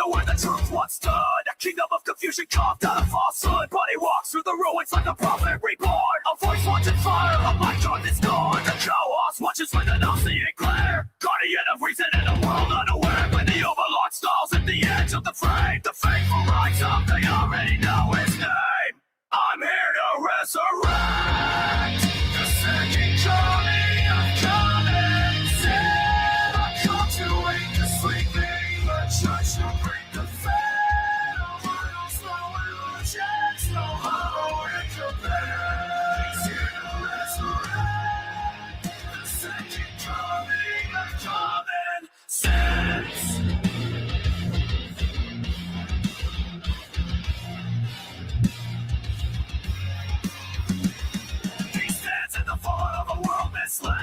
together where the truth once stood. A kingdom of confusion carved out of falsehood. Body walks through the ruins like a prophet reborn. A voice watching fire, a mic on this dawn. The cohost watches with an all-seeing glare. Guardian of reason in a world unaware. When the overlord stalls at the edge of the frame, the faithful rise up, they already know his name. I'm here to resurrect the second coming of common sin. I come to wake the sleeping, the church to bring the fed. No idols, no illusions, no hollow in compare. He's here to resurrect the second coming of common sense.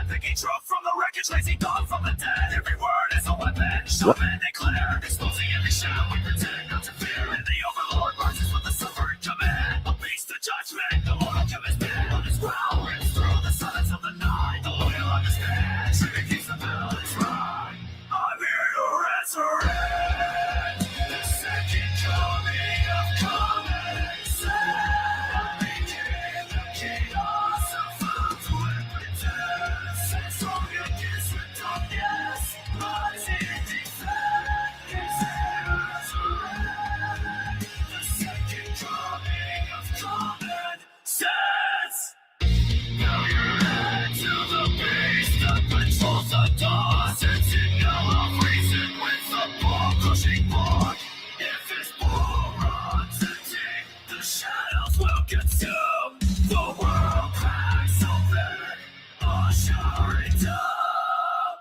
Picking truth from the wreckage, lazy dog from the dead. Every word is a weapon, shove and declare. Exposing every shadow we pretend not to fear. And the overlord marches with the suffering command. A beast of judgment, the Lord will give his bed. On his growl, rips through the silence of the night. The loyal understand, trigger keeps the battle is right. I'm here to resurrect the second coming of common sense. I'm making the chaos of found to pretend. Strong against the darkness, rising defend. He's here to resurrect the second coming of common sense. Now you're head to the beast that controls the doors. It's in yellow reason with the ball-crushing block. If his bull runs empty, the shadows will consume. The world cracks open, usher it up.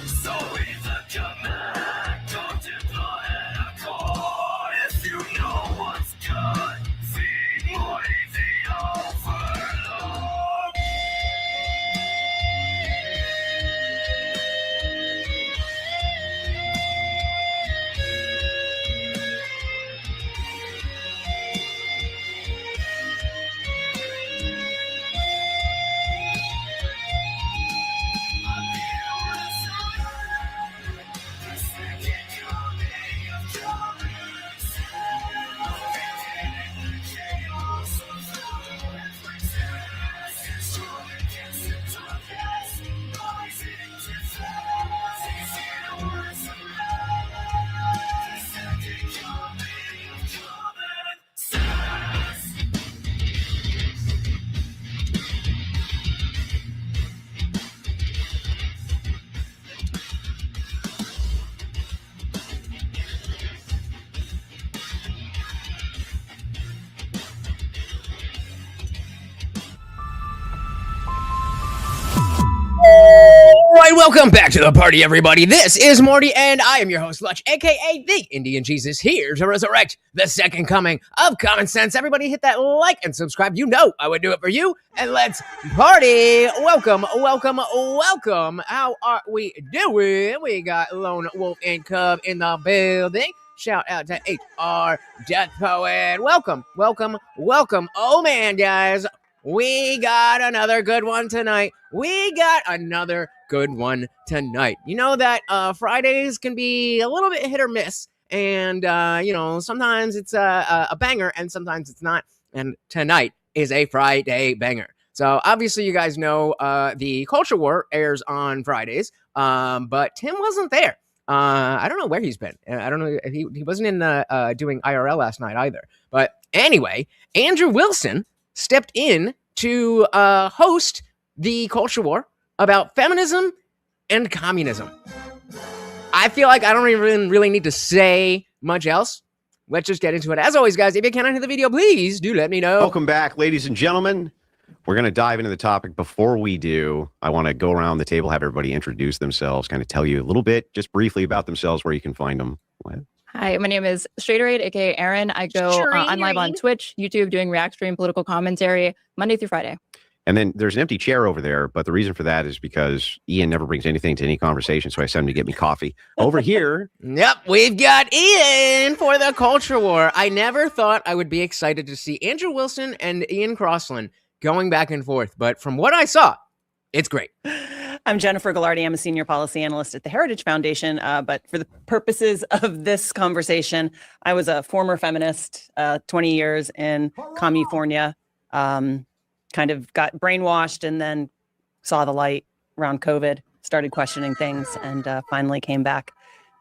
So either command, don't deploy a core. If you know what's good, feed more the overlord. Alright, welcome back to the party, everybody. This is Morty, and I am your host, Lutch, aka TheIndianJesus, here to resurrect the second coming of common sense. Everybody hit that like and subscribe. You know I would do it for you. And let's party. Welcome, welcome, welcome. How are we doing? We got Lone Wolf and Cub in the building. Shout out to HR Death Poet. Welcome, welcome, welcome. Oh, man, guys. We got another good one tonight. You know that Fridays can be a little bit hit or miss. And, sometimes it's a banger and sometimes it's not. And tonight is a Friday banger. So obviously you guys know the Culture War airs on Fridays, but Tim wasn't there. I don't know where he's been. I don't know if he wasn't in doing IRL last night either. But anyway, Andrew Wilson stepped in to host the Culture War about feminism and communism. I feel like I don't even really need to say much else. Let's just get into it. As always, guys, if you cannot hit the video, please do let me know. Welcome back, ladies and gentlemen. We're going to dive into the topic. Before we do, I want to go around the table, have everybody introduce themselves, kind of tell you a little bit, just briefly about themselves, where you can find them. Hi, my name is Straighterade, aka Aaron. I go I'm live on Twitch, YouTube, doing React stream, political commentary, Monday through Friday. And then there's an empty chair over there, but the reason for that is because Ian never brings anything to any conversation, so I sent him to get me coffee. Over here. Yep, we've got Ian for the Culture War. I never thought I would be excited to see Andrew Wilson and Ian Crossland going back and forth. But from what I saw, it's great. I'm Jennifer Gallardi. I'm a senior policy analyst at the Heritage Foundation. But for the purposes of this conversation, I was a former feminist, 20 years in California, kind of got brainwashed and then saw the light around COVID, started questioning things, and finally came back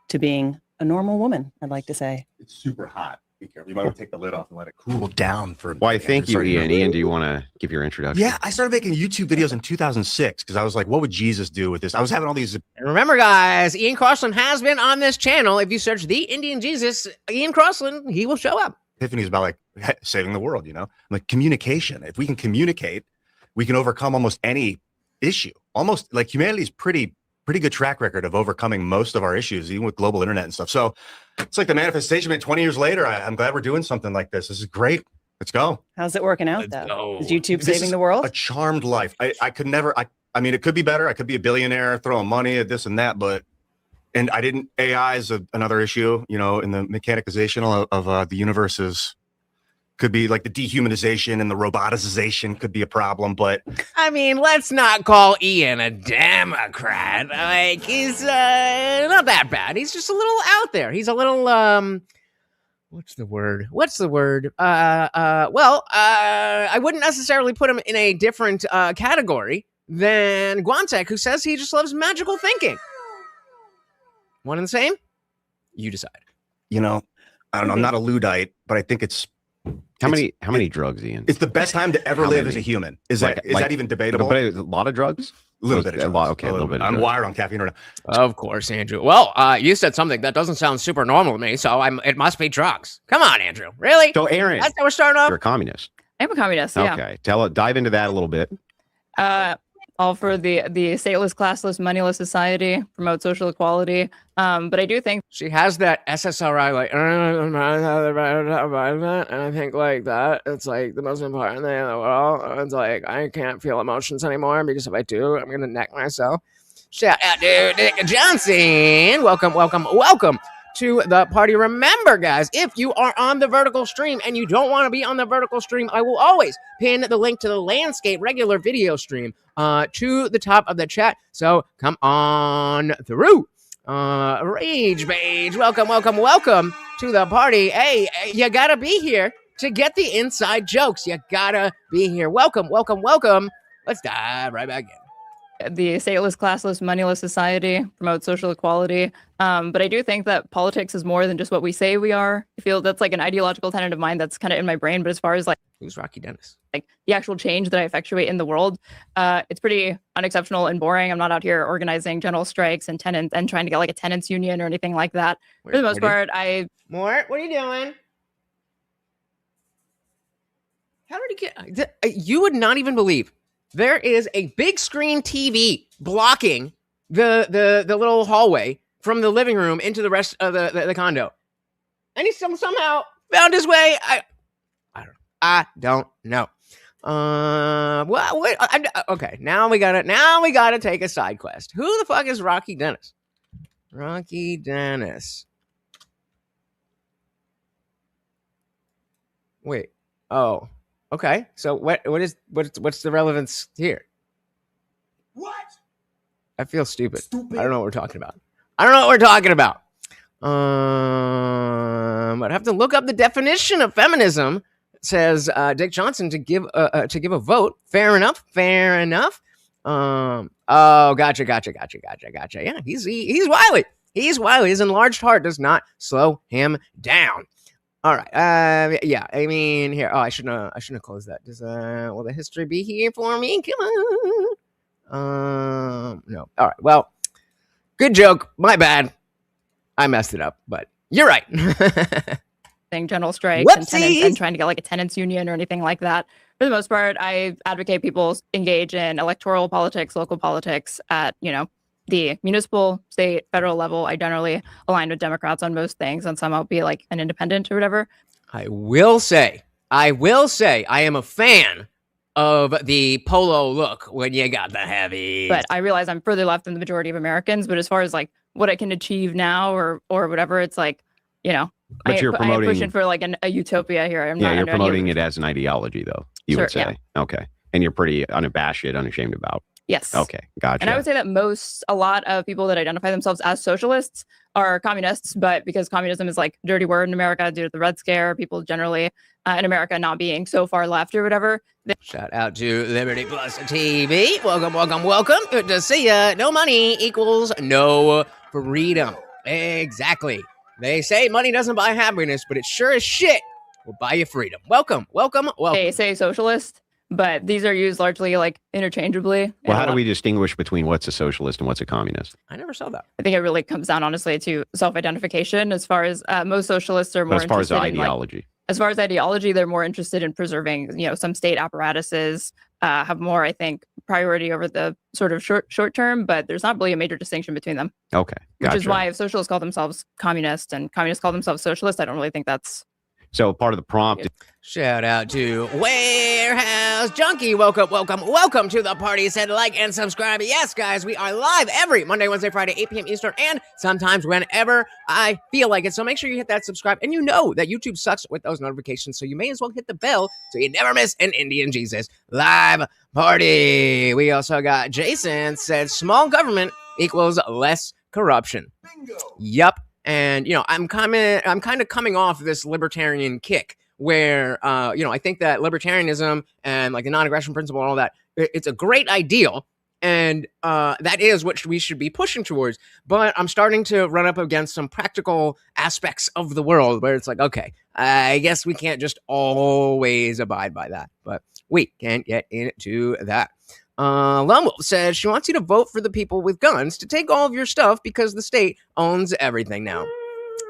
to being a normal woman, I'd like to say. It's super hot. Be careful. You might want to take the lid off and let it cool down for a Why, minute. thank you, Ian. Ian, do you want to give your introduction? Yeah, I started making YouTube videos in 2006 because I was like, what would Jesus do with this? I was having all these. And remember, guys, Ian Crossland has been on this channel. If you search The Indian Jesus, Ian Crossland, he will show up. Epiphanies about like saving the world, you know? Like communication. If we can communicate, we can overcome almost any issue. Almost like humanity's pretty good track record of overcoming most of our issues, even with global internet and stuff. So it's like the manifestation. 20 years later, I'm glad we're doing something like this. This is great. Let's go. How's it working out, Let's though? go. Is YouTube This saving is the world? A charmed life. I could never, I mean, it could be better. I could be a billionaire throwing money at this and that, and I didn't, AI is another issue, you know, in the mechanicization of the universe could be like the dehumanization and the roboticization could be a problem, but I mean, let's not call Ian a Democrat. Like, he's not that bad. He's just a little out there. He's a little, what's the word? I wouldn't necessarily put him in a different category than Guantek, who says he just loves magical thinking. One and the same? You decide. you know, I don't know. I'm not a Luddite, but I think it's How many drugs, Ian? the best time to ever How live many? as a human. Is Like- that even debatable? But a lot of drugs? A little bit of A drugs. lot, okay, a little bit of I'm drugs. wired on caffeine right now. Of course, Andrew. Well, you said something that doesn't sound super normal to me, so it must be drugs. Come on, Andrew. Really? So, Aaron, That's how we're starting off? you're a communist. I'm a communist. Yeah. Okay, dive into that a little bit. All for the stateless, classless, moneyless society, promote social equality. But I do think She has that SSRI, like, and I think, like, that, it's, like, the most important thing in the world. It's, like, I can't feel emotions anymore, because if I do, I'm going to neck myself. Shout out to Nick Johnson. Welcome to the party. Remember, guys, if you are on the vertical stream and you don't want to be on the vertical stream, I will always pin the link to the landscape regular video stream to the top of the chat. So come on through. Rage Page, welcome to the party. Hey, you gotta be here to get the inside jokes. You gotta be here. Welcome. Let's dive right back in. the stateless, classless, moneyless society, promote social equality. But I do think that politics is more than just what we say we are. I feel that's like an ideological tenet of mine that's kind of in my brain. But as far as like Who's Rocky Dennis? the actual change that I effectuate in the world, it's pretty unexceptional and boring. I'm not out here organizing general strikes and tenants and trying to get like a tenants union or anything like that. For the most part, Mort, what are you doing? How did he get? You would not even believe. There is a big screen TV blocking the little hallway from the living room into the rest of the condo, and he somehow found his way. I don't know. Okay, now we gotta take a side quest. Who the fuck is Rocky Dennis? Rocky Dennis. Wait. Oh. Okay. So what's the relevance here? What? I feel stupid. Stupid. I don't know what we're talking about. But I have to look up the definition of feminism. It says Dick Johnson to give a vote. Fair enough. Oh, gotcha. Yeah, he's wily. He's wily. His enlarged heart does not slow him down. All right. Yeah. I mean, here. Oh, I shouldn't have closed that. Will the history be here for me? Come on. No. All right. Well, good joke. My bad. I messed it up, but you're right. general strikes and tenants Whoopsies. and trying to get like a tenants union or anything like that. For the most part, I advocate people engage in electoral politics, local politics at, the municipal, state, federal level. I generally align with Democrats on most things, and some I'll be like an independent or whatever. I will say, I am a fan of the polo look when you got the heavy. But I realize I'm further left than the majority of Americans. But as far as like what I can achieve now or whatever, it's like, But you're I am promoting- pushing for like a utopia here. You're promoting it as an ideology, though. You Sure, would say, okay. And you're pretty unabashed, unashamed about. Yes. Okay, gotcha. And I would say that a lot of people that identify themselves as socialists are communists, but because communism is like a dirty word in America due to the Red Scare, people generally in America not being so far left or whatever. Shout out to Liberty Plus TV. Welcome, welcome, welcome. Good to see ya. No money equals no freedom. Exactly. They say money doesn't buy happiness, but it sure as shit will buy you freedom. Welcome, welcome, welcome. They say socialist, but these are used largely like interchangeably. Well, how do we distinguish between what's a socialist and what's a communist? I never saw that. I think it really comes down, honestly, to self-identification. As far as most socialists are more But as far as interested in, ideology. as far as ideology, they're more interested in preserving, some state apparatuses, have more, I think, priority over the sort of short term, but there's not really a major distinction between them. Okay, gotcha. Which is why if socialists call themselves communist and communists call themselves socialist, I don't really think that's... So part of the prompt. Shout out to Warehouse Junkie. Welcome, welcome, welcome to the party. Said like and subscribe. Yes, guys, we are live every Monday, Wednesday, Friday, 8 p.m. Eastern, and sometimes whenever I feel like it. So make sure you hit that subscribe. And you know that YouTube sucks with those notifications, so you may as well hit the bell so you never miss an Indian Jesus live party. We also got Jason said small government equals less corruption. Bingo. Yup. And, I'm kind of coming off this libertarian kick where, I think that libertarianism and like the non-aggression principle and all that, it's a great ideal. And that is what we should be pushing towards. But I'm starting to run up against some practical aspects of the world where it's like, okay, I guess we can't just always abide by that. But we can't get into that. Lone Wolf says she wants you to vote for the people with guns to take all of your stuff because the state owns everything now.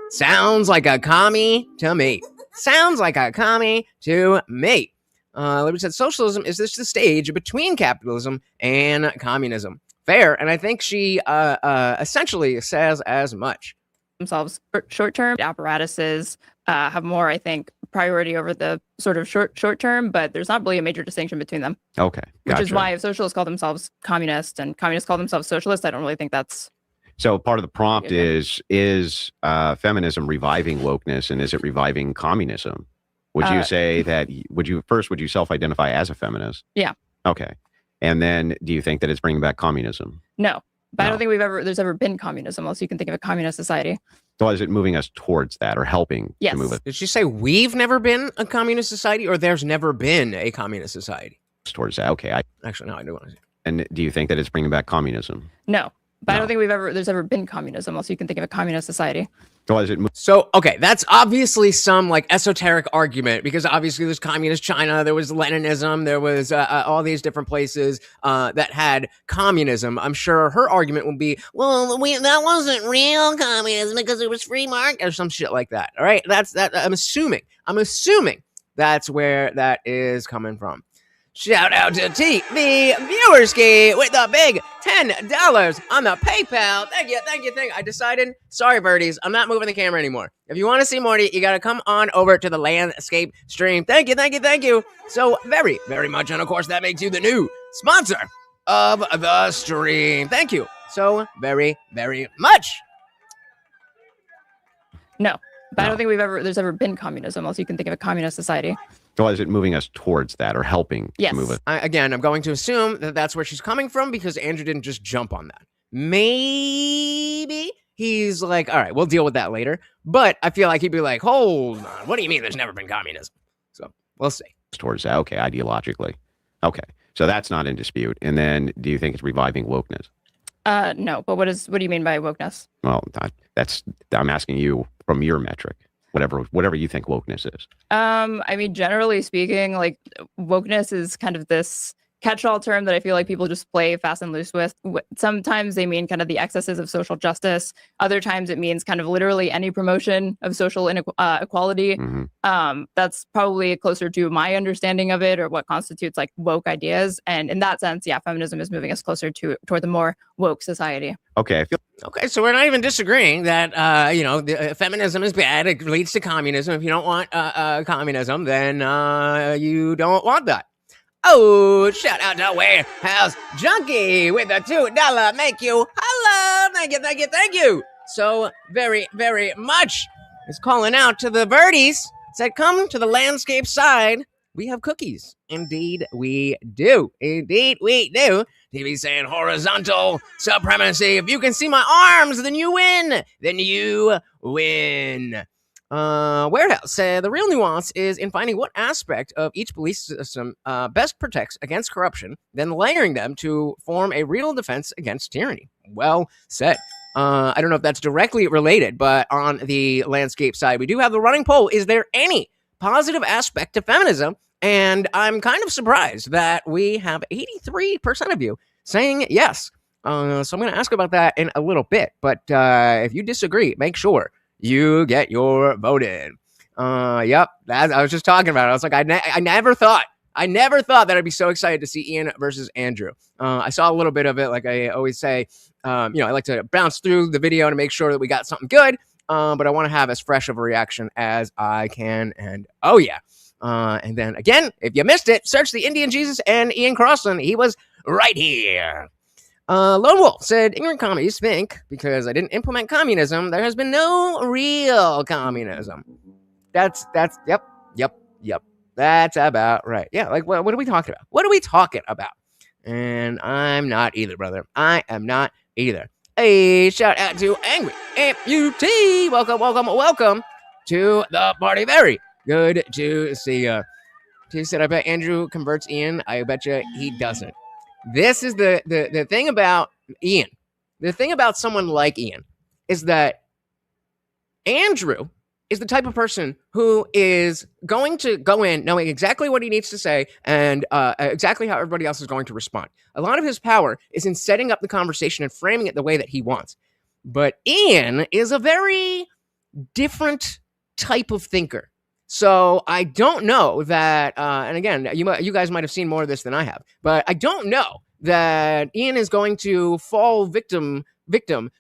Sounds like a commie to me. Sounds like a commie to me. Liberty said socialism is just the stage between capitalism and communism. Fair, and I think she essentially says as much. Themselves short-term apparatuses have more, I think, priority over the sort of short term, but there's not really a major distinction between them. Okay, gotcha. Which is why if socialists call themselves communist and communists call themselves socialist, I don't really think that's... So part of the prompt is feminism reviving wokeness, and is it reviving communism? Would you say that, would you self-identify as a feminist? Yeah. Okay. And then do you think that it's bringing back communism? No. But No. I don't think there's ever been communism, unless you can think of a communist society. So is it moving us towards that or helping Yes. to move us Did she say we've never been a communist society or there's never been a communist society? towards that? Okay. Actually, no, I do want to say. And do you think that it's bringing back communism? No. But I No. don't think there's ever been communism, unless you can think of a communist society. So is it So, okay, that's obviously some like esoteric argument because obviously there's communist China, there was Leninism, there was all these different places that had communism. I'm sure her argument would be, well, that wasn't real communism because it was free market or some shit like that. All right, that's that. I'm assuming that's where that is coming from. Shout out to T, the viewerski, with the big $10 on the PayPal. Thank you. I decided, sorry, birdies, I'm not moving the camera anymore. If you want to see Morty, you got to come on over to the landscape stream. Thank you. So very, very much. And of course, that makes you the new sponsor of the stream. Thank you so very, very much. No. But I don't think there's ever been communism, unless you can think of a communist society. So is it moving us towards that or helping Yes. to move us? Again, I'm going to assume that that's where she's coming from because Andrew didn't just jump on that. Maybe he's like, all right, we'll deal with that later. But I feel like he'd be like, hold on, what do you mean there's never been communism? So we'll see. Towards that? Okay, ideologically. Okay, so that's not in dispute. And then do you think it's reviving wokeness? No. But what do you mean by wokeness? Well, I'm asking you from your metric, whatever you think wokeness is. I mean, generally speaking, like wokeness is kind of this catch-all term that I feel like people just play fast and loose with. Sometimes they mean kind of the excesses of social justice. Other times it means kind of literally any promotion of social equality. Mm-hmm. That's probably closer to my understanding of it or what constitutes like woke ideas. And in that sense, yeah, feminism is moving us closer toward the more woke society. Okay, I feel Okay, so we're not even disagreeing that, feminism is bad. It leads to communism. If you don't want communism, then you don't want that. Oh, shout out to Warehouse Junkie with a $2 make you holla. Thank you. So very, very much is calling out to the birdies. Said, come to the landscape side We have cookies. Indeed, we do. Indeed, we do. TV saying horizontal supremacy. If you can see my arms, then you win. Then you win. Warehouse said the real nuance is in finding what aspect of each belief system best protects against corruption, then layering them to form a real defense against tyranny. Well said. I don't know if that's directly related, but on the landscape side, we do have the running poll. Is there any positive aspect to feminism? And I'm kind of surprised that we have 83% of you saying yes. So I'm going to ask about that in a little bit. But if you disagree, make sure you get your vote in. Yep, I was just talking about it. I was like, I never thought that I'd be so excited to see Ian versus Andrew. I saw a little bit of it. Like I always say, I like to bounce through the video to make sure that we got something good. But I want to have as fresh of a reaction as I can. And oh yeah. And then again, if you missed it, search the Indian Jesus and Ian Crossland. He was right here. Lone Wolf said, ignorant commies think because I didn't implement communism, there has been no real communism. That's yep. That's about right. Yeah, like what are we talking about? What are we talking about? And I'm not either, brother. I am not either. Hey, shout out to Angry Amputee. Welcome to the party. Very good to see you. He said, I bet Andrew converts Ian. I bet you he doesn't. This is the thing about Ian. The thing about someone like Ian is that Andrew is the type of person who is going to go in knowing exactly what he needs to say and exactly how everybody else is going to respond. A lot of his power is in setting up the conversation and framing it the way that he wants. But Ian is a very different type of thinker. So I don't know that, and again, you guys might have seen more of this than I have, but I don't know that Ian is going to fall victim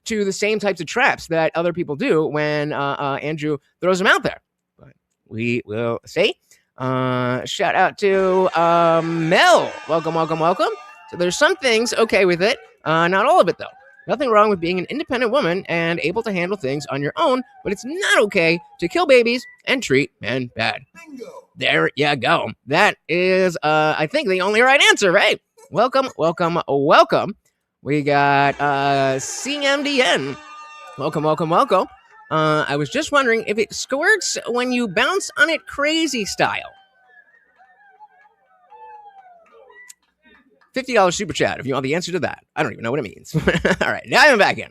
to the same types of traps that other people do when Andrew throws them out there. But we will see. Shout out to Mel. Welcome. So there's some things okay with it, not all of it though. Nothing wrong with being an independent woman and able to handle things on your own, but it's not okay to kill babies and treat men bad. Bingo. There you go. That is, I think, the only right answer, right? Welcome. We got CMDN. Welcome. I was just wondering if it squirts when you bounce on it crazy style. $50 super chat if you want the answer to that. I don't even know what it means. All right, now I'm back in.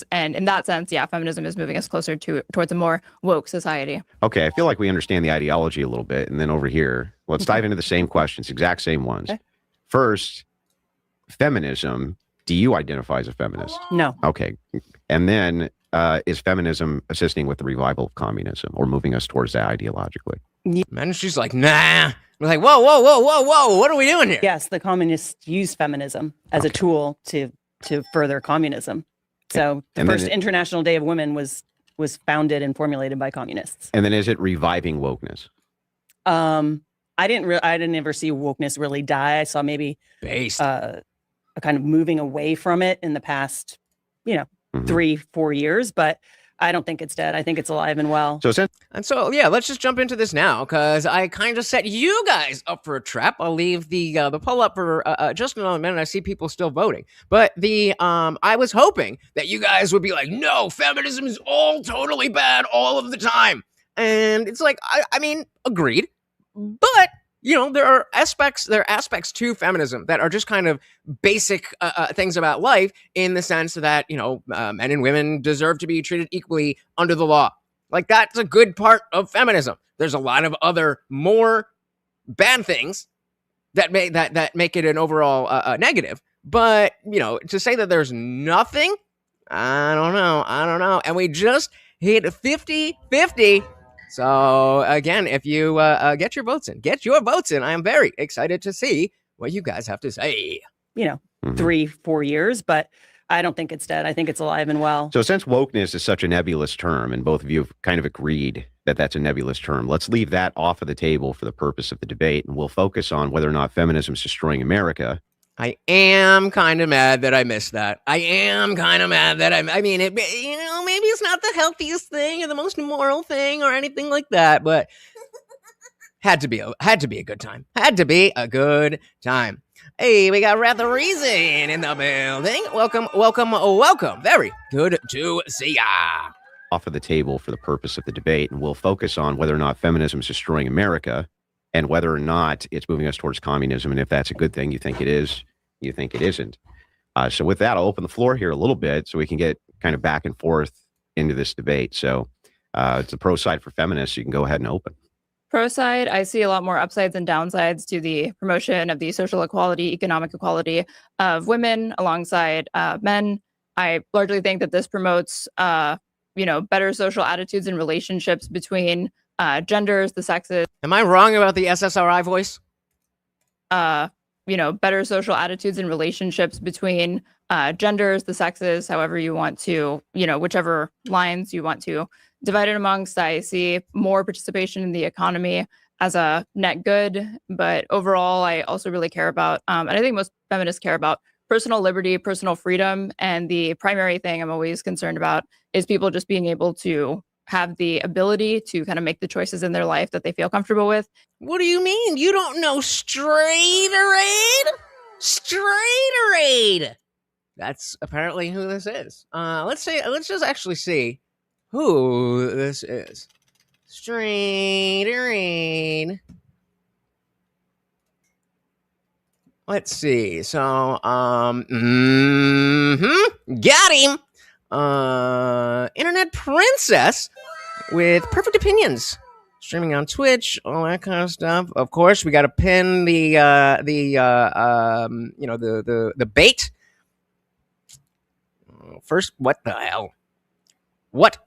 And in that sense, yeah, feminism is moving us closer towards a more woke society. Okay, I feel like we understand the ideology a little bit. And then over here, let's dive into the same questions, exact same ones. Okay. First, feminism. Do you identify as a feminist? No. Okay. And then is feminism assisting with the revival of communism or moving us towards that ideologically? Yeah. And she's like, nah. We're like, whoa. What are we doing here? Yes, the communists use feminism as a tool to further communism. So the first International Day of Women was founded and formulated by communists. And then is it reviving wokeness? I didn't ever see wokeness really die. I saw maybe a kind of moving away from it in the past, 3-4 years, but I don't think it's dead. I think it's alive and well. So yeah, let's just jump into this now because I kind of set you guys up for a trap. I'll leave the poll up for just another minute. I see people still voting, but I was hoping that you guys would be like, no, feminism is all totally bad all of the time, and it's like, I mean, agreed, but there are aspects to feminism that are just kind of basic things about life in the sense that, men and women deserve to be treated equally under the law. Like, that's a good part of feminism. There's a lot of other more bad things that make it an overall negative. But, to say that there's nothing, I don't know. And we just hit 50-50. So again, if you get your votes in, I am very excited to see what you guys have to say. 3-4 years, but I don't think it's dead. I think it's alive and well. So since wokeness is such a nebulous term, and both of you have kind of agreed that that's a nebulous term, let's leave that off of the table for the purpose of the debate, and we'll focus on whether or not feminism is destroying America. I am kind of mad that I missed that. I mean, maybe it's not the healthiest thing or the most moral thing or anything like that, but Had to be a good time. Had to be a good time. Hey, we got Wrath of Reason in the building. Welcome. Very good to see ya. Off of the table for the purpose of the debate, and we'll focus on whether or not feminism is destroying America and whether or not it's moving us towards communism. And if that's a good thing, you think it is, you think it isn't. So with that, I'll open the floor here a little bit so we can get kind of back and forth into this debate. So it's the pro side for feminists. You can go ahead and open. Pro side, I see a lot more upsides and downsides to the promotion of the social equality, economic equality of women alongside men. I largely think that this promotes, better social attitudes and relationships between genders, the sexes. Am I wrong about the SSRI voice? Better social attitudes and relationships between genders, the sexes, however you want to, whichever lines you want to divide it amongst. I see more participation in the economy as a net good, but overall, I also really care about, and I think most feminists care about, personal liberty, personal freedom. And the primary thing I'm always concerned about is people just being able to have the ability to kind of make the choices in their life that they feel comfortable with. What do you mean? You don't know Straighterade? Straighterade! That's apparently who this is. Let's just actually see who this is. Straighterade. Let's see. So, got him. Internet princess with perfect opinions, streaming on Twitch, all that kind of stuff. Of course, we got to pin the bait. First, what the hell? What?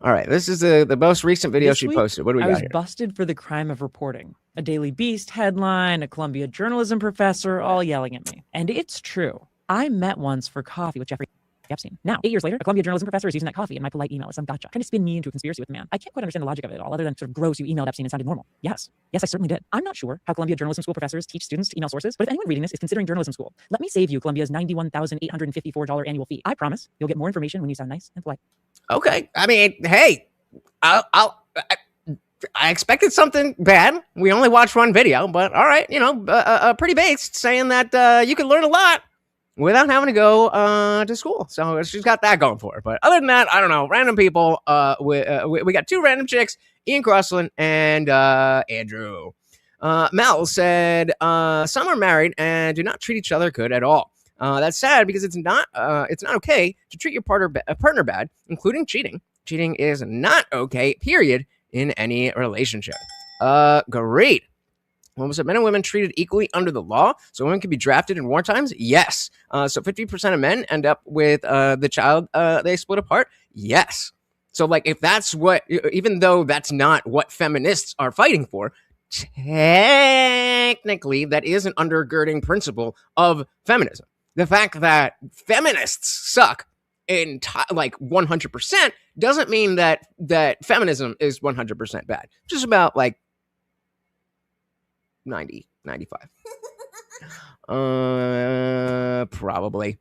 All right, this is the most recent video she posted. What do we got here? I was busted for the crime of reporting. A Daily Beast headline, a Columbia journalism professor, all yelling at me. And it's true. I met once for coffee with Jeffrey Epstein. Now, 8 years later, a Columbia journalism professor is using that coffee in my polite email as some gotcha. Trying to spin me into a conspiracy with the man. I can't quite understand the logic of it all, other than sort of gross, you emailed Epstein and sounded normal. Yes, I certainly did. I'm not sure how Columbia journalism school professors teach students to email sources, but if anyone reading this is considering journalism school, let me save you Columbia's $91,854 annual fee. I promise you'll get more information when you sound nice and polite. Okay, I mean, hey, I expected something bad. We only watched one video, but all right, pretty based, saying that you can learn a lot without having to go to school. So she's got that going for her. But other than that, I don't know. Random people. We got two random chicks, Ian Crossland and Andrew. Mel said, some are married and do not treat each other good at all. That's sad because it's not okay to treat your partner bad, including cheating. Cheating is not okay, period, in any relationship. Great. Well, was it men and women treated equally under the law? So women can be drafted in war times? Yes. So 50% of men end up with the child they split apart? Yes. So, like, if that's what, even though that's not what feminists are fighting for, technically that is an undergirding principle of feminism. The fact that feminists suck in like 100% doesn't mean that feminism is 100% bad. Just about like 90, 95. Probably.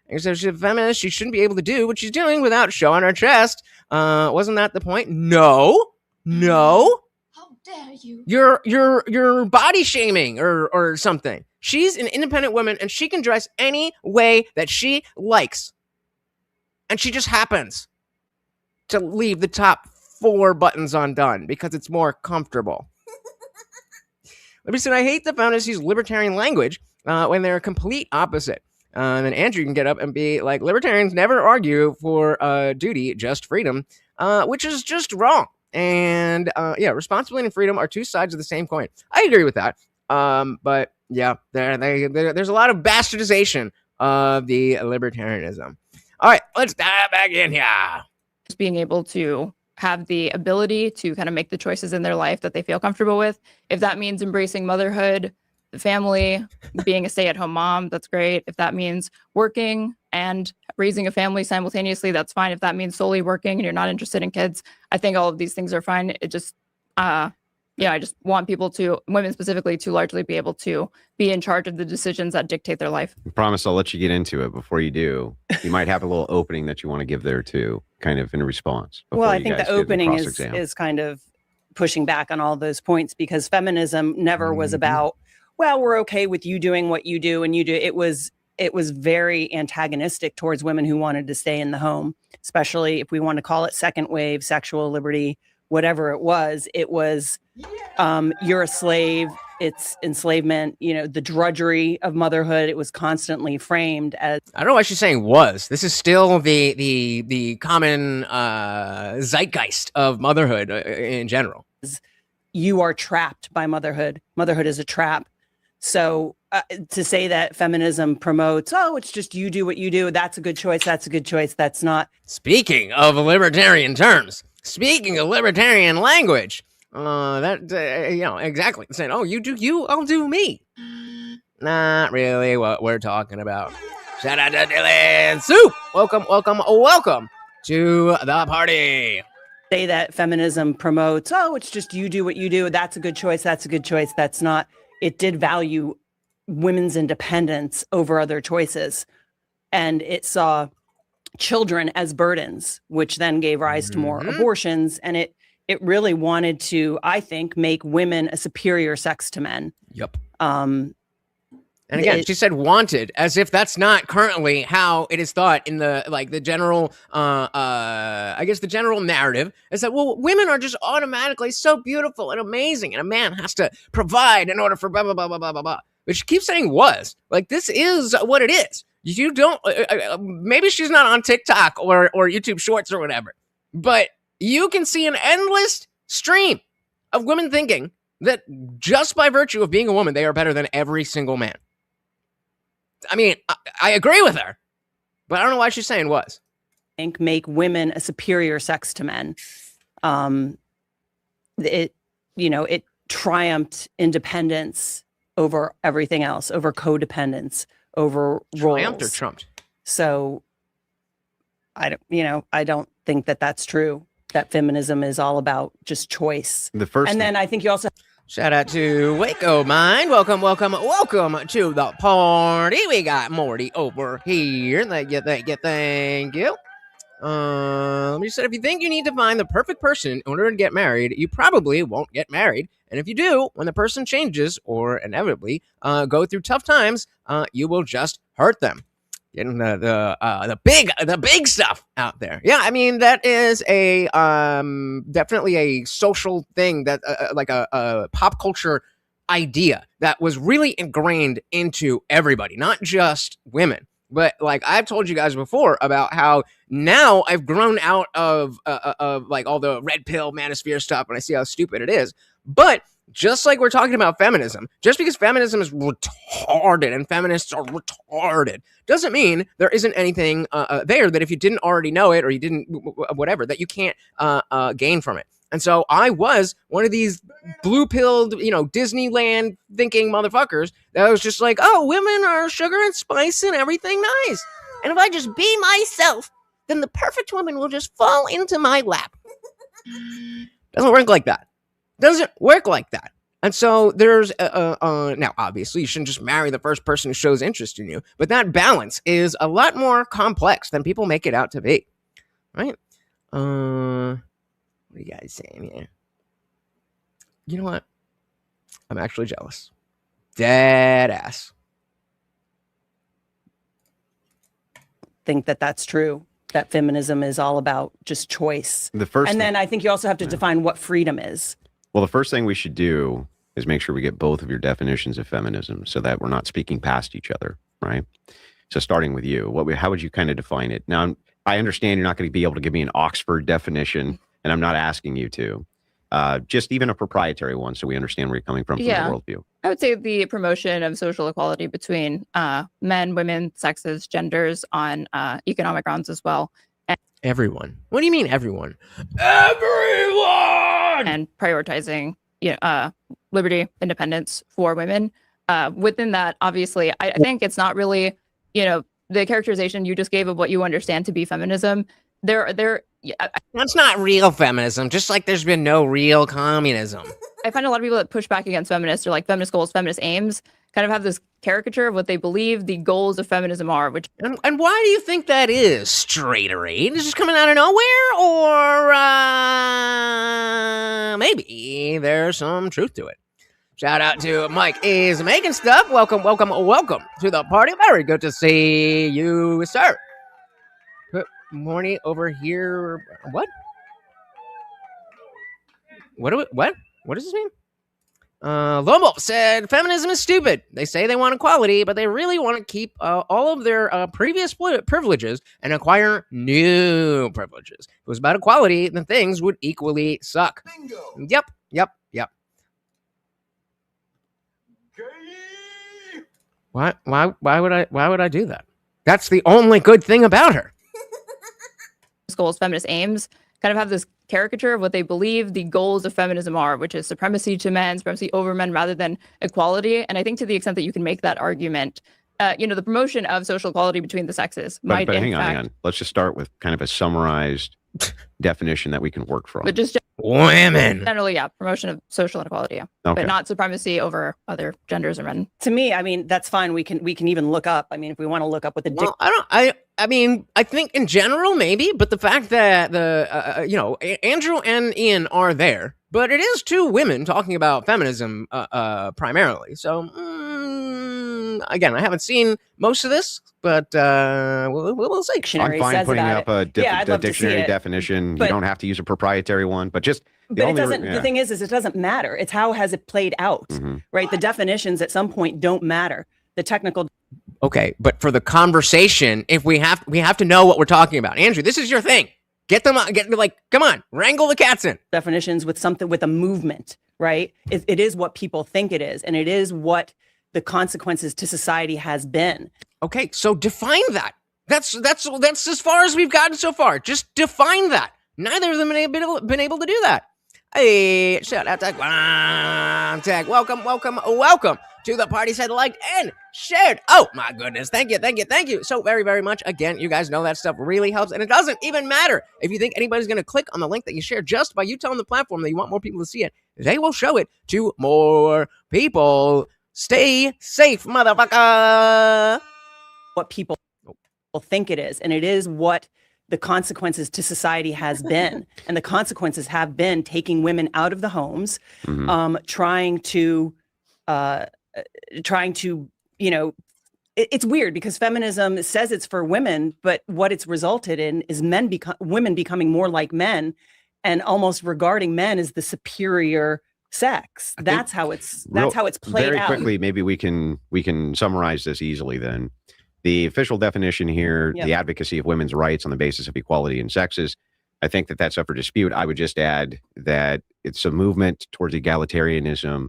And so she's a feminist. She shouldn't be able to do what she's doing without showing her chest. Wasn't that the point? No. How dare you? You're body shaming or something. She's an independent woman and she can dress any way that she likes. And she just happens to leave the top 4 buttons undone because it's more comfortable. Listen, I hate the feminists use libertarian language when they're a complete opposite. And then Andrew can get up and be like, libertarians never argue for duty, just freedom, which is just wrong. And responsibility and freedom are two sides of the same coin. I agree with that. But yeah, there's a lot of bastardization of the libertarianism. All right, let's dive back in here. Just being able to have the ability to kind of make the choices in their life that they feel comfortable with. If that means embracing motherhood, the family, being a stay-at-home mom, that's great. If that means working and raising a family simultaneously, that's fine. If that means solely working and you're not interested in kids, I think all of these things are fine. It just, I just want women specifically, to largely be able to be in charge of the decisions that dictate their life. I promise I'll let you get into it. Before you do, you might have a little opening that you want to give there too, kind of in response. Well, I think the opening is kind of pushing back on all those points, because feminism never was about, well, we're okay with you doing what you do and you do. It was very antagonistic towards women who wanted to stay in the home, especially if we want to call it second wave sexual liberty, whatever it was. You're a slave. It's enslavement, the drudgery of motherhood. It was constantly framed as. I don't know why she's saying was. This is still the common zeitgeist of motherhood in general. You are trapped by motherhood. Motherhood is a trap. So to say that feminism promotes, oh, it's just you do what you do, that's a good choice, that's a good choice, that's not. Speaking of libertarian terms, speaking of libertarian language, exactly. Saying, oh, you do you, I'll do me. Not really what we're talking about. Shout out to Dylan Soup. Welcome to the party. Say that feminism promotes, oh, it's just you do what you do, that's a good choice, that's a good choice, that's not. It did value women's independence over other choices. And it saw children as burdens, which then gave rise to more abortions. And it really wanted to, I think, make women a superior sex to men. Yep. And again, she said wanted, as if that's not currently how it is thought in the general, the general narrative is that, well, women are just automatically so beautiful and amazing, and a man has to provide in order for blah, blah, blah, blah, blah, blah, blah. But she keeps saying was. Like, this is what it is. You don't, maybe she's not on TikTok or YouTube Shorts or whatever, but you can see an endless stream of women thinking that just by virtue of being a woman, they are better than every single man. I mean, I agree with her, but I don't know why she's saying was. I think make women a superior sex to men. It triumphed independence over everything else, over codependence, over roles. Triumphed or trumped? So I don't think that that's true. That feminism is all about just choice. Then I think you also. Shout out to Waco Mind. Welcome to the party. We got Morty over here. Thank you. Let me just say, if you think you need to find the perfect person in order to get married, you probably won't get married. And if you do, when the person changes or inevitably go through tough times, you will just hurt them. Getting the big stuff out there. Yeah, I mean, that is a definitely a social thing, that like a pop culture idea that was really ingrained into everybody, not just women. But like I've told you guys before about how now I've grown out of like all the red pill manosphere stuff, and I see how stupid it is. But just like we're talking about feminism, just because feminism is retarded and feminists are retarded doesn't mean there isn't anything there that if you didn't already know it or you didn't whatever, that you can't gain from it. And so I was one of these blue-pilled, Disneyland thinking motherfuckers that was just like, oh, women are sugar and spice and everything nice. And if I just be myself, then the perfect woman will just fall into my lap. Doesn't work like that. Doesn't work like that. And so there's now obviously you shouldn't just marry the first person who shows interest in you, but that balance is a lot more complex than people make it out to be, right? What are you guys saying here? You know what? I'm actually jealous. Dead ass. Think that that's true. That feminism is all about just choice. Then I think you also have to define what freedom is. Well, the first thing we should do is make sure we get both of your definitions of feminism so that we're not speaking past each other, right? So starting with you, how would you kind of define it? Now, I understand you're not going to be able to give me an Oxford definition, and I'm not asking you to. Just even a proprietary one so we understand where you're coming from the worldview. I would say the promotion of social equality between men, women, sexes, genders on economic grounds as well. Everyone. What do you mean everyone? Everyone! And prioritizing liberty, independence for women. Within that, obviously, I think it's not really, the characterization you just gave of what you understand to be feminism That's not real feminism, just like there's been no real communism. I find a lot of people that push back against feminists or like feminist goals, feminist aims, kind of have this caricature of what they believe the goals of feminism are, which And why do you think that is, Straighterade? Is this coming out of nowhere? Or maybe there's some truth to it. Shout out to Mike is making stuff. Welcome to the party. Very good to see you, sir. Good morning over here. What? What does this mean? Lobo said feminism is stupid. They say they want equality, but they really want to keep all of their previous privileges and acquire new privileges. If it was about equality, then things would equally suck. Bingo. Yep. Why would I do that? That's the only good thing about her. goals, feminist aims, kind of have this caricature of what they believe the goals of feminism are, which is supremacy to men, supremacy over men rather than equality. And I think to the extent that you can make that argument, the promotion of social equality between the sexes might But hang on. Let's just start with kind of a summarized definition that we can work from. But just women. generally, promotion of social inequality, Okay. but not supremacy over other genders or men. To me, I mean, that's fine. We can even look up. I mean, if we want to look up what the Well, I mean, I think in general maybe, but the fact that Andrew and Ian are there, but it is two women talking about feminism primarily. So again, I haven't seen most of this, but we'll see. I'm fine putting up a I'd love to see dictionary it. definition. But- You don't have to use a proprietary one, but just But it doesn't. The thing is it doesn't matter. It's how has it played out, right? The definitions at some point don't matter. The technical. Okay, but for the conversation, if we have to know what we're talking about. Andrew, this is your thing. Come on, wrangle the cats in. Definitions with something with a movement, right? It is what people think it is, and it is what the consequences to society has been. Okay, so define that. That's as far as we've gotten so far. Just define that. Neither of them have been able to do that. Hey, shout out to Tag. Welcome to the party. Said liked and shared. Oh my goodness. Thank you so very, very much. Again, you guys know that stuff really helps, and it doesn't even matter if you think anybody's going to click on the link that you share just by you telling the platform that you want more people to see it. They will show it to more people. Stay safe, motherfucker. What people think it is, and it is what the consequences to society has been. And the consequences have been taking women out of the homes, trying to, it's weird because feminism says it's for women, but what it's resulted in is women becoming more like men and almost regarding men as the superior sex. That's how it's played very out. Quickly, maybe we can summarize this easily then. The official definition here, the advocacy of women's rights on the basis of equality in sexes, I think that that's up for dispute. I would just add that it's a movement towards egalitarianism,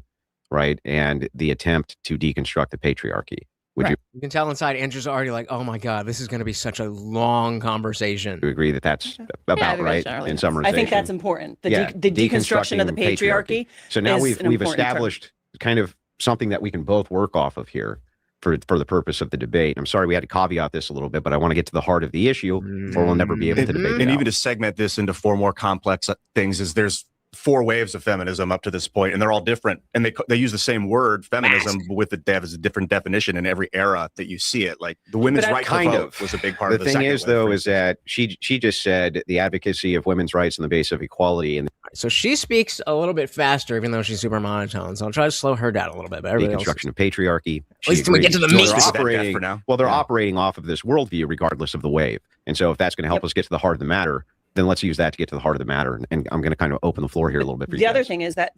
right? And the attempt to deconstruct the patriarchy. Would you can tell inside Andrew's already like, oh my God, this is going to be such a long conversation. agree that that's about right in summarization? I think that's important. The deconstruction of the patriarchy. So now is an we've important term. established kind of something that we can both work off of here for the purpose of the debate. I'm sorry we had to caveat this a little bit, but I want to get to the heart of the issue, or we'll never be able to debate it And out. even to segment this into four more complex things, is there's 4 waves of feminism up to this point, and they're all different. And they use the same word, feminism, but they have a different definition in every era that you see it. Like the women's right to vote was a big part of the thing second is, wave, though, for is that she just said the advocacy of women's rights on the basis of equality and So she speaks a little bit faster, even though she's super monotone. So I'll try to slow her down a little bit. But the everybody else deconstruction of patriarchy. At least when we get to the meat. They're That operating, for now. well, they're operating off of this worldview regardless of the wave. And so if that's going to help us get to the heart of the matter, then let's use that to get to the heart of the matter. And I'm going to kind of open the floor here a little bit for you The other guys. thing is that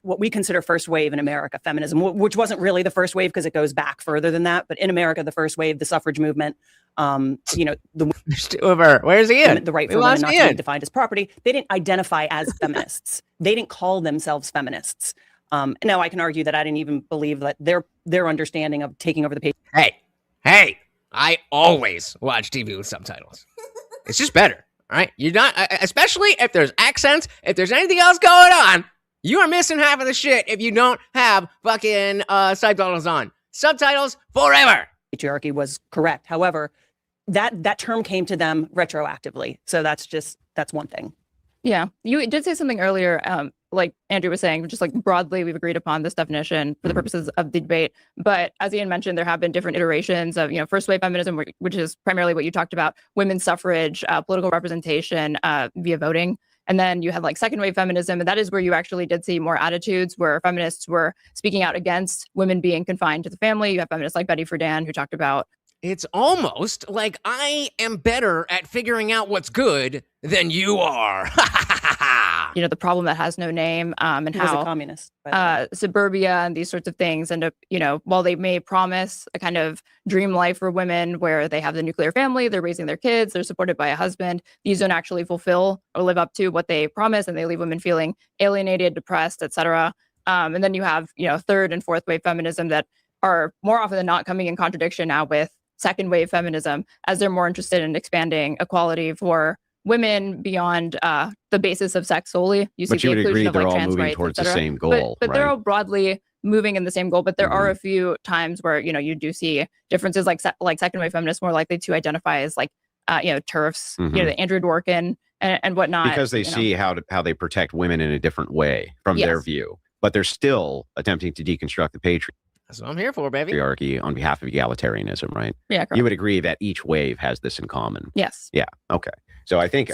what we consider first wave in America, feminism, which wasn't really the first wave because it goes back further than that. But in America, the first wave, the suffrage movement, There's 2 of her. Where's Ian? the right We for women lost not to Ian. be defined as property. They didn't identify as feminists. They didn't call themselves feminists. Now I can argue that I didn't even believe that their understanding of taking over the page. Hey, I always watch TV with subtitles. It's just better. All right. You're not, especially if there's accents, if there's anything else going on, you are missing half of the shit if you don't have fucking subtitles on. Subtitles forever. Patriarchy was correct. However, that term came to them retroactively. So that's one thing. Yeah, you did say something earlier, like Andrew was saying, just like broadly, we've agreed upon this definition for the purposes of the debate. But as Ian mentioned, there have been different iterations of, first wave feminism, which is primarily what you talked about, women's suffrage, political representation via voting. And then you had like second wave feminism, and that is where you actually did see more attitudes where feminists were speaking out against women being confined to the family. You have feminists like Betty Friedan who talked about It's almost like I am better at figuring out what's good than you are. the problem that has no name, and He was a how communist. by the way. suburbia and these sorts of things end up, while they may promise a kind of dream life for women where they have the nuclear family, they're raising their kids, they're supported by a husband, these don't actually fulfill or live up to what they promise, and they leave women feeling alienated, depressed, etc. And then you have, third and fourth wave feminism that are more often than not coming in contradiction now with second wave feminism, as they're more interested in expanding equality for women beyond the basis of sex solely. You see But you the would inclusion agree of they're like all trans moving rights, towards the etc. same goal, But they're right? all broadly moving in the same goal. But there are a few times where you do see differences, like second wave feminists more likely to identify as like TERFs, the Andrew Dworkin and whatnot, Because they see how they protect women in a different way from their Yes. view, but they're still attempting to deconstruct the That's what I'm here for, baby. patriarchy on behalf of egalitarianism, right? Yeah, correct. You would agree that each wave has this in common. Yes. Yeah. Okay. So I think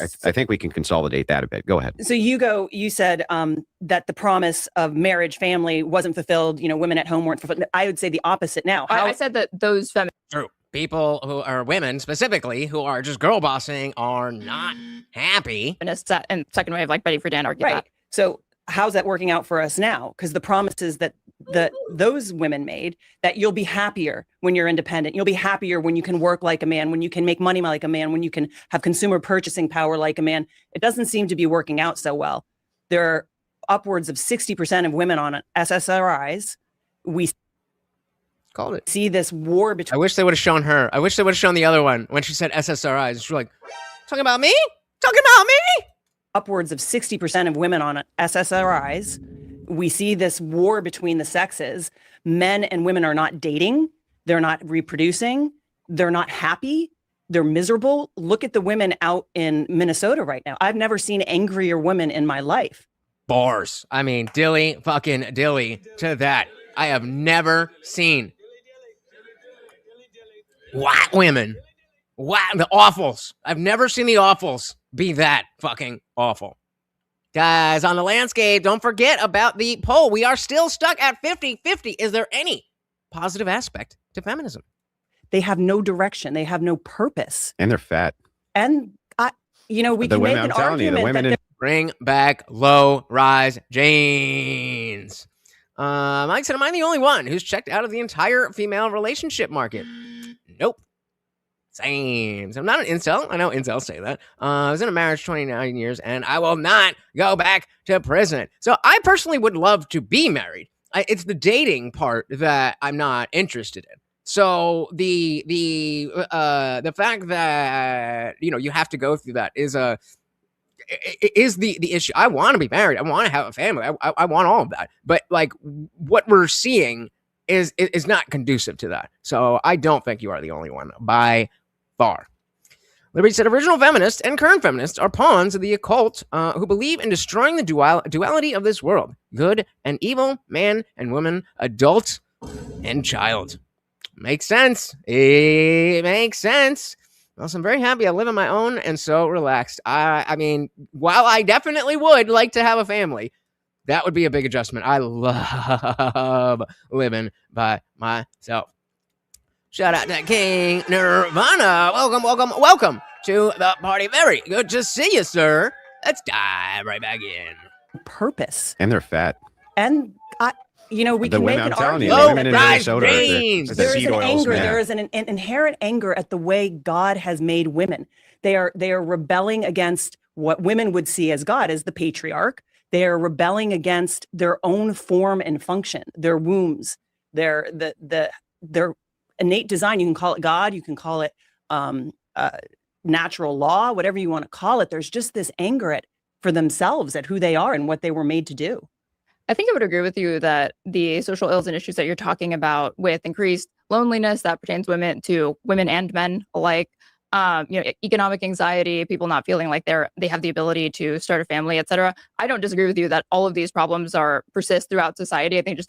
we can consolidate that a bit. Go ahead. So you said that the promise of marriage, family wasn't fulfilled. Women at home weren't fulfilled. I would say the opposite now. I said that those feminists True. People who are women specifically who are just girl bossing are not happy. and second wave, like Betty Friedan, argue Right. that. So how's that working out for us now? Because the promises that those women made, that you'll be happier when you're independent. You'll be happier when you can work like a man, when you can make money like a man, when you can have consumer purchasing power like a man. It doesn't seem to be working out so well. There are upwards of 60% of women on SSRIs. We Called it. see this war I between wish they would have shown her. I wish they would have shown the other one when she said SSRIs. She was like, talking about me? Talking about me? upwards of 60% of women on SSRIs. We see this war between the sexes. Men and women are not dating. They're not reproducing. They're not happy. They're miserable. Look at the women out in Minnesota right now. I've never seen angrier women in my life. Bars. I mean, dilly fucking dilly to that. I have never seen white women. The awfuls. I've never seen the awfuls be that fucking awful. Guys, on the landscape, don't forget about the poll. We are still stuck at 50-50. Is there any positive aspect to feminism? They have no direction. They have no purpose. And they're fat. And we The can women, make I'm an telling you, the argument women that in Bring back low-rise jeans. Mike said, am I the only one who's checked out of the entire female relationship market? Nope. Same. So I'm not an incel. I know incels say that. I was in a marriage 29 years, and I will not go back to prison. So I personally would love to be married. It's the dating part that I'm not interested in. So the fact that you have to go through that is the issue. I want to be married. I want to have a family. I want all of that. But like what we're seeing is not conducive to that. So I don't think you are the only one by far. Liberty said original feminists and current feminists are pawns of the occult who believe in destroying the duality of this world. Good and evil, man and woman, adult and child. Makes sense. It makes sense. Well, so I'm very happy I live on my own and so relaxed. I mean, while I definitely would like to have a family, that would be a big adjustment. I love living by myself. Shout out to King Nirvana. Welcome to the party. Very good to see you, sir. Let's dive right back in. purpose. and they're fat. And we The can make women, an I'm telling you, argument. the women in Low-rise Minnesota, jeans. they're There is seed an oils, anger. man. There is an inherent anger at the way God has made women. They are rebelling against what women would see as God, as the patriarch. They are rebelling against their own form and function, their wombs, their innate design. You can call it God. You can call it natural law, whatever you want to call it. There's just this anger for themselves at who they are and what they were made to do. I think I would agree with you that the social ills and issues that you're talking about with increased loneliness that pertains to women and men alike, economic anxiety, people not feeling like they have the ability to start a family, etc. I don't disagree with you that all of these problems persist throughout society. I think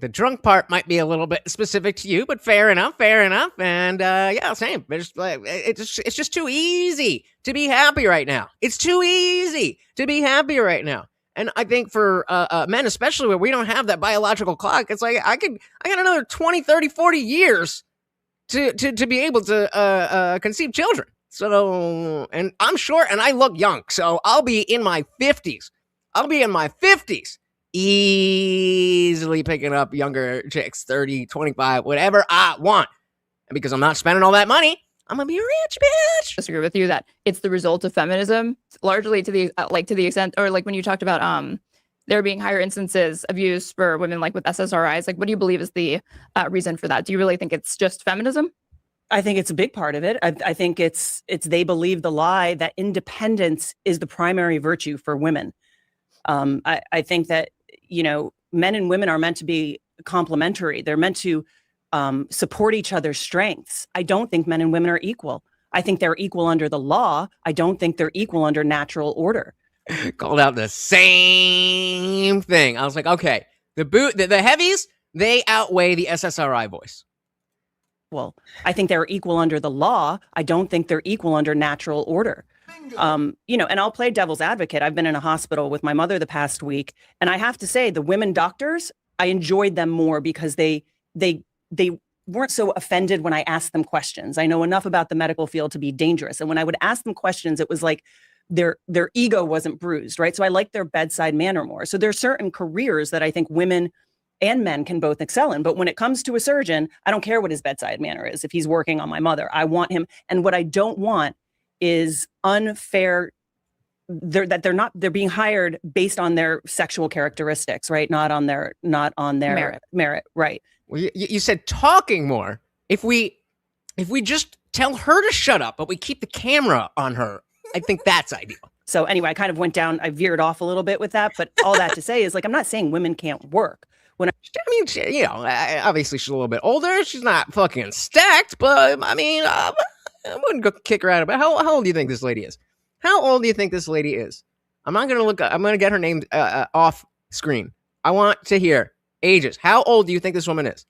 the drunk part might be a little bit specific to you, but fair enough. And yeah, same. It's just too easy to be happy right now. It's too easy to be happy right now. And I think for men, especially where we don't have that biological clock, it's like I got another 20, 30, 40 years to be able to conceive children. So, and I'm short and I look young, so I'll be in my 50s. Easily picking up younger chicks, 30, 25, whatever I want. And because I'm not spending all that money, I'm gonna be a rich bitch. disagree with you that it's the result of feminism, largely to the extent, or like when you talked about there being higher instances of use for women like with SSRIs. Like, what do you believe is the reason for that? Do you really think it's just feminism? I think it's a big part of it. I think it's they believe the lie that independence is the primary virtue for women. I think that, men and women are meant to be complementary. They're meant to support each other's strengths. I don't think men and women are equal. I think they're equal under the law. I don't think they're equal under natural order. Called out the same thing. I was like, okay, the heavies, they outweigh the SSRI voice. Well, I think they're equal under the law. I don't think they're equal under natural order. And I'll play devil's advocate. I've been in a hospital with my mother the past week, and I have to say the women doctors, I enjoyed them more because they weren't so offended when I asked them questions. I know enough about the medical field to be dangerous. And when I would ask them questions, it was like their ego wasn't bruised, right? So I like their bedside manner more. So there are certain careers that I think women and men can both excel in. But when it comes to a surgeon, I don't care what his bedside manner is. If he's working on my mother, I want him. And what I don't want is unfair. They're being hired based on their sexual characteristics, right? Not on their merit. Right. Well, you said talking more. If we just tell her to shut up, but we keep the camera on her, I think that's ideal. So anyway, I veered off a little bit with that, but all that to say is, like, I'm not saying women can't work. Obviously she's a little bit older. She's not fucking stacked, but I wouldn't go kick her out of it. How old do you think this lady is? I'm not going to look up. I'm going to get her name off screen. I want to hear ages. How old do you think this woman is?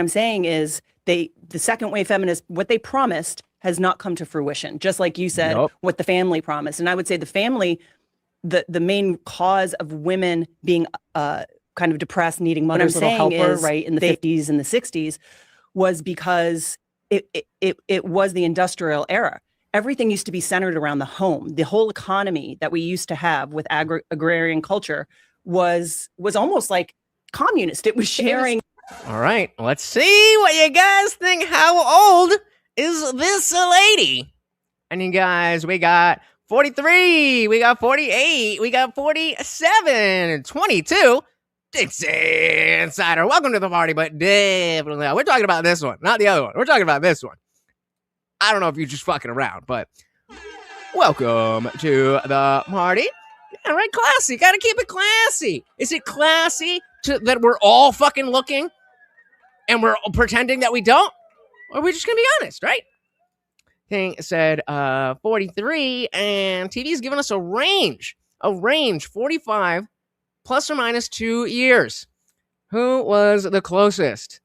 I'm saying is the second wave feminists, what they promised has not come to fruition. Just like you said, Nope. What the family promised. And I would say the family, the main cause of women being kind of depressed, needing mother's little helper, right, in the 50s and the 60s, was because it was the industrial era. Everything used to be centered around the home. The whole economy that we used to have with agrarian culture was almost like communist. It was sharing. All right, let's see what you guys think. How old is this lady? And you guys, we got 43, we got 48, we got 47, 22. Dixie Insider, welcome to the party, but definitely we're talking about this one, not the other one. We're talking about this one. I don't know if you're just fucking around, but welcome to the party. Yeah, right, classy. Gotta keep it classy. Is it classy that we're all fucking looking and we're pretending that we don't? Or are we just gonna be honest, right? Thing said 43, and TV's giving us a range, 45 plus or minus 2 years. Who was the closest?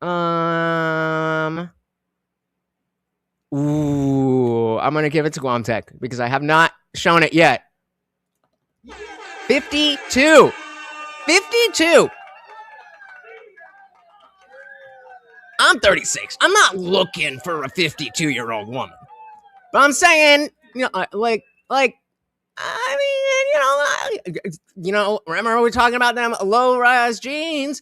I'm gonna give it to Guam Tech because I have not shown it yet. 52. I'm 36. I'm not looking for a 52-year-old woman, but I'm saying, remember we were talking about them low-rise jeans?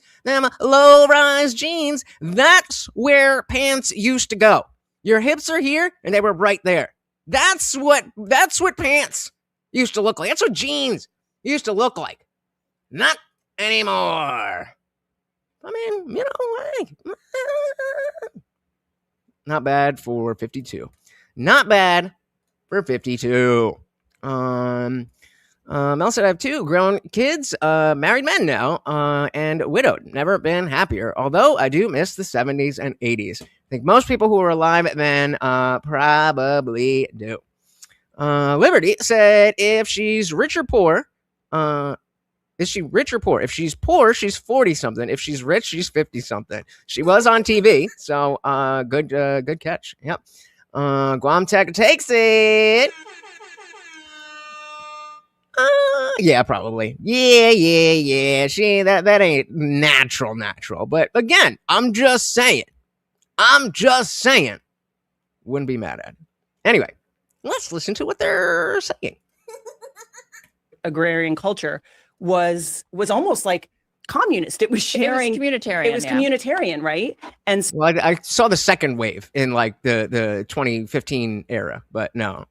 That's where pants used to go. Your hips are here, and they were right there. That's what pants used to look like. That's what jeans used to look like. Not anymore. Not bad for 52. Mel said, I have 2 grown kids, married men now, and widowed. Never been happier. Although I do miss the 70s and 80s. think most people who were alive then probably do. Liberty said, if she's rich or poor, is she rich or poor? If she's poor, she's 40 something. If she's rich, she's 50 something. She was on TV, so good catch. Yep. Guam Tech takes it. Yeah, probably. Yeah. That ain't natural. But again, I'm just saying. Wouldn't be mad at it. Anyway, let's listen to what they're saying. Agrarian culture was almost like communist. It was sharing. It was communitarian. It was communitarian, right? And well, I saw the second wave in like the 2015 era, but no.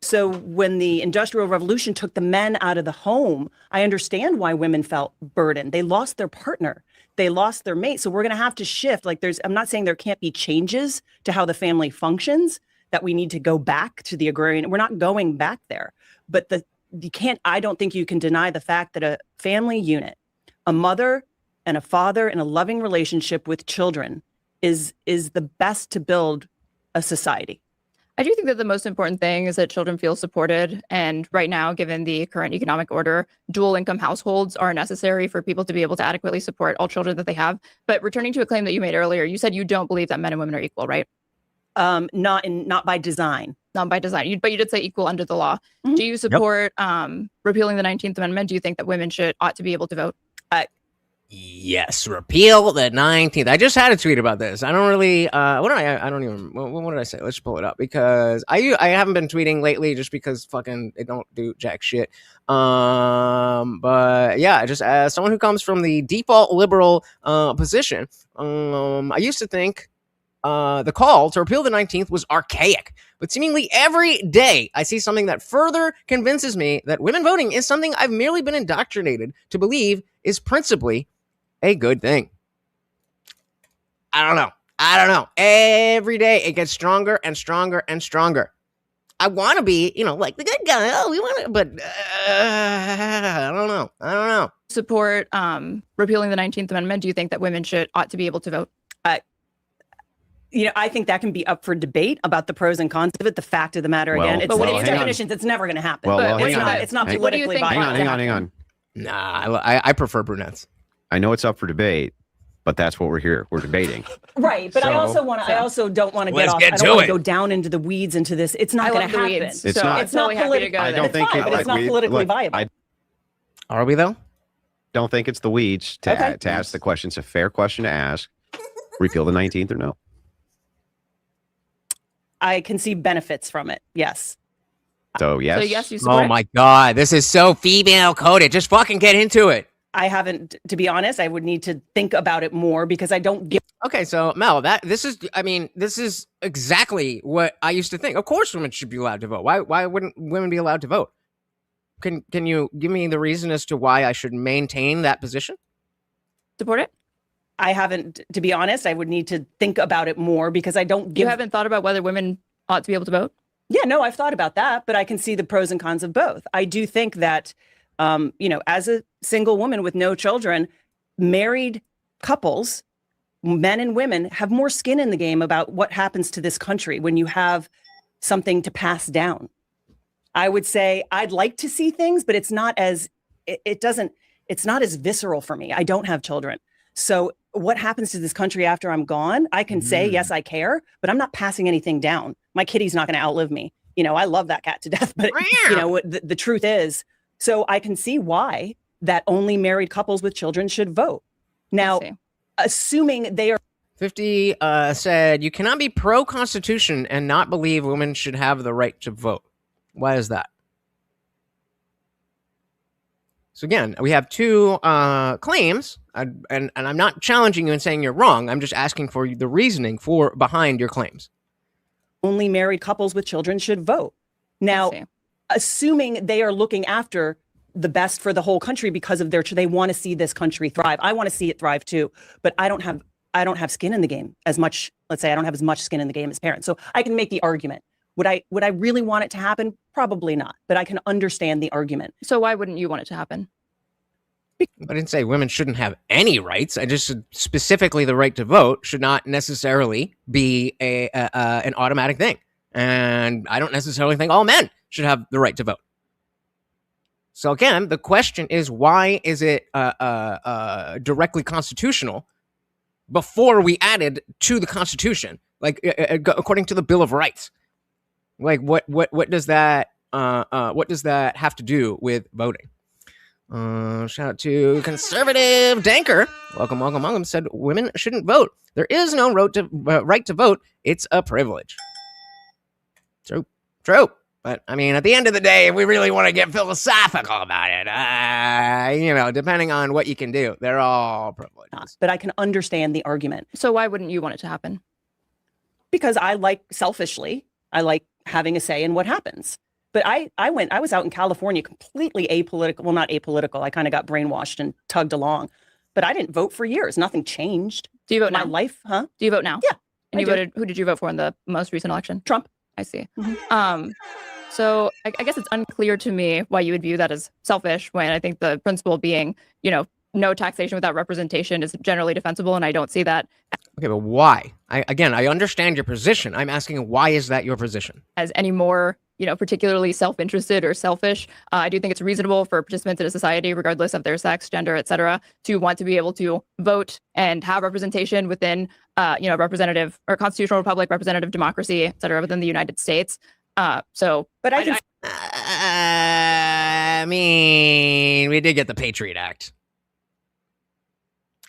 So when the Industrial Revolution took the men out of the home, I understand why women felt burdened. They lost their partner. They lost their mate. So we're going to have to shift. Like I'm not saying there can't be changes to how the family functions, that we need to go back to the agrarian. We're not going back there, but I don't think you can deny the fact that a family unit, a mother and a father in a loving relationship with children is the best to build a society. I do think that the most important thing is that children feel supported. And right now, given the current economic order, dual income households are necessary for people to be able to adequately support all children that they have. But returning to a claim that you made earlier, you said you don't believe that men and women are equal, right? Not by design. Not by design. But you did say equal under the law. Mm-hmm. Do you support repealing the 19th Amendment? Do you think that women ought to be able to vote? Yes, repeal the 19th. I just had a tweet about this. I don't really. What did I say? Let's pull it up because I haven't been tweeting lately just because fucking they don't do jack shit. But yeah, just as someone who comes from the default liberal position, I used to think the call to repeal the 19th was archaic. But seemingly every day I see something that further convinces me that women voting is something I've merely been indoctrinated to believe is principally a good thing. I don't know. Every day it gets stronger and stronger and stronger. I want to be, like the good guy. Oh, we want to, but I don't know. Support repealing the 19th Amendment. Do you think that women ought to be able to vote? I think that can be up for debate about the pros and cons of it. The fact of the matter, again, it's definitions. It's never going to happen. It's not politically viable. Hang on. Nah, I prefer brunettes. I know it's up for debate, but that's what we're here. We're debating. Right, but I also don't want to get off. I don't want to go down into the weeds into this. It's not going to happen. It's not political. I don't think it's not politically viable. Are we though? Don't think it's the weeds to ask the question. It's a fair question to ask. Repeal the 19th or no? I can see benefits from it. Yes. So yes. So yes, you support. Oh my God, this is so female coded. Just fucking get into it. I haven't, to be honest. I would need to think about it more because I don't give. Okay, so Mel, this is exactly what I used to think. Of course, women should be allowed to vote. Why wouldn't women be allowed to vote? Can you give me the reason as to why I should maintain that position? Support it. I haven't, to be honest. I would need to think about it more because I don't give. You haven't thought about whether women ought to be able to vote? Yeah, no, I've thought about that, but I can see the pros and cons of both. I do think that, as a single woman with no children, married couples, men and women, have more skin in the game about what happens to this country when you have something to pass down. I would say I'd like to see things, but it's not as visceral for me. I don't have children. So what happens to this country after I'm gone? I can say, yes, I care, but I'm not passing anything down. My kitty's not going to outlive me. I love that cat to death, but the truth is, so I can see why that only married couples with children should vote. Now, assuming they are 50 said you cannot be pro-Constitution and not believe women should have the right to vote. Why is that? So again, we have two claims, and I'm not challenging you and saying you're wrong. I'm just asking for the reasoning behind your claims. Only married couples with children should vote. Now, assuming they are looking after the best for the whole country because of they want to see this country thrive. I want to see it thrive too, but I don't have skin in the game as much. Let's say I don't have as much skin in the game as parents. So I can make the argument. Would I really want it to happen? Probably not, but I can understand the argument. So why wouldn't you want it to happen? I didn't say women shouldn't have any rights. I just said specifically the right to vote should not necessarily be an automatic thing. And I don't necessarily think all men should have the right to vote. So again, the question is, why is it directly constitutional before we added to the Constitution, like according to the Bill of Rights? Like what does that have to do with voting? Shout out to conservative Danker. Welcome. Said women shouldn't vote. There is no right to vote. It's a privilege. True. But I mean, at the end of the day, if we really want to get philosophical about it, depending on what you can do, they're all privileges. But I can understand the argument. So why wouldn't you want it to happen? Because I like having a say in what happens. But I was out in California completely apolitical. Well, not apolitical. I kind of got brainwashed and tugged along. But I didn't vote for years. Nothing changed. Do you vote now? My life, huh? Do you vote now? Yeah. And you voted, who did you vote for in the most recent election? Trump. I see. Mm-hmm. So I guess it's unclear to me why you would view that as selfish, when I think the principle being, no taxation without representation is generally defensible, and I don't see that. Okay, but why? I understand your position. I'm asking, why is that your position? As any more, particularly self-interested or selfish. I do think it's reasonable for participants in a society, regardless of their sex, gender, et cetera, to want to be able to vote and have representation within, representative or constitutional republic, representative democracy, et cetera, within the United States. But I mean, we did get the Patriot Act.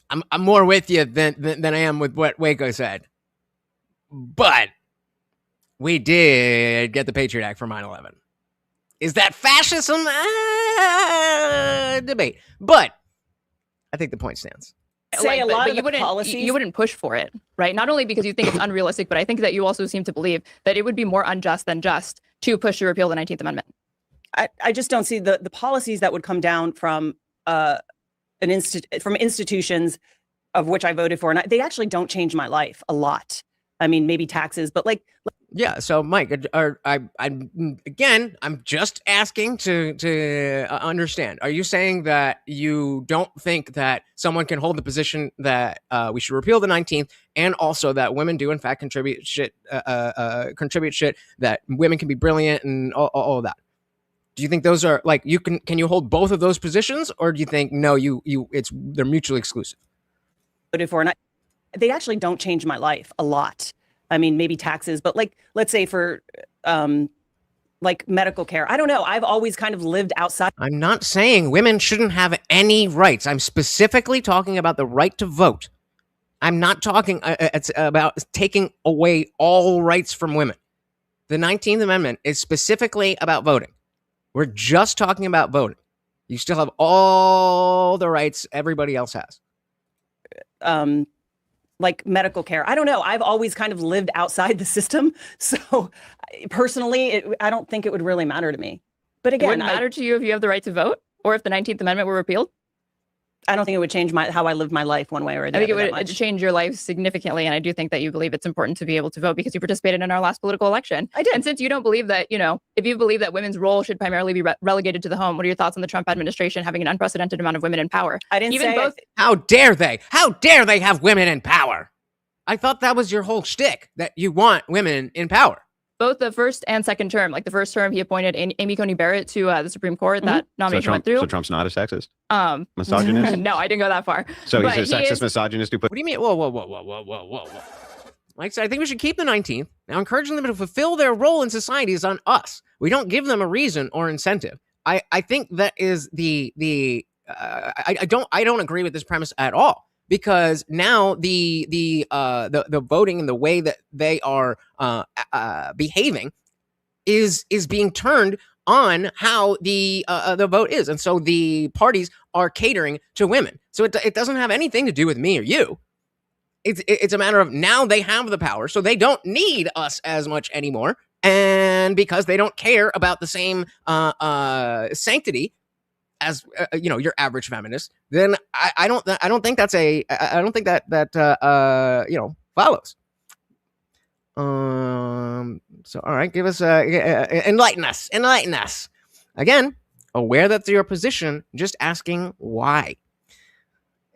I'm more with you than I am with what Waco said. But we did get the Patriot Act for 9/11. Is that fascism? Debate. But I think the point stands. Say a lot of you the policies. You wouldn't push for it, right? Not only because you think it's unrealistic, but I think that you also seem to believe that it would be more unjust than just to push to repeal the 19th Amendment. I just don't see the policies that would come down from institutions of which I voted for, and they actually don't change my life a lot. I mean, maybe taxes, but yeah. So, Mike, I'm just asking to understand. Are you saying that you don't think that someone can hold the position that we should repeal the 19th, and also that women do in fact contribute shit, that women can be brilliant and all of that? Do you think those are can you hold both of those positions, or do you think no, they're mutually exclusive? Voted for, and they actually don't change my life a lot. I mean, maybe taxes, but let's say for medical care. I don't know. I've always kind of lived outside. I'm not saying women shouldn't have any rights. I'm specifically talking about the right to vote. I'm not talking it's about taking away all rights from women. The 19th Amendment is specifically about voting. We're just talking about voting. You still have all the rights everybody else has. Medical care. I don't know. I've always kind of lived outside the system. So personally, I don't think it would really matter to me. But again, it wouldn't matter to you if you have the right to vote, or if the 19th Amendment were repealed? I don't think it would change how I live my life one way or the other. I think it would change your life significantly. And I do think that you believe it's important to be able to vote because you participated in our last political election. I did. And since you don't believe that, if you believe that women's role should primarily be relegated to the home, what are your thoughts on the Trump administration having an unprecedented amount of women in power? I didn't say both. How dare they? How dare they have women in power? I thought that was your whole shtick, that you want women in power. Both the first and second term. Like the first term, he appointed Amy Coney Barrett to the Supreme Court. That nomination went through. So Trump's not a sexist? Misogynist? No, I didn't go that far. So he's a sexist misogynist who put... What do you mean? Whoa. Like I said, I think we should keep the 19th. Now, encouraging them to fulfill their role in society is on us. We don't give them a reason or incentive. I think that is I don't agree with this premise at all. Because now the voting and the way that they are behaving is being turned on how the vote is, and so the parties are catering to women. So it doesn't have anything to do with me or you. It's a matter of now they have the power, so they don't need us as much anymore, and because they don't care about the same sanctity as your average feminist, then I don't think that's I don't think that follows. So all right, give us enlighten us again. aware that's your position, just asking why.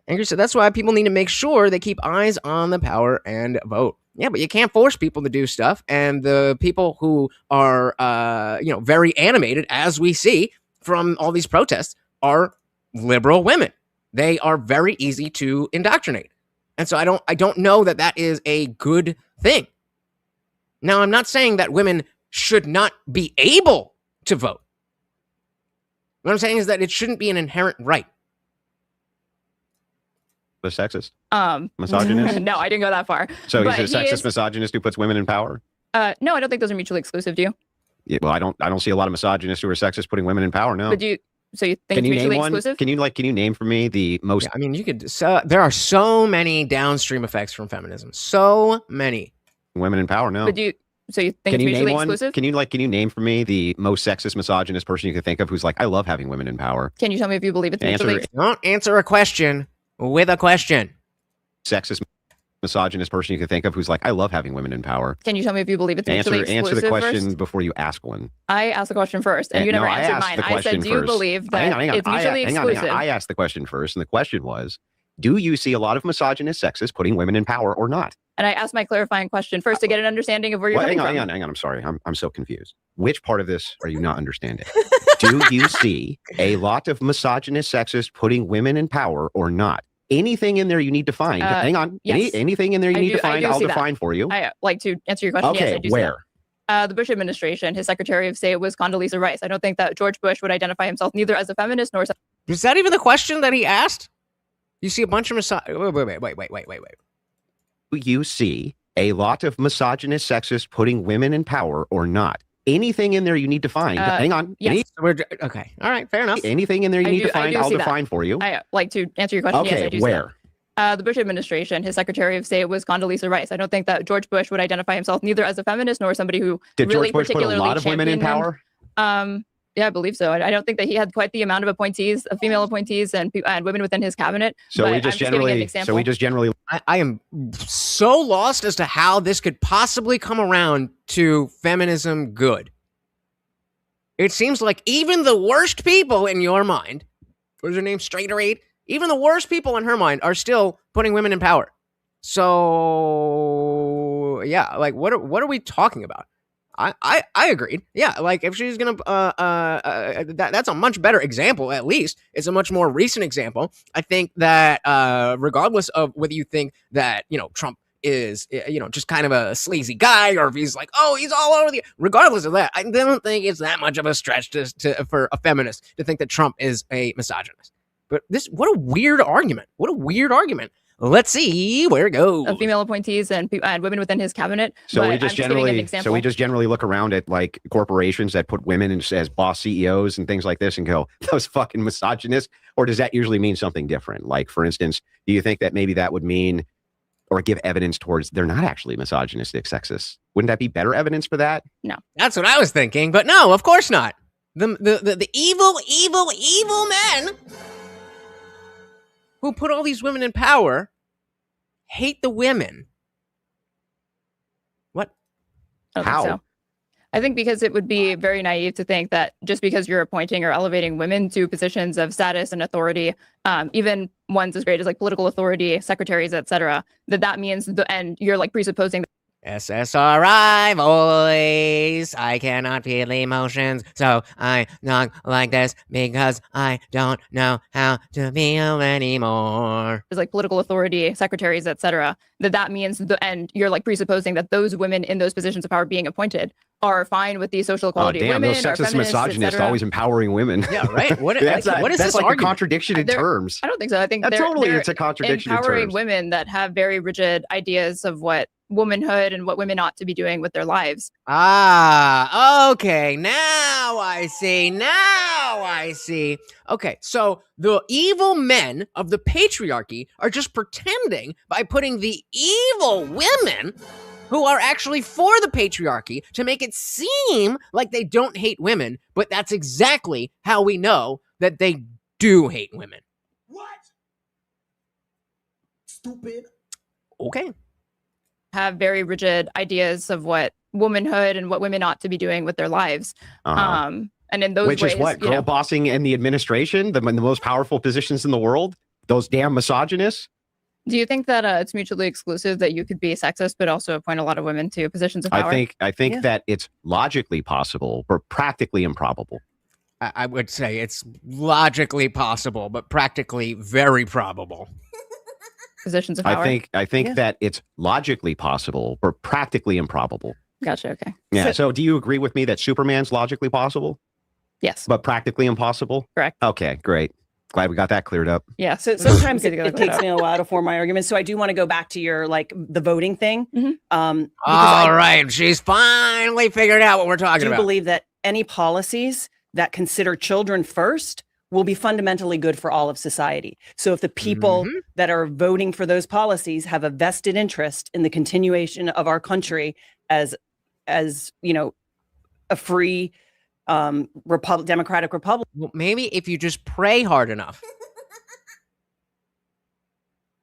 Angry said that's why people need to make sure they keep eyes on the power and vote. Yeah, but you can't force people to do stuff. And the people who are, very animated, as we see from all these protests, are liberal women. They are very easy to indoctrinate. And so I don't know that that is a good thing. Now, I'm not saying that women should not be able to vote. What I'm saying is that it shouldn't be an inherent right. The sexist, misogynist. No, I didn't go that far. So But he's a he sexist is- misogynist who puts women in power. No, I don't think those are mutually exclusive. Do you? Yeah, well, I don't see a lot of misogynists who are sexist putting women in power. No. But so you think Can it's you mutually name one? exclusive? Can you name for me the most? Yeah, I mean, you could. There are so many downstream effects from feminism. So many. Women in power? No. But so you think Can it's you mutually name one? exclusive? Can you name for me the most sexist misogynist person you can think of who's like, I love having women in power? Can you tell me if you believe it's Answer- mutually? Don't answer a question with a question. Sexist misogynist person you can think of who's like, I love having women in power? Can you tell me if you believe it's mutually exclusive? Answer the question first? before you ask one. I asked the question first, and you never No, I answered asked mine. the I said, question "Do you first. believe that Hang on. it's mutually exclusive?" I asked the question first, and the question was, do you see a lot of misogynist sexists putting women in power or not? And I asked my clarifying question first to get an understanding of where you're Well, coming from. hang on. I'm sorry. I'm so confused. Which part of this are you not understanding? Do you see a lot of misogynist sexists putting women in power or not? Anything in there you need to find. Hang on. Yes. Anything in there you need to find, I'll see that. define for you. I like to answer your question. Okay, Yes, I do see where? that. The Bush administration, his Secretary of State was Condoleezza Rice. I don't think that George Bush would identify himself neither as a feminist nor. Is that even the question that he asked? You see a bunch of wait. Do you see a lot of misogynist sexists putting women in power or not? Anything in there you need to find. Hang on. Yes. Okay. All right. Fair enough. Anything in there you need to find, I'll see that. define for you. I like to answer your question. Yes, Okay, I do see where? that. The Bush administration, his Secretary of State was Condoleezza Rice. I don't think that George Bush would identify himself neither as a feminist nor somebody who Did really George Bush put a lot of women in championed power? Yeah, I believe so. I don't think that he had quite the amount of appointees, of female appointees, and women within his cabinet. So but we I'm just giving an generally, example. I am so lost as to how this could possibly come around to feminism good. It seems like even the worst people in your mind, what's her name, Straighter Aid, even the worst people in her mind are still putting women in power. So yeah, like what are we talking about? I agreed. Yeah, like if she's gonna that's a much better example. At least it's a much more recent example. I think that regardless of whether you think that Trump is just kind of a sleazy guy, or if he's like, oh, he's all over the. Regardless of that, I don't think it's that much of a stretch for a feminist to think that Trump is a misogynist. But what a weird argument. What a weird argument. Let's see where it goes. Of female appointees and women within his cabinet. So But we I'm just giving an generally, example. look around at like corporations that put women as boss CEOs and things like this and go, those fucking misogynists. Or does that usually mean something different? Like, for instance, do you think that maybe that would mean or give evidence towards they're not actually misogynistic, sexist? Wouldn't that be better evidence for that? No, that's what I was thinking. But no, of course not. The evil men who put all these women in power hate the women. What? I don't How? think so. I think because it would be very naive to think that just because you're appointing or elevating women to positions of status and authority, even ones as great as like political authority, secretaries, etc., that means and you're like presupposing. SSRI voice. I cannot feel emotions, so I talk like this because I don't know how to feel anymore. There's like political authority, secretaries, etc., that means and you're like presupposing that those women in those positions of power being appointed are fine with the social equality of women, those are sexist feminists, misogynists etc. always empowering women. Yeah, right. What is what is this like argument? a contradiction in terms? I don't think so. I think It's a contradiction in empowering terms. women that have very rigid ideas of what womanhood and what women ought to be doing with their lives. Okay. Now I see. Okay, so the evil men of the patriarchy are just pretending by putting the evil women who are actually for the patriarchy to make it seem like they don't hate women, but that's exactly how we know that they do hate women. What? Stupid. Okay. Have very rigid ideas of what womanhood and what women ought to be doing with their lives. Uh-huh. And in those Which ways, is what? Girl bossing in the administration, the most powerful positions in the world? Those damn misogynists? Do you think that it's mutually exclusive, that you could be sexist but also appoint a lot of women to positions of power? I think that it's logically possible, but practically improbable. I would say it's logically possible, but practically very probable. Positions of power. I think that it's logically possible, but practically improbable. Gotcha. Okay. Yeah. So do you agree with me that Superman's logically possible, Yes. but practically impossible? Correct. Okay, great. Glad we got that cleared up. Yeah. So sometimes Good to get it that takes me a while to form my argument. So I do want to go back to your the voting thing. Mhm. Because All right, she's finally figured out what we're I talking do about. believe that any policies that consider children first will be fundamentally good for all of society. So if the people that are voting for those policies have a vested interest in the continuation of our country as a free democratic republic. Well, maybe if you just pray hard enough,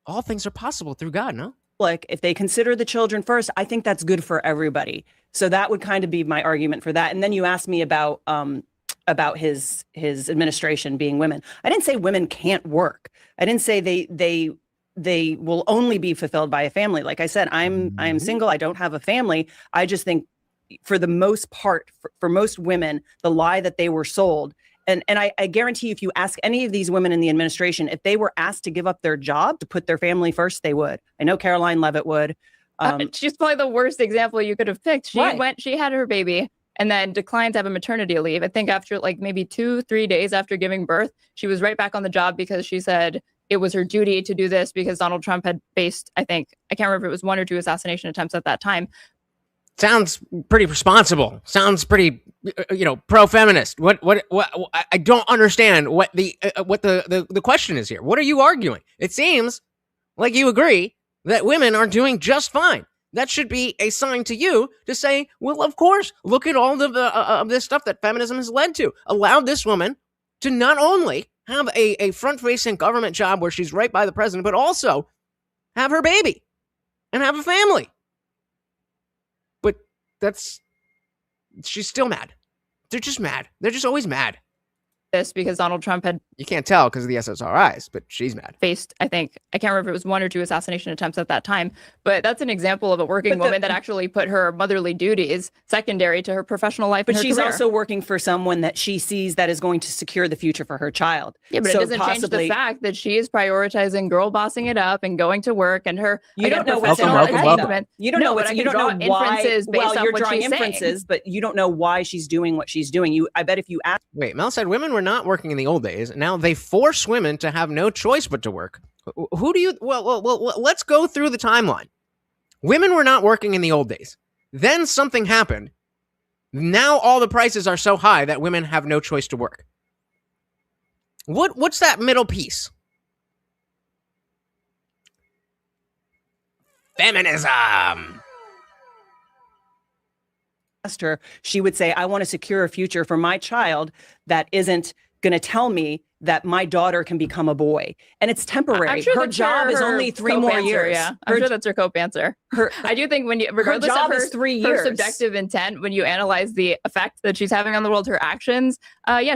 all things are possible through God, no? Like, if they consider the children first, I think that's good for everybody. So that would kind of be my argument for that. And then you asked me about his administration being women. I didn't say women can't work. I didn't say they will only be fulfilled by a family. Like I said, I'm single. I don't have a family. I just think, for the most part, for most women, the lie that they were sold. And I guarantee you, if you ask any of these women in the administration, if they were asked to give up their job to put their family first, they would. I know Caroline Leavitt would. She's probably the worst example you could have picked. She Right. she had her baby and then declined to have a maternity leave. I think after like maybe 2-3 days after giving birth, she was right back on the job because she said it was her duty to do this because Donald Trump had faced, I can't remember if it was 1 or 2 assassination attempts at that time. Sounds pretty responsible. Sounds pretty, pro-feminist. What? I don't understand what the question is here. What are you arguing? It seems like you agree that women are doing just fine. That should be a sign to you to say, well, of course, look at all of this stuff that feminism has led to. Allow this woman to not only have a front-facing government job where she's right by the president, but also have her baby and have a family. But she's still mad. They're just mad. They're just always mad. This because Donald Trump had You can't tell because of the SSRIs, but she's mad. faced, I can't remember if it was 1 or 2 assassination attempts at that time, but that's an example of a working woman that actually put her motherly duties secondary to her professional life. But and her she's career. also working for someone that she sees that is going to secure the future for her child. Yeah, but So it doesn't change the fact that she is prioritizing girl bossing it up and going to work and her You again, don't know what's in professional her welcome. head. You don't No, know but what's I you can don't know draw why. inferences based Well, on you're what drawing she's saying. inferences, but you don't know why she's doing what she's doing. I bet if you ask Wait, Mel said women were not working in the old days. Now they force women to have no choice but to work. Who do you... Well, let's go through the timeline. Women were not working in the old days. Then something happened. Now all the prices are so high that women have no choice to work. What's that middle piece? Feminism. her, she would say, I want to secure a future for my child that isn't going to tell me that my daughter can become a boy. And it's temporary. I'm sure Her that's job is her only 3 cope more answer, years. Yeah, I'm Her- sure that's her cope answer. I do think regardless job of is 3 her years. subjective intent, when you analyze the effect that she's having on the world, her actions,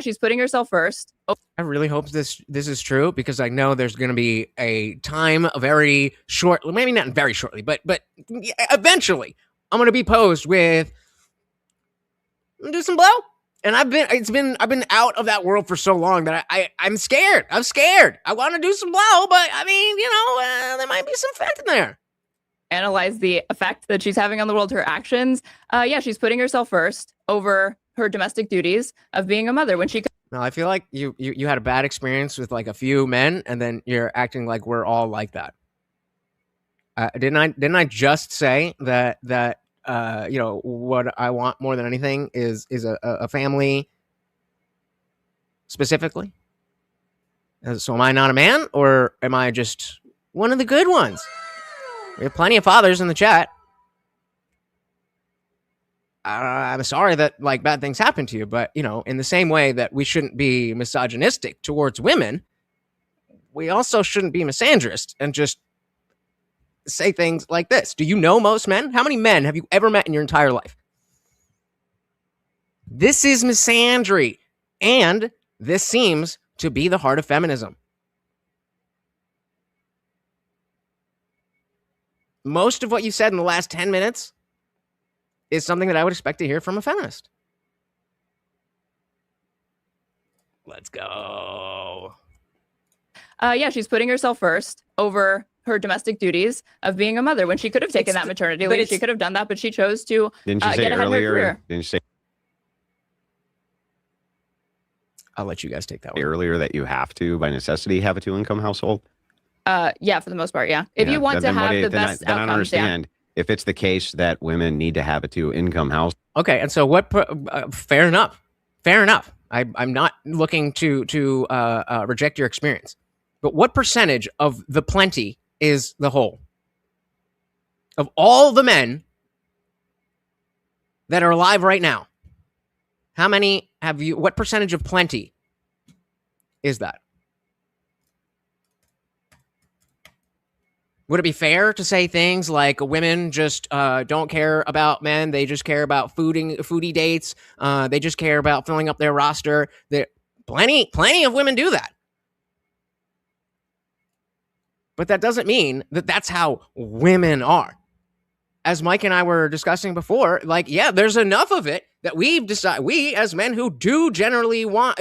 she's putting herself first. I really hope this is true because I know there's going to be a time very short, maybe not very shortly, but eventually I'm going to be posed with do some blow. And I've been out of that world for so long that I'm scared. I'm scared. I want to do some blow, but I mean, there might be some fat in there. Analyze the effect that she's having on the world, her actions. She's putting herself first over her domestic duties of being a mother when she. No, I feel like you had a bad experience with like a few men, and then you're acting like we're all like that. Didn't I just say that what I want more than anything is a family specifically? So am I not a man, or am I just one of the good ones? We have plenty of fathers in the chat. I'm sorry that like bad things happen to you, but in the same way that we shouldn't be misogynistic towards women, we also shouldn't be misandrist and just say things like this. Do you know most men? How many men have you ever met in your entire life? This is misandry. And this seems to be the heart of feminism. Most of what you said in the last 10 minutes is something that I would expect to hear from a feminist. Let's go. Yeah, she's putting herself first over her domestic duties of being a mother when she could have taken that maternity leave. She could have done that, but she chose to Didn't you say get ahead in her earlier? career. Didn't you say I'll let you guys take that one. earlier that you have to, by necessity, have a two-income household? Yeah, for the most part, yeah. If Yeah, you want to then what have do you- the then best I don't outcomes, understand if it's the case that women need to have a two-income house. Okay, and so what? Fair enough. Fair enough. I'm not looking to reject your experience, but what percentage of the plenty is the whole? Of all the men that are alive right now, how many have you? What percentage of plenty is that? Would it be fair to say things like women just don't care about men? They just care about foodie dates. They just care about filling up their roster. Plenty of women do that. But that doesn't mean that that's how women are. As Mike and I were discussing before, like, yeah, there's enough of it that we've decided, we as men who do genuinely want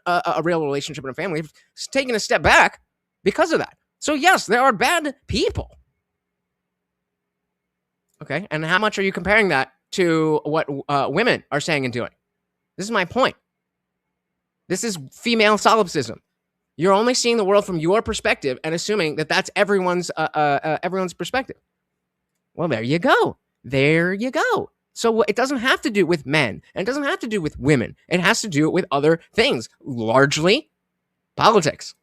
a real relationship and a family, have taken a step back because of that. So yes, there are bad people. Okay, and how much are you comparing that to what women are saying and doing? This is my point. This is female solipsism. You're only seeing the world from your perspective and assuming that that's everyone's perspective. Well, there you go. There you go. So it doesn't have to do with men, and it doesn't have to do with women. It has to do with other things, largely politics.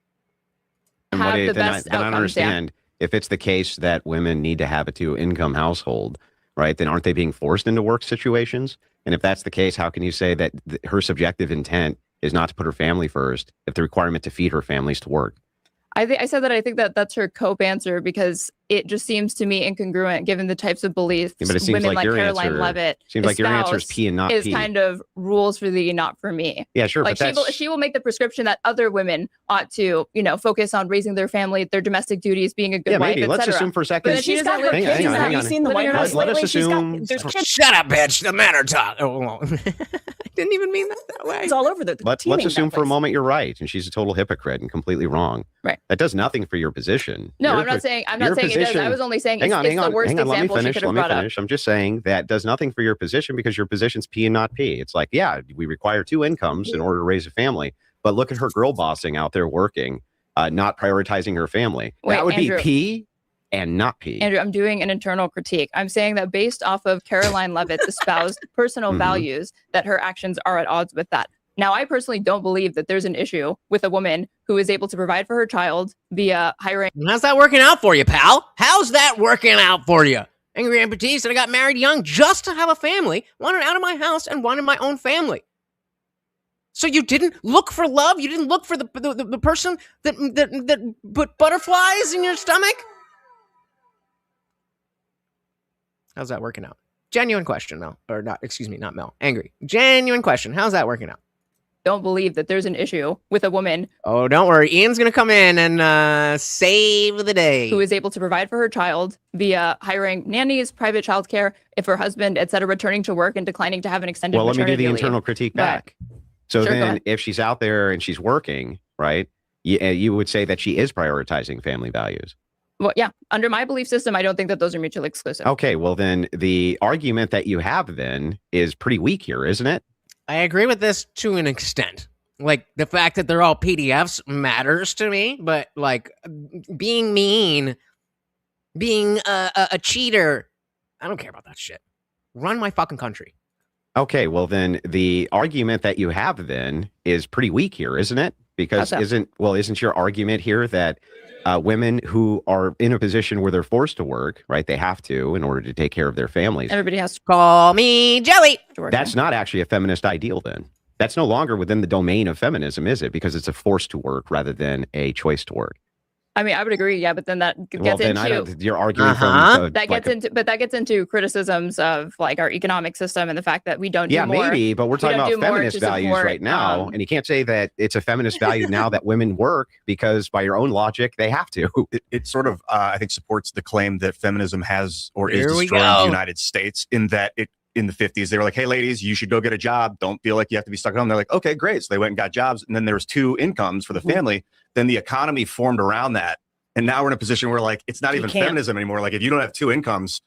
And Have the then I best don't outcomes, understand if it's the case that women need to have a two-income household, right? Then aren't they being forced into work situations? And if that's the case, how can you say that her subjective intent is not to put her family first if the requirement to feed her family is to work? I said that I think that that's her cope answer because it just seems to me incongruent given the types of beliefs Yeah, but it seems women like your Caroline answer Levitt seems like your answer is espouse P and not is P. kind of rules for thee, not for me. Yeah, sure, Like but that's she will make the prescription that other women ought to, focus on raising their family, their domestic duties, being a good yeah, wife, maybe. Let's etc. assume for a But second. then she She's doesn't got her live- kids. hang on, Have hang you on. seen the White Let House us lately? She's got assume- there's kids Shut up, bitch. The men are talking. Oh, I didn't even mean that way. all over the Let's teeming assume that for a place. moment you're right, and she's a total hypocrite and completely wrong. Right. That does nothing for your position. No, Your I'm not po- saying your it does. I position- was only saying Hang it's on, the hang on, worst hang on. Let me example she finish. could Let have me brought up. finish. I'm just saying that does nothing for your position because your position's P and not P. It's like, yeah, we require two incomes in order to raise a family, but look at her girl bossing out there working, not prioritizing her family. Wait, that would Andrew. be P and not P. Andrew, I'm doing an internal critique. I'm saying that based off of Caroline Levitt's espoused personal Mhm. values, that her actions are at odds with that. Now, I personally don't believe that there's an issue with a woman who is able to provide for her child via hiring. How's that working out for you, pal? How's that working out for you? Angry Amputee said I got married young just to have a family, wanted out of my house, and wanted my own family. So you didn't look for love? You didn't look for the person that put butterflies in your stomach? How's that working out? Genuine question, Mel. Or not, excuse me, not Mel. Angry. Genuine question. How's that working out? Don't believe that there's an issue with a woman Oh, don't worry. Ian's going to come in and save the day. who is able to provide for her child via hiring nannies, private childcare, if her husband, etc., returning to work and declining to have an extended Well, let me do maternity the leave. internal critique But- back. So Sure, go then ahead. if she's out there and she's working, right, you would say that she is prioritizing family values. Well, yeah, under my belief system, I don't think that those are mutually exclusive. Okay, well then the argument that you have then is pretty weak here, isn't it? I agree with this to an extent. Like, the fact that they're all PDFs matters to me, but, like, being mean, being a cheater, I don't care about that shit. Run my fucking country. Okay, well then the argument that you have then is pretty weak here, isn't it? Because How's that? isn't your argument here that women who are in a position where they're forced to work, right? They have to in order to take care of their families. Everybody has Call me Jelly. to work. That's not actually a feminist ideal then. That's no longer within the domain of feminism, is it? Because it's a force to work rather than a choice to work. I mean, I would agree, yeah, but then that Well, gets then into you're arguing Uh-huh. from that gets into criticisms of like our economic system and the fact that we don't yeah, do more. maybe, but we're talking don't do about more feminist to values support, right now, and you can't say that it's a feminist value now that women work because by your own logic they have to. It sort of, I think, supports the claim that feminism has or Here is we destroying go. the United States in that in the 50s, they were like, hey, ladies, you should go get a job. Don't feel like you have to be stuck at home. They're like, okay, great. So they went and got jobs. And then there was 2 incomes for the family. Then the economy formed around that. And now we're in a position where like, it's not even feminism anymore. Like if you don't have 2 incomes,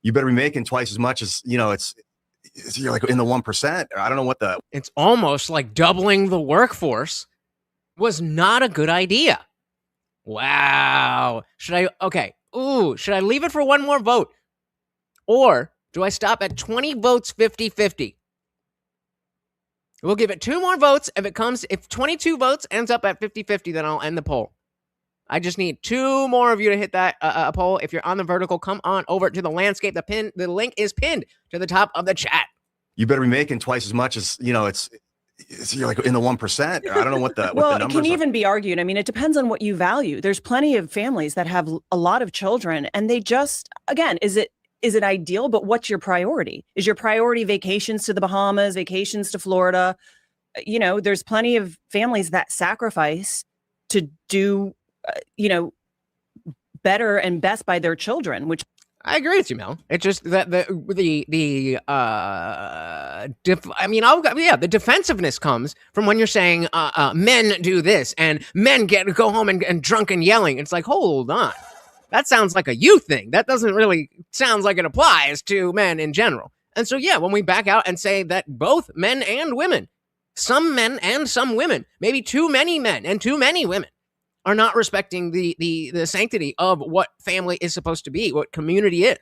you better be making twice as much as, you're like in the 1%. I don't know what It's almost like doubling the workforce was not a good idea. Wow. Should I leave it for one more vote? Or do I stop at 20 votes 50-50? We'll give it 2 more votes. If 22 votes ends up at 50-50, then I'll end the poll. I just need 2 more of you to hit that poll. If you're on the vertical, come on over to the landscape. The link is pinned to the top of the chat. you better be making twice as much as, you're like in the 1%. I don't know what the Well, what the it numbers can are. even be argued. I mean, it depends on what you value. There's plenty of families that have a lot of children, and they just, again, is it ideal? But what's your priority? Is your priority vacations to the Bahamas, vacations to Florida? There's plenty of families that sacrifice to do, better and best by their children, which I agree with you, Mel. It's just that the defensiveness comes from when you're saying men do this and men go home and drunk and yelling. It's like, hold on. That sounds like a you thing. That doesn't really sound like it applies to men in general. And so, yeah, when we back out and say that both men and women, some men and some women, maybe too many men and too many women, are not respecting the sanctity of what family is supposed to be, what community is.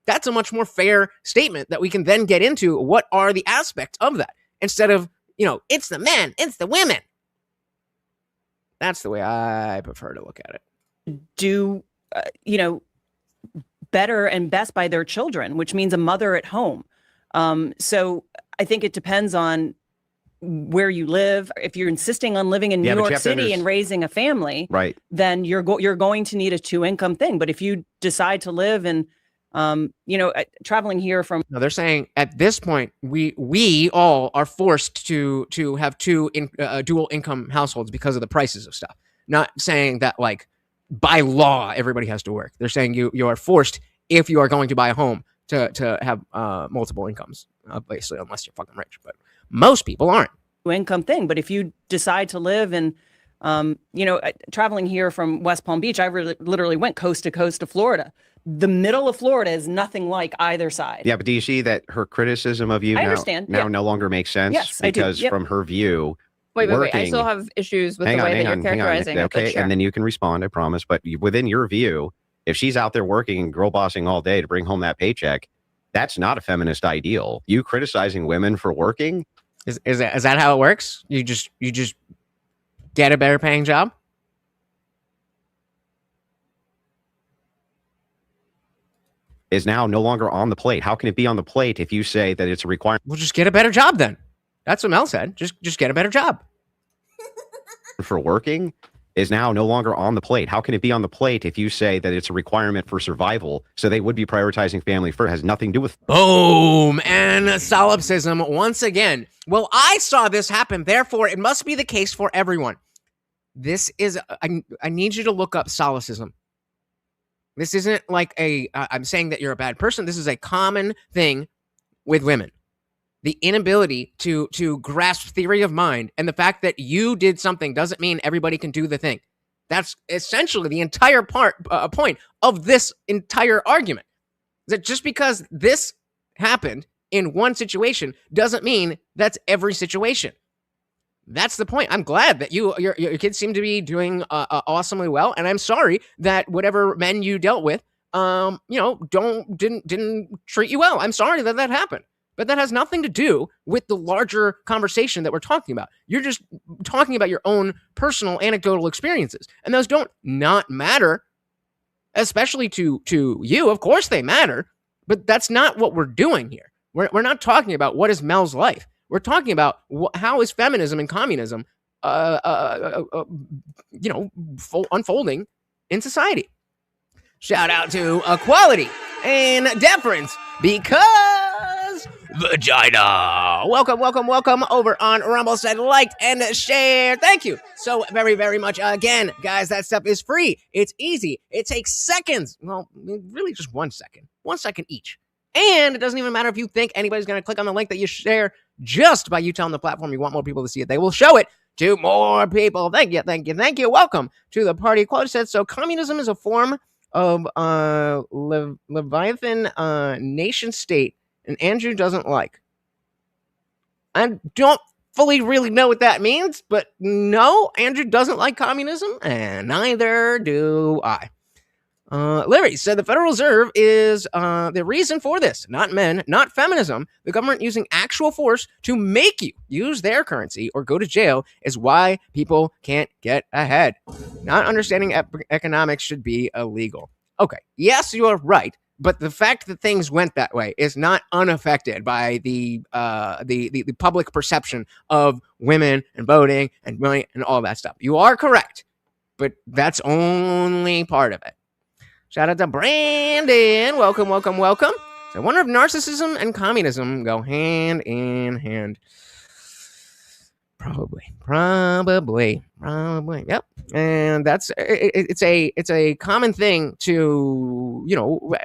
That's a much more fair statement that we can then get into what are the aspects of that instead of, it's the men, it's the women. That's the way I prefer to look at it. do, better and best by their children, which means a mother at home. So I think it depends on where you live. If you're insisting on living in New York City and raising a family, Right. then you're going to need a 2-income thing. But if you decide to live in, traveling here from, No, they're saying at this point we all are forced to have dual income households because of the prices of stuff. Not saying that like by law everybody has to work. They're saying you are forced if you are going to buy a home to have multiple incomes, obviously, unless you're fucking rich. But most people aren't. 2-income thing. But if you decide to live in, traveling here from West Palm Beach, I literally went coast to coast to Florida. The middle of Florida is nothing like either side. Yeah, but do you see that her criticism of you now no longer makes sense? Yes, I do. Because Yep. from her view, wait. I still have issues with the way that you're characterizing it. Okay, and then you can respond, I promise. But within your view, if she's out there working and girl bossing all day to bring home that paycheck, that's not a feminist ideal. You criticizing women for working? Is that how it works? You just get a better paying job? Is now no longer on the plate. How can it be on the plate if you say that it's a requirement Well, just get a better job then. That's what Mel said. Just get a better job. for working? Is now no longer on the plate. How can it be on the plate if you say that it's a requirement for survival? So they would be prioritizing family first. It has nothing to do with Boom. And solipsism once again. Well, I saw this happen. Therefore, it must be the case for everyone. This is, I need you to look up solipsism. This isn't like I'm saying that you're a bad person. This is a common thing with women. The inability to grasp theory of mind and the fact that you did something doesn't mean everybody can do the thing. That's essentially the entire point of this entire argument. That just because this happened in one situation doesn't mean that's every situation. That's the point. I'm glad that your kids seem to be doing awesomely well, and I'm sorry that whatever men you dealt with, didn't treat you well. I'm sorry that happened. But that has nothing to do with the larger conversation that we're talking about. You're just talking about your own personal anecdotal experiences. And those don't not matter, especially to you. Of course they matter, but that's not what we're doing here. We're not talking about what is Mel's life. We're talking about how is feminism and communism, unfolding in society. Shout out to equality and deference because vagina. Welcome over on Rumble. Said like and share. Thank you so very, very much. Again, guys, that stuff is free. It's easy. It takes seconds. Well, really just 1 second. 1 second each. And it doesn't even matter if you think anybody's going to click on the link that you share just by you telling the platform you want more people to see it. They will show it to more people. Thank you. Welcome to the party. Equality said, so communism is a form of Leviathan nation state, and Andrew doesn't like. I don't fully really know what that means, but no, Andrew doesn't like communism, and neither do I. Larry said the Federal Reserve is the reason for this. Not men, not feminism. The government using actual force to make you use their currency or go to jail is why people can't get ahead. Not understanding economics should be illegal. Okay, yes, you are right. But the fact that things went that way is not unaffected by the public perception of women and voting and money and all that stuff. You are correct, but that's only part of it. Shout out to Brandon. Welcome. So I wonder if narcissism and communism go hand in hand. Probably. Yep. And that's it's a common thing to,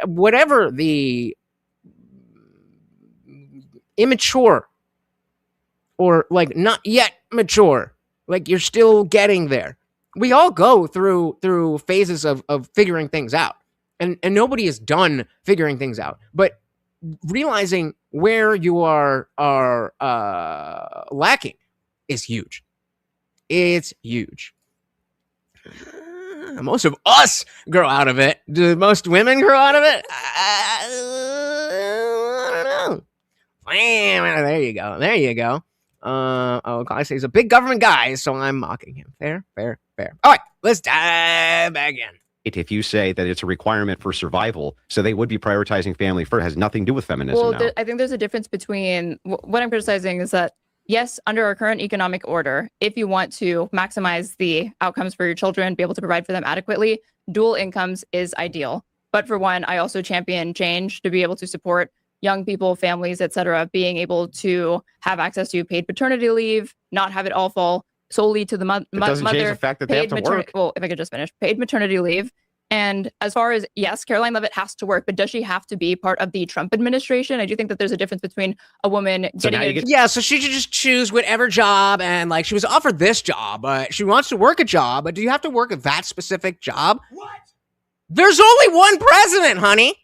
whatever the immature or like not yet mature, like you're still getting there. We all go through phases of figuring things out, and nobody is done figuring things out. But realizing where you are lacking is huge. It's huge. Most of us grow out of it. Do most women grow out of it? I don't know. There you go. I say he's a big government guy, so I'm mocking him. Fair. All right, let's dive back in. If you say that it's a requirement for survival, so they would be prioritizing family first, has nothing to do with feminism. Well, I think there's a difference between what I'm criticizing is that, yes, under our current economic order, if you want to maximize the outcomes for your children, be able to provide for them adequately, dual incomes is ideal. But for one, I also champion change to be able to support young people, families, etc., being able to have access to paid paternity leave, not have it all fall solely to the mother. Change the fact that they have to work. Well, if I could just finish, paid maternity leave. And as far as, yes, Caroline Leavitt has to work, but does she have to be part of the Trump administration? I do think that there's a difference between a woman getting so she should just choose whatever job, and like she was offered this job, but she wants to work a job, but do you have to work that specific job? What? There's only one president, honey.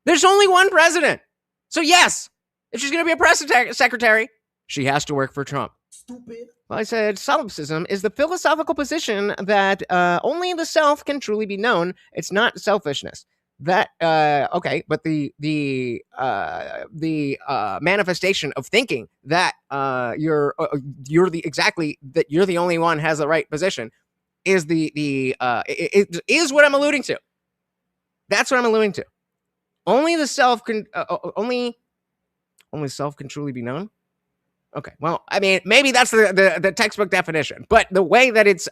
There's only one president. So yes, if she's going to be a press secretary, she has to work for Trump. Stupid. Well, I said solipsism is the philosophical position that only the self can truly be known. It's not selfishness. That okay, but the manifestation of thinking that you're the only one has the right position is is what I'm alluding to. That's what I'm alluding to. Only the self can only self can truly be known. Okay, well, I mean, maybe that's the textbook definition, but the way that it's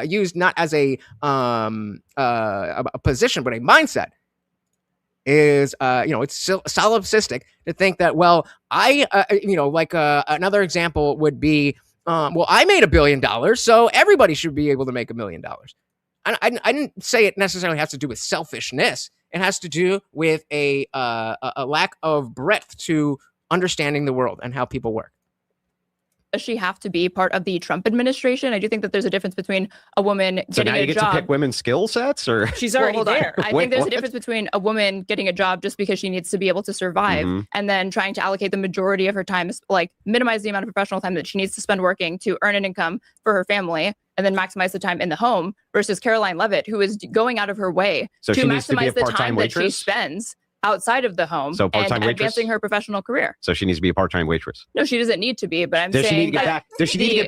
used not as a position but a mindset is it's solipsistic to think that, well, I another example would be I made $1 billion, so everybody should be able to make $1 million. I didn't say it necessarily has to do with selfishness. It has to do with a lack of breadth to understanding the world and how people work. Does she have to be part of the Trump administration? I do think that there's a difference between a woman getting a job. So now you get to pick women's skill sets, or she's already there. I think there's a difference between a woman getting a job just because she needs to be able to survive, and then trying to allocate the majority of her time, like minimize the amount of professional time that she needs to spend working to earn an income for her family, and then maximize the time in the home, versus Caroline Leavitt, who is going out of her way to maximize the time that she spends outside of the home, so and advancing her professional career. So she needs to be a part-time waitress. No, she doesn't need to be, but Does she need to get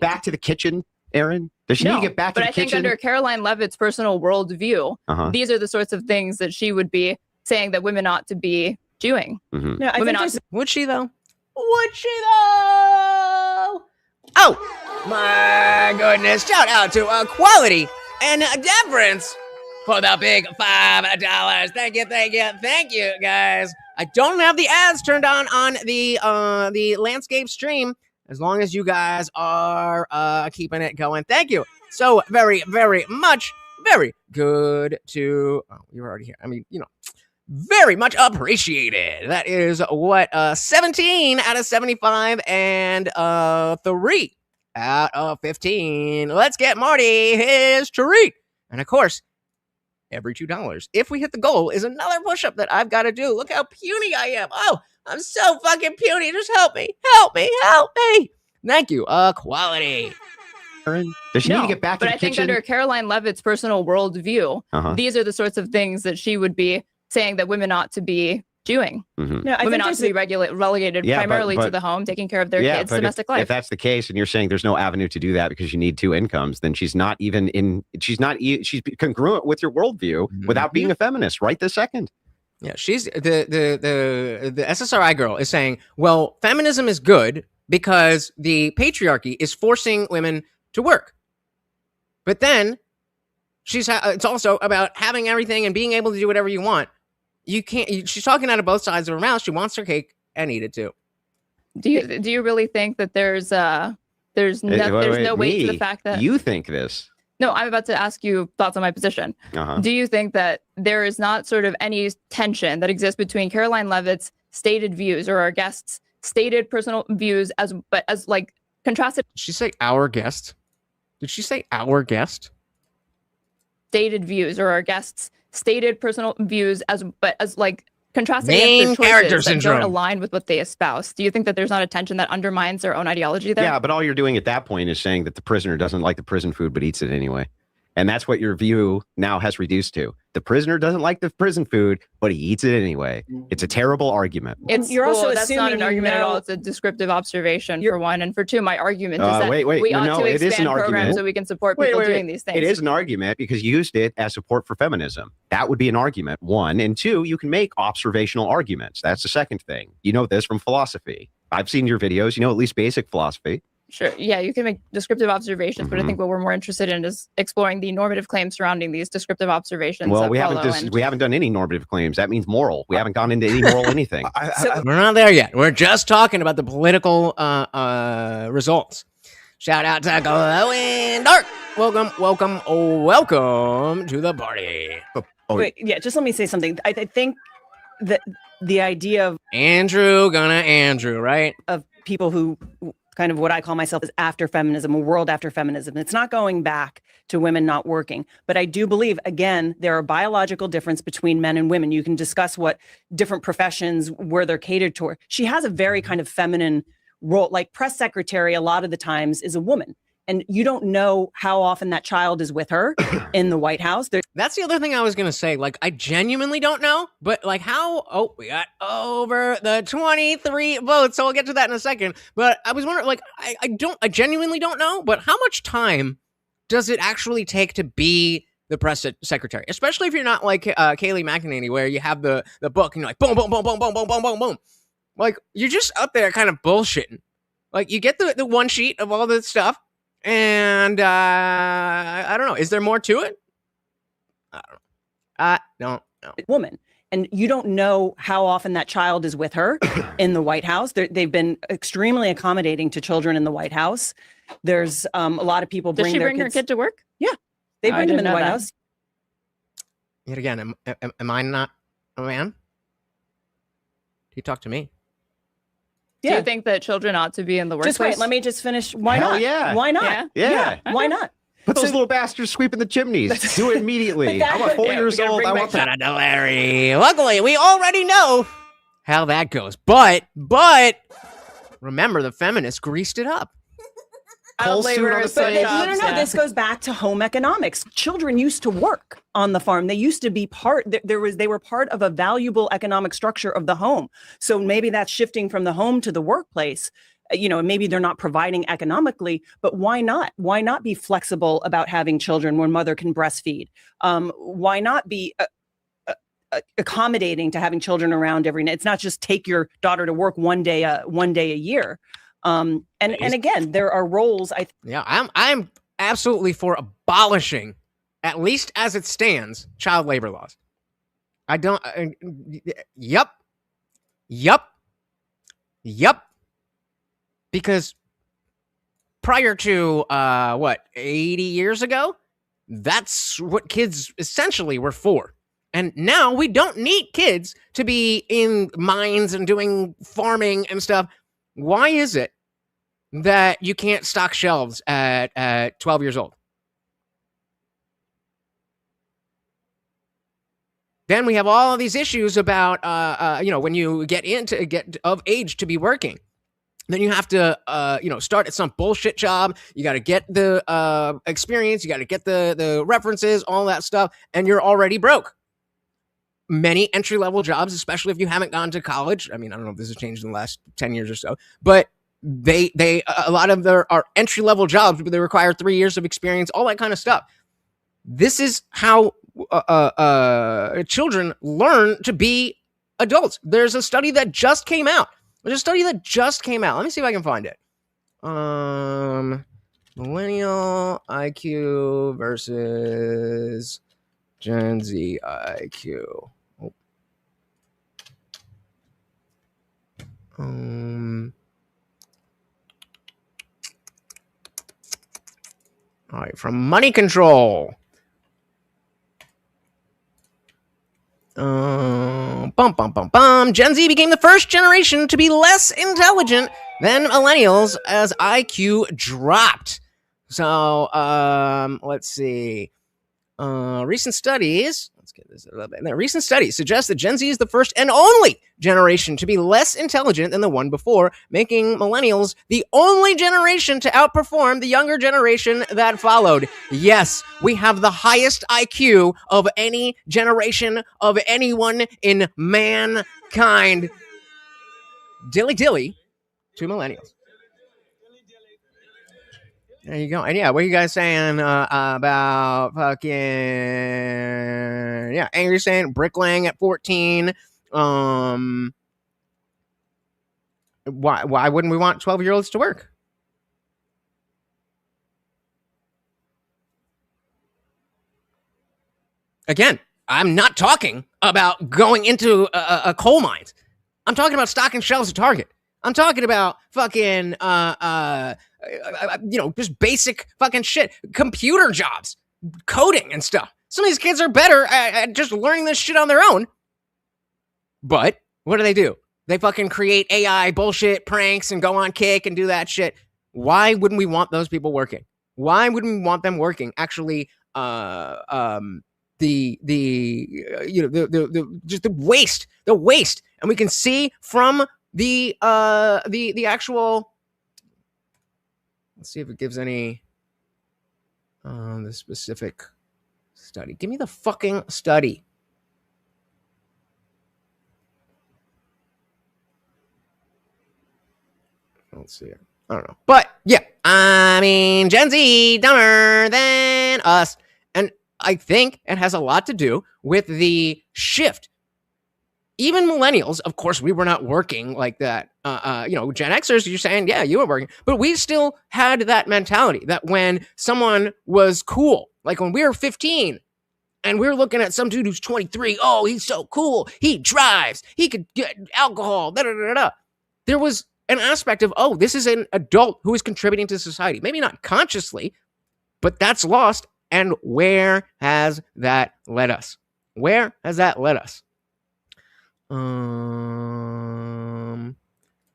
back to the kitchen, Aaron? Does she need to get back to the kitchen? But I think under Caroline Leavitt's personal worldview, these are the sorts of things that she would be saying that women ought to be doing. No, I think would she though? Would she though? Oh my goodness! Shout out to equality and deference. for the big $5. Thank you, guys. I don't have the ads turned on the landscape stream as long as you guys are keeping it going. Thank you so very, very much. Very good to. Oh, you're already here. I mean, very much appreciated. That is what 17 out of 75 and 3 out of 15. Let's get Marty his treat. And of course, every $2, if we hit the goal, is another push-up that I've got to do. Look how puny I am. Oh, I'm so fucking puny. Just help me. Thank you. Quality. Does she need to get back to but the I think kitchen? under Caroline Levitt's personal worldview, these are the sorts of things that she would be saying that women ought to be doing. Mm-hmm. No, I women think ought to be relegated primarily to the home, taking care of their kids, domestic life. If that's the case, and you're saying there's no avenue to do that because you need 2 incomes, then she's she's congruent with your worldview without being a feminist right this second. Yeah, she's the SSRI girl is saying, well, feminism is good because the patriarchy is forcing women to work. But then it's also about having everything and being able to do whatever you want. You can't. She's talking out of both sides of her mouth. She wants her cake and eat it too. Do you really think that there's no weight to the fact that you think this? No, I'm about to ask you thoughts on my position. Do you think that there is not sort of any tension that exists between Caroline Levitt's stated views or our guests' stated personal views as like contrasted? Did she say our guest? Did she say our guest? Stated views or our guests' stated personal views as like contrasting main character syndrome don't align with what they espouse. Do you think that there's not a tension that undermines their own ideology there? Yeah, but all you're doing at that point is saying that the prisoner doesn't like the prison food but eats it anyway. And that's what your view now has reduced to. The prisoner doesn't like the prison food, but he eats it anyway. It's a terrible argument. You're also that's not an argument at all. It's a descriptive observation, for one. And for two, my argument is that we ought to expand programs so we can support people doing these things. It is an argument because you used it as support for feminism. That would be an argument, one. And two, you can make observational arguments. That's the second thing. You know this from philosophy. I've seen your videos. You know at least basic philosophy. Sure. Yeah, you can make descriptive observations, but I think what we're more interested in is exploring the normative claims surrounding these descriptive observations. Well, we haven't done any normative claims. That means moral. We haven't gone into any moral anything. We're not there yet. We're just talking about the political results. Shout out to Glow in Dark. Welcome to the party. Wait, yeah, just let me say something. I think that the idea of Andrew, right? Of people who kind of what I call myself is after feminism, a world after feminism. It's not going back to women not working. But I do believe, again, there are biological difference between men and women. You can discuss what different professions, where they're catered to. She has a very kind of feminine role, like press secretary a lot of the times is a woman. And you don't know how often that child is with her in the White House. That's the other thing I was going to say. Like, I genuinely don't know, but like we got over the 23 votes. So we'll get to that in a second. But I was wondering, like, I genuinely don't know, but how much time does it actually take to be the press secretary? Especially if you're not like Kayleigh McEnany, where you have the book and you're like, boom, boom, boom, boom, boom, boom, boom, boom, boom. Like, you're just up there kind of bullshitting. Like, you get the one sheet of all the stuff. And I don't know. Is there more to it? I don't know. Woman. And you don't know how often that child is with her in the White House. They've been extremely accommodating to children in the White House. There's a lot of people bring their kids. Her kid to work? Yeah. They bring them in the White House. Yet again, am I not a man? You talk to me. Yeah. Do you think that children ought to be in the workplace? Just wait, let me just finish. Why Hell not? Yeah. Why not? Yeah. Why not? Put those little bastards sweeping the chimneys. Do it immediately. I'm 4 years old. I want that. Larry. Luckily, we already know how that goes. But remember, the feminists greased it up. No, this goes back to home economics. Children used to work on the farm. They used to be they were part of a valuable economic structure of the home. So maybe that's shifting from the home to the workplace. Maybe they're not providing economically, but why not? Why not be flexible about having children when mother can breastfeed? Why not be accommodating to having children around every night? It's not just take your daughter to work one day a year. And again, there are roles. I'm absolutely for abolishing at least as it stands, child labor laws. I don't. Yup. Because prior to 80 years ago, that's what kids essentially were for. And now we don't need kids to be in mines and doing farming and stuff. Why is it that you can't stock shelves at 12 years old? Then we have all of these issues about, when you get of age to be working, then you have to, start at some bullshit job. You got to get the experience. You got to get the references, all that stuff, and you're already broke. Many entry-level jobs, especially if you haven't gone to college. I mean, I don't know if this has changed in the last 10 years or so, but a lot of there are entry-level jobs, but they require 3 years of experience, all that kind of stuff. This is how children learn to be adults. There's a study that just came out. Let me see if I can find it. Millennial IQ versus Gen Z IQ. All right, from Money Control. Gen Z became the first generation to be less intelligent than millennials as IQ dropped. So, let's see. Recent studies suggest that Gen Z is the first and only generation to be less intelligent than the one before, making millennials the only generation to outperform the younger generation that followed. Yes, we have the highest IQ of any generation of anyone in mankind. Dilly dilly to millennials. There you go. And yeah, what are you guys saying about fucking Angry saying bricklaying at 14? Why wouldn't we want 12-year-olds to work? Again, I'm not talking about going into a coal mine. I'm talking about stocking shelves at Target. I'm talking about fucking just basic fucking shit, computer jobs, coding and stuff. Some of these kids are better at just learning this shit on their own. But what do? They fucking create AI bullshit pranks and go on Kick and do that shit. Why wouldn't we want those people working? Why wouldn't we want them working? Actually, the waste, and we can see from the actual. Let's see if it gives any the specific study. Give me the fucking study. Let's see it. I don't know. But yeah, I mean, Gen Z dumber than us. And I think it has a lot to do with the shift. Even millennials, of course, we were not working like that. Gen Xers, you're saying, yeah, you were working. But we still had that mentality that when someone was cool, like when we were 15, and we were looking at some dude who's 23, oh, he's so cool. He drives. He could get alcohol. There was an aspect of, oh, this is an adult who is contributing to society. Maybe not consciously, but that's lost. And where has that led us?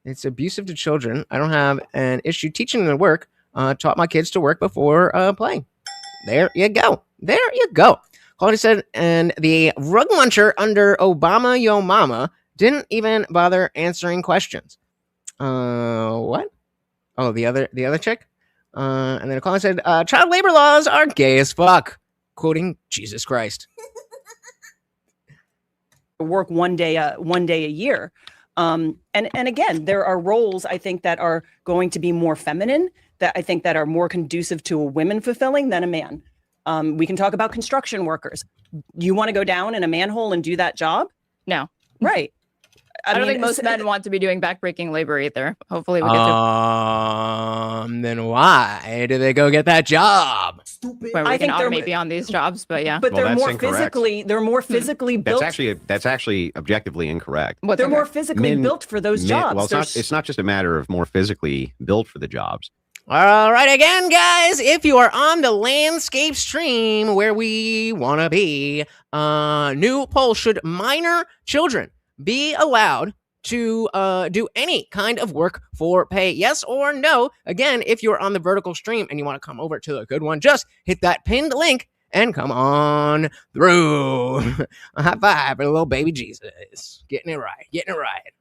It's abusive to children. I don't have an issue teaching them to work. Taught my kids to work before playing. There you go. Claudia said, and the rug muncher under Obama Yo Mama didn't even bother answering questions. What? Oh, the other chick? And then Claudia said, child labor laws are gay as fuck. Quoting Jesus Christ. Work one day a year. And again, there are roles I think that are going to be more feminine, that I think that are more conducive to a women fulfilling than a man. We can talk about construction workers. You want to go down in a manhole and do that job? No. Right. I don't mean, think most men want to be doing backbreaking labor either. Hopefully we get Then why do they go get that job? where we I can think they're- automate beyond these jobs, but yeah. But Well, they're that's more incorrect. physically That's built. that's actually objectively incorrect. What's They're in more there? physically built for those jobs. Well, There's- it's not just a matter of more physically built for the jobs. All right, again, guys, if you are on the landscape stream where we want to be, new poll: should minor children be allowed to do any kind of work for pay? Yes or no? Again, if you're on the vertical stream and you want to come over to the good one, just hit that pinned link and come on through. A high five for the little baby Jesus. Getting it right.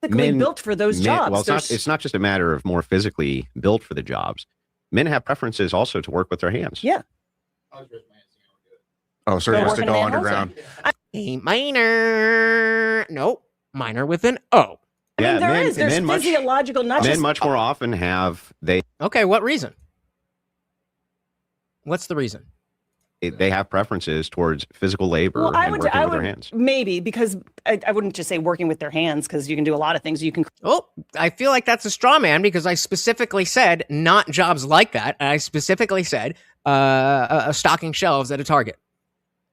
physically built for those jobs. Well, it's not just a matter of more physically built for the jobs. Men have preferences also to work with their hands. Yeah. Oh, so he Go has work to in go a man underground. A minor. Nope. Minor with an O. I mean, there's men much- physiological, not Men just much more often have Okay, what reason? What's the reason? they have preferences towards physical labor Well, I and would, working I with their would hands. maybe because I wouldn't just say working with their hands because you can do a lot of things. You can Oh, I feel like that's a straw man because I specifically said not jobs like that. And I specifically said stocking shelves at a Target.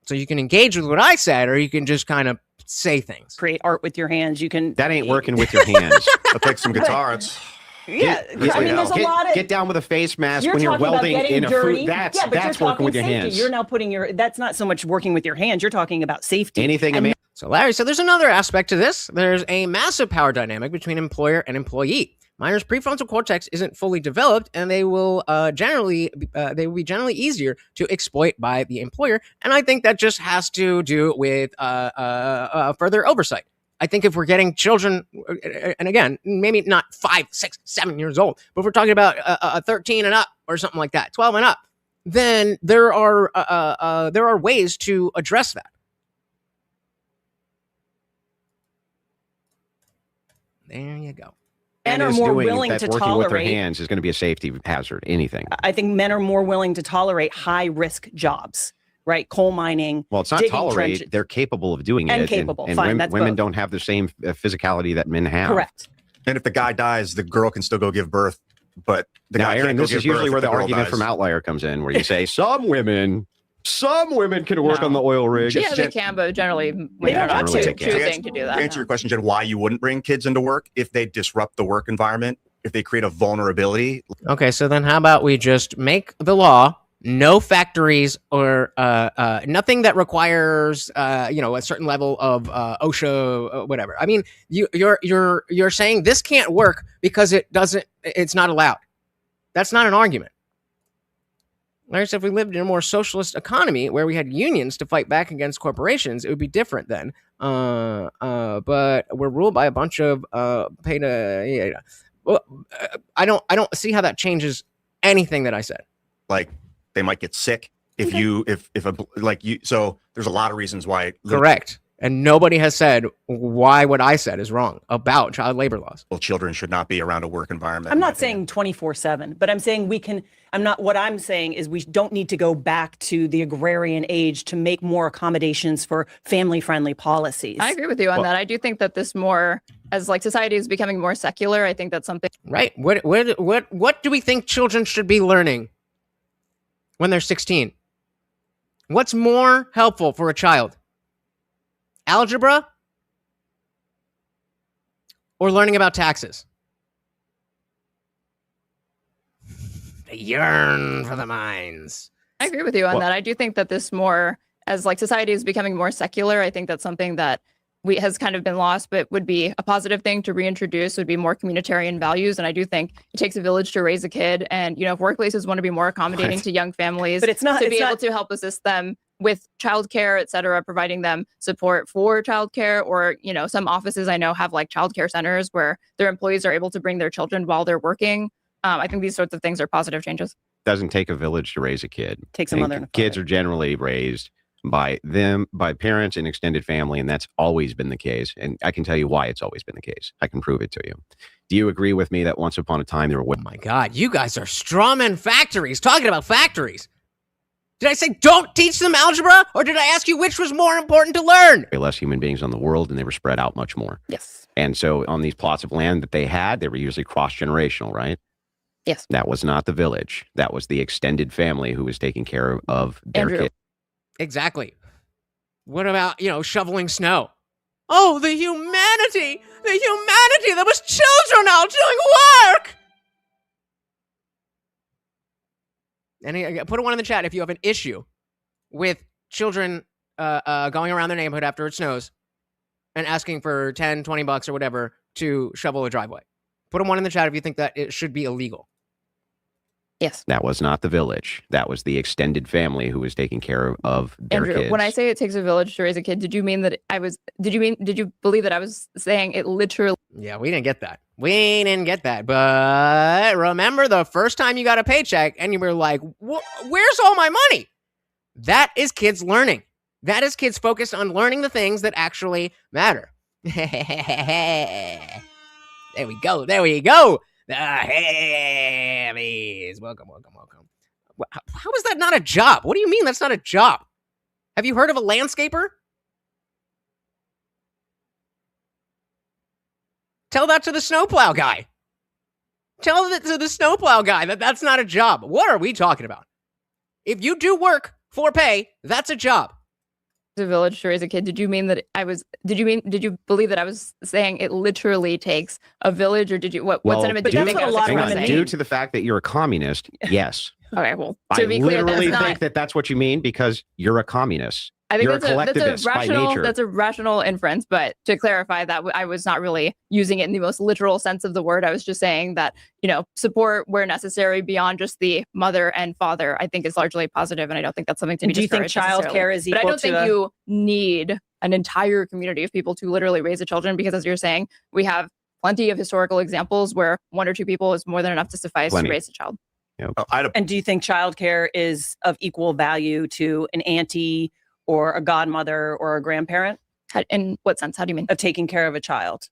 So you can engage with what I said, or you can just kind of say things. create art with your hands. You can. That ain't working with your hands. I'll take some guitar. It's Yeah, I mean, there's a lot of. Get down with a face mask You're when you're talking about welding getting in a dirty. food. That's yeah, but you're working with your talking safety. hands. You're now putting your. That's not so much working with your hands. You're talking about safety. Anything a And man So, Larry, so there's another aspect to this. There's a massive power dynamic between employer and employee. Minors' prefrontal cortex isn't fully developed, and they will generally be generally easier to exploit by the employer. And I think that just has to do with further oversight. I think if we're getting children, and again, maybe not 5, 6, 7 years old, but if we're talking about 13 and up or something like that, 12 and up, then there are ways to address that. There you go. Men are is more doing willing that's to working with their tolerate. hands is going to be a safety hazard. Anything. I think men are more willing to tolerate high risk jobs, right? Coal mining. Well, it's not digging tolerate. trenches. They're capable of doing And it. capable. And Fine, women, that's women both. don't have the same physicality that men have. Correct. and if the guy dies, the girl can still go give birth. But the Now, guy Aaron, can't go this give is usually birth where if the girl argument dies. from Outlier comes in, where you say some women can work No. on the oil rig. Yeah, they can, but generally women are not generally take choosing to do To that. answer your question, Jen, why you wouldn't bring kids into work if they disrupt the work environment, if they create a vulnerability. Okay, so then how about we just make the law no factories or nothing that requires a certain level of OSHA whatever. I mean, you're saying this can't work because it's not allowed. That's not an argument. Larry said if we lived in a more socialist economy where we had unions to fight back against corporations, it would be different then. But we're ruled by a bunch of pay to. Well, I don't see how that changes anything that I said. Like they might get sick if you so there's a lot of reasons why Correct. And nobody has said why what I said is wrong about child labor laws. little children should not be around a work environment. I'm in my not opinion. saying 24/7, but I'm saying what I'm saying is we don't need to go back to the agrarian age to make more accommodations for family friendly policies. I agree with you on Well- that. I do think that this more, as like society is becoming more secular, I think that's something. Right? What do we think children should be learning when they're 16? What's more helpful for a child? Algebra or learning about taxes? They yearn for the mines. I agree with you on Well- that. I do think that this more, as like society is becoming more secular, I think that's something that has kind of been lost, but would be a positive thing to reintroduce, would be more communitarian values. And I do think it takes a village to raise a kid. And, if workplaces want to be more accommodating Right. to young families, But it's not- to it's be able not- to help assist them with childcare, et cetera, providing them support for childcare, or, some offices I know have like childcare centers where their employees are able to bring their children while they're working. I think these sorts of things are positive changes. Doesn't take a village to raise a kid. Takes a And mother and a kids father. are generally raised by parents and extended family, and that's always been the case. And I can tell you why it's always been the case. I can prove it to you. Do you agree with me that once upon a time there were Oh my God, you guys are strawman factories talking about factories. Did I say don't teach them algebra? Or did I ask you which was more important to learn? Less human beings on the world, and they were spread out much more. Yes. And so on these plots of land that they had, they were usually cross-generational, right? Yes. That was not the village. That was the extended family who was taking care of their Andrew. kids. Exactly. What about, shoveling snow? Oh, the humanity that was children out doing work. And put a one in the chat if you have an issue with children going around their neighborhood after it snows and asking for 10, 20 bucks or whatever to shovel a driveway. Put a one in the chat if you think that it should be illegal. Yes. That was not the village. That was the extended family who was taking care of their Andrew, kids. when I say it takes a village to raise a kid, did you believe that I was saying it literally? Yeah, we didn't get that. But remember the first time you got a paycheck and you were like, where's all my money? That is kids learning. That is kids focused on learning the things that actually matter. There we go. The Hammies. Welcome. How is that not a job? What do you mean that's not a job? Have you heard of a landscaper? Tell that to the snowplow guy. Tell that to the snowplow guy that that's not a job. What are we talking about? If you do work for pay, that's a job. A village to raise a kid. Did you believe that I was saying it literally takes a village, or did you what sentiment did you make? Due to the fact that you're a communist, yes. Okay, well, I literally think that that's what you mean because you're a communist. I think you're a collectivist by nature. That's a rational inference, but to clarify that, I was not really using it in the most literal sense of the word. I was just saying that, support where necessary beyond just the mother and father, I think is largely positive, and I don't think that's something to be discouraged. Do you think childcare is equal to? But I don't think you need an entire community of people to literally raise a children, because as you're saying, we have plenty of historical examples where one or two people is more than enough to suffice to raise a child. Yep. And do you think childcare is of equal value to an auntie or a godmother or a grandparent? In what sense? How do you mean? Of taking care of a child.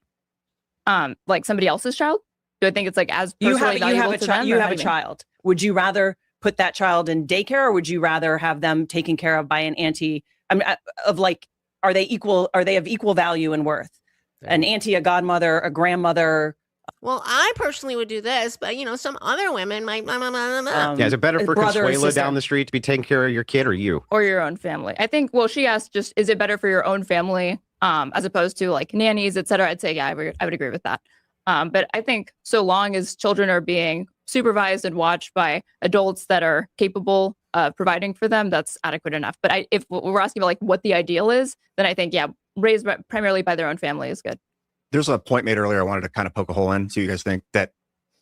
Like somebody else's child? Do I think it's like as personally valuable to them? You have a child. Would you rather put that child in daycare, or would you rather have them taken care of by an auntie? Are they equal? Are they of equal value and worth? An auntie, a godmother, a grandmother. Well, I personally would do this, but some other women might. Is it better for Consuela down the street to be taking care of your kid or you? Or your own family? I think, well, she asked just, is it better for your own family as opposed to like nannies, et cetera? I'd say, yeah, I would agree with that. But I think so long as children are being supervised and watched by adults that are capable of providing for them, that's adequate enough. But if we're asking about like what the ideal is, then I think, yeah, raised primarily by their own family is good. There's a point made earlier I wanted to kind of poke a hole in. So you guys think that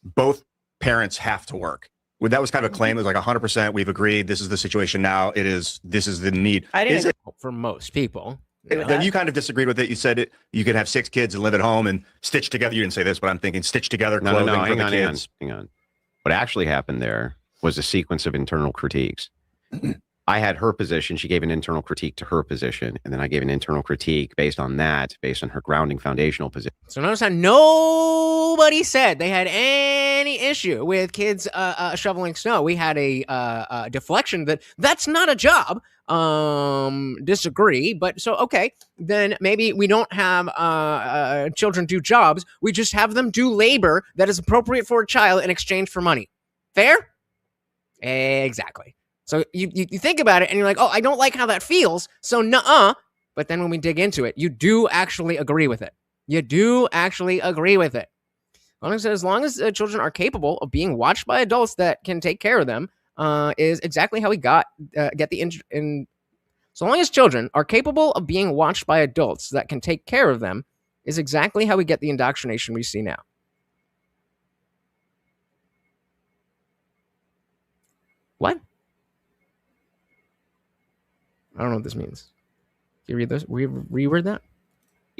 both parents have to work? That was kind of a claim. It was like 100%. We've agreed. This is the situation now. This is the need. I didn't. For most people. You kind of disagreed with it. You said you could have 6 kids and live at home and stitch together. You didn't say this, but I'm thinking stitch together clothing for the kids. Hang on. What actually happened there was a sequence of internal critiques. I had her position. She gave an internal critique to her position. And then I gave an internal critique based on her grounding foundational position. So notice how nobody said they had any issue with kids shoveling snow. We had a deflection that's not a job. Disagree. But so, okay, then maybe we don't have children do jobs. We just have them do labor that is appropriate for a child in exchange for money. Fair? Exactly. So you think about it and you're like, oh, I don't like how that feels. So nuh-uh. But then when we dig into it, you do actually agree with it. As long as children are capable of being watched by adults that can take care of them, is exactly how we get the so long as children are capable of being watched by adults that can take care of them, is exactly how we get the indoctrination we see now. What? I don't know what this means. Can you read this? Reword that?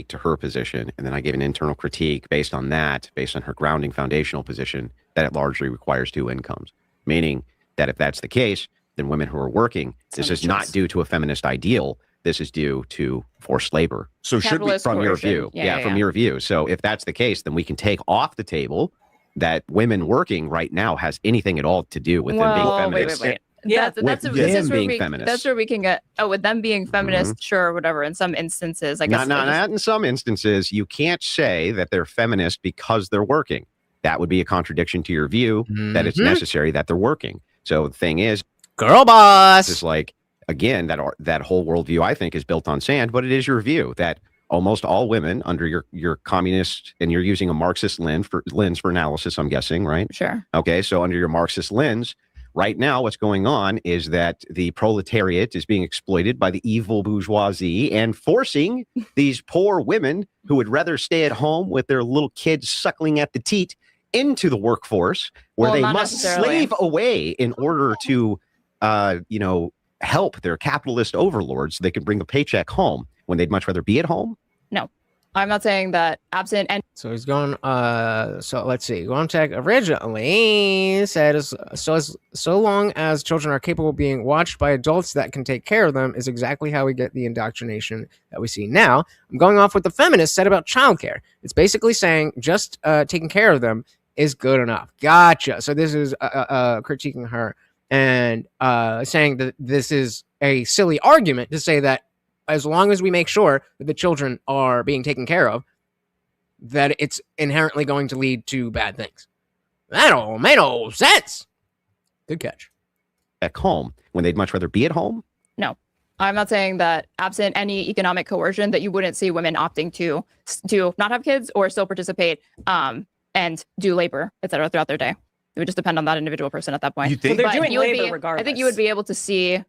To her position, and then I gave an internal critique based on her grounding foundational position, that it largely requires 2 incomes. Meaning that if that's the case, then women who are working, this is not due to a feminist ideal. This is due to forced labor. So should we, from your view? From your view. So if that's the case, then we can take off the table that women working right now has anything at all to do with them being feminists. Wait. Yeah, with them being feminists. That's where we can get. Oh, with them being feminist, sure, whatever. In some instances, I guess. Not in some instances. You can't say that they're feminist because they're working. That would be a contradiction to your view that it's necessary that they're working. So the thing is, girl boss is like, again, that whole worldview I think is built on sand, but it is your view that almost all women under your communist, and you're using a Marxist lens for analysis, I'm guessing, right? Sure. Okay, so under your Marxist lens, right now what's going on is that the proletariat is being exploited by the evil bourgeoisie and forcing these poor women who would rather stay at home with their little kids suckling at the teat into the workforce, where they must slave away in order to help their capitalist overlords so they can bring the paycheck home when they'd much rather be at home. No, I'm not saying that absent and so he's going so let's see. Guamtech originally said so long as children are capable of being watched by adults that can take care of them is exactly how we get the indoctrination that we see now. I'm going off what the feminists said about childcare. It's basically saying just taking care of them is good enough. Gotcha. So this is critiquing her and saying that this is a silly argument to say that as long as we make sure that the children are being taken care of, that it's inherently going to lead to bad things. That don't make no sense. Good catch. At home when they'd much rather be at home? No, I'm not saying that absent any economic coercion that you wouldn't see women opting to not have kids or still participate and do labor, et cetera, throughout their day. It would just depend on that individual person at that point. You think they're doing labor regardless? I think you would be able to see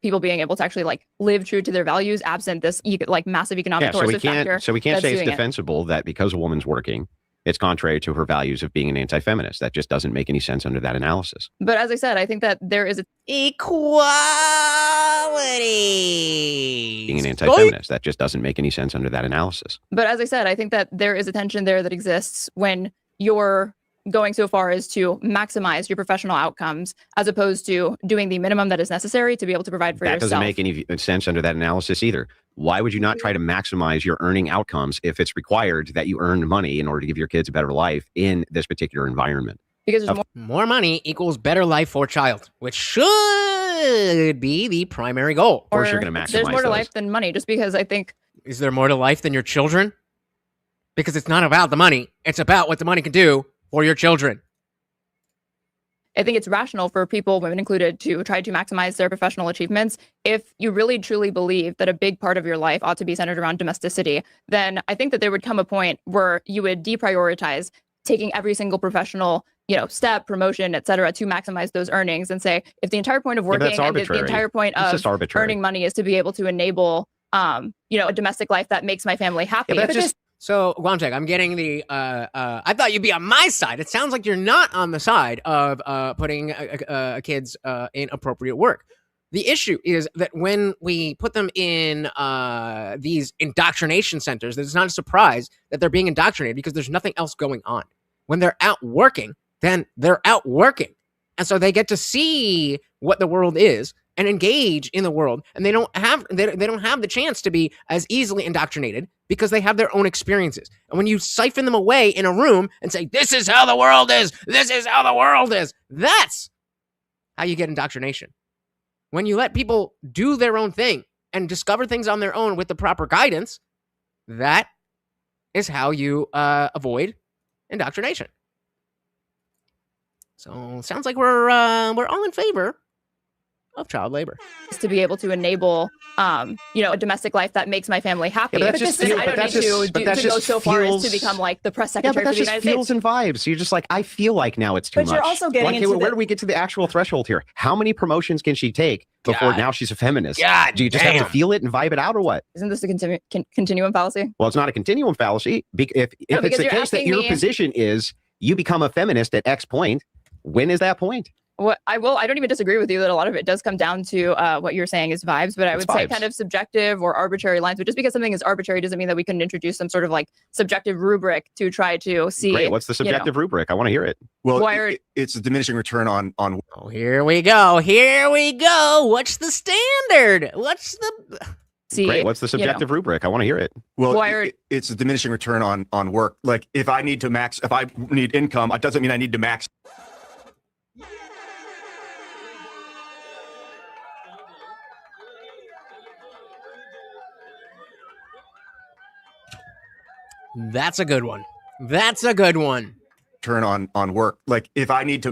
people being able to actually like live true to their values absent this like massive economic coercive factor. So we can't say it's defensible that because a woman's working, it's contrary to her values of being an anti-feminist. That just doesn't make any sense under that analysis. But as I said, I think that there is equality. Being an anti-feminist, that just doesn't make any sense under that analysis. But as I said, I think that there is a tension there that exists when you're going so far as to maximize your professional outcomes as opposed to doing the minimum that is necessary to be able to provide for yourself. That doesn't make any sense under that analysis either. Why would you not try to maximize your earning outcomes if it's required that you earn money in order to give your kids a better life in this particular environment? Because there's more money equals better life for a child, which should be the primary goal. Of course you're going to maximize There's more to those. life than money, just because I think... Is there more to life than your children? Because it's not about the money. It's about what the money can do for your children. I think it's rational for people, women included, to try to maximize their professional achievements. If you really truly believe that a big part of your life ought to be centered around domesticity, then I think that there would come a point where you would deprioritize taking every single professional, step, promotion, et cetera, to maximize those earnings and say, if the entire point of working and the entire point of earning money is to be able to enable, a domestic life that makes my family happy. Yeah, So, Guamtech, I'm getting the, I thought you'd be on my side. It sounds like you're not on the side of putting kids in appropriate work. The issue is that when we put them in these indoctrination centers, it's not a surprise that they're being indoctrinated because there's nothing else going on. When they're out working, then they're out working. And so they get to see what the world is and engage in the world, and they don't have the chance to be as easily indoctrinated because they have their own experiences. And when you siphon them away in a room and say, this is how the world is, this is how the world is, that's how you get indoctrination. When you let people do their own thing and discover things on their own with the proper guidance, that is how you avoid indoctrination. So sounds like we're all in favor of child labor. To be able to enable, a domestic life that makes my family happy. Yeah, but I don't need to go so far as to become like the press secretary for the United States. Feels and vibes. So you're just like, I feel like now it's too much. But you're also getting into where do we get to the actual threshold here? How many promotions can she take before now she's a feminist? Do you just have to feel it and vibe it out or what? Isn't this a continuum fallacy? Well, it's not a continuum fallacy. If it's the case that your position is you become a feminist at X point, when is that point? I don't even disagree with you that a lot of it does come down to what you're saying is vibes, but I would say kind of subjective or arbitrary lines. But just because something is arbitrary doesn't mean that we couldn't introduce some sort of like subjective rubric to try to see. Great. What's the subjective rubric? I want to hear it. Well, it's a diminishing return on. Oh, here we go. What's the standard? Great. What's the subjective rubric? I want to hear it. Well, it's a diminishing return on work. Like if I need income, it doesn't mean I need to max. That's a good one. That's a good one. Turn on work. Like if I need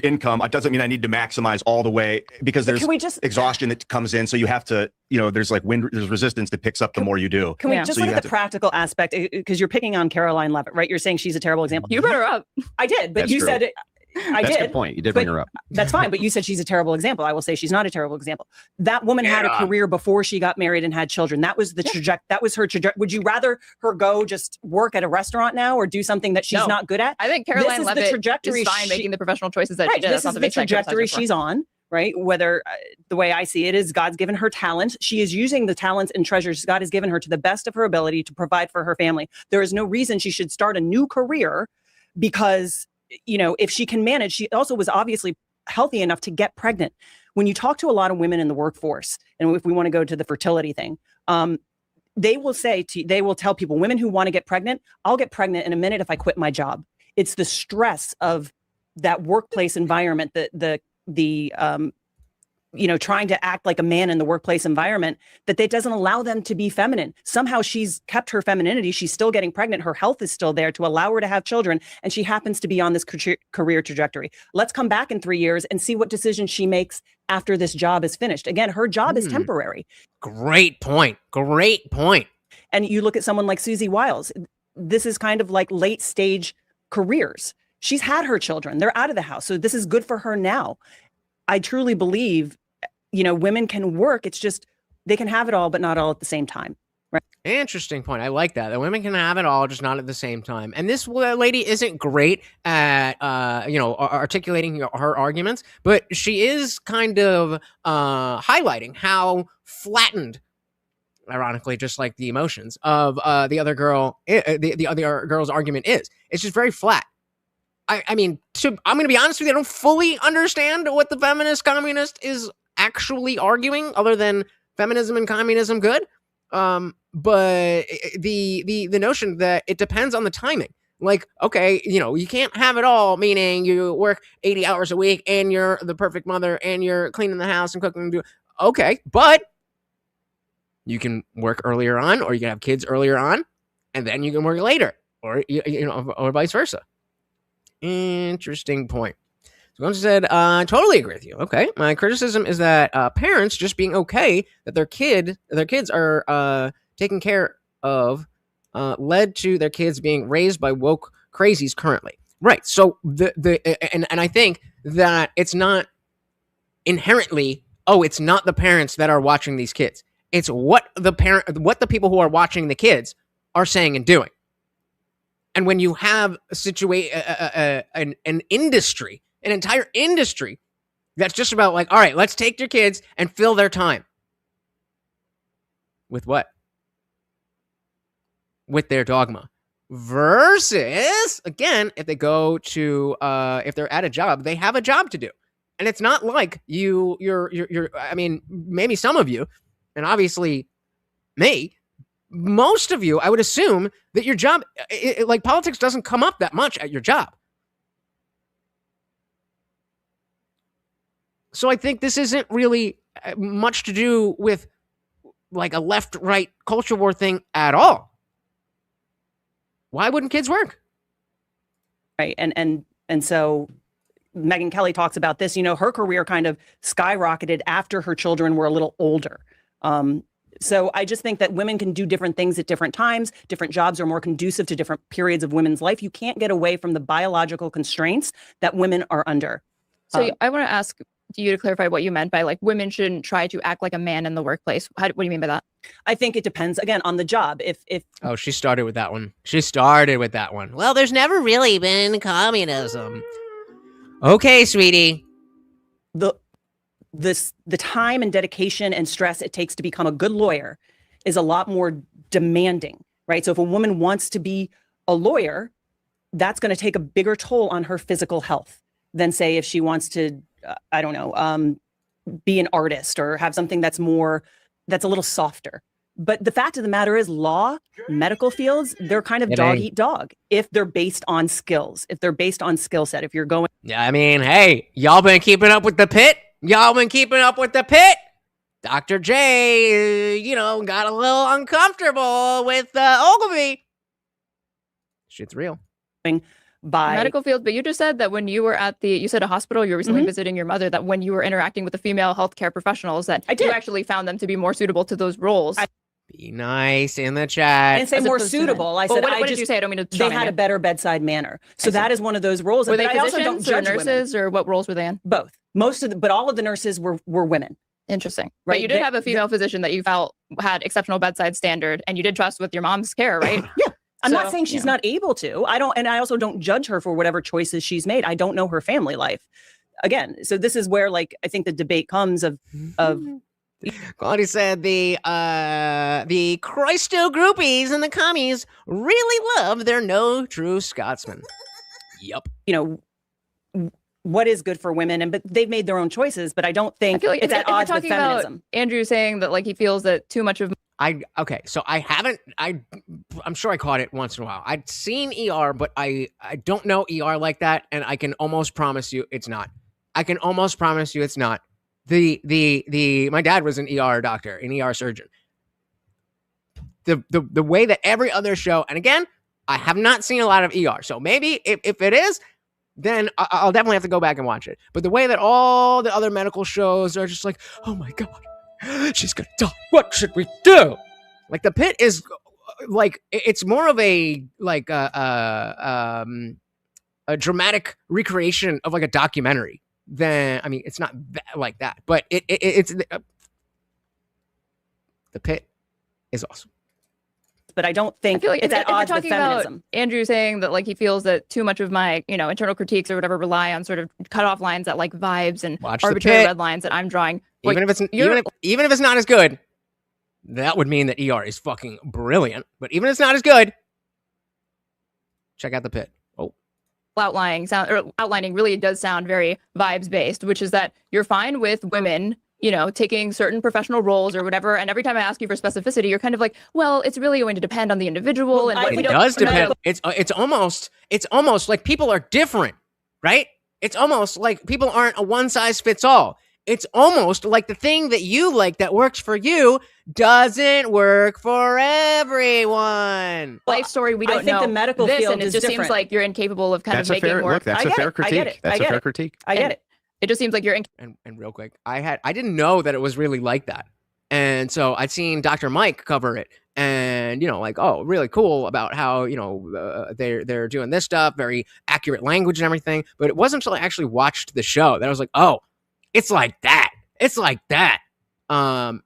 income, it doesn't mean I need to maximize all the way, because there's exhaustion that comes in. So you have to, there's like there's resistance that picks up the more you do. Can we just look at the practical aspect? Because you're picking on Caroline Levitt, right? You're saying she's a terrible example. You brought her up. I did, but you said it. That's a good point. You did bring her up. That's fine, but you said she's a terrible example. I will say she's not a terrible example. That woman had a career before she got married and had children. That was the That was her trajectory. Would you rather her go just work at a restaurant now or do something that she's not good at? I think Caroline Levitt is fine making the professional choices that she did. This is the trajectory she's on. Right? Whether the way I see it is God's given her talent. She is using the talents and treasures God has given her to the best of her ability to provide for her family. There is no reason she should start a new career because, if she can manage. She also was obviously healthy enough to get pregnant. When you talk to a lot of women in the workforce, and if we want to go to the fertility thing, they will tell people, women who want to get pregnant, I'll get pregnant in a minute if I quit my job. It's the stress of that workplace environment, trying to act like a man in the workplace environment, that doesn't allow them to be feminine. Somehow she's kept her femininity. She's still getting pregnant. Her health is still there to allow her to have children. And she happens to be on this career trajectory. Let's come back in 3 years and see what decisions she makes after this job is finished. Again, her job is temporary. Great point. Great point. And you look at someone like Susie Wiles. This is kind of like late stage careers. She's had her children. They're out of the house. So this is good for her now. I truly believe, women can work. It's just they can have it all, but not all at the same time. Right? Interesting point. I like that. That women can have it all, just not at the same time. And this lady isn't great at, articulating her arguments, but she is kind of highlighting how flattened, ironically, just like the emotions of the other girl, the other girl's argument is. It's just very flat. I'm going to be honest with you. I don't fully understand what the feminist communist is actually arguing, other than feminism and communism good. But the notion that it depends on the timing. Like, okay, you can't have it all, meaning you work 80 hours a week and you're the perfect mother and you're cleaning the house and cooking. Okay, but you can work earlier on, or you can have kids earlier on, and then you can work later, or or vice versa. Interesting point. So one said, totally agree with you. Okay. My criticism is that parents just being okay that their kids are taken care of led to their kids being raised by woke crazies currently. Right. So and I think that it's not inherently, it's not the parents that are watching these kids. It's what the people who are watching the kids are saying and doing. And when you have an industry, an entire industry that's just about like, all right, let's take your kids and fill their time. With what? With their dogma. Versus, again, if they go to, if they're at a job, they have a job to do. And it's not like you're maybe some of you, and obviously me, most of you, I would assume that your job, like politics doesn't come up that much at your job. So I think this isn't really much to do with like a left-right culture war thing at all. Why wouldn't kids work? Right. And so Megyn Kelly talks about this, her career kind of skyrocketed after her children were a little older. So I just think that women can do different things at different times. Different jobs are more conducive to different periods of women's life. You can't get away from the biological constraints that women are under. So I want to ask you to clarify what you meant by like women shouldn't try to act like a man in the workplace. What do you mean by that? I think it depends, again, on the job. If she started with that one. Well, there's never really been communism. Okay, sweetie. The time and dedication and stress it takes to become a good lawyer is a lot more demanding, right? So if a woman wants to be a lawyer, that's going to take a bigger toll on her physical health than, say, if she wants to, be an artist or have something that's a little softer. But the fact of the matter is law, medical fields, they're kind of dog eat dog if they're based on skills, if they're based on skill set. If you're going. Yeah, hey, y'all been keeping up with the pit? Dr. J, got a little uncomfortable with Ogilvy. Shit's real. by medical field, but you just said that when you were at you said a hospital, you were recently visiting your mother, that when you were interacting with the female healthcare professionals, that you actually found them to be more suitable to those roles. Be nice in the I chat. didn't say As more opposed to suitable. I Well, said what did you say? I don't mean to. they had a better bedside manner. So that is one of those roles. Were But they I also don't physicians or judge nurses, or what roles were they in? both. But all of the nurses were women. Interesting. Right. But you did have a female physician that you felt had exceptional bedside standard, and you did trust with your mom's care, right? Yeah. I'm not So, saying she's yeah. not able to. I also don't judge her for whatever choices she's made. I don't know her family life. Again, so this is where I think the debate comes of Claudia said the Christo groupies and the commies really love their no true Scotsman. Yup. What is good for women, but they've made their own choices. But I don't think I feel like it's at if you're odds with talking about feminism. Andrew saying that he feels that too much of Okay, so I'm sure I caught it once in a while. I'd seen ER, but I don't know ER like that, and I can almost promise you it's not. My dad was an ER doctor, an ER surgeon. The way that every other show, and again, I have not seen a lot of ER, so maybe if it is, then I'll definitely have to go back and watch it. But the way that all the other medical shows are just like, oh my God, she's gonna die. What should we do? Like The Pit is it's more of a dramatic recreation of a documentary than, I mean, it's not like that, but it's The Pit is awesome. But I don't think it's at odds with feminism. About Andrew saying that he feels that too much of my internal critiques or whatever rely on sort of cutoff lines that vibes and Watch arbitrary red lines that I'm drawing. Even if it's not as good, that would mean that ER is fucking brilliant. But even if it's not as good, check out The Pit. Oh, outlining really does sound very vibes based, which is that you're fine with women taking certain professional roles or whatever. And every time I ask you for specificity, you're kind of like, well, it's really going to depend on the individual. Well, and it does depend. It's almost like people are different, right? It's almost like people aren't a one size fits all. It's almost like the thing that you like that works for you doesn't work for everyone. Life story, we don't know. I think the medical field and it is just different. seems like you're incapable of kind of making work. Look, that's a fair critique. That's a fair critique. I get it. It just seems like you're And real quick, I didn't know that it was really like that. And so I'd seen Dr. Mike cover it and, oh, really cool about how, they're doing this stuff, very accurate language and everything. But it wasn't until I actually watched the show that I was like, oh, it's like that. It's like that. And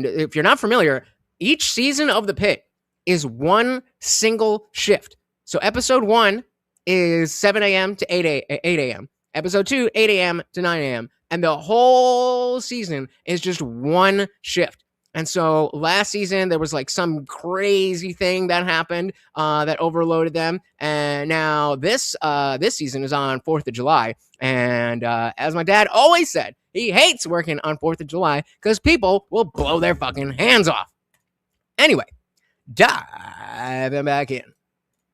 if you're not familiar, each season of The Pit is one single shift. So episode 1 is 7 a.m. to 8 a.m. Episode 2, 8 a.m. to 9 a.m. And the whole season is just one shift. And so last season, there was some crazy thing that happened that overloaded them. And now this season is on 4th of July. And as my dad always said, he hates working on 4th of July because people will blow their fucking hands off. Anyway, diving back in.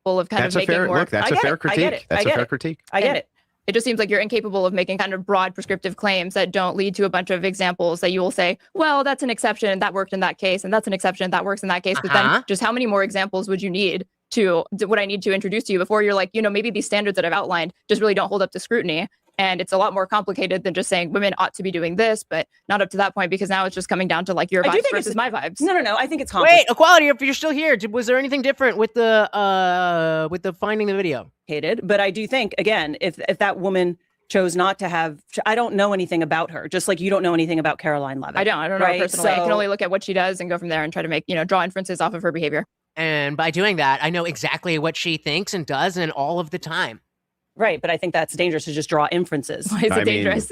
of kind That's of a fair making work. look. That's a fair critique. That's a fair critique. I get it. It just seems like you're incapable of making kind of broad prescriptive claims that don't lead to a bunch of examples that you will say, well, that's an exception that worked in that case, and that's an exception that works in that case. But then just how many more examples would you need would I need to introduce to you before you're like, maybe these standards that I've outlined just really don't hold up to scrutiny. And it's a lot more complicated than just saying women ought to be doing this, but not up to that point, because now it's just coming down to your vibes versus my vibes. No. I think it's complicated. Wait, Equality, if you're still here, was there anything different with the finding the video? But I do think, again, if that woman chose not to have, I don't know anything about her, just like you don't know anything about Caroline Levitt. I don't know her personally. I can only look at what she does and go from there and try to make, draw inferences off of her behavior. And by doing that, I know exactly what she thinks and does and all of the time. Right, but I think that's dangerous to just draw inferences. Why is it dangerous?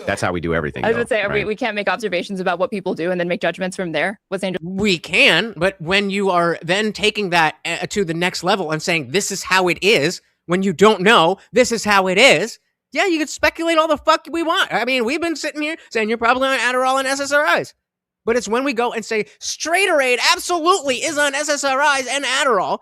That's how we do everything. I was going to say, right? we can't make observations about what people do and then make judgments from there. What's dangerous? We can, but when you are then taking that to the next level and saying, this is how it is, when you don't know, this is how it is, yeah, you can speculate all the fuck we want. I mean, we've been sitting here saying you're probably on Adderall and SSRIs. But it's when we go and say, Straighterade absolutely is on SSRIs and Adderall,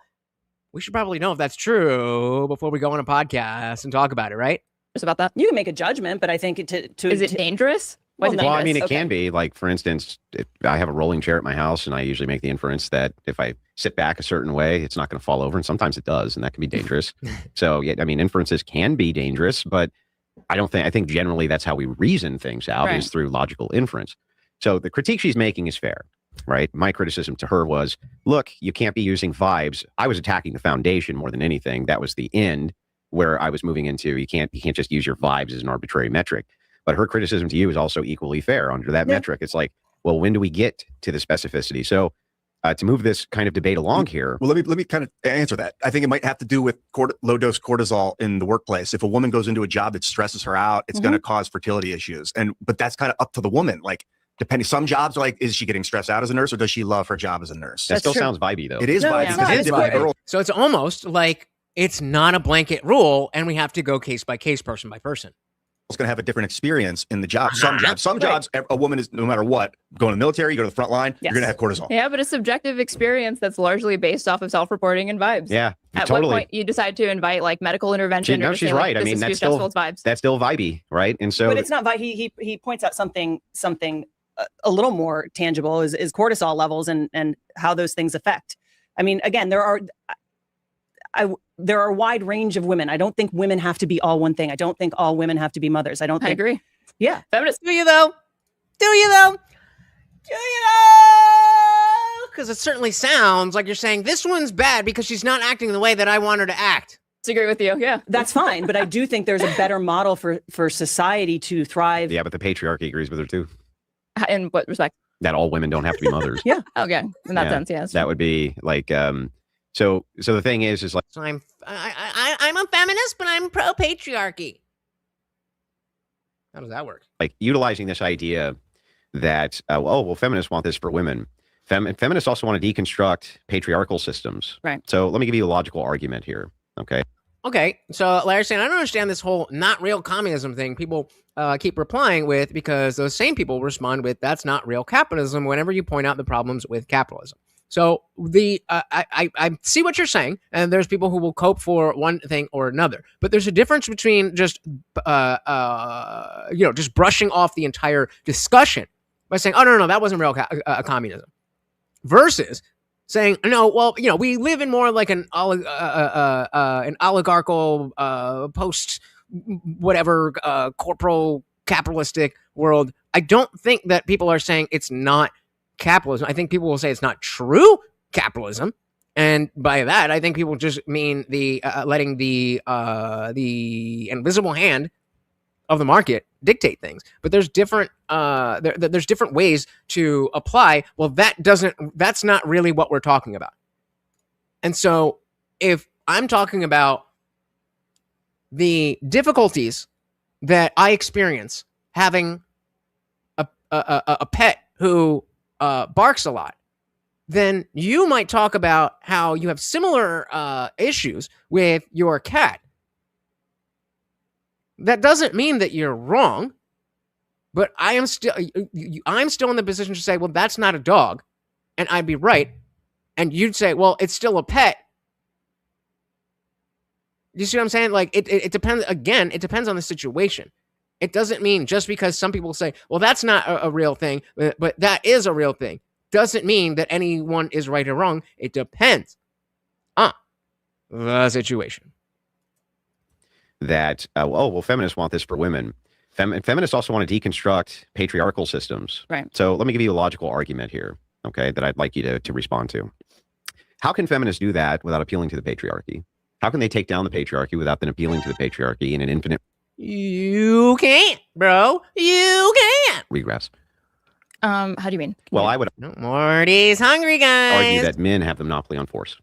we should probably know if that's true before we go on a podcast and talk about it, right? Just about that. You can make a judgment, but I think is it dangerous? Well, I mean, it can be. Like, for instance, if I have a rolling chair at my house, and I usually make the inference that if I sit back a certain way, it's not going to fall over. And sometimes it does, and that can be dangerous. So, yeah, I mean, inferences can be dangerous, but I think generally that's how we reason things out is through logical inference. So the critique she's making is fair, right? My criticism to her was, look, you can't be using vibes. I was attacking the foundation more than anything. That was the end where I was moving into. You can't just use your vibes as an arbitrary metric. But her criticism to you is also equally fair under that metric. It's like, well, when do we get to the specificity? So to move this kind of debate along here. Well, let me kind of answer that. I think it might have to do with low dose cortisol in the workplace. If a woman goes into a job that stresses her out, it's going to cause fertility issues. But that's kind of up to the woman. Like, depending, some jobs are like, is she getting stressed out as a nurse, or does she love her job as a nurse? That still sounds vibey, though. It is vibey. Because it's different girl. So it's almost like it's not a blanket rule, and we have to go case by case, person by person. It's going to have a different experience in the job. Some jobs, a woman is, no matter what, go to the military, you go to the front line, you're going to have cortisol. Yeah, but a subjective experience that's largely based off of self-reporting and vibes. Yeah, At totally. what point you decide to invite like medical intervention? She's right. I mean, that's still vibey, right? And so, but it's not. He points out something a little more tangible is cortisol levels and how those things affect. I mean, again, there are a wide range of women. I don't think women have to be all one thing. I don't think all women have to be mothers. I agree. Yeah. Feminists, do you though? Do you though? Because it certainly sounds like you're saying this one's bad because she's not acting the way that I want her to act. Disagree with you. Yeah, that's fine. But I do think there's a better model for society to thrive. Yeah, but the patriarchy agrees with her too. In what respect? That all women don't have to be mothers. Yeah. Okay. In that sense, yes. That would be like. So the thing is like. So I'm a feminist, but I'm pro patriarchy. How does that work? Like utilizing this idea that feminists want this for women. Feminists also want to deconstruct patriarchal systems. Right. So let me give you a logical argument here. Okay. So Larry's saying, I don't understand this whole not real communism thing people keep replying with, because those same people respond with, that's not real capitalism whenever you point out the problems with capitalism. So I see what you're saying, and there's people who will cope for one thing or another, but there's a difference between just just brushing off the entire discussion by saying, oh no, that wasn't real communism, versus saying, no, well, we live in more like an oligarchical post whatever corporal capitalistic world. I don't think that people are saying it's not capitalism. I think people will say it's not true capitalism, and by that I think people just mean the letting the invisible hand of the market dictate things. But there's different there's different ways to apply. Well, that's not really what we're talking about. And so if I'm talking about the difficulties that I experience having a pet who barks a lot, then you might talk about how you have similar issues with your cat. That doesn't mean that you're wrong, but I'm still in the position to say, well, that's not a dog, and I'd be right, and you'd say, well, it's still a pet. You see what I'm saying? Like it depends. Again, it depends on the situation. It doesn't mean just because some people say, well, that's not a real thing, but that is a real thing, doesn't mean that anyone is right or wrong. It depends on the situation. That, feminists want this for women. Feminists also want to deconstruct patriarchal systems. Right. So let me give you a logical argument here, that I'd like you to respond to. How can feminists do that without appealing to the patriarchy? How can they take down the patriarchy without then appealing to the patriarchy in an infinite... You can't, bro. You can't. Regress. How do you mean? Well, I would Morty's hungry, guys. argue that men have the monopoly on force.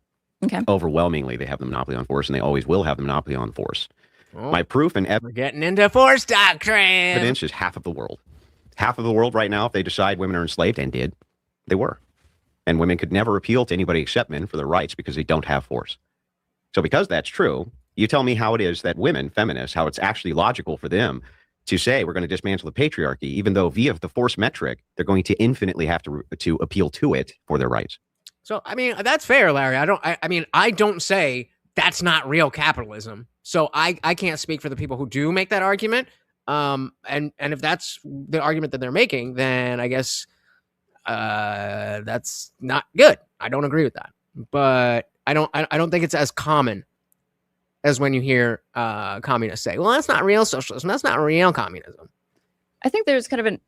Okay. Overwhelmingly, they have the monopoly on force, and they always will have the monopoly on force. Oh, my proof and we're getting into force doctrine. Evidence is half of the world. Half of the world right now, if they decide women are enslaved, and did, they were. And women could never appeal to anybody except men for their rights because they don't have force. So because that's true, you tell me how it is that women, feminists, how it's actually logical for them to say we're going to dismantle the patriarchy, even though via the force metric, they're going to infinitely have to appeal to it for their rights. So, I mean, that's fair, Larry. I don't say that's not real capitalism. So I can't speak for the people who do make that argument. And if that's the argument that they're making, then I guess that's not good. I don't agree with that. but I don't think it's as common as when you hear communists say, well, that's not real socialism. That's not real communism. I think there's kind of an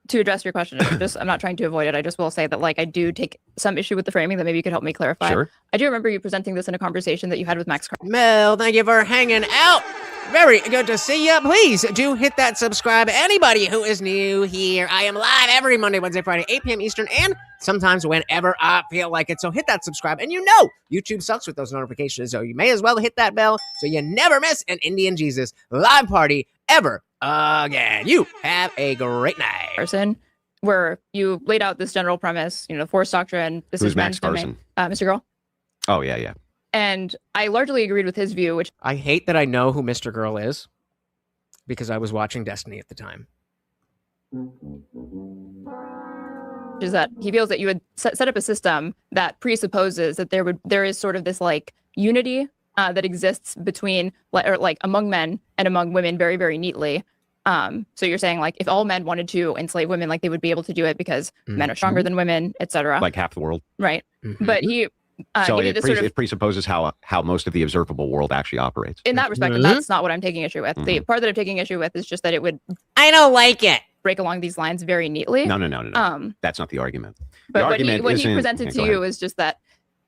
to address your question. I'm not trying to avoid it. I just will say that like I do take some issue with the framing that maybe you could help me clarify. Sure. I do remember you presenting this in a conversation that you had with Max Carr. Mel, thank you for hanging out. Very good to see you. Please do hit that subscribe. Anybody who is new here, I am live every Monday, Wednesday, Friday, 8 p.m. Eastern, and sometimes whenever I feel like it. So hit that subscribe. And you know, YouTube sucks with those notifications, so you may as well hit that bell so you never miss an Indian Jesus live party ever again. You have a great night. Person, where you laid out this general premise, the force doctrine. This Who's is Max men's domain. Carson? Mr. Girl. Oh, yeah. And I largely agreed with his view, which I hate that I know who Mr. Girl is because I was watching Destiny at the time. is that he feels that you would set up a system that presupposes that there is sort of this like unity that exists between or like among men and among women very, very neatly. So you're saying like if all men wanted to enslave women, like they would be able to do it because men are stronger than women, etc. Like half the world. Right. But he So he it, it presupposes how most of the observable world actually operates. in that respect, and that's not what I'm taking issue with. The part that I'm taking issue with is just that it would I don't like it. break along these lines very neatly. No. That's not the argument. But The what he presented to you is just that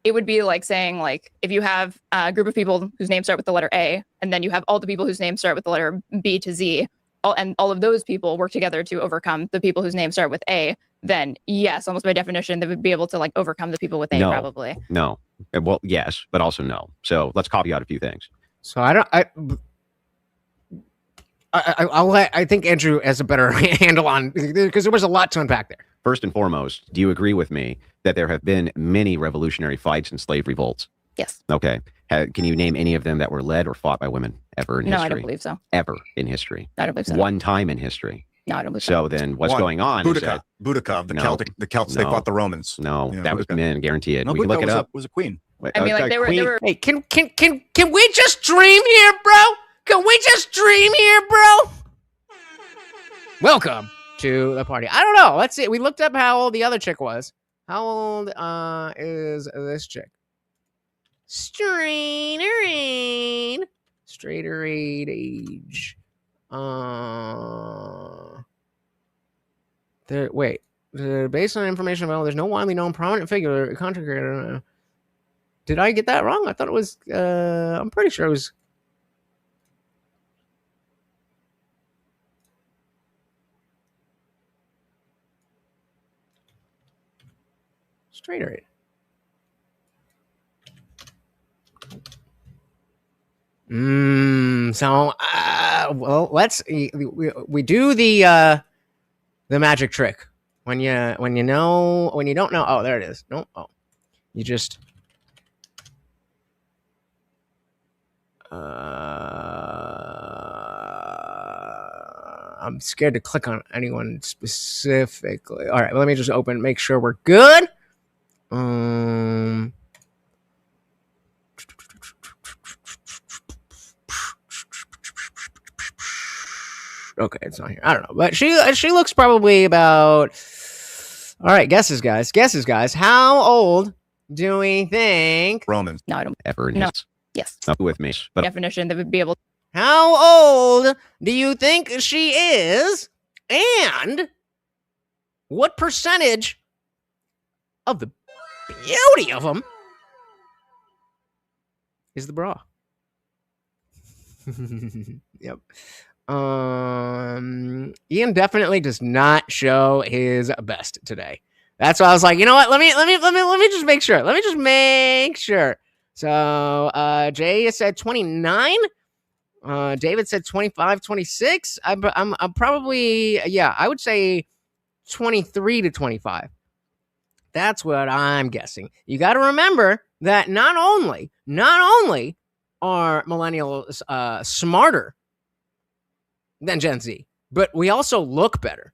it would be like saying like if you have a group of people whose names start with the letter A, and then you have all the people whose names start with the letter B to Z, and all of those people work together to overcome the people whose names start with A, then yes, almost by definition, they would be able to like overcome the people with A, probably. No. Well, yes, but also no. So let's copy out a few things. So I think Andrew has a better handle on, because there was a lot to unpack there. First and foremost, do you agree with me that there have been many revolutionary fights and slave revolts? Yes. Okay. Can you name any of them that were led or fought by women ever in history? No, I don't believe so. Ever in history? I don't believe so. One time in history? No, I don't believe so. So then what's going on? Boudica, the Celts, they fought the Romans. No, Yeah, that was Boudica. men, guarantee it. No, We can look it up. was a queen. I mean, like they were. Hey, can we just dream here, bro? Can we just dream here, bro? Welcome to the party. I don't know. Let's see. We looked up how old the other chick was. How old is this chick? Straighter age. Based on information available, there's no widely known prominent figure, content creator. Did I get that wrong? I thought it was, I'm pretty sure it was. Straighter age. So, well, let's we do the magic trick when you don't know. Oh, there it is. No, you just I'm scared to click on anyone specifically. All right, let me just make sure we're good. Okay, it's not here. I don't know, but she looks probably about. All right, guesses, guys. How old do we think? Romans. No, I don't. Ever in No. history. Yes. Not with me, but Definition that would be able. How old do you think she is? And what percentage of the beauty of them is the bra? Yep. Ian definitely does not show his best today. That's why I was like, you know what? Let me just make sure. So, Jay said 29. David said 25, 26. I'm probably, I would say 23 to 25. That's what I'm guessing. You got to remember that not only are millennials smarter than Gen Z, but we also look better.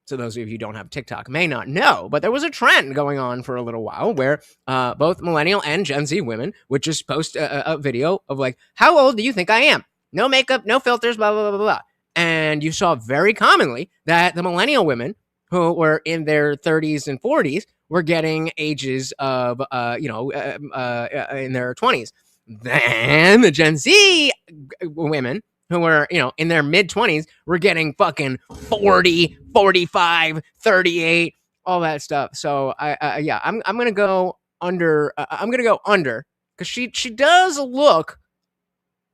So those of you who don't have TikTok may not know, but there was a trend going on for a little while where both millennial and Gen Z women would just post a video of like, how old do you think I am? No makeup, no filters, blah, blah, blah, blah, blah. And you saw very commonly that the millennial women who were in their 30s and 40s were getting ages of, in their 20s. Then the Gen Z women who were, in their mid 20s were getting fucking 40, 45, 38, all that stuff. So I'm going to go under. I'm going to go under because she does look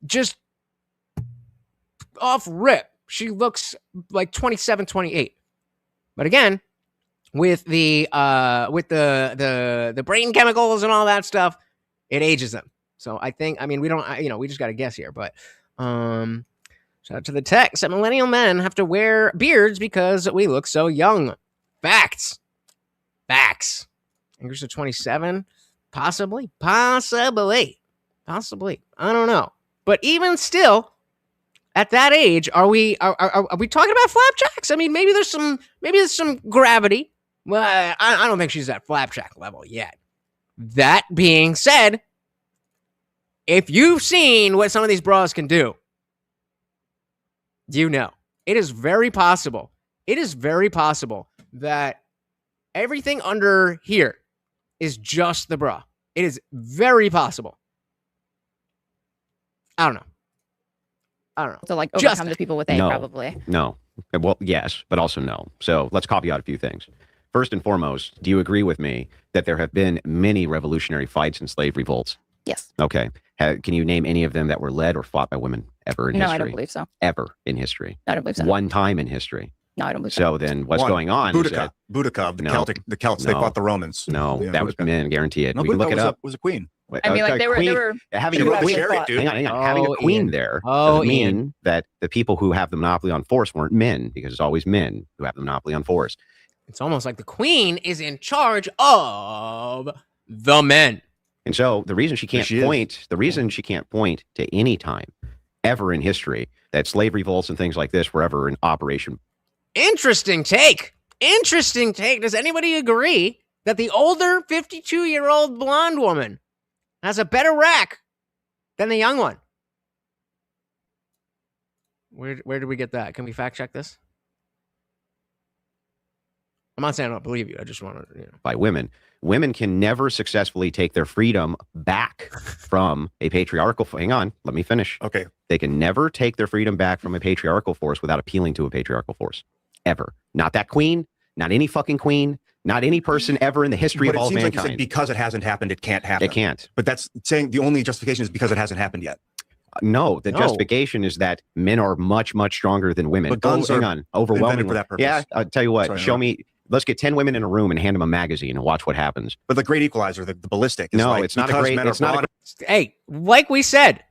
just off rip. She looks like 27, 28. But again, with the brain chemicals and all that stuff, it ages them. So I think, we don't, we just got to guess here, but shout out to the text that millennial men have to wear beards because we look so young. Facts. English to 27, possibly. I don't know. But even still, at that age, are we talking about flapjacks? Maybe there's some gravity. Well, I don't think she's at flapjack level yet. That being said, if you've seen what some of these bras can do, it is very possible. It is very possible that everything under here is just the bra. It is very possible. I don't know. To overcome the people with A, no, probably. No. Well, yes, but also no. So let's copy out a few things. First and foremost, do you agree with me that there have been many revolutionary fights and slave revolts? Yes. Okay. Can you name any of them that were led or fought by women ever in history? No, I don't believe so. Ever in history? I don't believe so. One time in history? No, I don't believe so. So then what's going on? Boudica, the Celts, they fought the Romans. No, Yeah, that was men, guarantee it. No, we can look it up. Was a queen. They were having a queen. Hang on. Having a queen Ian. there doesn't mean that the people who have the monopoly on force weren't men, because it's always men who have the monopoly on force. It's almost like the queen is in charge of the men. And so the reason she can't point to any time ever in history that slave revolts and things like this were ever in operation. Interesting take. Does anybody agree that the older 52-year-old blonde woman has a better rack than the young one? Where did we get that? Can we fact check this? I'm not saying I don't believe you. I just want to, By women. Women can never successfully take their freedom back from a patriarchal. Hang on, let me finish. Okay. They can never take their freedom back from a patriarchal force without appealing to a patriarchal force. Ever. Not that queen, not any fucking queen, not any person ever in the history of all mankind. Like because it hasn't happened, it can't happen. It can't. But that's saying the only justification is because it hasn't happened yet. No, the justification is that men are much, much stronger than women. But guns are overwhelmingly. for that purpose. Yeah, I'll tell you what. Show me. Let's get 10 women in a room and hand them a magazine and watch what happens. But the great equalizer, the ballistic. Is it's not a great. It's not. Hey, like we said,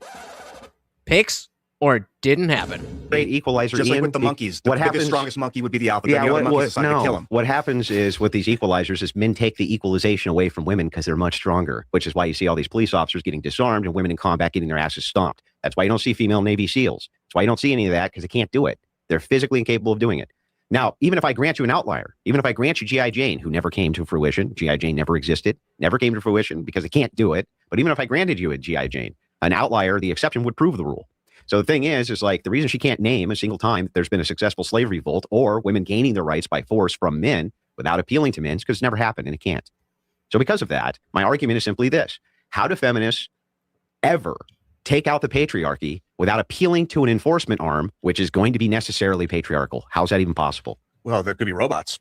picks or didn't happen. Great equalizer. Just Ian, like with the monkeys. The biggest, strongest monkey would be the alpha. Yeah, kill him. What happens is with these equalizers is men take the equalization away from women because they're much stronger, which is why you see all these police officers getting disarmed and women in combat getting their asses stomped. That's why you don't see female Navy SEALs. That's why you don't see any of that, because they can't do it. They're physically incapable of doing it. Now, even if I grant you an outlier, even if I grant you G.I. Jane, who never came to fruition, G.I. Jane never existed, never came to fruition because they can't do it. But even if I granted you a G.I. Jane, an outlier, the exception would prove the rule. So the thing is like the reason she can't name a single time that there's been a successful slave revolt or women gaining their rights by force from men without appealing to men is because it's never happened and it can't. So because of that, my argument is simply this. How do feminists ever take out the patriarchy without appealing to an enforcement arm, which is going to be necessarily patriarchal? How's that even possible? Well, there could be robots.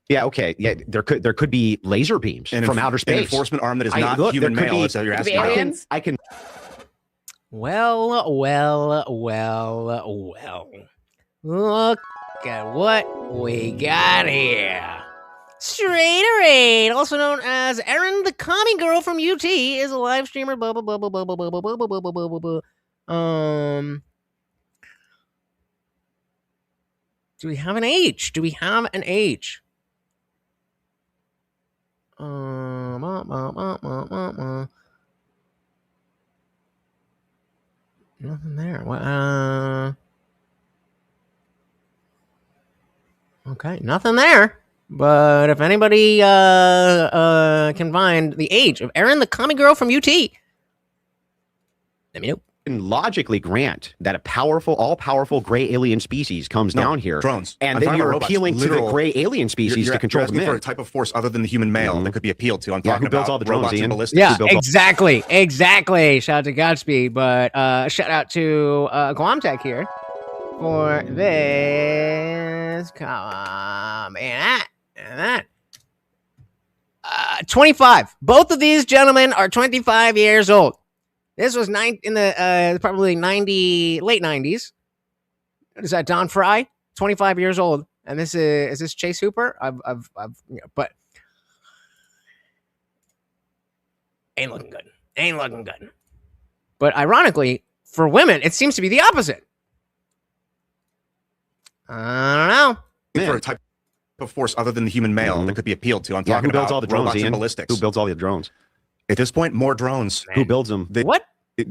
Yeah, okay. Yeah, there could be laser beams from outer space. An enforcement arm that is not human male. Is that you're asking? I can. Well. Look at what we got here. Straighterade, also known as Erin the Commie Girl from UT, is a live streamer. Blah, blah, blah, blah, blah, blah, blah, blah, blah, blah, blah, blah, blah. Do we have an age? Nothing there. Okay, nothing there. But if anybody can find the age of Erin the Commie Girl from UT, let me know. can logically grant that a powerful, all-powerful gray alien species comes down here, drones, and I'm then talking you're about robots, appealing to the literal- gray alien species you're to control the asking for men. a type of force other than the human male that could be appealed to. I'm Yeah, talking who builds about all the drones, robots and Ian? ballistics. Yeah, Who built all- exactly. Shout out to Godspeed, but shout out to Glomtech here for this column and that. 25. Both of these gentlemen are 25 years old. This was in the probably late 90s. Is that Don Fry? 25 years old, and is this Chase Hooper? But ain't looking good. But ironically, for women, it seems to be the opposite. I don't know. For a type of force other than the human male that could be appealed to. I'm Yeah, talking who builds about all the drones, robots Ian? and ballistics. Who builds all the drones? At this point, more drones. Who builds them? What?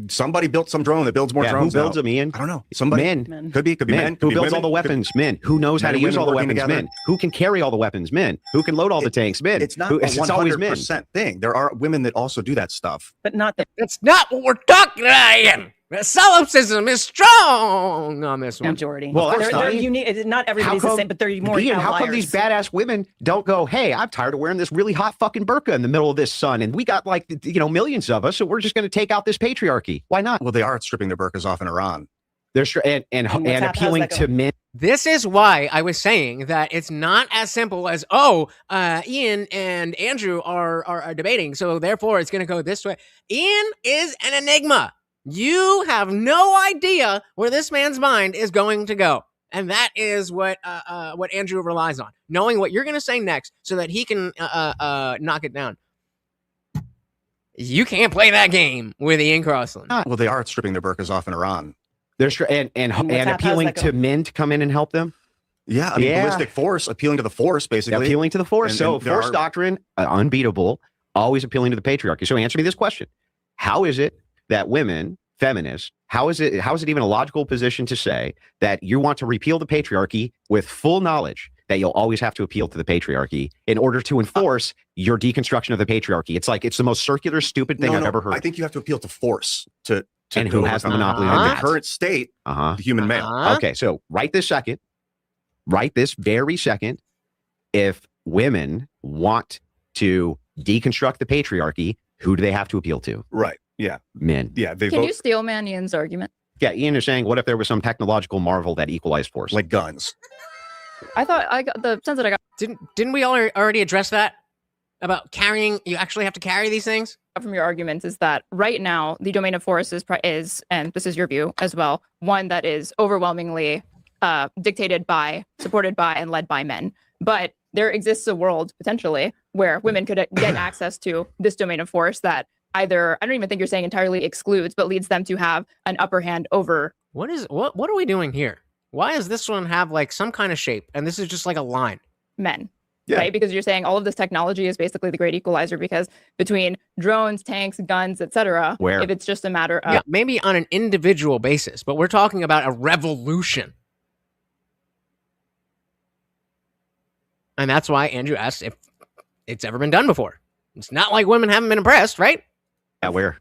Somebody built some drone that builds more Yeah, drones. who builds now. them, Ian? I don't know. Somebody. Men. Could be Men. men. Could Who be builds women. all the weapons? Men. Who knows how men to and use all the women weapons? working Men. Who can carry all the weapons? Men. Who can load all the tanks? Men. It's not Who, a it's always men. 100% thing. There are women that also do that stuff. But not the That's not what we're talking about, Ian. Solipsism is strong on this one. majority. Well, that's they're not- unique. Not everybody's the same, but they're more Ian, how outliers. come these badass women don't go, hey, I'm tired of wearing this really hot fucking burqa in the middle of this sun, and we got like, millions of us, so we're just going to take out this patriarchy. Why not? Well, they are stripping their burqas off in Iran. They're and what's how's appealing that to going? men. This is why I was saying that it's not as simple as, Ian and Andrew are debating, so therefore it's going to go this way. Ian is an enigma. You have no idea where this man's mind is going to go. And that is what Andrew relies on, knowing what you're going to say next so that he can knock it down. You can't play that game with Ian Crossland. Well, they are stripping their burqas off in Iran. They're and how's appealing that to going? men to come in and help them. Yeah, I mean, Yeah. ballistic force, appealing to the force, basically. Appealing to the force. And- So and there force are- doctrine, unbeatable, always appealing to the patriarchy. So answer me this question. How is it that women, feminists, how is it even a logical position to say that you want to repeal the patriarchy with full knowledge that you'll always have to appeal to the patriarchy in order to enforce your deconstruction of the patriarchy? It's the most circular, stupid thing I've ever heard. I think you have to appeal to force to And who has the monopoly on in that? the current state, Uh-huh. the human male. Okay, so right this very second, if women want to deconstruct the patriarchy, who do they have to appeal to? Right. Yeah. Men. Yeah. They Can vote you steal man Ian's argument? Yeah, Ian is saying, what if there was some technological marvel that equalized force? like guns. I thought I got the sense that I got Didn't we already address that? About carrying, you actually have to carry these things? from your arguments is that right now the domain of force is, and this is your view as well, one that is overwhelmingly dictated by, supported by, and led by men. But there exists a world potentially where women could get access to this domain of force that either, I don't even think you're saying entirely excludes, but leads them to have an upper hand over. What are we doing here? Why does this one have like some kind of shape? And this is just like a line. Men. Yeah. Right? Because you're saying all of this technology is basically the great equalizer, because between drones, tanks, guns, etc., Where? if it's just a matter of Yeah, maybe on an individual basis, but we're talking about a revolution. And that's why Andrew asked if it's ever been done before. It's not like women haven't been impressed, right? Yeah, where?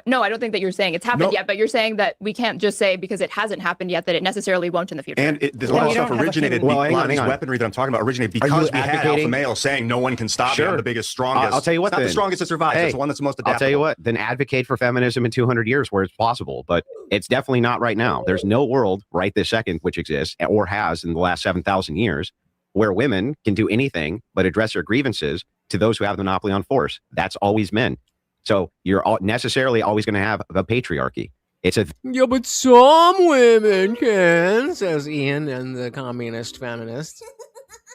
no, I don't think that you're saying it's happened No. yet, but you're saying that we can't just say because it hasn't happened yet that it necessarily won't in the future. And there's a Well, lot of you stuff don't have a originated. Well, a hang lot on, of this hang on. weaponry that I'm talking about originated Are you because we had alpha advocating- males saying no one can stop me. Sure. I'm the biggest, strongest. I'll tell you what It's not then. the strongest that survives. Hey, it's the one that's the most I'll adaptable. tell you what, then advocate for feminism in 200 years where it's possible, but it's definitely not right now. There's no world right this second which exists or has in the last 7,000 years where women can do anything but address their grievances to those who have the monopoly on force. That's always men. So you're necessarily always going to have a patriarchy. It's a Yeah, but some women can, says Ian and the communist feminists.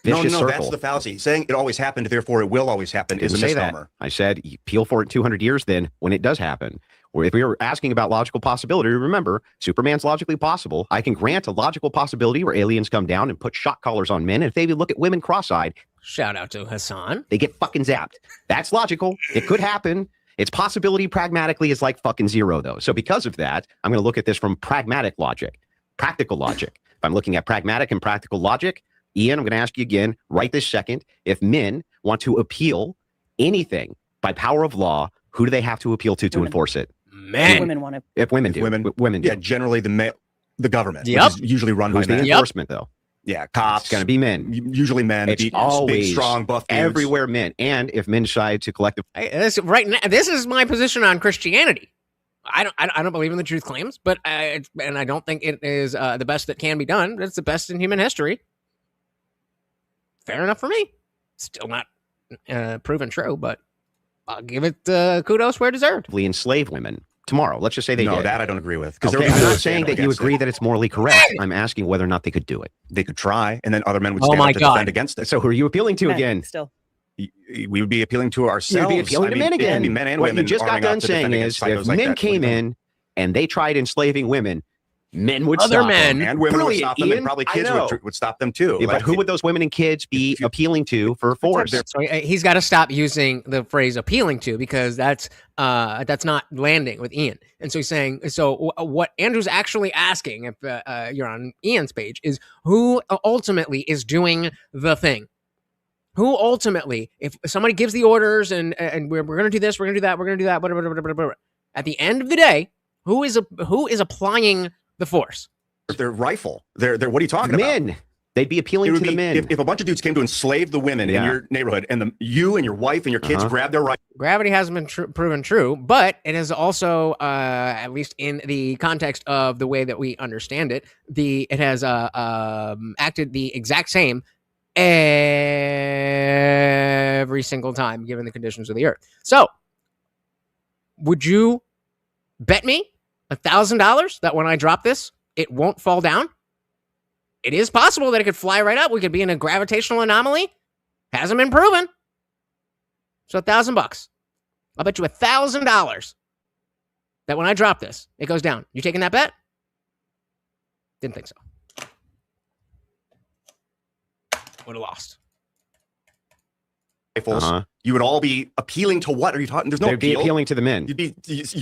vicious no, circle. that's the fallacy. Saying it always happened, therefore it will always happen, is a Didn't say that. misnomer. I said you peel for it in 200 years then when it does happen. Or if we were asking about logical possibility, remember, Superman's logically possible. I can grant a logical possibility where aliens come down and put shock collars on men. And if they look at women cross-eyed, Shout out to Hassan. they get fucking zapped. That's logical. It could happen. Its possibility pragmatically is like fucking zero, though. So because of that, I'm going to look at this from pragmatic logic, practical logic. If I'm looking at pragmatic and practical logic, Ian, I'm going to ask you again right this second. If men want to appeal anything by power of law, who do they have to appeal to Women. enforce it? Men. Women want to. If women do. Women do. Yeah, generally the government. Yep. Which is usually run Who's by the men. enforcement, though? Yeah, cops. It's going to be men. Usually men. It's big, always strong, buff dudes. everywhere men. And if men decide to collective Right now, this is my position on Christianity. I don't believe in the truth claims, but and I don't think it is the best that can be done. It's the best in human history. Fair enough for me. Still not proven true, but I'll give it kudos where deserved. enslave women tomorrow. Let's just say they No, did. that I don't agree with. Because Okay, I'm not saying that you agree that it's morally correct. I'm asking whether or not they could do it. they could try, and then other men would Oh stand my up to God. defend against it. So who are you appealing to Men again? Still. We would be appealing to ourselves. You'd be appealing to men again. I mean, men and what women. you just got arming up done to saying defend is against if psychos like men that. came in and they tried enslaving women, men would Other stop men. them. and women would Brilliant, stop them, Ian. and probably I kids know. would stop them too. Yeah, but who would those women and kids be appealing to for force? So he's got to stop using the phrase "appealing to" because that's not landing with Ian. And so he's saying, what Andrew's actually asking, if you're on Ian's page, is who ultimately is doing the thing. Who ultimately, if somebody gives the orders and we're going to do this, we're going to do that, we're going to do that, blah, blah, blah, blah, blah, blah. At the end of the day, who is applying the force? Their rifle. They're what are you talking about? Men. They'd be It appealing would to the be men. if a bunch of dudes came to enslave the women in Yeah. your neighborhood, and you and your wife and your kids grabbed their rifle. Gravity hasn't been proven true, but it has also, at least in the context of the way that we understand it, it has acted the exact same every single time, given the conditions of the earth. So, would you bet me $1,000 that when I drop this, it won't fall down? It is possible that it could fly right up. We could be in a gravitational anomaly. Hasn't been proven. So $1,000. I'll bet you $1,000 that when I drop this, it goes down. You taking that bet? Didn't think so. Would have lost. Rifles. You would all be appealing to what? Are you talking? There's no They'd be appeal. appealing to the men. You'd be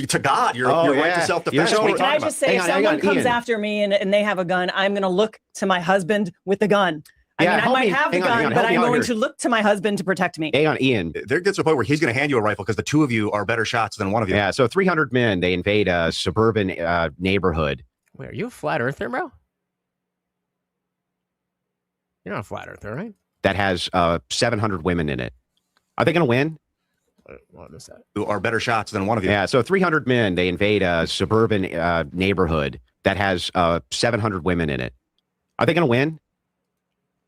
to God. Your Oh, right yeah. to self-defense. You're What are you so- Can I talking just about? say, Hang if on, hang someone on, comes Ian. after me and they have a gun, I'm going to look to my husband with the gun. I Yeah, mean, I help might me. have the Hang on, gun, hang on, but help me I'm out going here. to look to my husband to protect me. Hang on, Ian. There gets to a point where he's going to hand you a rifle because the two of you are better shots than one of you. Yeah, so 300 men, they invade a suburban neighborhood. Wait, are you a flat earther, bro? You're not a flat earther, right? That has 700 women in it. Are they going to win? What is that? Who are better shots than one of you. Yeah, so 300 men, they invade a suburban neighborhood that has 700 women in it. Are they going to win?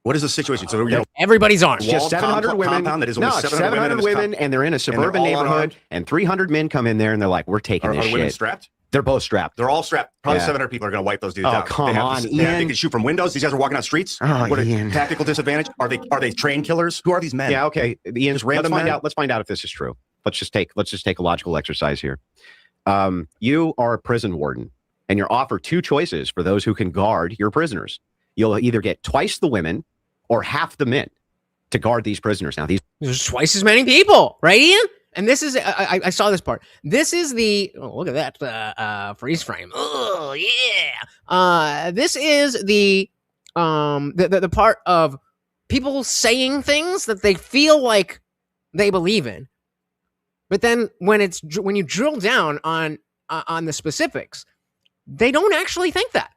What is the situation? So you're Everybody's armed. Just walled 700 women. compound that is No, almost 700 women, women, and they're in a suburban all neighborhood, unarmed? and 300 men come in there, and they're like, we're taking are this women shit. strapped? They're both strapped. They're all strapped. Probably Yeah. 700 people are going to wipe those dudes Oh, out. come They have on, they Ian. can shoot from windows. These guys are walking down streets. Oh, What Ian. tactical disadvantage? Are they train killers? Who are these men? Yeah, okay. Ian, Just random men? Let's find out if this is true. Let's just take a logical exercise here. You are a prison warden, and you're offered two choices for those who can guard your prisoners. You'll either get twice the women or half the men to guard these prisoners. Now, There's twice as many people, right, Ian? And this is, I saw this part. This is look at that freeze frame. Oh, yeah. This is the part of people saying things that they feel like they believe in. But then when you drill down on the specifics, they don't actually think that.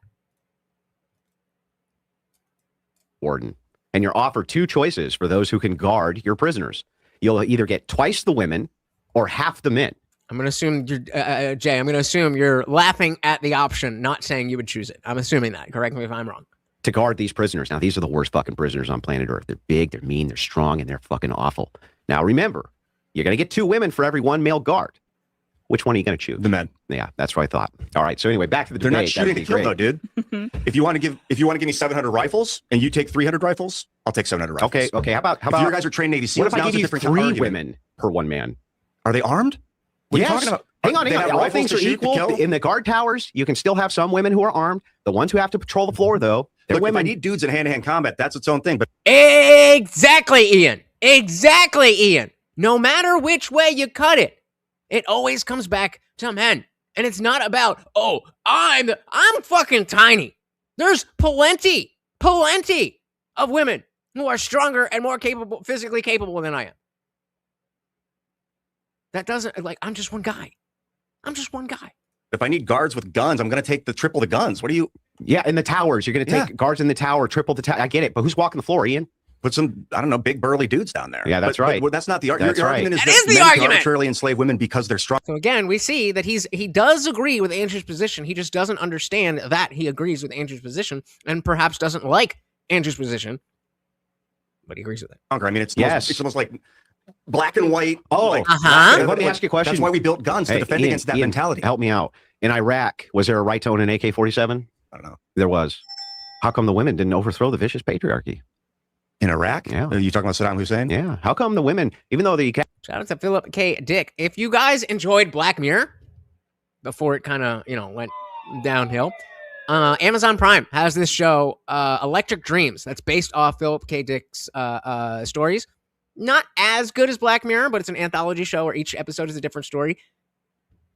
warden, and you're offered two choices for those who can guard your prisoners. You'll either get twice the women or half the men. I'm going to assume, Jay, I'm going to assume you're laughing at the option, not saying you would choose it. I'm assuming that. Correct me if I'm wrong. To guard these prisoners. Now, these are the worst fucking prisoners on planet Earth. They're big, they're mean, they're strong, and they're fucking awful. Now, remember, you're going to get two women for every one male guard. Which one are you going to choose? The men. Yeah, that's what I thought. All right. So anyway, back to the They're debate. not shooting to kill, though, dude. If you want to give me 700 rifles and you take 300 rifles, I'll take 700 rifles. Okay. How about if your guys are trained Navy what SEALs? if I Now give it's a you different 3 argument. women per one man? Are they armed? What Yes. are you talking about? Hang on. They have All rifles things to are shoot, to equal. kill? In the guard towers, you can still have some women who are armed. The ones who have to patrol the floor, though, they're Look, if I women. need dudes in hand-to-hand combat, that's its own thing. But Exactly, Ian. Exactly, Ian. No matter which way you cut it, it always comes back to men. And it's not about, oh, I'm fucking tiny. There's plenty of women who are stronger and more capable, physically capable than I am. That doesn't, I'm just one guy. I'm just one guy. If I need guards with guns, I'm going to take triple the guns. What do you? Yeah, in the towers. You're going to take guards in the tower, triple the tower. I get it. But who's walking the floor, Ian? Put some, I don't know, big burly dudes down there. Yeah, that's right. But that's not the argument. Your argument is That is the men can argument. arbitrarily enslave women because they're strong. So again, we see that he does agree with Andrew's position. He just doesn't understand that he agrees with Andrew's position and perhaps doesn't like Andrew's position, but he agrees with it. I mean, it's Yes. it's almost like black and white. Oh, like, let me ask you a question. That's why we built guns to defend Ian, against that Ian, mentality. Help me out. In Iraq, was there a right to own an AK-47? I don't know. There was. How come the women didn't overthrow the vicious patriarchy? In Iraq? Yeah. Are you talking about Saddam Hussein? Yeah. How come the women, even though the Shout out to Philip K. Dick. If you guys enjoyed Black Mirror before it kind of, went downhill, Amazon Prime has this show, Electric Dreams, that's based off Philip K. Dick's stories. Not as good as Black Mirror, but it's an anthology show where each episode is a different story.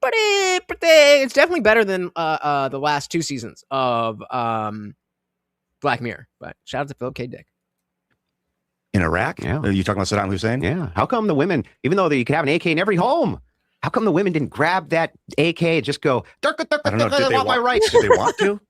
But it's definitely better than the last 2 seasons of Black Mirror. But shout out to Philip K. Dick. In Iraq? Yeah. Are you talking about Saddam Hussein? Yeah. How come the women, even though you could have an AK in every home, how come the women didn't grab that AK and just go, "Durka, durka, I don't know. durka, Did I they want my rights"? Did they want to?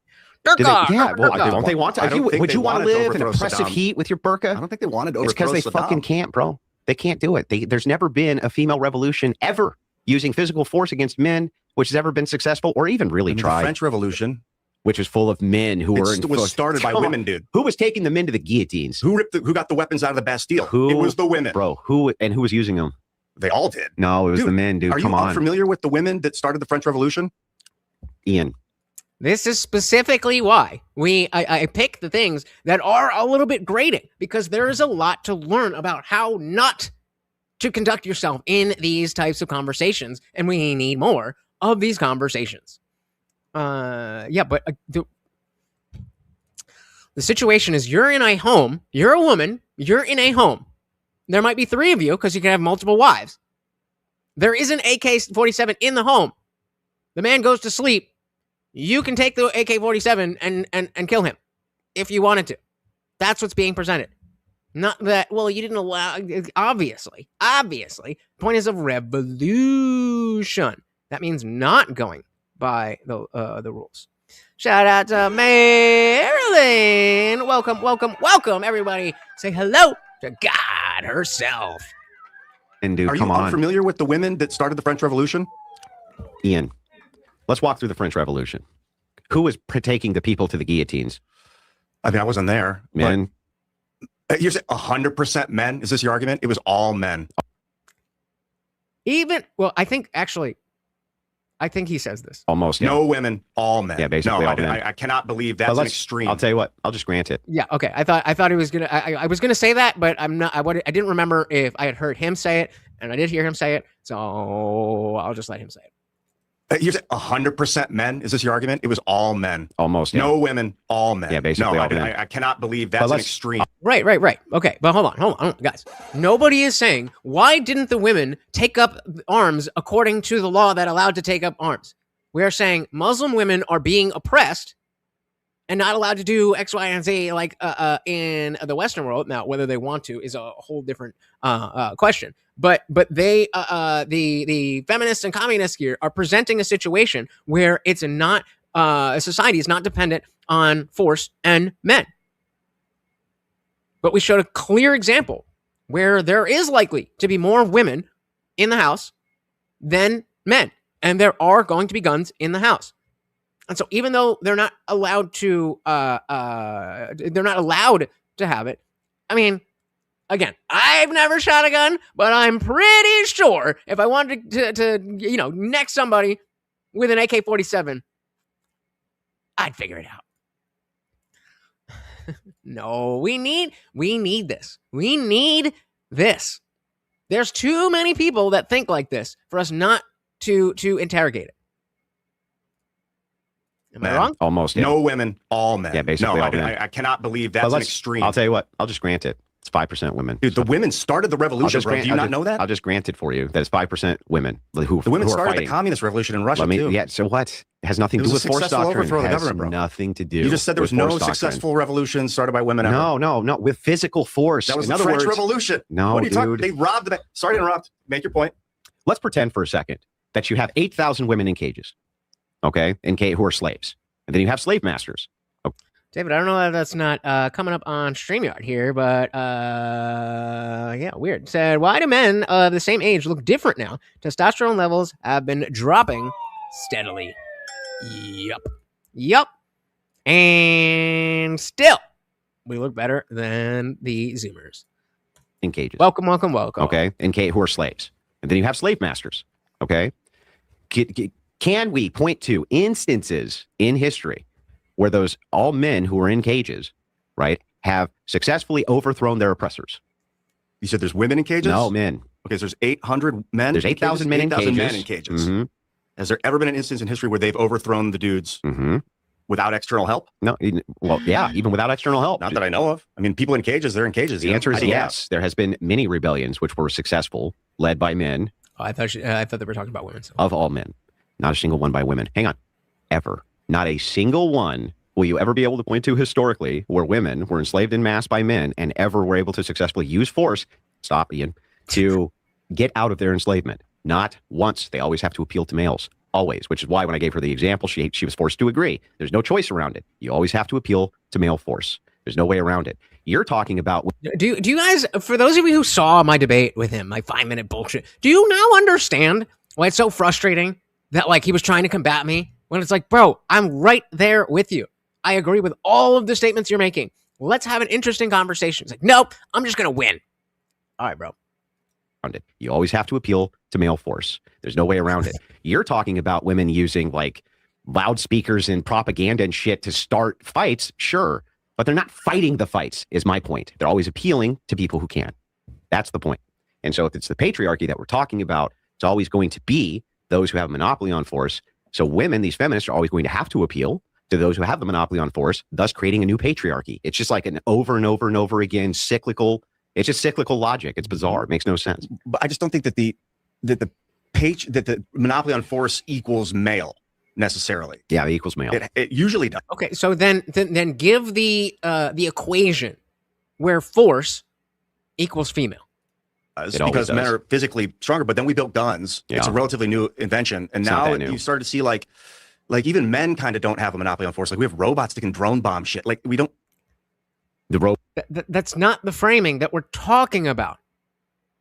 Did they- yeah. Well, Durka. don't they want to? I don't think Would they you want to wanted to live in overthrow oppressive Saddam. heat with your I burqa? don't think they wanted to It's because overthrow they Saddam. fucking can't, bro. They can't do it. There's never been a female revolution ever using physical force against men, which has ever been successful or even really I mean, the tried, French Revolution which was full of men who were in was started by Come on. women, dude. Who was taking the men to the guillotines? Who got the weapons out of the Bastille? Who? It was the women. Bro, who was using them? They all did. No, it was Dude, the men, dude. Are Come you on. unfamiliar with the women that started the French Revolution? Ian. This is specifically why I pick the things that are a little bit grating, because there is a lot to learn about how not to conduct yourself in these types of conversations, and we need more of these conversations. But the situation is you're in a home, you're a woman, you're in a home. There might be 3 of you because you can have multiple wives. There is an AK-47 in the home. The man goes to sleep. You can take the AK-47 and kill him if you wanted to. That's what's being presented. Not that, well, you didn't allow, obviously. Point is of revolution. That means not going by the rules. Shout out to Marilyn. Welcome, everybody. Say hello to God herself. And dude, Are come you on. unfamiliar with the women that started the French Revolution? Ian, let's walk through the French Revolution. Who was taking the people to the guillotines? I mean, I wasn't there. Men. But you're saying 100% men? Is this your argument? It was all men. I think he says this. Almost. Yeah. No women, all men. Yeah, basically No, all men. I cannot believe But that's an let's- extreme. I'll tell you what. I'll just grant it. Yeah, okay. I thought he was gonna. I was gonna say that, but I'm not. I didn't remember if I had heard him say it, and I did hear him say it, so I'll just let him say it. You're saying 100% men? Is this your argument? It was all men. Almost. Yeah. No women, all men. Yeah, basically no, all men. I cannot believe that's an let's- extreme. Right. Okay, but hold on, guys. Nobody is saying why didn't the women take up arms according to the law that allowed to take up arms. We are saying Muslim women are being oppressed and not allowed to do X, Y, and Z like in the Western world. Now, whether they want to is a whole different question. But they, the feminists and communists here are presenting a situation where it's not a society is not dependent on force and men. But we showed a clear example where there is likely to be more women in the house than men. And there are going to be guns in the house. And so even though they're not allowed to have it, I mean, again, I've never shot a gun, but I'm pretty sure if I wanted to neck somebody with an AK-47, I'd figure it out. No, we need this. We need this. There's too many people that think like this for us not to interrogate it. Am I wrong? Almost. Yeah. No women, all men. Yeah, basically no, all men. I cannot believe But that's an let's- extreme. I'll tell you what. I'll just grant it. It's 5% women. Dude, the women started the revolution, bro. Do you not know that? I'll just grant it for you. That it's 5% women who The women who are started fighting. the communist revolution in Russia, too. Yeah, so what? It has nothing It to do was with a force successful doctrine. overthrow of It the has government, bro. nothing to do. You just said there was with no force doctrine. successful revolution started by women ever. No, with physical force. That was In the other French words, Revolution. No, What are you talking? dude. They robbed the. Sorry to interrupt. Make your point. Let's pretend for a second that you have 8,000 women in cages, okay, who are slaves. And then you have slave masters. David, I don't know that that's not coming up on StreamYard here, but yeah, weird. Said, why do men of the same age look different now? Testosterone levels have been dropping steadily. Yup. And still, we look better than the Zoomers. In cages. Welcome. Okay, who are slaves. And then you have slave masters. Okay. Can we point to instances in history where those all men who are in cages, right, have successfully overthrown their oppressors? You said there's women in cages? No, men. Okay, so there's 800 men. There's 8,000 men in cages. 8,000 men in cages. Mm-hmm. Has there ever been an instance in history where they've overthrown the dudes without external help? No. Well, yeah, even without external help. Not that I know of. I mean, people in cages, they're in cages. The answer is yes. There has been many rebellions which were successful, led by men. Oh, I thought they were talking about women. So. Of all men. Not a single one by women. Hang on. Ever. Not a single one will you ever be able to point to historically where women were enslaved en masse by men and ever were able to successfully use force, stop, Ian, to get out of their enslavement. Not once. They always have to appeal to males. Always. Which is why when I gave her the example, she was forced to agree. There's no choice around it. You always have to appeal to male force. There's no way around it. You're talking about... Do you guys, for those of you who saw my debate with him, my 5-minute bullshit, do you now understand why it's so frustrating that like he was trying to combat me when it's like, bro, I'm right there with you. I agree with all of the statements you're making. Let's have an interesting conversation. It's like, nope, I'm just going to win. All right, bro. You always have to appeal to male force. There's no way around it. You're talking about women using like loudspeakers and propaganda and shit to start fights. Sure. But they're not fighting the fights is my point. They're always appealing to people who can. That's the point. And so if it's the patriarchy that we're talking about, it's always going to be those who have a monopoly on force. So women, these feminists, are always going to have to appeal to those who have the monopoly on force, thus creating a new patriarchy. It's just like an over and over and over again cyclical. It's just cyclical logic. It's bizarre. It makes no sense. But I just don't think that the monopoly on force equals male necessarily. Yeah, it equals male. It usually does. Okay, so then give the equation where force equals female. Because men are physically stronger, but then we built guns. Yeah. It's a relatively new invention. And it's now you start to see like even men kind of don't have a monopoly on force. Like we have robots that can drone bomb shit. Like we don't. That's not the framing that we're talking about.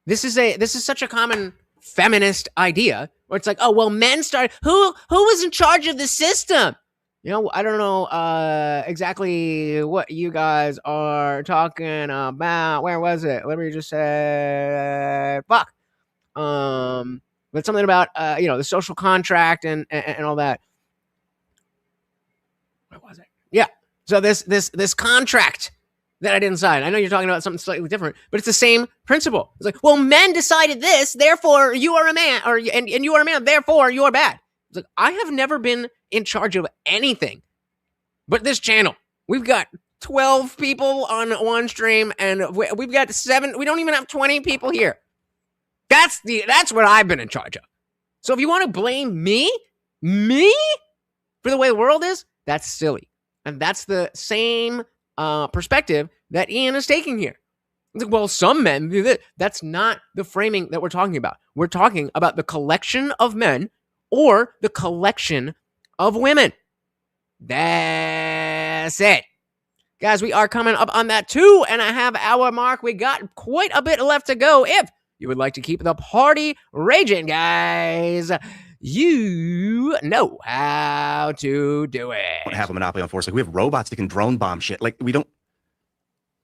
This is such a common feminist idea where it's like, oh, well, men started. Who was in charge of the system? You know, I don't know exactly what you guys are talking about. Where was it? Let me just say, fuck. But something about the social contract and all that. Where was it? Yeah. So this contract that I didn't sign. I know you're talking about something slightly different, but it's the same principle. It's like, well, men decided this, therefore you are a man, and you are a man, therefore you are bad. It's like, I have never been in charge of anything but this channel. We've got 12 people on one stream, and we've got 7. We don't even have 20 people here. That's what I've been in charge of. So if you want to blame me for the way the world is, that's silly. And that's the same perspective that Ian is taking here. It's like, well, some men do this. That's not the framing that we're talking about. We're talking about the collection of men or the collection of women. That's it. Guys, we are coming up on that 2.5 hour mark. We got quite a bit left to go. If you would like to keep the party raging, guys, you know how to do it. We don't have a monopoly on force. Like we have robots that can drone bomb shit. Like we don't.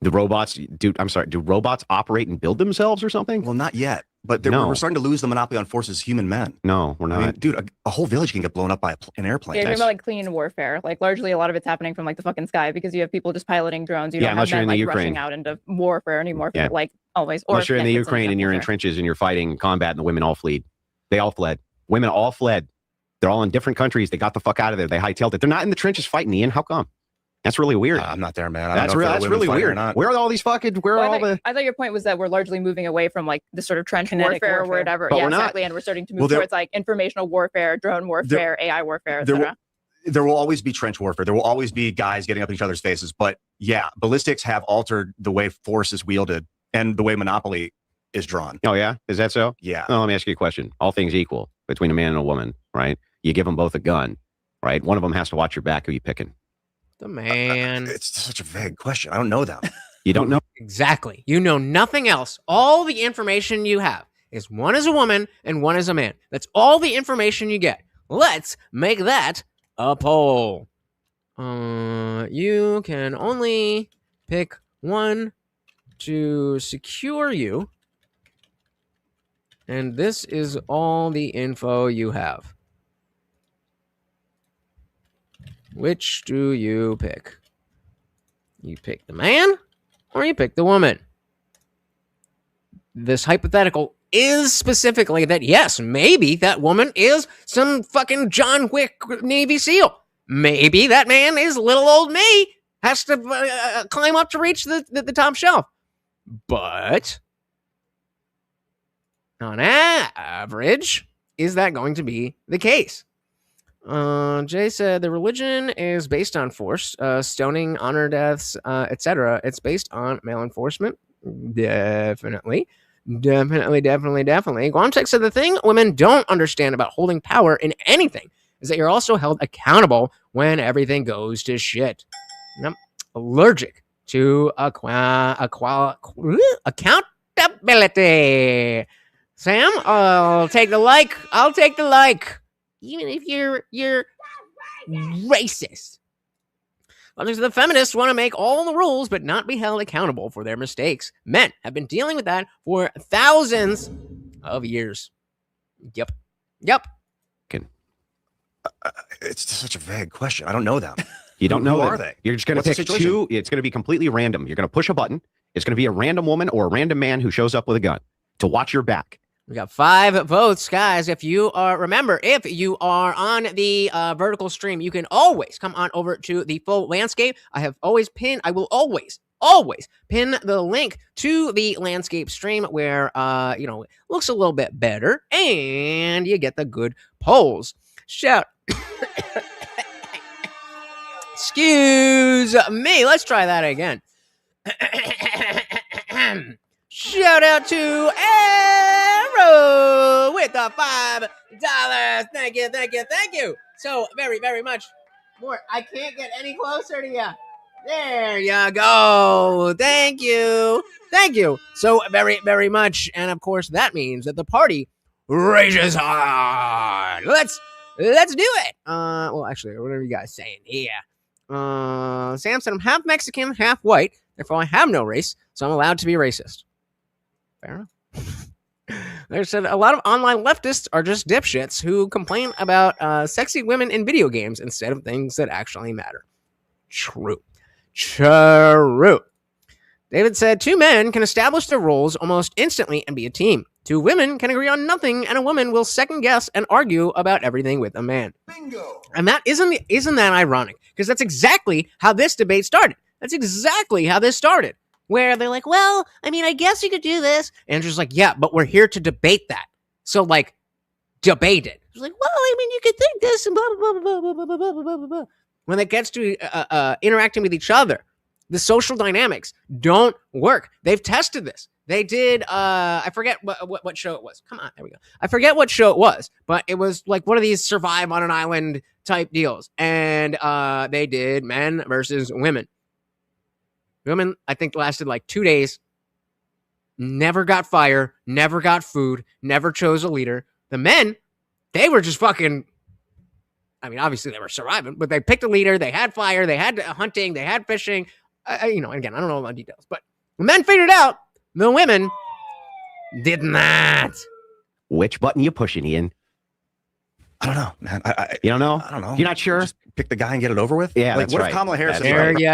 The robots, dude, I'm sorry. Do robots operate and build themselves or something? Well, not yet. But we're starting to lose the monopoly on force as human men. No, we're not. I mean, dude, a whole village can get blown up by an airplane. Yeah, you're talking about like clean warfare. Like largely a lot of it's happening from like the fucking sky because you have people just piloting drones. You don't have men like rushing out into warfare anymore. Yeah. Like always. Or unless you're in the Ukraine and you're in trenches and you're fighting combat and the women all fled. They all fled. Women all fled. They're all in different countries. They got the fuck out of there. They hightailed it. They're not in the trenches fighting, Ian. How come? That's really weird. I'm not there, man. That's really weird. Where are all these fucking? I thought your point was that we're largely moving away from like this sort of trench warfare or whatever. But yeah, we're not. Exactly. And we're starting to move towards like informational warfare, drone warfare, AI warfare, etc. There will always be trench warfare. There will always be guys getting up in each other's faces. But yeah, ballistics have altered the way force is wielded and the way monopoly is drawn. Oh yeah, is that so? Yeah. Well, let me ask you a question. All things equal, between a man and a woman, right? You give them both a gun, right? One of them has to watch your back. Who you picking? The man. It's such a vague question. I don't know them. You don't know? Exactly. You know nothing else. All the information you have is one is a woman and one is a man. That's all the information you get. Let's make that a poll. You can only pick one to secure you. And this is all the info you have. Which do you pick? You pick the man or you pick the woman? This hypothetical is specifically that, yes, maybe that woman is some fucking John Wick Navy SEAL. Maybe that man is little old me, has to climb up to reach the top shelf. But on average, is that going to be the case? Jay said the religion is based on force, stoning, honor deaths, etc. It's based on male enforcement. Definitely. Guamtech said the thing women don't understand about holding power in anything is that you're also held accountable when everything goes to shit. And I'm allergic to accountability. Sam, I'll take the like. Even if you're racist. Others of the feminists want to make all the rules but not be held accountable for their mistakes. Men have been dealing with that for thousands of years. Yep. It's such a vague question. I don't know them. You don't know Who them. are they? You're just going to What's the pick situation? two. It's going to be completely random. You're going to push a button. It's going to be a random woman or a random man who shows up with a gun to watch your back. We got 5 votes, guys. If you are on the vertical stream, you can always come on over to the full landscape. I will always pin the link to the landscape stream where, it looks a little bit better and you get the good polls. Shout. Excuse me. Let's try that again. Shout out to Arrow with the $5. Thank you. So very, very much more. I can't get any closer to you. There you go. Thank you. So very, very much. And of course, that means that the party rages hard. Let's do it. Well, actually, whatever you guys saying. Yeah. Sam said I'm half Mexican, half white. Therefore, I have no race, so I'm allowed to be racist. Fair enough. They said a lot of online leftists are just dipshits who complain about sexy women in video games instead of things that actually matter. True. David said 2 men can establish their roles almost instantly and be a team. 2 women can agree on nothing, and a woman will second guess and argue about everything with a man. Bingo. And that isn't that ironic? Because that's exactly how this debate started. Where they're like, well, I mean, I guess you could do this. And Andrew's like, yeah, but we're here to debate that. So, like, debate it. It's like, well, I mean, you could think this and blah, blah, blah, blah, blah, blah, blah, blah, blah. When it gets to interacting with each other, the social dynamics don't work. They've tested this. They did, I forget what show it was. Come on, there we go. I forget what show it was, but it was like one of these survive on an island type deals. And they did men versus women. Women, I think, lasted like 2 days, never got fire, never got food, never chose a leader. The men, they were just fucking, I mean, obviously they were surviving, but they picked a leader, they had fire, they had hunting, they had fishing. Again, I don't know all the details, but the men figured it out. The women did not. Which button you pushing, Ian? I don't know, man. You don't know? I don't know. You're not sure? Just pick the guy and get it over with? Yeah, like, that's what right. if Kamala Harris is There like, you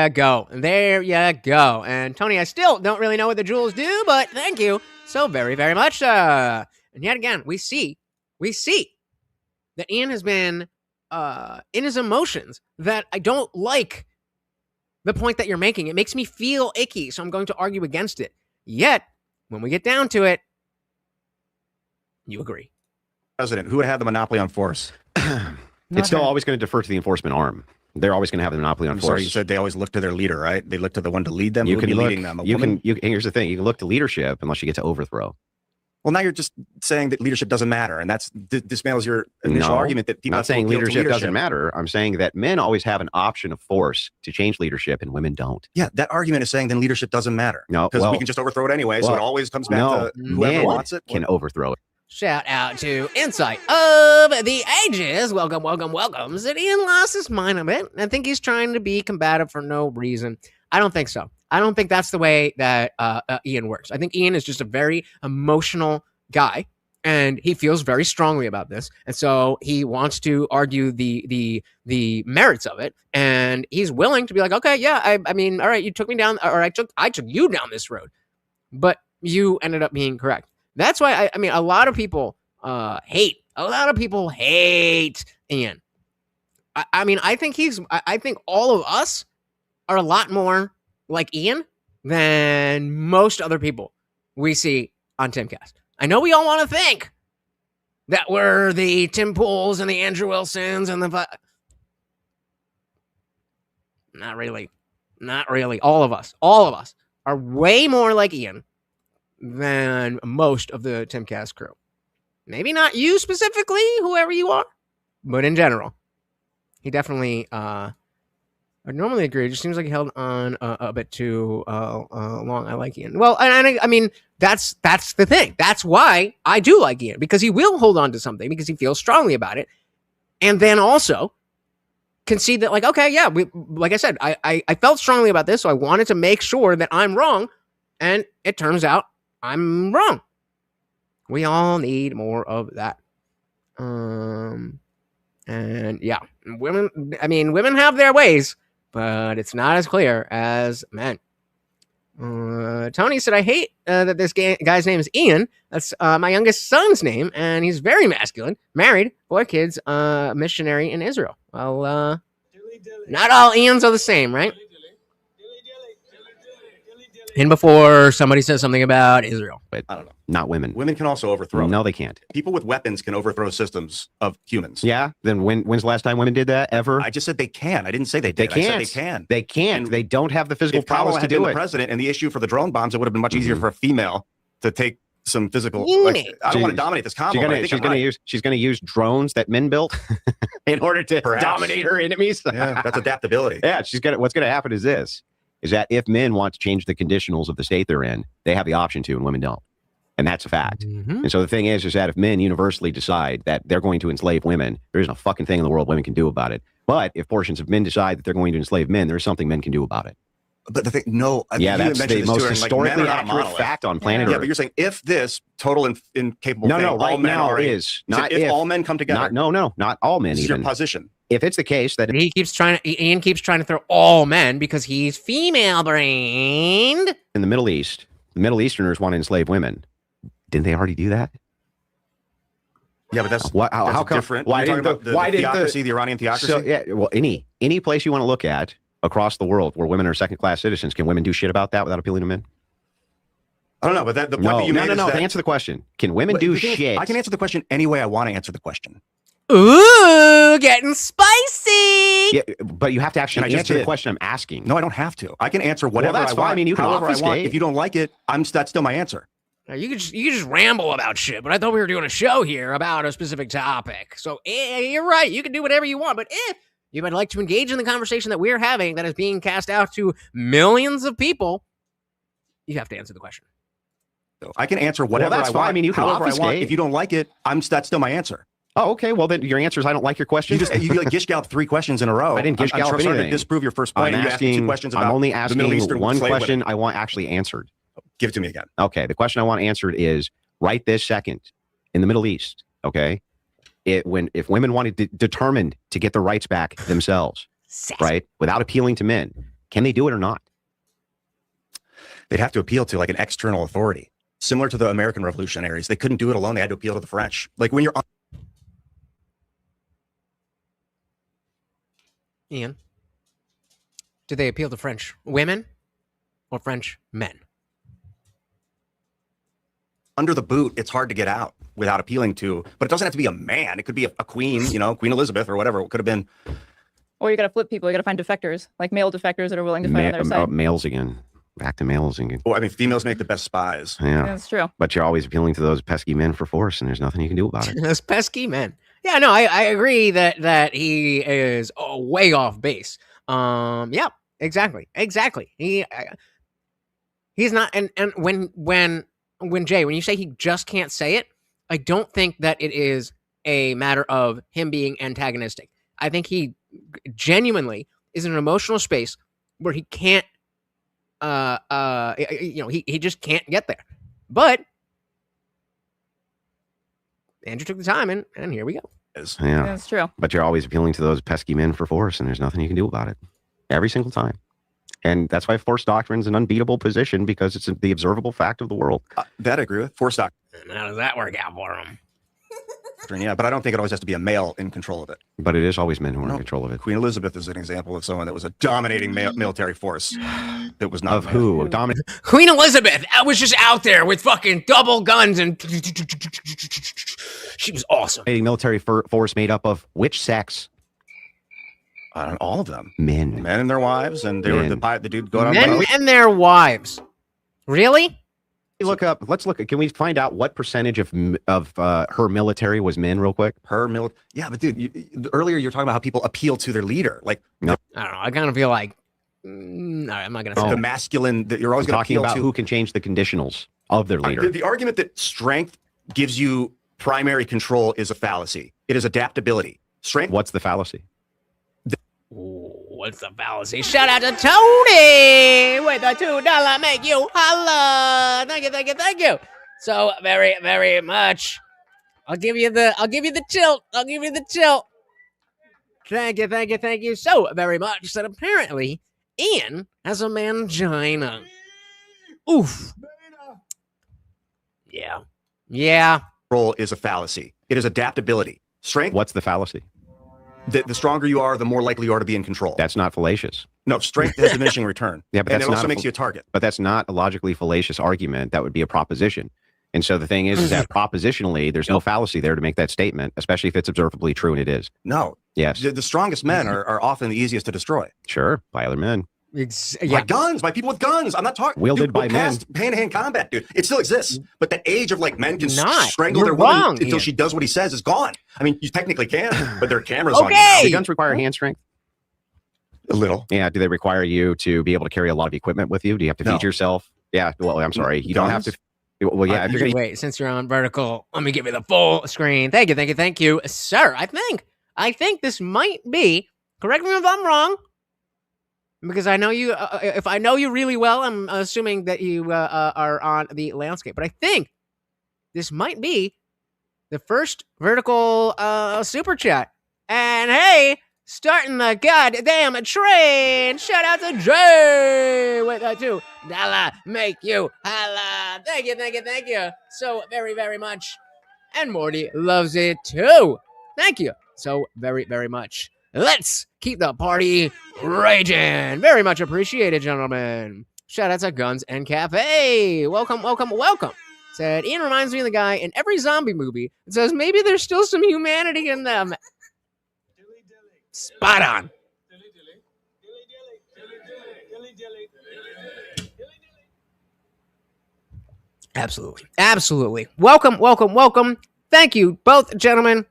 go. And Tony, I still don't really know what the jewels do, but thank you so very, very much. And yet again, we see that Ian has been in his emotions that I don't like the point that you're making. It makes me feel icky, so I'm going to argue against it. Yet, when we get down to it, you agree. president, who would have the monopoly on force? It's still always going to defer to the enforcement arm. They're always going to have the monopoly on I'm force. sorry, you said they always look to their leader, right? They look to the one to lead them. You Who would can be look, leading them. here's the thing. You can look to leadership unless you get to overthrow. Well, now you're just saying that leadership doesn't matter, and that's dismantles your initial argument that people not saying appeal to leadership doesn't matter. I'm saying that men always have an option of force to change leadership, and women don't. Yeah, that argument is saying then leadership doesn't matter. No, because we can just overthrow it anyway. So it always comes back to whoever men wants it. Can overthrow it. Shout out to Insight of the Ages. Welcome, welcome, welcome. Said Ian lost his mind a bit. I think he's trying to be combative for no reason. I don't think so. I don't think that's the way that Ian works. I think Ian is just a very emotional guy, and he feels very strongly about this, and so he wants to argue the merits of it, and he's willing to be like, okay, yeah, I mean, all right, you took me down, or I took you down this road, but you ended up being correct. That's why I mean, a lot of people hate Ian. I mean, I think all of us are a lot more like Ian than most other people we see on Timcast. I know we all want to think that we're the Tim Pools and the Andrew Wilsons and the... Not really. All of us are way more like Ian than most of the Timcast crew. Maybe not you specifically, whoever you are, but in general. He definitely... I normally agree. It just seems like he held on a bit too long. I like Ian. Well, and I mean, that's the thing. That's why I do like Ian, because he will hold on to something because he feels strongly about it. And then also concede that, like, okay, yeah, like I said, I felt strongly about this, so I wanted to make sure that I'm wrong. And it turns out I'm wrong. We all need more of that. And yeah, women have their ways, but it's not as clear as men. Tony said, I hate that this guy's name is Ian. That's my youngest son's name, and he's very masculine, married, 4 kids, missionary in Israel. Well, not all Ians are the same, right? And before somebody says something about Israel. But I don't know. Not women. Women can also overthrow. No, they can't. People with weapons can overthrow systems of humans. Yeah. Then when's the last time women did that? Ever? I just said they can. I didn't say they did. They can't. I said they can. They can't. And they don't have the physical if Kamala prowess to had been do the it. president and the issue for the drone bombs, it would have been much easier for a female to take some physical. Unit. I don't want to dominate this combo. She's gonna use drones that men built in order to dominate her enemies. Yeah, that's adaptability. Yeah, what's gonna happen is this: is that if men want to change the conditionals of the state they're in, they have the option to, and women don't. And that's a fact. Mm-hmm. And so the thing is that if men universally decide that they're going to enslave women, there isn't a fucking thing in the world women can do about it. But if portions of men decide that they're going to enslave men, there's something men can do about it. But the thing, no, yeah, that's the most too, historically men are not accurate monolith. fact on planet Yeah, Earth. but you're saying if this total incapable No, thing, no, right all men now are is so not if all men come together. Not all men. This is Even your position. if it's the case that Ian keeps trying to throw all men because he's female brained. in the Middle East, the Middle Easterners want to enslave women. Didn't they already do that? Yeah, but that's how come? different. Why You're didn't talking the, about why the didn't theocracy, the Iranian theocracy? So yeah, well, any place you want to look at across the world where women are second-class citizens, can women do shit about that without appealing to men? I don't know, but the point that you made is no. that, To answer the question, can women do shit? I can answer the question any way I want to answer the question. Ooh, getting spicy. Yeah, but you have to actually And I just answer the did. question I'm asking. No, I don't have to. I can answer whatever that's I fine. want. I mean, you can however I want. obfuscate. If you don't like it, that's still my answer. You could just ramble about shit, but I thought we were doing a show here about a specific topic. So you're right. You can do whatever you want, but if you would like to engage in the conversation that we're having that is being cast out to millions of people, you have to answer the question. So I can answer whatever that's I fine. want. I mean, you can however I want. obfuscate. If you don't like it, that's still my answer. Oh, okay. Well, then your answer is I don't like your question. You like gish gallop 3 questions in a row. I didn't gish I'm gallop trying to anything. disprove your first point. I'm You asked me asking. 2 questions about I'm only the Middle asking Eastern one slave question women. I want actually answered. Give it to me again. Okay. The question I want answered is right this second in the Middle East. Okay. If women wanted determined to get their rights back themselves, right, without appealing to men, can they do it or not? They'd have to appeal to like an external authority, similar to the American revolutionaries. They couldn't do it alone. They had to appeal to the French. Like when you're on. Ian, did they appeal to French women or French men? Under the boot, it's hard to get out without appealing to, but it doesn't have to be a man. It could be a queen, Queen Elizabeth or whatever. It could have been. Or you got to flip people. You got to find defectors, like male defectors that are willing to fight on their side. Males again. Back to males and Well, I mean, females make the best spies. yeah. That's true. But you're always appealing to those pesky men for force, and there's nothing you can do about it. Those pesky men. Yeah, no, I agree that he is way off base. Yeah, exactly. He's not. And when Jay, when you say he just can't say it, I don't think that it is a matter of him being antagonistic. I think he genuinely is in an emotional space where he can't. He just can't get there. But Andrew took the time, and here we go. Yeah. That's true. But you're always appealing to those pesky men for force, and there's nothing you can do about it. Every single time. And that's why force doctrine is an unbeatable position, because it's the observable fact of the world. That I agree with. Force doctrine, And how does that work out for him? yeah, but I don't think it always has to be a male in control of it. But it is always men who are No. in control of it. Queen Elizabeth is an example of someone that was a dominating military force that was not Of male. who? Dominant. Queen Elizabeth, I was just out there with fucking double guns, and she was awesome. Military force made up of which sex? All of them, Men. men and their wives, and they were the dude going on. Men and their wives. Really? Let's look at. Can we find out what percentage of her military was men, real quick? Yeah, but dude, earlier you were talking about how people appeal to their leader, like I don't know. I kind of feel like. No, I'm not gonna say the that. masculine that you're always going to Talking appeal about to. who can change the conditionals of their leader. The argument that strength gives you primary control is a fallacy. It is adaptability. Strength. What's the fallacy? Ooh, what's the fallacy? Shout out to Tony with a $2 make you holla. Thank you. So very much. I'll give you the tilt. Thank you so very much. That apparently Ian has a mangina. Oof. Yeah. Control is a fallacy. It is adaptability. Strength. What's the fallacy? The stronger you are, the more likely you are to be in control. That's not fallacious. No, strength has diminishing return. Yeah, but and that's it also not makes you a target. But that's not a logically fallacious argument. That would be a proposition. And so the thing is that propositionally, there's no fallacy there to make that statement, especially if it's observably true, and it is. No. Yes. The strongest men are often the easiest to destroy. Sure. By other men. By guns, by people with guns. I'm not talking. Wielded by men. Hand-to-hand combat, dude. It still exists. But the age of like men can Not. strangle You're their woman wrong, until Ian. she does what he says is gone. I mean, you technically can, but there are cameras on you. Okay. Do guns require hand strength? A little. Yeah. Do they require you to be able to carry a lot of equipment with you? Do you have to No. feed yourself? Yeah. Well, I'm sorry. You don't have to. Guns? Well, yeah. If you're gonna, Wait, since you're on vertical, let me give you the full screen. Thank you, sir. I think this might be. Correct me if I'm wrong. Because I know you, if I know you really well, I'm assuming that you are on the landscape. But I think this might be the first vertical super chat. And hey, starting the goddamn train. Shout out to Jay with a $2 make you holla. Thank you so very much. And Morty loves it too. Thank you so very much. Let's keep the party raging. Very much appreciated, gentlemen. Shout out to Guns and Cafe. Welcome. Said, Ian reminds me of the guy in every zombie movie that says maybe there's still some humanity in them. Spot on. Absolutely. Welcome. Thank you, both gentlemen.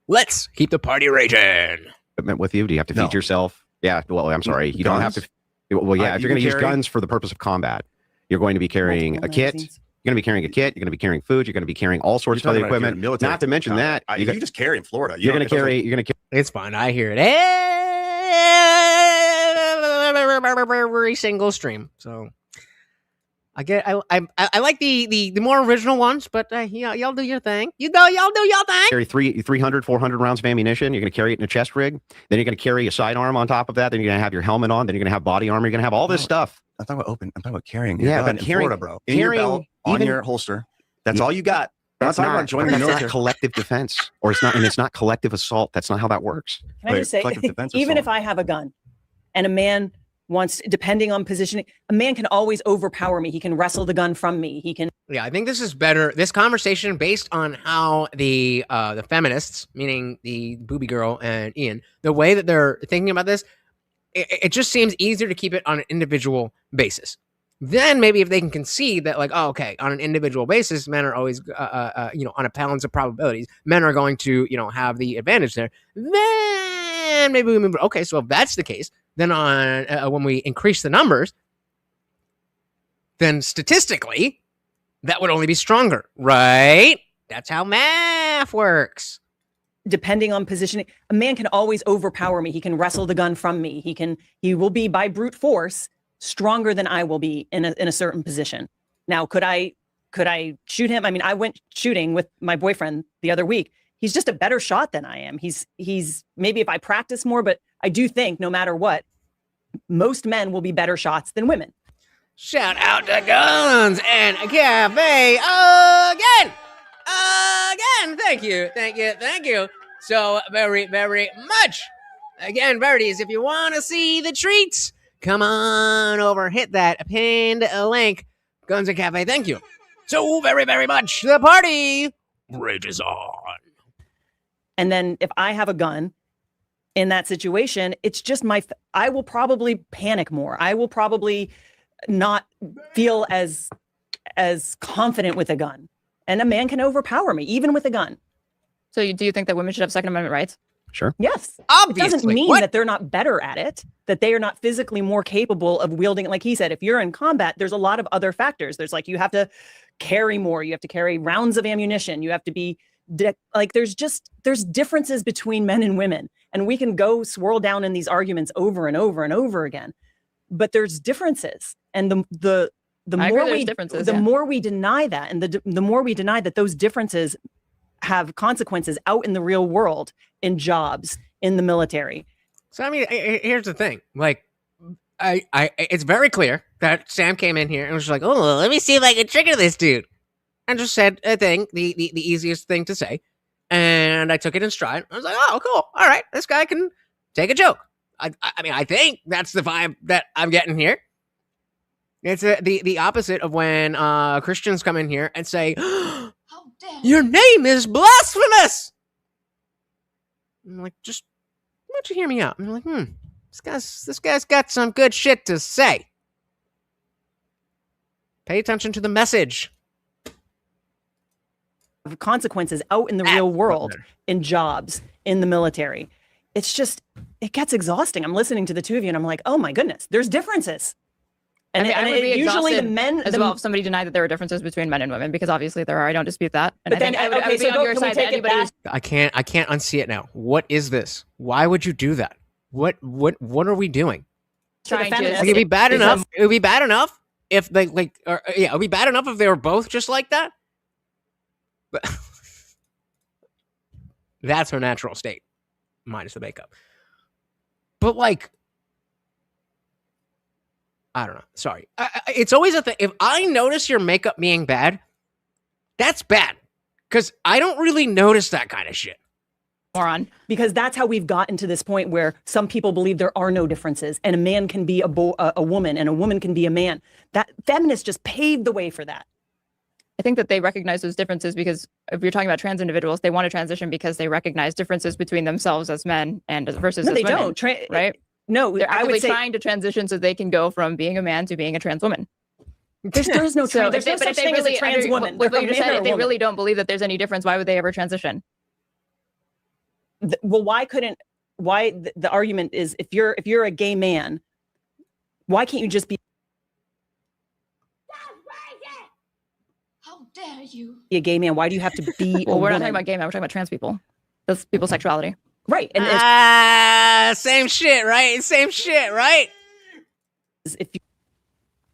Let's keep the party raging. equipment with you? Do you have to feed No. yourself? Yeah. Well, I'm sorry. You don't have to. Well, yeah. If You you're going to can use carry- guns for the purpose of combat, you're going to be carrying a kit. You're going to be carrying a kit. You're going to be carrying food. You're going to be carrying all sorts of other equipment. Not to mention that you just carry in Florida. you're going to carry. You're going to carry. It's fine. I hear it every single stream. So I like the more original ones, but y'all do your thing. Y'all do your thing. Carry 300, 400 rounds of ammunition. You're going to carry it in a chest rig. Then you're going to carry a sidearm on top of that. Then you're going to have your helmet on. Then you're going to have body armor. You're going to have all this stuff. I'm talking about open. I'm talking about carrying. your Yeah, gun but in carrying- Florida, bro. In your carrying belt, on even- your holster. That's all you got. I'm not That's talking not, about joining the that's military. not collective defense, or it's not, and it's not collective assault. That's not how that works. Can I Wait, just say, collective defense or even if something? I have a gun and a man wants, depending on positioning, a man can always overpower me. He can wrestle the gun from me. He can. Yeah, I think this is better. This conversation, based on how the feminists, meaning the booby girl and Ian, the way that they're thinking about this, it just seems easier to keep it on an individual basis. then maybe if they can concede that, like, oh, okay, on an individual basis, men are always, on a balance of probabilities, men are going to, have the advantage there. Then maybe we move. Okay, so if that's the case, then on when we increase the numbers, then statistically, that would only be stronger, right? That's how math works. Depending on positioning, a man can always overpower me. He can wrestle the gun from me. He will be by brute force stronger than I will be in a certain position. Now, could I shoot him? I mean, I went shooting with my boyfriend the other week. He's just a better shot than I am. He's maybe if I practice more, but I do think no matter what, most men will be better shots than women. Shout out to Guns and a Cafe again. Thank you so very, very much. Again, Verdies, if you want to see the treats, come on over, hit that pinned link. Guns and Cafe, thank you so very, very much. The party rages on. And then if I have a gun in that situation, it's just I will probably panic more. I will probably not feel as confident with a gun. And a man can overpower me, even with a gun. So do you think that women should have Second Amendment rights? Sure. Yes. Obviously. It doesn't mean that they're not better at it, that they are not physically more capable of wielding. Like he said, if you're in combat, there's a lot of other factors. There's like, you have to carry more. You have to carry rounds of ammunition. You have to be there's differences between men and women. And we can go swirl down in these arguments over and over and over again. But there's differences. And the more we deny that, and the more we deny that those differences have consequences out in the real world, in jobs, in the military. So I mean, here's the thing. Like, it's very clear that Sam came in here and was just like, "Oh, let me see if I can trigger this dude," and just said a thing, the easiest thing to say, and I took it in stride. I was like, "Oh, cool. All right, this guy can take a joke." I mean, I think that's the vibe that I'm getting here. It's the opposite of when Christians come in here and say, "How dare your name is blasphemous." I'm like, just why don't you hear me out? I'm like, this guy's got some good shit to say. Pay attention to the message. Consequences out in the real world, in jobs, in the military. It's just, it gets exhausting. I'm listening to the two of you and I'm like, oh my goodness, there's differences. And, I would be usually the men as well if somebody denied that there were differences between men and women, because obviously there are. I don't dispute that. And but then, I would be on your side that anybody who's I can't unsee it now. What is this? Why would you do that? What are we doing? trying the to. feminists- Like, it'd be bad enough. It would be bad enough if they it would be bad enough if they were both just like that. But that's her natural state, minus the makeup. But like, I don't know. Sorry, it's always a thing. If I notice your makeup being bad, that's bad because I don't really notice that kind of shit. Moron. Because that's how we've gotten to this point where some people believe there are no differences and a man can be a woman and a woman can be a man. That feminists just paved the way for that. I think that they recognize those differences because if you're talking about trans individuals, they want to transition because they recognize differences between themselves as men and versus No, as they women, don't. right? No, They're I actively would say trying to transition so they can go from being a man to being a trans woman. there's no So there's no such thing as a trans woman. But They're you a just man said or if a they woman. really don't believe that there's any difference, why would they ever transition? Well, the argument is if you're a gay man, why can't you just be How dare you? a gay man? Why do you have to be Well, a we're not woman? talking about gay men. We're talking about trans people. That's people's sexuality. Right. And Same shit, right? Same shit, right? if you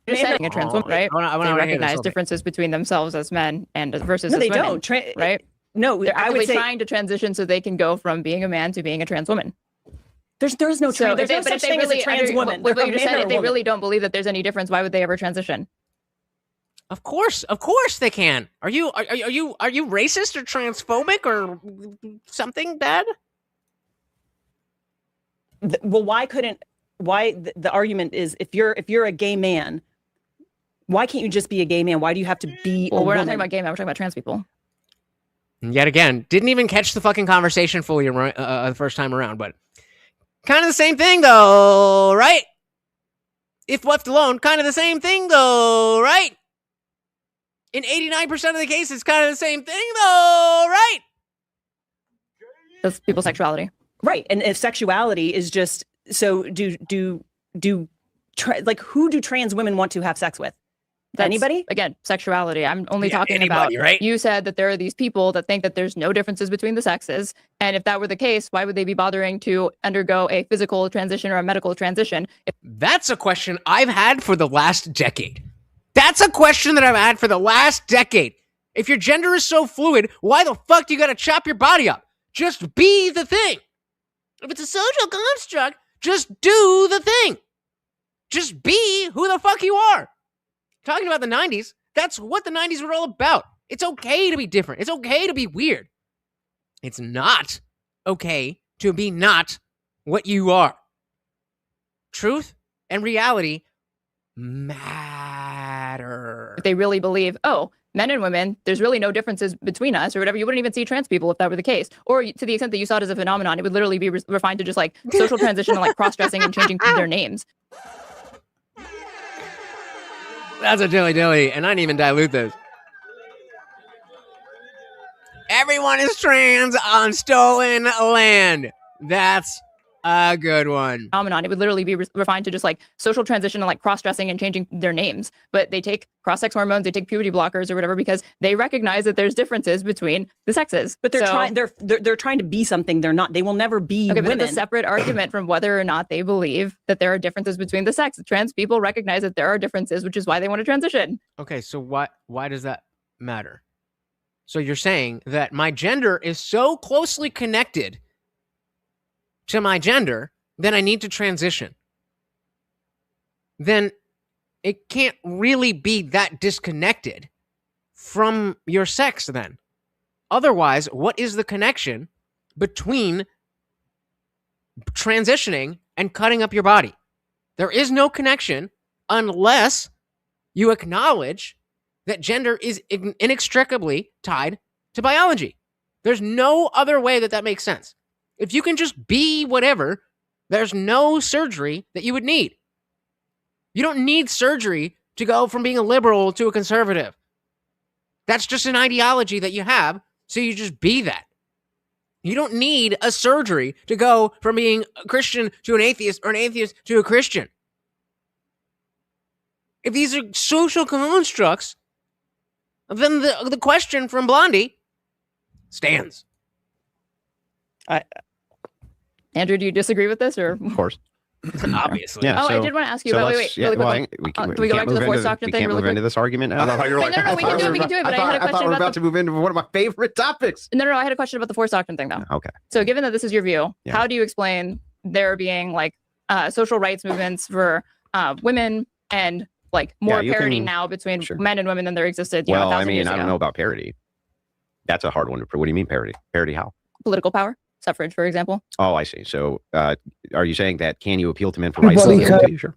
You're saying a trans woman, right? I wanna They hear this. recognize Okay. differences between themselves as men and versus no, as they women, don't. right? No, They're I actively would say trying to transition so they can go from being a man to being a trans woman. there's no So trans. There's no such thing as a trans woman. But They're you a just man said or if a they woman. really don't believe that there's any difference, why would they ever transition? Of course they can. Are you racist or transphobic or something bad? Well, the argument is if you're a gay man, why can't you just be a gay man? Why do you have to be Well, a we're not woman? talking about gay men. We're talking about trans people. And yet again, didn't even catch the fucking conversation fully the first time around, but kind of the same thing though, right? if left alone, kind of the same thing, though, right? In 89% of the cases, it's kind of the same thing, though, right? That's people's sexuality. Right. And if sexuality is just, so like, who do trans women want to have sex with? That's, anybody? Again, sexuality. I'm only talking anybody, about, right? You said that there are these people that think that there's no differences between the sexes. And if that were the case, why would they be bothering to undergo a physical transition or a medical transition? That's a question I've had for the last decade. That's a question that I've had for the last decade. If your gender is so fluid, why the fuck do you gotta chop your body up? Just be the thing. If it's a social construct, just do the thing. Just be who the fuck you are. Talking about the 90s, that's what the 90s were all about. It's okay to be different. It's okay to be weird. It's not okay to be not what you are. Truth and reality matter. If they really believe, oh, men and women, there's really no differences between us or whatever, you wouldn't even see trans people if that were the case. Or to the extent that you saw it as a phenomenon, it would literally be refined to just like social transition and like cross-dressing and changing their names. That's a dilly-dilly, and I didn't even dilute this. Everyone is trans on stolen land. That's a good one. Phenomenon. It would literally be refined to just like social transition and like cross-dressing and changing their names. But they take cross-sex hormones, they take puberty blockers or whatever because they recognize that there's differences between the sexes. But they're trying to be something they're not. They will never be okay, women. But it's a separate argument from whether or not they believe that there are differences between the sex. Trans people recognize that there are differences, which is why they want to transition. Okay, so why does that matter? So you're saying that my gender is so closely connected to my gender, then I need to transition. Then it can't really be that disconnected from your sex then. Otherwise, what is the connection between transitioning and cutting up your body? There is no connection unless you acknowledge that gender is inextricably tied to biology. There's no other way that makes sense. If you can just be whatever, there's no surgery that you would need. You don't need surgery to go from being a liberal to a conservative. That's just an ideology that you have, so you just be that. You don't need a surgery to go from being a Christian to an atheist or an atheist to a Christian. If these are social constructs, then the question from Blondie stands. Andrew, do you disagree with this, or Of course. Obviously. Yeah, I did want to ask you so about. let's- Wait, really well, quick. can we go back to the force doctrine we thing can't really move into quick? this argument now? I thought you were like, No, we can do it. But I had a question we're about about to move into one of my favorite topics. No, I had a question about the force doctrine thing, though. Okay. So, given that this is your view, Yeah. how do you explain there being like social rights movements for women and like more you parity can- now between sure. men and women than there existed? Well, I 1,000 mean, years I ago? don't know about parity. That's a hard one to prove. What do you mean parity? Parity how? Political power, suffrage, for example. Oh, I see. So are you saying that can you appeal to men for rights? Sure.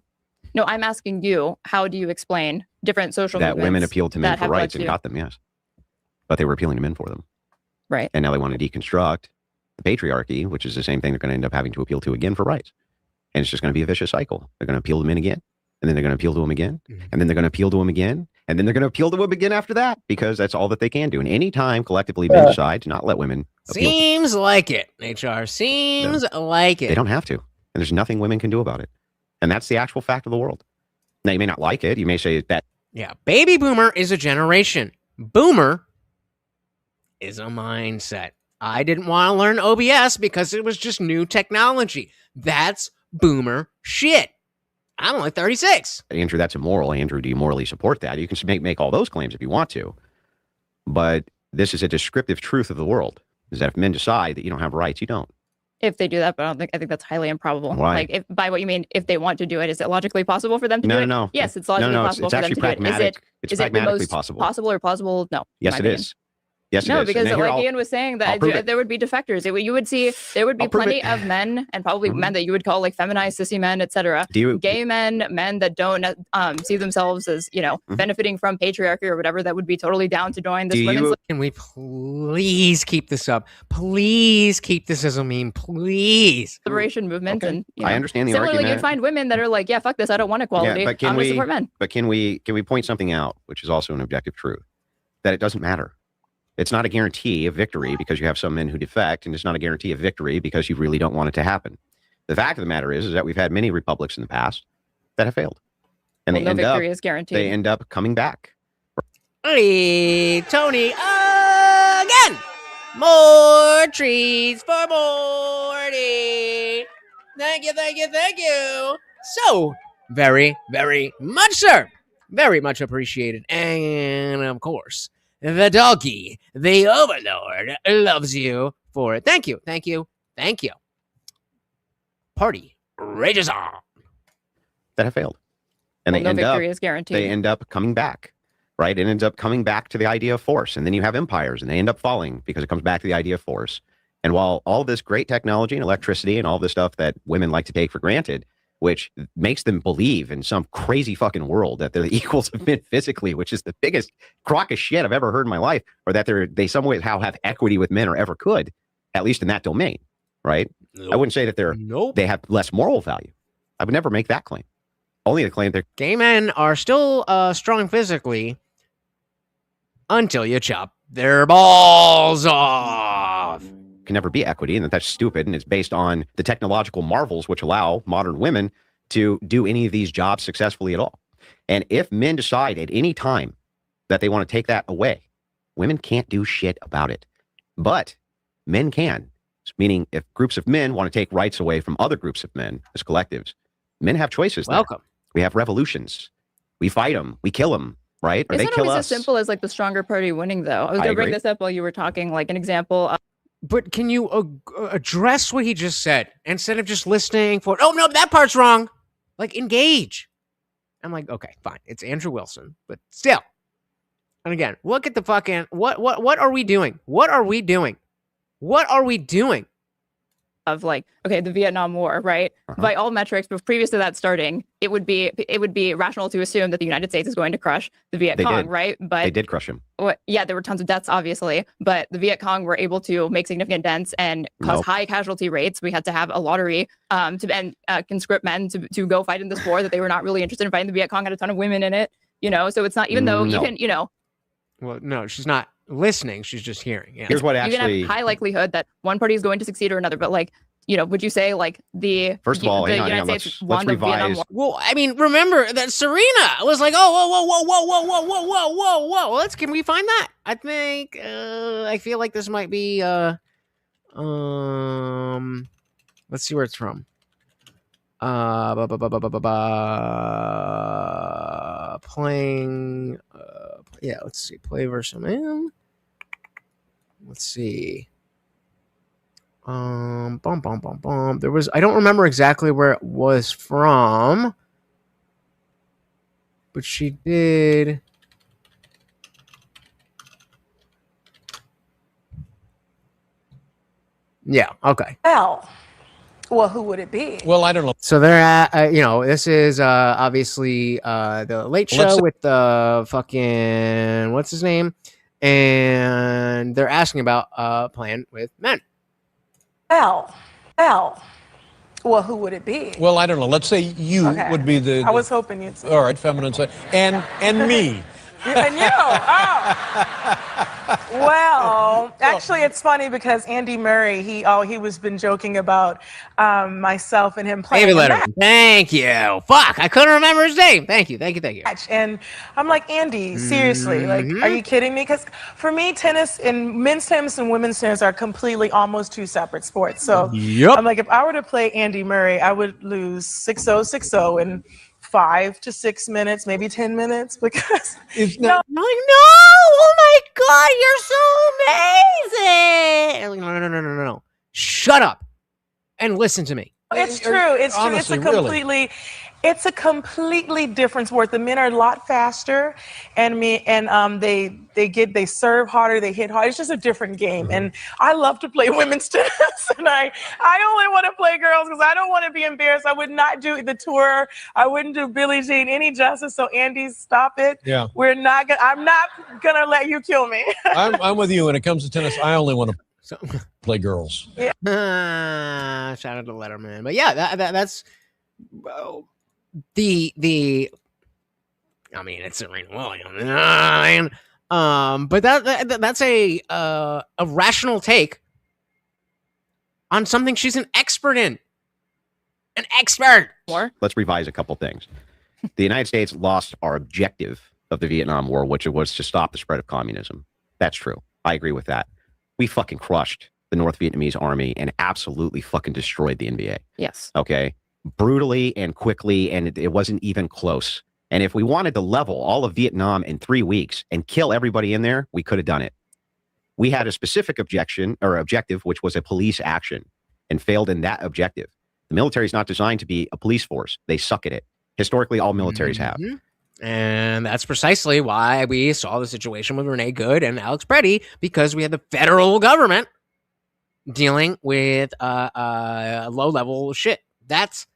No, I'm asking you, how do you explain different social That movements women appealed to men that for have led rights and to- got them, yes. But they were appealing to men for them. Right. And now they want to deconstruct the patriarchy, which is the same thing they're going to end up having to appeal to again for rights. And it's just going to be a vicious cycle. They're going to appeal to men again, and then they're going to appeal to them again, and then they're going to appeal to them again, and then they're going to appeal to them again after that, because that's all that they can do. And any time collectively men decide to not let women appeal to Seems like it, HR. Seems like it. they don't have to. And there's nothing women can do about it. And that's the actual fact of the world. Now, you may not like it. You may say that. Yeah, baby boomer is a generation. Boomer is a mindset. I didn't want to learn OBS because it was just new technology. That's boomer shit. I'm only 36. Andrew, that's immoral. Andrew, do you morally support that? You can make all those claims if you want to. But this is a descriptive truth of the world, is that if men decide that you don't have rights, you don't. If they do that, but I think that's highly improbable. Why? Like, if by what you mean, if they want to do it, is it logically possible for them to do it? No. Yes, it's logically possible it's for them actually to do it. pragmatic. It's Is it the pragmatically most possible. possible or plausible? No. in Yes, my it opinion. is. Yes, No, it is. because And here, like Ian was saying that there would be defectors. You would see there would be plenty of men, and probably men that you would call like feminized cis men, etc. Gay men, men that don't see themselves as benefiting from patriarchy or whatever, that would be totally down to join this women's. Can we please keep this up? Please keep this as a meme, please. Liberation movement, and I understand the similarly, argument. you'd find women that are like, yeah, fuck this, I don't want equality. Yeah, but I'm gonna support men. But can we point something out, which is also an objective truth, that it doesn't matter. It's not a guarantee of victory because you have some men who defect, and it's not a guarantee of victory because you really don't want it to happen. The fact of the matter is that we've had many republics in the past that have failed, and no victory is guaranteed. They end up coming back. Hey, Tony, again! More treats for Morty! Thank you, thank you, thank you! So, very, very much, sir! Very much appreciated. And, of course, the doggy, the overlord, loves you for it. Thank you, thank you, thank you. Party rages on. That have failed. And no victory is guaranteed. They end up coming back. Right? It ends up coming back to the idea of force. And then you have empires, and they end up falling because it comes back to the idea of force. And while all this great technology and electricity and all this stuff that women like to take for granted, which makes them believe in some crazy fucking world that they're the equals of men physically, which is the biggest crock of shit I've ever heard in my life, or that they somehow have equity with men or ever could, at least in that domain, right? Nope. I wouldn't say that they have less moral value. I would never make that claim. Only the claim that gay men are still strong physically until you chop their balls off. Can never be equity, and that's stupid, and it's based on the technological marvels which allow modern women to do any of these jobs successfully at all. And if men decide at any time that they want to take that away, women can't do shit about it. But men can, meaning if groups of men want to take rights away from other groups of men as collectives, men have choices. Welcome. We have revolutions. We fight them. We kill them. Right? Or it's they not kill always us. as simple as like the stronger party winning, though. I was going to bring this up while you were talking, like an example. But can you address what he just said instead of just listening for, oh, no, that part's wrong. Like, engage. I'm like, okay, fine. It's Andrew Wilson, but still. And again, look at the fucking, what are we doing? What are we doing? What are we doing? Of like, okay, the Vietnam War, right? By all metrics, but previous to that starting, it would be rational to assume that the United States is going to crush the Viet Cong, right? But they did crush him. Yeah, there were tons of deaths, obviously, but the Viet Cong were able to make significant dents and cause high casualty rates. We had to have a lottery to conscript men to go fight in this war that they were not really interested in fighting. The Viet Cong had a ton of women in it, so it's not even though even Well, no, she's not listening. She's just hearing. Yeah. Here's what actually. You can have high likelihood that one party is going to succeed or another, but like, would you say like the first of all, the United States won the Vietnam War? Well, I mean, remember that Serena was like, oh, whoa. Can we find that? I think I feel like this might be let's see where it's from. Playing yeah, let's see. Play versus man. Let's see. There was, I don't remember exactly where it was from, but she did. Yeah. Okay. Well, who would it be? Well, I don't know. So they're at, this is obviously the Late Show with the fucking, what's his name? And they're asking about playing with men. Well, who would it be? Well, I don't know. Let's say you would be the. I was hoping you'd say. All right, feminine side, and me. And you. Oh. Well, actually, it's funny because Andy Murray, he was been joking about myself and him playing. David Letterman. Thank you. Fuck, I couldn't remember his name. Thank you. And I'm like, Andy, seriously, like, are you kidding me? Because for me, tennis and men's tennis and women's tennis are completely almost two separate sports. So I'm like, if I were to play Andy Murray, I would lose 6-0, 6-0, and 5 to 6 minutes, maybe 10 minutes, because no, oh my God, you're so amazing. No. Shut up and listen to me. It's true. It's true. Honestly, really. It's a completely different sport. The men are a lot faster, and they serve harder, they hit harder. It's just a different game. And I love to play women's tennis, and I only want to play girls because I don't want to be embarrassed. I would not do the tour. I wouldn't do Billie Jean any justice. So Andy, stop it. Yeah. I'm not gonna let you kill me. I'm with you when it comes to tennis. I only want to So, play girls. shout out to Letterman. But yeah, that's the. I mean, it's Serena Williams, you know what I mean? But that's a rational take on something she's an expert in. An expert. More? Let's revise a couple things. The United States lost our objective of the Vietnam War, which was to stop the spread of communism. That's true. I agree with that. We fucking crushed the North Vietnamese army and absolutely fucking destroyed the NBA. Yes. Okay. Brutally and quickly, and it wasn't even close. And if we wanted to level all of Vietnam in 3 weeks and kill everybody in there, we could have done it. We had a specific objective, which was a police action, and failed in that objective. The military is not designed to be a police force. They suck at it. Historically, all militaries have. And that's precisely why we saw the situation with Renee Good and Alex Preddy, because we had the federal government dealing with low-level shit. That's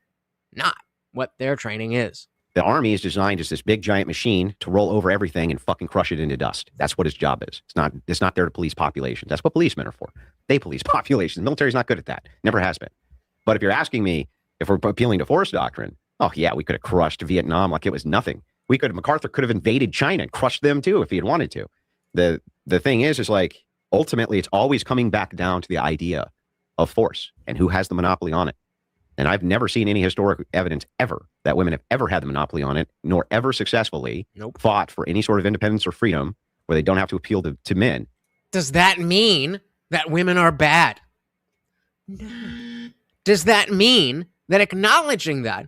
not what their training is. The army is designed as this big giant machine to roll over everything and fucking crush it into dust. That's what its job is. It's not there to police populations. That's what policemen are for. They police populations. The military's not good at that. Never has been. But if you're asking me if we're appealing to force doctrine, oh yeah, we could have crushed Vietnam like it was nothing. MacArthur could have invaded China and crushed them too if he had wanted to. The thing is like ultimately it's always coming back down to the idea of force and who has the monopoly on it. And I've never seen any historic evidence ever that women have ever had the monopoly on it, nor ever successfully fought for any sort of independence or freedom where they don't have to appeal to men. Does that mean that women are bad? No. Does that mean that acknowledging that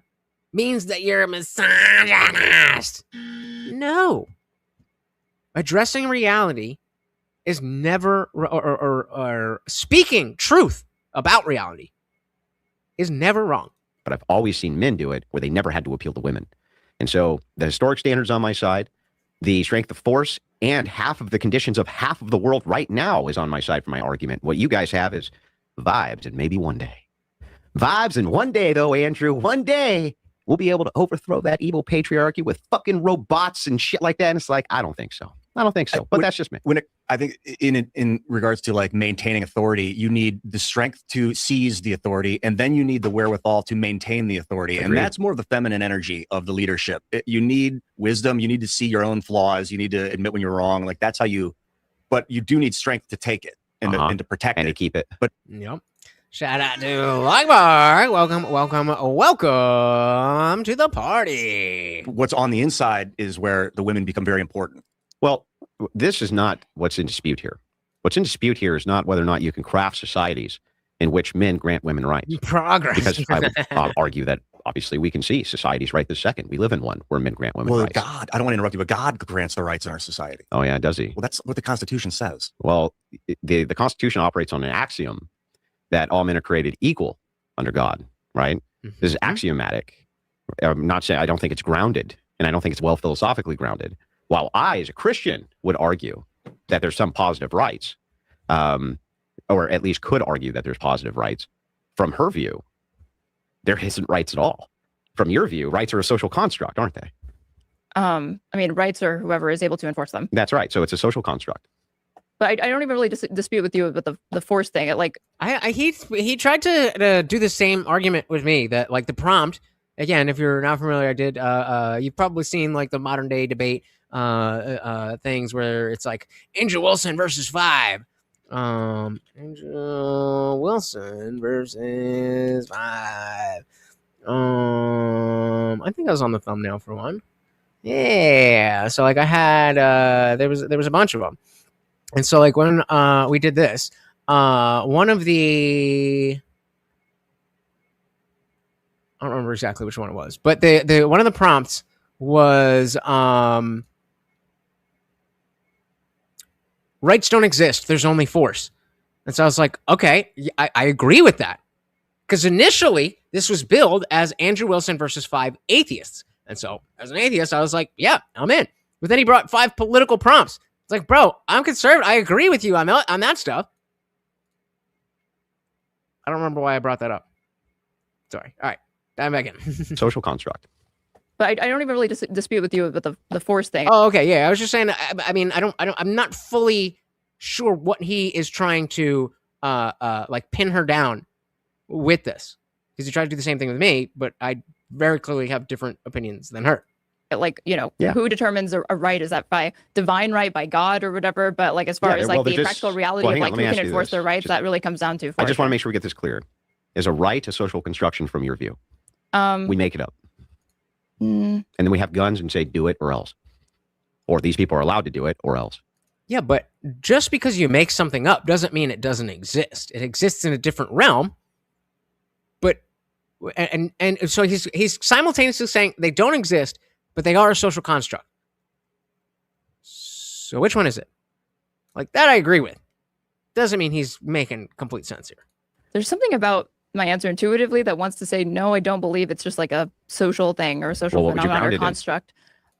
means that you're a misogynist? No. Addressing reality is never, or speaking truth about reality is never wrong. But I've always seen men do it where they never had to appeal to women. And so the historic standards on my side, the strength of force, and half of the conditions of half of the world right now is on my side for my argument. What you guys have is vibes, and maybe one day. Vibes, and one day, though, Andrew, one day, we'll be able to overthrow that evil patriarchy with fucking robots and shit like that. And it's like, I don't think so. But that's just me. I think in regards to like maintaining authority, you need the strength to seize the authority, and then you need the wherewithal to maintain the authority. Agreed. And that's more of the feminine energy of the leadership. You need wisdom. You need to see your own flaws. You need to admit when you're wrong. Like that's how but you do need strength to take it and to protect it and to keep it. But yep. Shout out to Akbar. Welcome to the party. What's on the inside is where the women become very important. Well, this is not what's in dispute here. What's in dispute here is not whether or not you can craft societies in which men grant women rights. Progress. Because I would argue that obviously we can see societies right this second. We live in one where men grant women rights. God, I don't want to interrupt you, but God grants the rights in our society. Oh, yeah, does he? Well, that's what the Constitution says. Well, the Constitution operates on an axiom that all men are created equal under God, right? Mm-hmm. This is axiomatic. I'm not saying I don't think it's grounded, and I don't think it's well philosophically grounded. While I, as a Christian, would argue that there's some positive rights, or at least could argue that there's positive rights, from her view, there isn't rights at all. From your view, rights are a social construct, aren't they? I mean, rights are whoever is able to enforce them. That's right. So it's a social construct. But I don't even really dispute with you about the force thing. He tried to do the same argument with me that like the prompt. Again, if you're not familiar, I did. You've probably seen like the modern day debate things where it's like Angel Wilson versus 5. Angel Wilson versus 5. I think I was on the thumbnail for one. Yeah. So like I had there was a bunch of them. And so like when we did this, one of the I don't remember exactly which one it was, but the one of the prompts was rights don't exist. There's only force. And so I was like, okay, I agree with that. Because initially, this was billed as Andrew Wilson versus 5 atheists. And so, as an atheist, I was like, yeah, I'm in. But then he brought 5 political prompts. It's like, bro, I'm conservative. I agree with you on that stuff. I don't remember why I brought that up. Sorry. All right. Dive back in. Social construct. But I don't even really dispute with you about the force thing. Oh, okay. Yeah. I was just saying, I mean, I'm not fully sure what he is trying to, like pin her down with this. Because he tried to do the same thing with me, but I very clearly have different opinions than her. Like, who determines a right? Is that by divine right, by God or whatever? But like, as far as like the practical reality of like who can enforce their rights, that really comes down to. I just want to make sure we get this clear. Is a right a social construction from your view? We make it up. And then we have guns and say, do it or else. Or these people are allowed to do it or else. Yeah, but just because you make something up doesn't mean it doesn't exist. It exists in a different realm. But, and so he's simultaneously saying they don't exist, but they are a social construct. So which one is it? Like, that I agree with. Doesn't mean he's making complete sense here. There's something about my answer intuitively that wants to say, no, I don't believe it's just like a social thing or a social phenomenon or construct.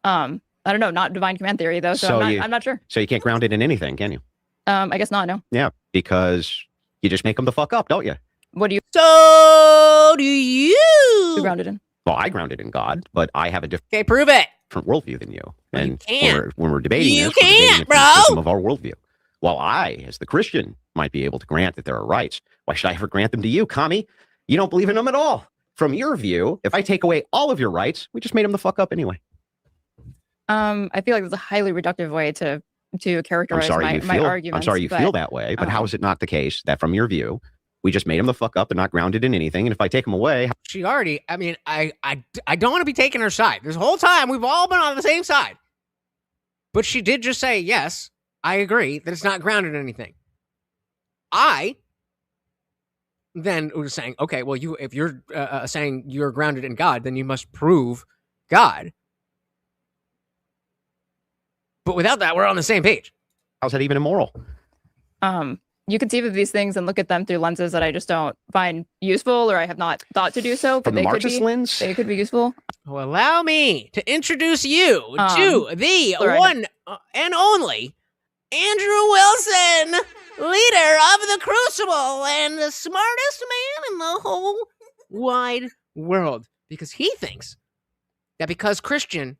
I don't know, not divine command theory though, so I'm not sure. So you can't ground it in anything, can you? I guess not, no. Yeah, because you just make them the fuck up, don't you? What do you? So do you? Ground it in? Well, I ground it in God, but I have a different. Okay, prove it. Different worldview than you. Well, and you can't. When we're debating you this, can't, we're debating bro. the system of our worldview. While I, as the Christian, might be able to grant that there are rights, why should I ever grant them to you, commie? You don't believe in them at all. From your view, if I take away all of your rights, we just made them the fuck up anyway. I feel like it's a highly reductive way to characterize my arguments. I'm sorry you feel that way, but how is it not the case that from your view, we just made them the fuck up and not grounded in anything? And if I take them away... She already, I mean, I don't want to be taking her side. This whole time, we've all been on the same side. But she did just say, yes, I agree that it's not grounded in anything. I then was saying, okay, well, if you're saying you're grounded in God, then you must prove God. But without that, we're on the same page. How's that even immoral? You conceive of these things and look at them through lenses that I just don't find useful, or I have not thought to do so. From the Marxist lens? They could be useful. Well, allow me to introduce you to the one and only Andrew Wilson, leader of the Crucible and the smartest man in the whole wide world. Because he thinks that because Christian,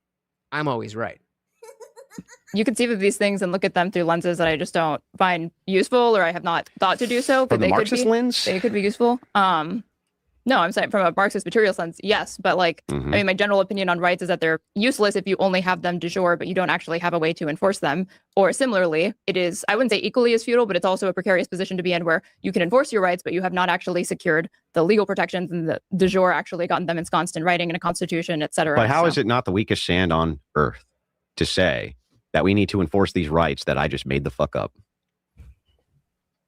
I'm always right. You conceive of these things and look at them through lenses that I just don't find useful, or I have not thought to do so. From the Marxist lens? They could be useful. No, I'm saying from a Marxist material sense, yes. But like, I mean, my general opinion on rights is that they're useless if you only have them de jure, but you don't actually have a way to enforce them. Or similarly, it is, I wouldn't say equally as futile, but it's also a precarious position to be in where you can enforce your rights, but you have not actually secured the legal protections and the de jure actually gotten them ensconced in writing in a constitution, et cetera. But how is it not the weakest sand on earth to say that we need to enforce these rights that I just made the fuck up?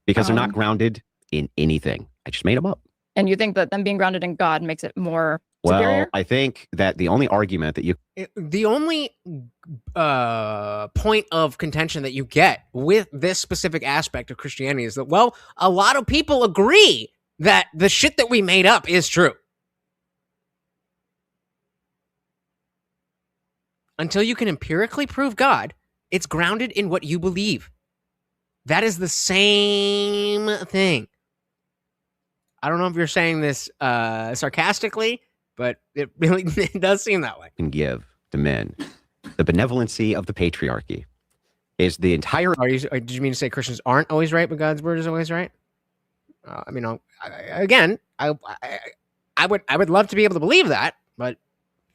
Because they're not grounded in anything. I just made them up. And you think that them being grounded in God makes it more superior? Well, I think that the only argument that the only point of contention that you get with this specific aspect of Christianity is that, well, a lot of people agree that the shit that we made up is true. Until you can empirically prove God, it's grounded in what you believe. That is the same thing. I don't know if you're saying this sarcastically, but it really it does seem that way. Can give to men the benevolency of the patriarchy is the entire. Did you mean to say Christians aren't always right, but God's word is always right? I mean, I would love to be able to believe that, but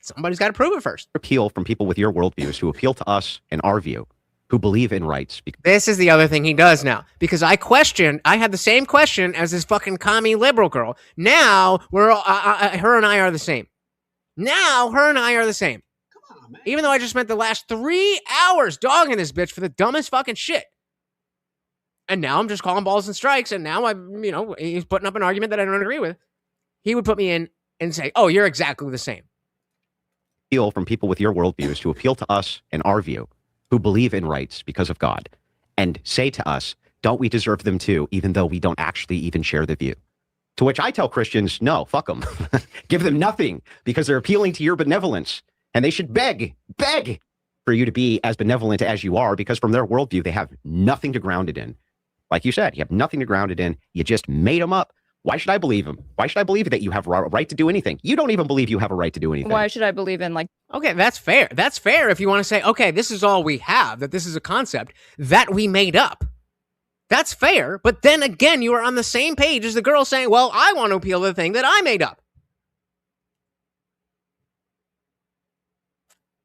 somebody's got to prove it first. Appeal from people with your worldviews to appeal to us and our view, who believe in rights. This is the other thing he does now, because I had the same question as this fucking commie liberal girl. Now her and I are the same. Now her and I are the same. Come on, man. Even though I just spent the last 3 hours dogging this bitch for the dumbest fucking shit. And now I'm just calling balls and strikes, and now he's putting up an argument that I don't agree with. He would put me in and say, oh, you're exactly the same. Appeal from people with your worldviews to appeal to us and our view, who believe in rights because of God, and say to us, don't we deserve them too, even though we don't actually even share the view? To which I tell Christians, no, fuck them. Give them nothing because they're appealing to your benevolence. And they should beg for you to be as benevolent as you are, because from their worldview, they have nothing to ground it in. Like you said, you have nothing to ground it in. You just made them up. Why should I believe them? Why should I believe that you have a right to do anything? You don't even believe you have a right to do anything. Why should I believe in like... Okay, that's fair. That's fair if you want to say, okay, this is all we have, that this is a concept that we made up. That's fair, but then again, you are on the same page as the girl saying, well, I want to appeal to the thing that I made up.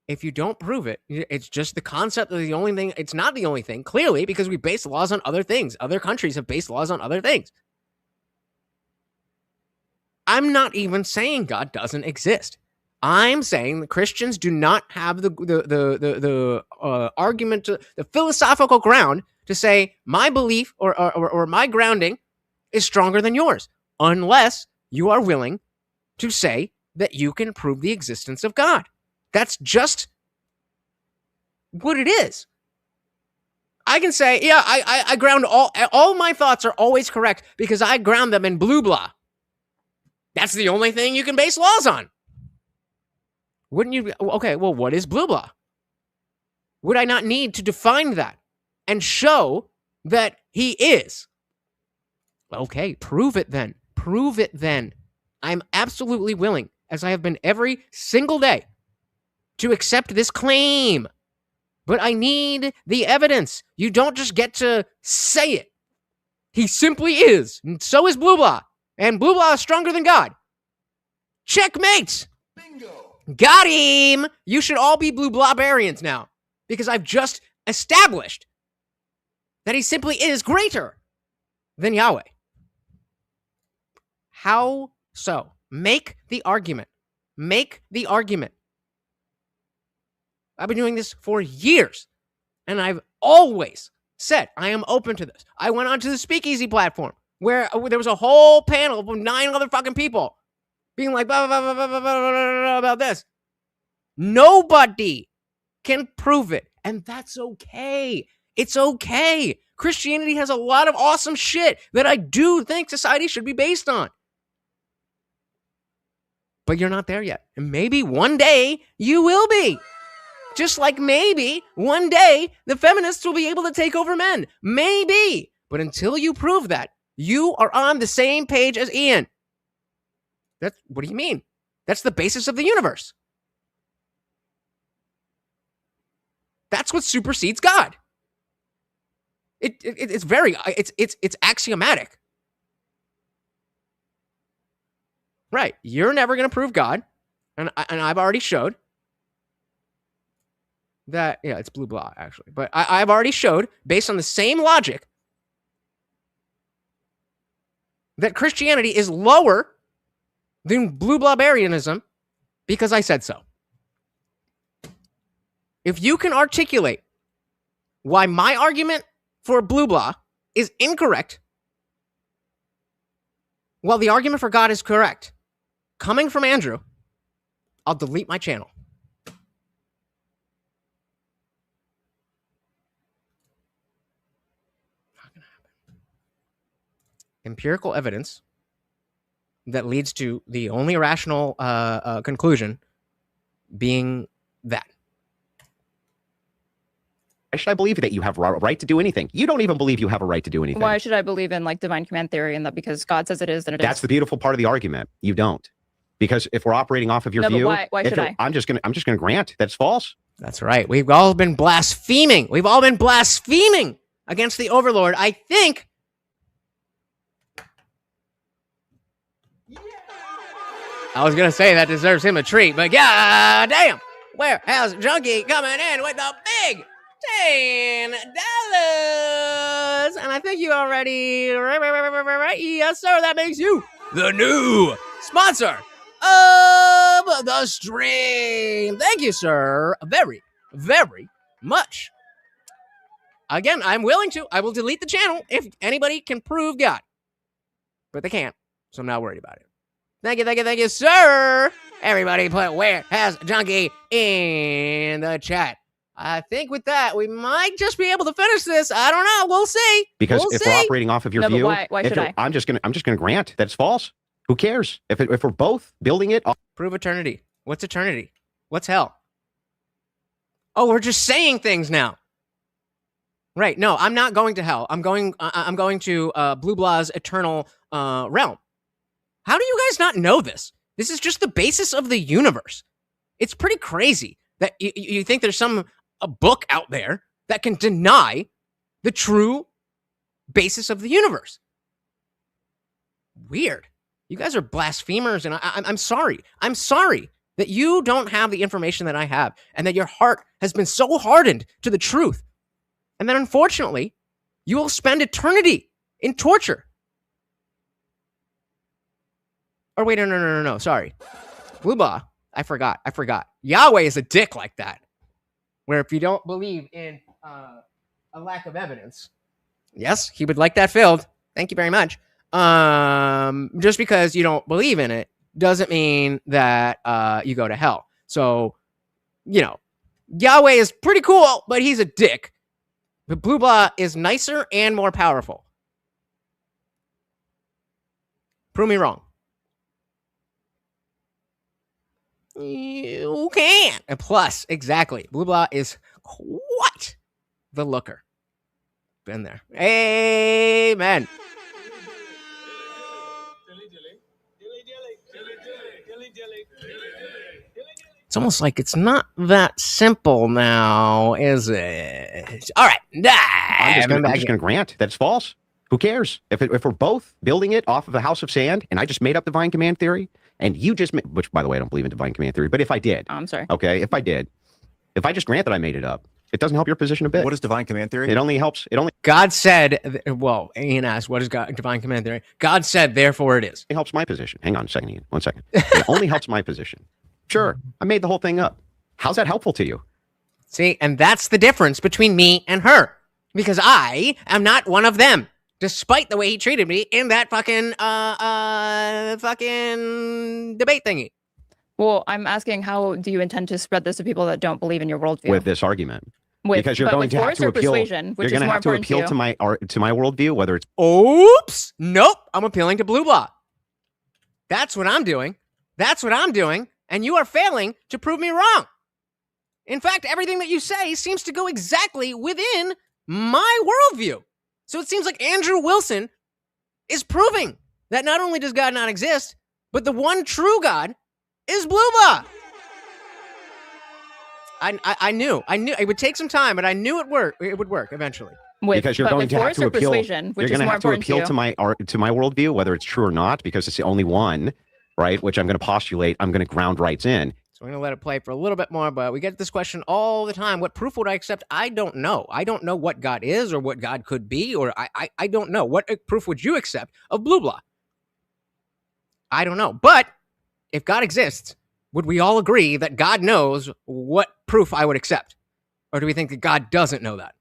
If you don't prove it, it's just the concept of the only thing. It's not the only thing, clearly, because we base laws on other things. Other countries have based laws on other things. I'm not even saying God doesn't exist. I'm saying that Christians do not have the argument, the philosophical ground to say my belief or my grounding is stronger than yours, unless you are willing to say that you can prove the existence of God. That's just what it is. I can say, yeah, I ground all my thoughts are always correct because I ground them in blue blah. That's the only thing you can base laws on. Wouldn't you? Okay, well, what is blue blah? Would I not need to define that and show that he is? Okay, prove it then. Prove it then. I'm absolutely willing, as I have been every single day, to accept this claim. But I need the evidence. You don't just get to say it. He simply is. And so is blue blah. And blue blah is stronger than God. Checkmate. Bingo. Got him. You should all be blue blahbarians now, because I've just established that he simply is greater than Yahweh. How so? Make the argument. Make the argument. I've been doing this for years, and I've always said I am open to this. I went onto the Speakeasy platform where there was a whole panel of 9 other fucking people being like, blah, blah, blah, blah, blah, blah, blah, about this. Nobody can prove it, and that's okay. It's okay. Christianity has a lot of awesome shit that I do think society should be based on. But you're not there yet. And maybe one day you will be. Just like maybe one day the feminists will be able to take over men. Maybe. But until you prove that, you are on the same page as Ian. What do you mean? That's the basis of the universe. That's what supersedes God. It's axiomatic. Right. You're never going to prove God. And I've already showed that, yeah, it's blue blah, actually. But I've already showed, based on the same logic, that Christianity is lower than blue blahbarianism because I said so. If you can articulate why my argument for blue blah is incorrect, while the argument for God is correct, coming from Andrew, I'll delete my channel. Not gonna happen. Empirical evidence that leads to the only rational conclusion being that. Why should I believe that you have a right to do anything? You don't even believe you have a right to do anything. Why should I believe in like divine command theory and that because God says it is, then it is? That's the beautiful part of the argument. You don't. Because if we're operating off of your view, why should I? I'm just gonna grant that's false. That's right. We've all been blaspheming. We've all been blaspheming against the overlord. I think. I was gonna say that deserves him a treat, but god damn, Warehouse Junkie coming in with the big $10, and I think you already right. Yes, sir. That makes you the new sponsor of the stream. Thank you, sir, very, very much. Again, I'm willing to. I will delete the channel if anybody can prove God, but they can't, so I'm not worried about it. Thank you, sir. Everybody put Warehouse Junkie in the chat. I think with that, we might just be able to finish this. I don't know. We'll see. Because we'll if see. we're operating off of your No, but view, why should I? I'm just gonna grant that it's false. Who cares? If we're both building it, Prove eternity. What's eternity? What's hell? Oh, we're just saying things now. Right. No, I'm not going to hell. I'm going to Blue Blah's eternal realm. How do you guys not know this? This is just the basis of the universe. It's pretty crazy that you think there's a book out there that can deny the true basis of the universe. Weird. You guys are blasphemers, and I'm sorry. I'm sorry that you don't have the information that I have, and that your heart has been so hardened to the truth. And then, unfortunately, you will spend eternity in torture. Or wait, no. Sorry. Blue Blah, I forgot. Yahweh is a dick like that. Where if you don't believe in a lack of evidence, yes, he would like that filled. Thank you very much. Just because you don't believe in it doesn't mean that you go to hell. So, Yahweh is pretty cool, but he's a dick. But Blue Blah is nicer and more powerful. Prove me wrong. You can. And plus, exactly, Blue Blah is quite the looker. Been there. Amen. It's almost like it's not that simple now, is it? All right. I'm just going to grant that it's false. Who cares? If we're both building it off of a house of sand, and I just made up divine command theory, and you just which, by the way, I don't believe in divine command theory, but if I did. I'm sorry. Okay, if I just grant that I made it up, it doesn't help your position a bit. What is divine command theory? It only helps. God said, well, Ian asked, what is divine command theory? God said, therefore it is. It helps my position. Hang on a second, Ian. 1 second. It only helps my position. Sure, I made the whole thing up. How's that helpful to you? See, and that's the difference between me and her. Because I am not one of them. Despite the way he treated me in that fucking debate thingy. Well, I'm asking, how do you intend to spread this to people that don't believe in your worldview? With this argument. Because you're going to have to appeal. You're going to have to appeal to my worldview, whether it's. Oops. Nope. I'm appealing to Blue Blah. That's what I'm doing. And you are failing to prove me wrong. In fact, everything that you say seems to go exactly within my worldview. So it seems like Andrew Wilson is proving that not only does God not exist, but the one true God is Blue Blah. I knew it would take some time, but I knew it would work eventually. Because you're going to have to appeal. You're going to have to appeal to my worldview, whether it's true or not, because it's the only one, right? Which I'm going to postulate. I'm going to ground rights in. So we're going to let it play for a little bit more, but we get this question all the time. What proof would I accept? I don't know. I don't know what God is or what God could be, or I don't know. What proof would you accept of Blue Blah? I don't know. But if God exists, would we all agree that God knows what proof I would accept? Or do we think that God doesn't know that?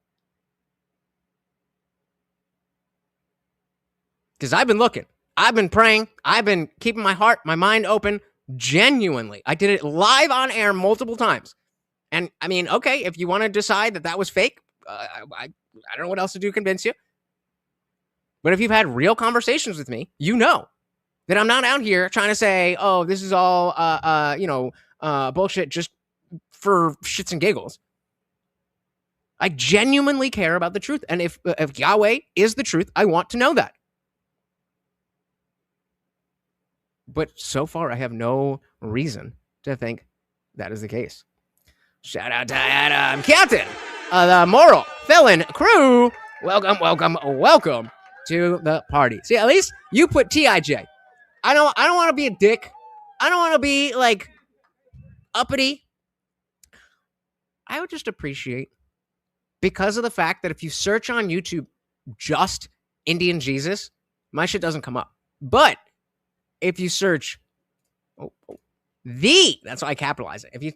Because I've been looking. I've been praying. I've been keeping my heart, my mind open. Genuinely. I did it live on air multiple times. And I mean, okay, if you want to decide that was fake, I don't know what else to do to convince you. But if you've had real conversations with me, you know that I'm not out here trying to say, oh, this is all, bullshit just for shits and giggles. I genuinely care about the truth. And if Yahweh is the truth, I want to know that. But so far, I have no reason to think that is the case. Shout out to Adam Captain, the Moral Felon Crew. Welcome to the party. See, at least you put TIJ. I don't want to be a dick. I don't want to be like uppity. I would just appreciate, because of the fact that if you search on YouTube just IndianJesus, my shit doesn't come up. But if you search that's why I capitalize it. If you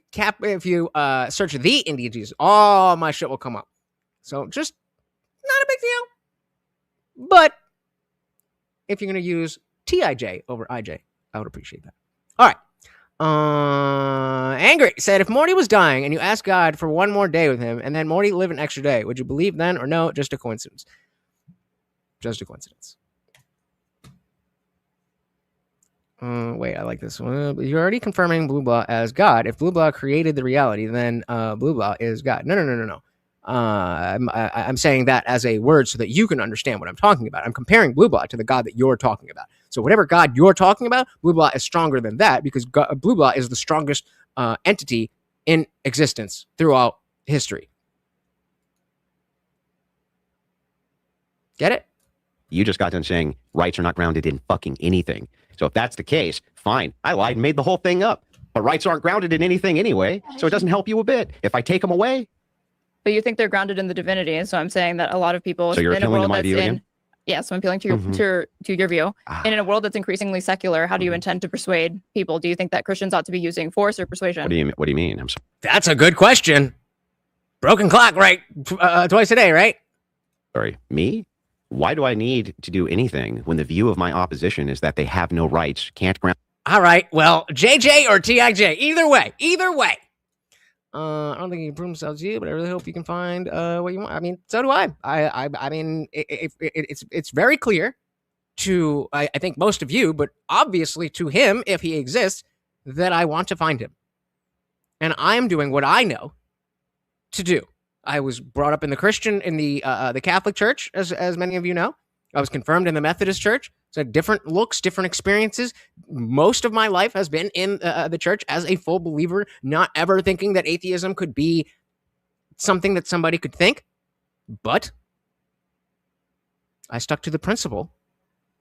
search TheIndianJesus, all my shit will come up. So just not a big deal. But if you're going to use TIJ over IJ, I would appreciate that. All right. Angry said, if Morty was dying and you asked God for one more day with him and then Morty lived an extra day, would you believe then or no? Just a coincidence. Just a coincidence. Wait, I like this one. You're already confirming Blue Blah as God. If Blue Blah created the reality, then Blue Blah is God. No. I'm saying that as a word so that you can understand what I'm talking about. I'm comparing Blue Blah to the God that you're talking about. So whatever God you're talking about, Blue Blah is stronger than that because Blue Blah is the strongest entity in existence throughout history. Get it? You just got done saying rights are not grounded in fucking anything. So if that's the case, fine. I lied and made the whole thing up. But rights aren't grounded in anything anyway, so it doesn't help you a bit. If I take them away. But you think they're grounded in the divinity, and so I'm saying that a lot of people So you're in a appealing to world my that's view in again? yeah, so I'm appealing to your to your view. And in a world that's increasingly secular, how do you intend to persuade people? Do you think that Christians ought to be using force or persuasion? What do you mean? I'm sorry. That's a good question. Broken clock, right? Twice a day, right? Sorry. Me? Why do I need to do anything when the view of my opposition is that they have no rights, can't ground? All right. Well, JJ or TIJ, either way. I don't think he can prove himself to you, but I really hope you can find what you want. I mean, so do I. I mean, it's very clear to I think most of you, but obviously to him, if he exists, that I want to find him, and I am doing what I know to do. I was brought up in the Catholic Church, as many of you know. I was confirmed in the Methodist Church. So different looks, different experiences. Most of my life has been in the church as a full believer, not ever thinking that atheism could be something that somebody could think. But I stuck to the principle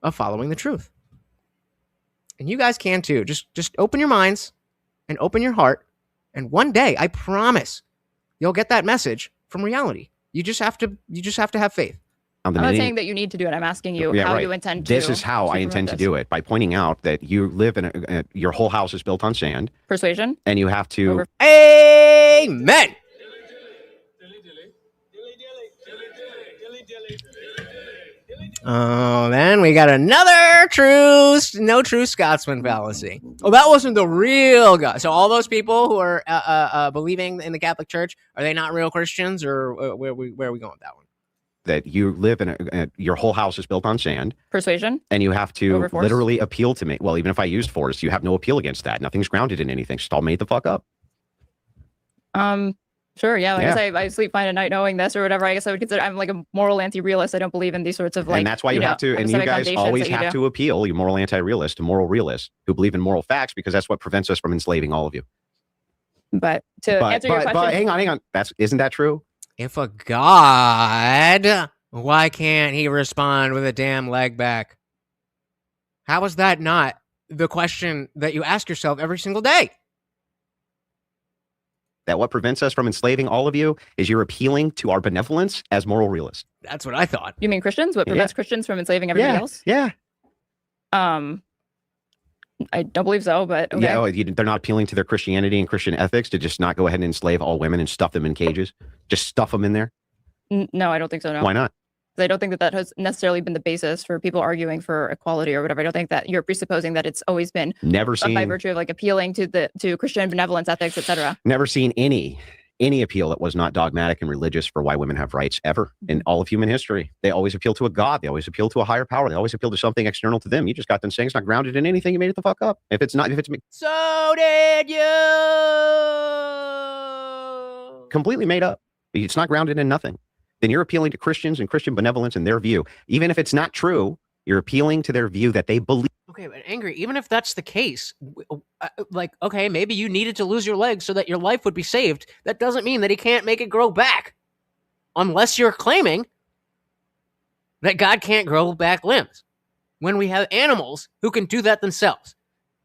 of following the truth. And you guys can too. Just open your minds and open your heart. And one day, I promise, you'll get that message from reality. You just have to have faith. I'm not saying that you need to do it. I'm asking you how you intend to. This is how I intend to do it, by pointing out that you live in your whole house is built on sand. Persuasion. And you have to. Amen. Oh, man, we got another no true Scotsman fallacy. Oh, that wasn't the real guy. So all those people who are believing in the Catholic Church, are they not real Christians, or where are we going with that one? That you live in your whole house is built on sand. Persuasion. And you have to literally appeal to me. Well, even if I used force, you have no appeal against that. Nothing's grounded in anything. It's all made the fuck up. Sure. Yeah. I guess I sleep fine at night knowing this or whatever. I guess I would consider I'm like a moral anti-realist. I don't believe in these sorts of and that's why you have to. And you guys always have to appeal, you moral anti-realist, to moral realists who believe in moral facts, because that's what prevents us from enslaving all of you. But to answer your question, but hang on. Isn't that true? If a God, why can't he respond with a damn leg back? How is that not the question that you ask yourself every single day? That what prevents us from enslaving all of you is you're appealing to our benevolence as moral realists. That's what I thought. You mean Christians? What prevents Christians from enslaving everybody else? Yeah. I don't believe so, but okay. Yeah, they're not appealing to their Christianity and Christian ethics to just not go ahead and enslave all women and stuff them in cages. Just stuff them in there. No, I don't think so. No. Why not? I don't think that has necessarily been the basis for people arguing for equality or whatever. I don't think that you're presupposing that it's always been by virtue of like appealing to Christian benevolence ethics, etc. Never seen any appeal that was not dogmatic and religious for why women have rights ever in all of human history. They always appeal to a God. They always appeal to a higher power. They always appeal to something external to them. You just got them saying it's not grounded in anything. You made it the fuck up. If it's So did you? Completely made up. It's not grounded in nothing. Then you're appealing to Christians and Christian benevolence and their view. Even if it's not true, you're appealing to their view that they believe. Okay, but Angry, even if that's the case, okay, maybe you needed to lose your leg so that your life would be saved. That doesn't mean that he can't make it grow back. Unless you're claiming that God can't grow back limbs. When we have animals who can do that themselves.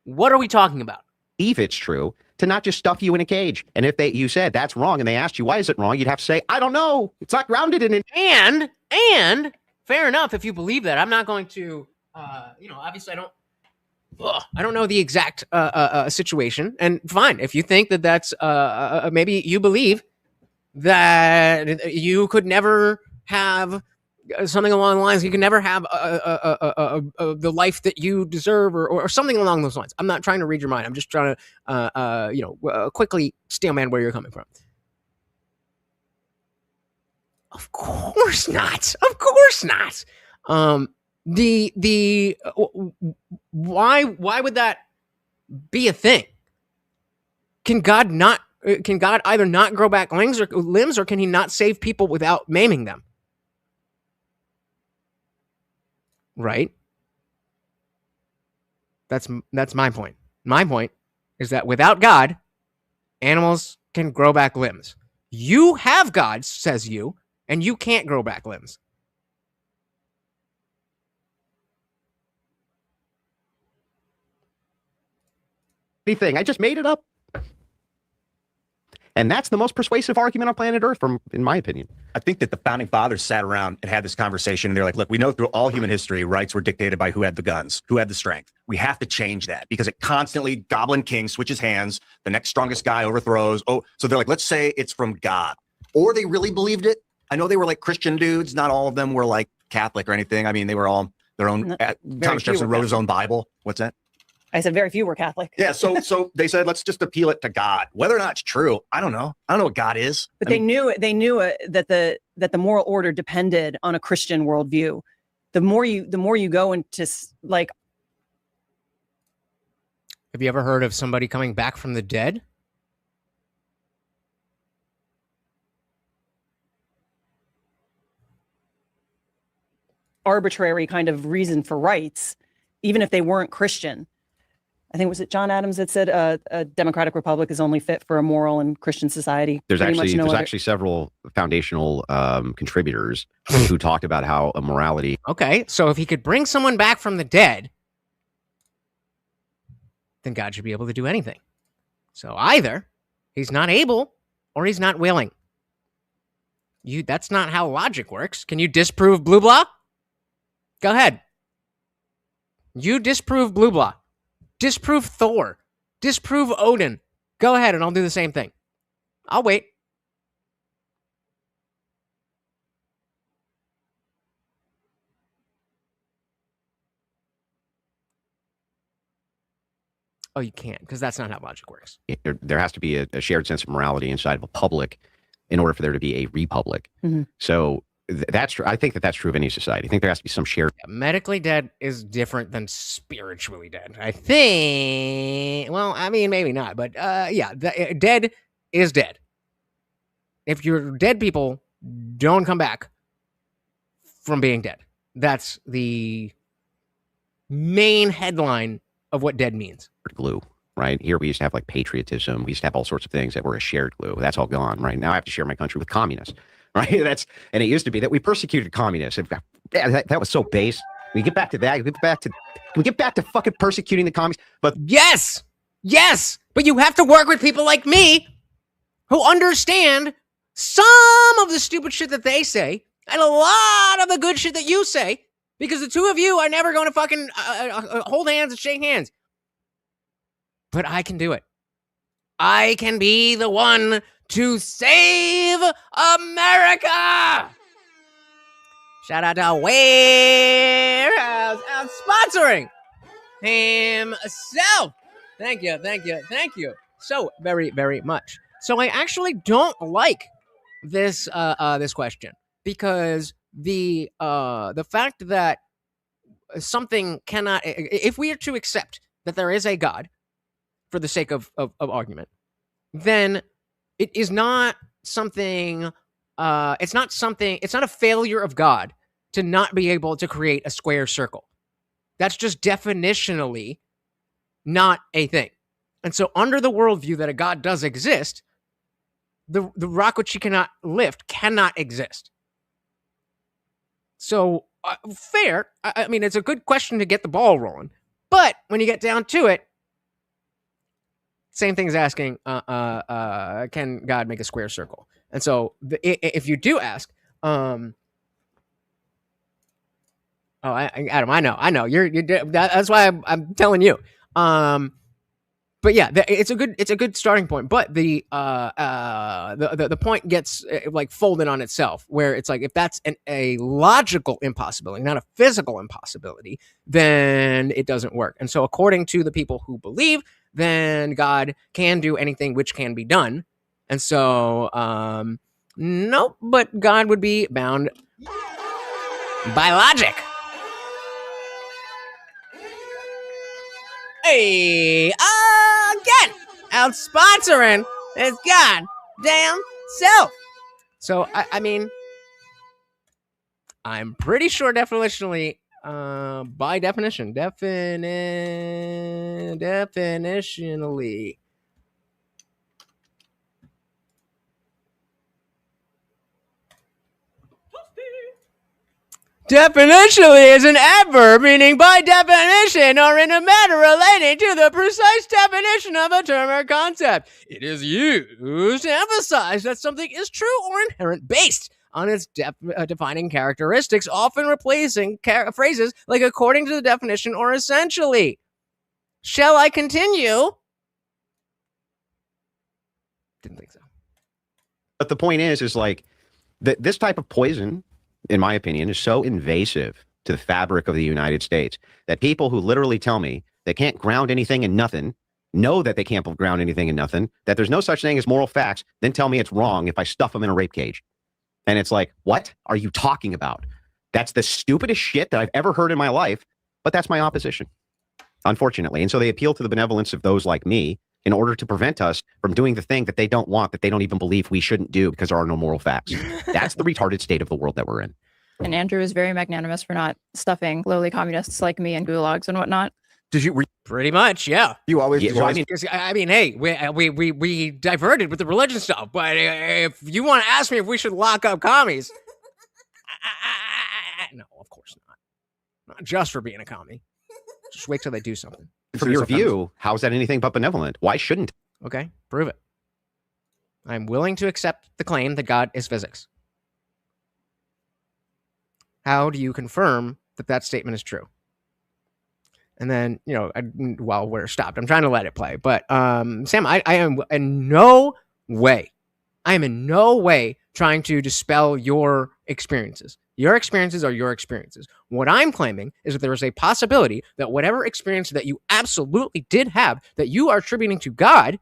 What are we talking about? If it's true, to not just stuff you in a cage. And if you said that's wrong and they asked you, why is it wrong? You'd have to say, I don't know. It's not grounded in it. And fair enough if you believe that. I'm not going to, obviously I don't know the exact situation. And fine, if you think that that's, maybe you believe that you could never have something along the lines, you can never have the life that you deserve, or something along those lines. I'm not trying to read your mind. I'm just trying to, quickly steelman where you're coming from. Of course not. Of course not. Why would that be a thing? Can God either not grow back limbs, or can he not save people without maiming them? Right? That's my point. My point is that without God, animals can grow back limbs. You have God, says you, and you can't grow back limbs. Anything. I just made it up. And that's the most persuasive argument on planet Earth, in my opinion. I think that the founding fathers sat around and had this conversation, and they're like, look, we know through all human history, rights were dictated by who had the guns, who had the strength. We have to change that because it constantly, Goblin King switches hands, the next strongest guy overthrows. Oh, so they're like, let's say it's from God. Or they really believed it. I know they were like Christian dudes. Not all of them were like Catholic or anything. I mean, they were all their own. Thomas Jefferson wrote his own Bible. What's that? I said very few were Catholic. Yeah, so they said, let's just appeal it to God. Whether or not it's true, I don't know. I don't know what God is. But they knew that the moral order depended on a Christian worldview. The more you go into like. Have you ever heard of somebody coming back from the dead? Arbitrary kind of reason for rights, even if they weren't Christian. I think, was it John Adams that said a democratic republic is only fit for a moral and Christian society? There's actually several foundational contributors who talked about how a morality. Okay, so if he could bring someone back from the dead, then God should be able to do anything. So either he's not able or he's not willing. That's not how logic works. Can you disprove blue blah? Go ahead. You disprove blue blah. Disprove Thor. Disprove Odin. Go ahead and I'll do the same thing. I'll wait. Oh, you can't, because that's not how logic works. There has to be a shared sense of morality inside of a public in order for there to be a republic. Mm-hmm. So that's true. I think that's true of any society. I think there has to be some shared. Medically dead is different than spiritually dead. I think. Well, I mean, maybe not, but dead is dead. If you're dead, people don't come back from being dead. That's the main headline of what dead means. Glue, right? Here we used to have like patriotism. We used to have all sorts of things that were a shared glue. That's all gone, right? Now I have to share my country with communists, right? And it used to be that we persecuted communists. That was so base. We get back to that. Can we get back to fucking persecuting the communists? But yes, but you have to work with people like me who understand some of the stupid shit that they say and a lot of the good shit that you say, because the two of you are never going to fucking hold hands and shake hands. But I can do it. I can be the one to save America. Shout out to Warehouse out sponsoring himself. Thank you so very, very much. So I actually don't like this this question, because the fact that something cannot, if we are to accept that there is a God for the sake of argument, then it is not something, it's not a failure of God to not be able to create a square circle. That's just definitionally not a thing. And so under the worldview that a God does exist, the rock which he cannot lift cannot exist. So fair. I mean, it's a good question to get the ball rolling. But when you get down to it, same thing as asking, can God make a square circle? And so if you do ask, Adam, I know, that's why I'm telling you. but yeah, it's a good starting point. But the point gets like folded on itself, where it's like if that's a logical impossibility, not a physical impossibility, then it doesn't work. And so, according to the people who believe, then God can do anything which can be done. And so, nope. But God would be bound by logic. Hey, again, out sponsoring his goddamn self. So, I mean, I'm pretty sure definitionally, by definition, definitionally, definitionally is an adverb meaning by definition or in a manner relating to the precise definition of a term or concept. It is used to emphasize that something is true or inherent based on its defining characteristics, often replacing phrases like according to the definition or essentially. Shall I continue? Didn't think so. But the point is like this type of poison, in my opinion, is so invasive to the fabric of the United States that people who literally tell me they can't ground anything in nothing, know that they can't ground anything in nothing, that there's no such thing as moral facts, then tell me it's wrong if I stuff them in a rape cage. And it's like, what are you talking about? That's the stupidest shit that I've ever heard in my life, but that's my opposition, unfortunately. And so they appeal to the benevolence of those like me in order to prevent us from doing the thing that they don't want, that they don't even believe we shouldn't do because there are no moral facts. That's the retarded state of the world that we're in. And Andrew is very magnanimous for not stuffing lowly communists like me in gulags and whatnot. Did you? Pretty much, yeah. You always. Yeah, well, I mean, I mean, hey, we diverted with the religion stuff, but if you want to ask me if we should lock up commies, no, of course not. Not just for being a commie. Just wait till they do something. from your view, how is that anything but benevolent? Why shouldn't? Okay, prove it. I'm willing to accept the claim that God is physics. How do you confirm that that statement is true? And then, you know, while we're stopped, I'm trying to let it play. But Sam, I am in no way trying to dispel your experiences. Your experiences are your experiences. What I'm claiming is that there is a possibility that whatever experience that you absolutely did have that you are attributing to God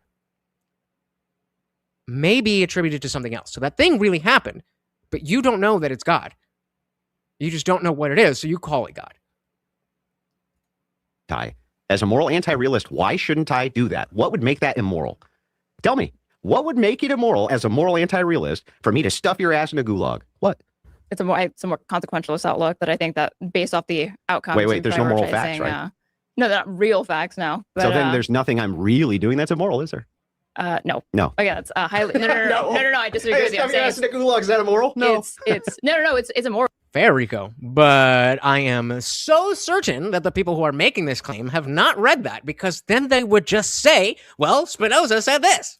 may be attributed to something else. So that thing really happened, but you don't know that it's God. You just don't know what it is, so you call it God. Ty, as a moral anti-realist, why shouldn't I do that? What would make that immoral? Tell me, what would make it immoral as a moral anti-realist for me to stuff your ass in a gulag? What? It's a more consequentialist outlook that I think that based off the outcomes. Wait, there's no moral facts, right? No, they're not real facts now. But, so then there's nothing I'm really doing that's immoral, is there? No. No. Oh yeah, it's highly. No. I disagree with you. Stuffing your ass in a gulag, is that immoral? No. It's immoral. Fair, Rico. But I am so certain that the people who are making this claim have not read that, because then they would just say, well, Spinoza said this.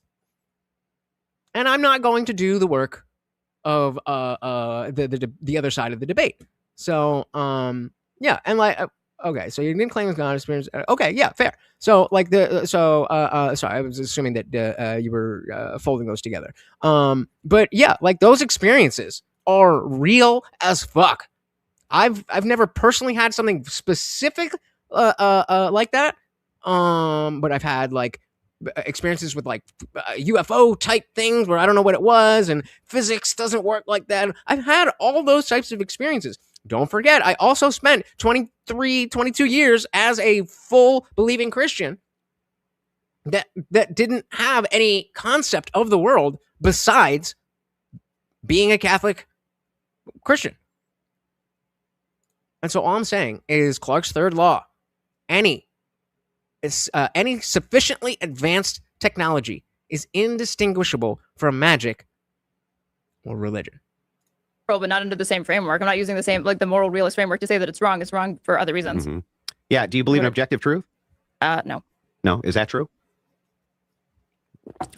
And I'm not going to do the work of the other side of the debate. So, yeah, and like, okay, so you didn't claim it's God experience. Okay, yeah, fair. So, like, sorry, I was assuming that you were folding those together. But yeah, like, those experiences are real as fuck. I've never personally had something specific like that. But I've had like experiences with like UFO type things where I don't know what it was and physics doesn't work like that. I've had all those types of experiences. Don't forget, I also spent 22 years as a full believing Christian that didn't have any concept of the world besides being a Catholic Christian. And so all I'm saying is Clarke's third law. Any sufficiently advanced technology is indistinguishable from magic or religion. But not under the same framework. I'm not using the same, like the moral realist framework to say that it's wrong. It's wrong for other reasons. Mm-hmm. Yeah. Do you believe in objective truth? No. No. Is that true?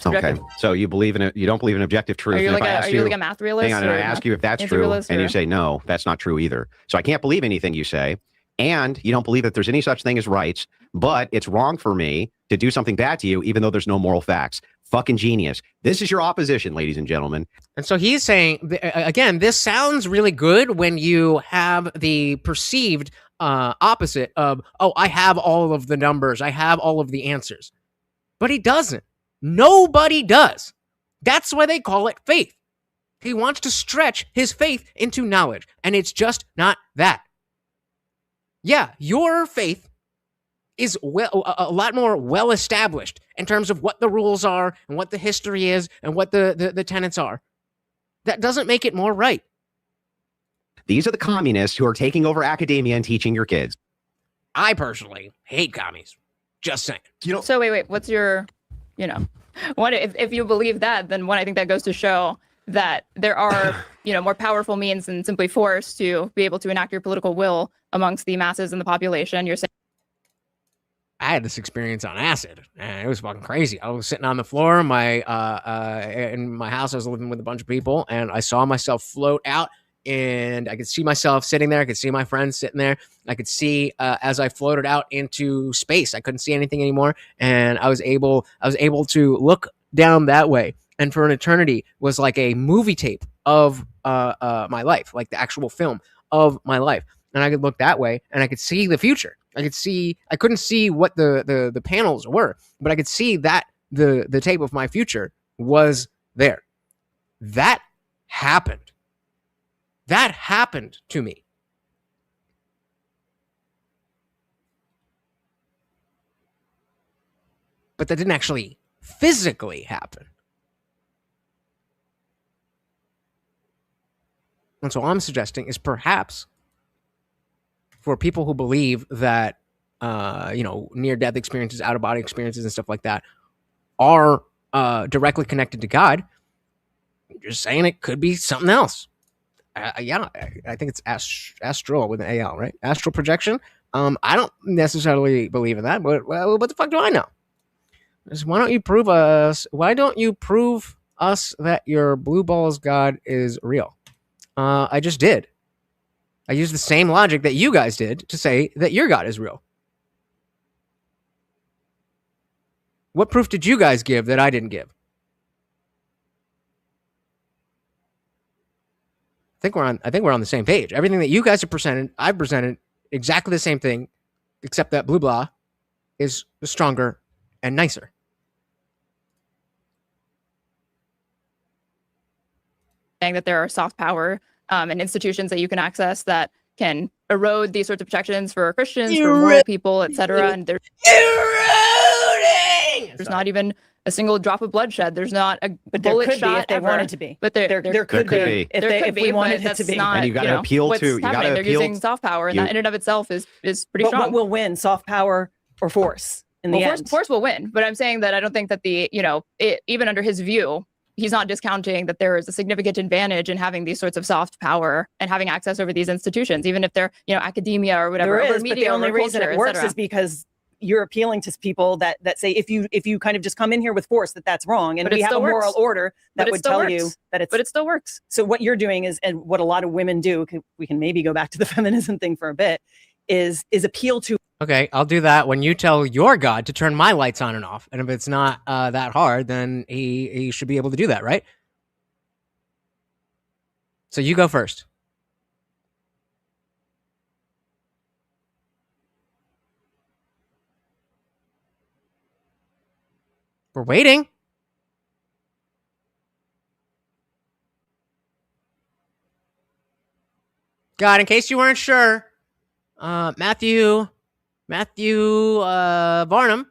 Okay. So you believe in it. You don't believe in objective truth. Are you like a math realist? Hang on, and I ask you if that's true, and you say no, that's not true either. So I can't believe anything you say. and you don't believe that there's any such thing as rights, but it's wrong for me to do something bad to you, even though there's no moral facts. Fucking genius. This is your opposition, ladies and gentlemen. And so he's saying, again, this sounds really good when you have the perceived opposite of, oh, I have all of the numbers, I have all of the answers. But he doesn't. Nobody does. That's why they call it faith. He wants to stretch his faith into knowledge, and it's just not that. Yeah, your faith is a lot more well established in terms of what the rules are and what the history is and what the tenets are. That doesn't make it more right. These are the communists who are taking over academia and teaching your kids. I personally hate commies. Just saying. So wait, what's your, what if you believe that, then I think that goes to show that there are, more powerful means than simply force to be able to enact your political will amongst the masses and the population. You're saying. I had this experience on acid, and it was fucking crazy. I was sitting on the floor in my house. I was living with a bunch of people, and I saw myself float out, and I could see myself sitting there. I could see my friends sitting there. I could see as I floated out into space. I couldn't see anything anymore, and I was able to look down that way. And for an eternity was like a movie tape of my life, like the actual film of my life. And I could look that way, and I could see the future. I couldn't see what the panels were, but I could see that the tape of my future was there. That happened. That happened to me. But that didn't actually physically happen. And so all I'm suggesting is perhaps for people who believe that, near-death experiences, out-of-body experiences, and stuff like that are directly connected to God, just saying it could be something else. I think it's astral with an AL, right? Astral projection. I don't necessarily believe in that, but what the fuck do I know? Why don't you prove us that your blue balls God is real? I just did. I used the same logic that you guys did to say that your God is real. What proof did you guys give that I didn't give? I think we're on the same page. Everything that you guys have presented, I've presented exactly the same thing, except that blue blah is stronger and nicer. Saying that there are soft power and institutions that you can access that can erode these sorts of protections for Christians, for moral people, etc. And there's not even a single drop of bloodshed. There's not a bullet shot if they ever. wanted to be. But there could be if we wanted it to be. Not, and you got to appeal to. You got to They're appeal. using soft power, and that in and of itself is pretty strong. What will win, soft power or force? In the end, force will win. But I'm saying that I don't think that even under his view, he's not discounting that there is a significant advantage in having these sorts of soft power and having access over these institutions, even if they're, academia or whatever. There is, media, but the only reason culture, it works is because you're appealing to people that say if you kind of just come in here with force, that's wrong, and we have a moral order that would tell you that it's. But it still works. So what you're doing is, and what a lot of women do, we can maybe go back to the feminism thing for a bit, is appeal to. Okay, I'll do that when you tell your God to turn my lights on and off. And if it's not that hard, then he should be able to do that, right? So you go first. We're waiting. God, in case you weren't sure, Matthew Varnum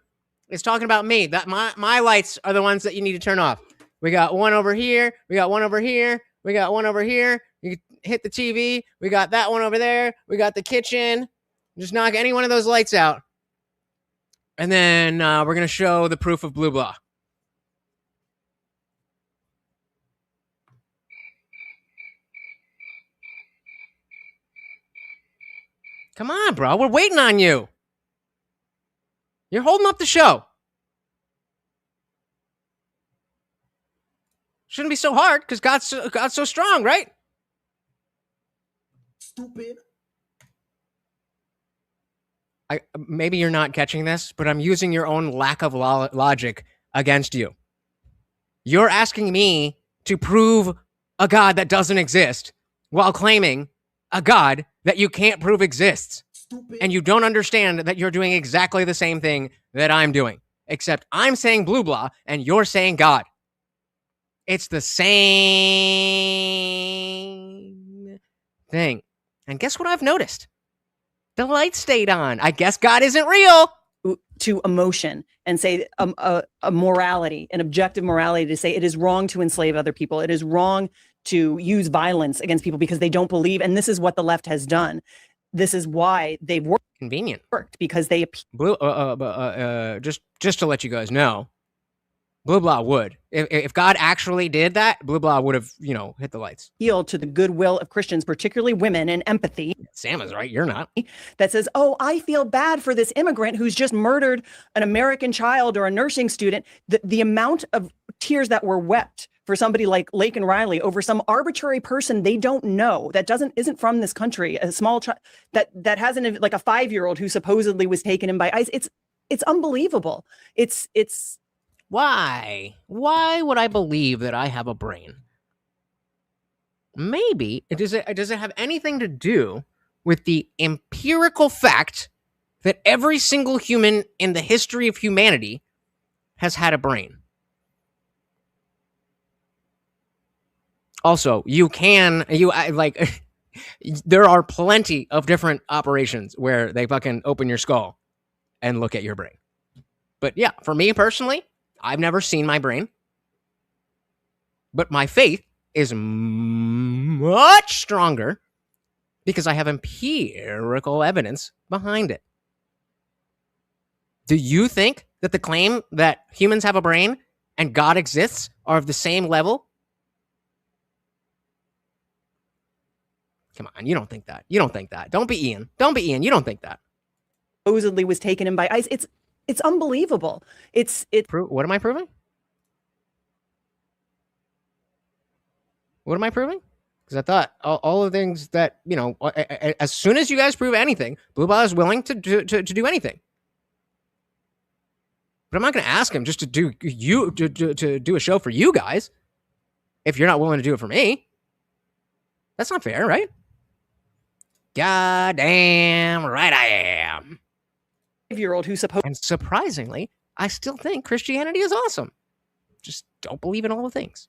is talking about me. That my lights are the ones that you need to turn off. We got one over here. We got one over here. We got one over here. You can hit the TV. We got that one over there. We got the kitchen. Just knock any one of those lights out. And then we're going to show the proof of blue blah. Come on, bro. We're waiting on you. You're holding up the show. Shouldn't be so hard because God's so strong, right? Stupid. Maybe you're not catching this, but I'm using your own lack of logic against you. You're asking me to prove a God that doesn't exist while claiming a God that you can't prove exists. Stupid. And you don't understand that you're doing exactly the same thing that I'm doing, except I'm saying blue blah and you're saying God. It's the same thing. And guess what I've noticed? The light stayed on. I guess God isn't real. To emotion and say a morality, an objective morality, to say it is wrong to enslave other people. It is wrong to use violence against people because they don't believe. And this is what the left has done. This is why they've worked. Convenient. Worked because they just to let you guys know, blue blah would. If God actually did that, blue blah would have, hit the lights. Appeal to the goodwill of Christians, particularly women, and empathy. Sam is right. You're not. That says, oh, I feel bad for this immigrant who's just murdered an American child or a nursing student. The amount of tears that were wept for somebody like Lake and Riley over some arbitrary person they don't know that isn't from this country, a small child that hasn't, like a 5-year-old who supposedly was taken in by ICE. It's unbelievable. It's Why would I believe that I have a brain? Maybe does it have anything to do with the empirical fact that every single human in the history of humanity has had a brain? Also, there are plenty of different operations where they fucking open your skull and look at your brain. But yeah, for me personally, I've never seen my brain, but my faith is much stronger because I have empirical evidence behind it. Do you think that the claim that humans have a brain and God exists are of the same level? Come on, you don't think that. You don't think that. Don't be Ian. Don't be Ian. You don't think that. Supposedly was taken in by ICE. It's unbelievable. What am I proving? What am I proving? Because I thought all the things that, as soon as you guys prove anything, Blue Ball is willing to do anything. But I'm not going to ask him just to do a show for you guys if you're not willing to do it for me. That's not fair, right? Goddamn right I am. 5-year-old who and surprisingly, I still think Christianity is awesome. Just don't believe in all the things.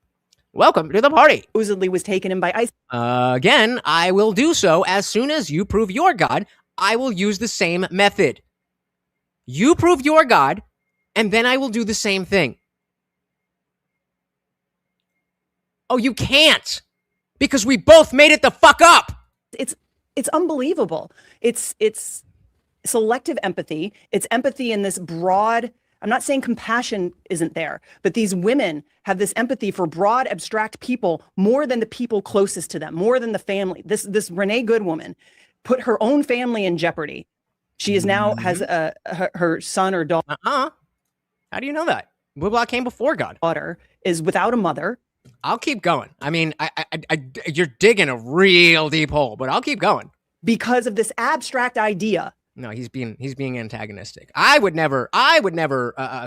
Welcome to the party. Supposedly was taken in by ICE. Again, I will do so as soon as you prove your God. I will use the same method. You prove your God, and then I will do the same thing. Oh, you can't, because we both made it the fuck up. It's unbelievable. It's selective empathy. It's empathy in this broad. I'm not saying compassion isn't there, but these women have this empathy for broad, abstract people more than the people closest to them, more than the family. This Renee Good woman put her own family in jeopardy. She is now has her son or daughter. How do you know that? Blue Block came before God. Daughter is without a mother. I'll keep going. I mean, you're digging a real deep hole, but I'll keep going. Because of this abstract idea. No, he's being antagonistic. I would never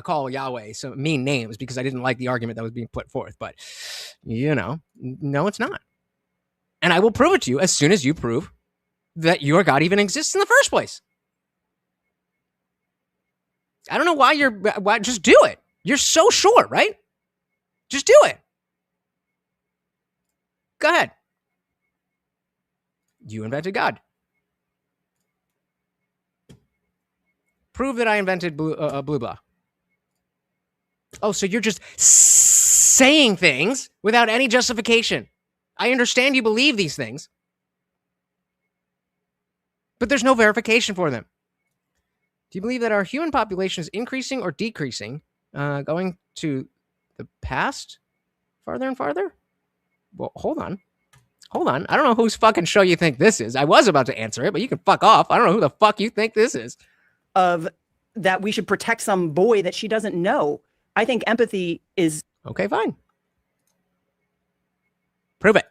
call Yahweh some mean names because I didn't like the argument that was being put forth. But no, it's not. And I will prove it to you as soon as you prove that your God even exists in the first place. I don't know why just do it. You're so sure, right? Just do it. Go ahead. You invented God. Prove that I invented blue blah. Oh, so you're just saying things without any justification. I understand you believe these things, but there's no verification for them. Do you believe that our human population is increasing or decreasing, going to the past farther and farther? Well, hold on. I don't know whose fucking show you think this is. I was about to answer it, but you can fuck off. I don't know who the fuck you think this is. Of that we should protect some boy that she doesn't know. I think empathy is... Okay, fine. Prove it.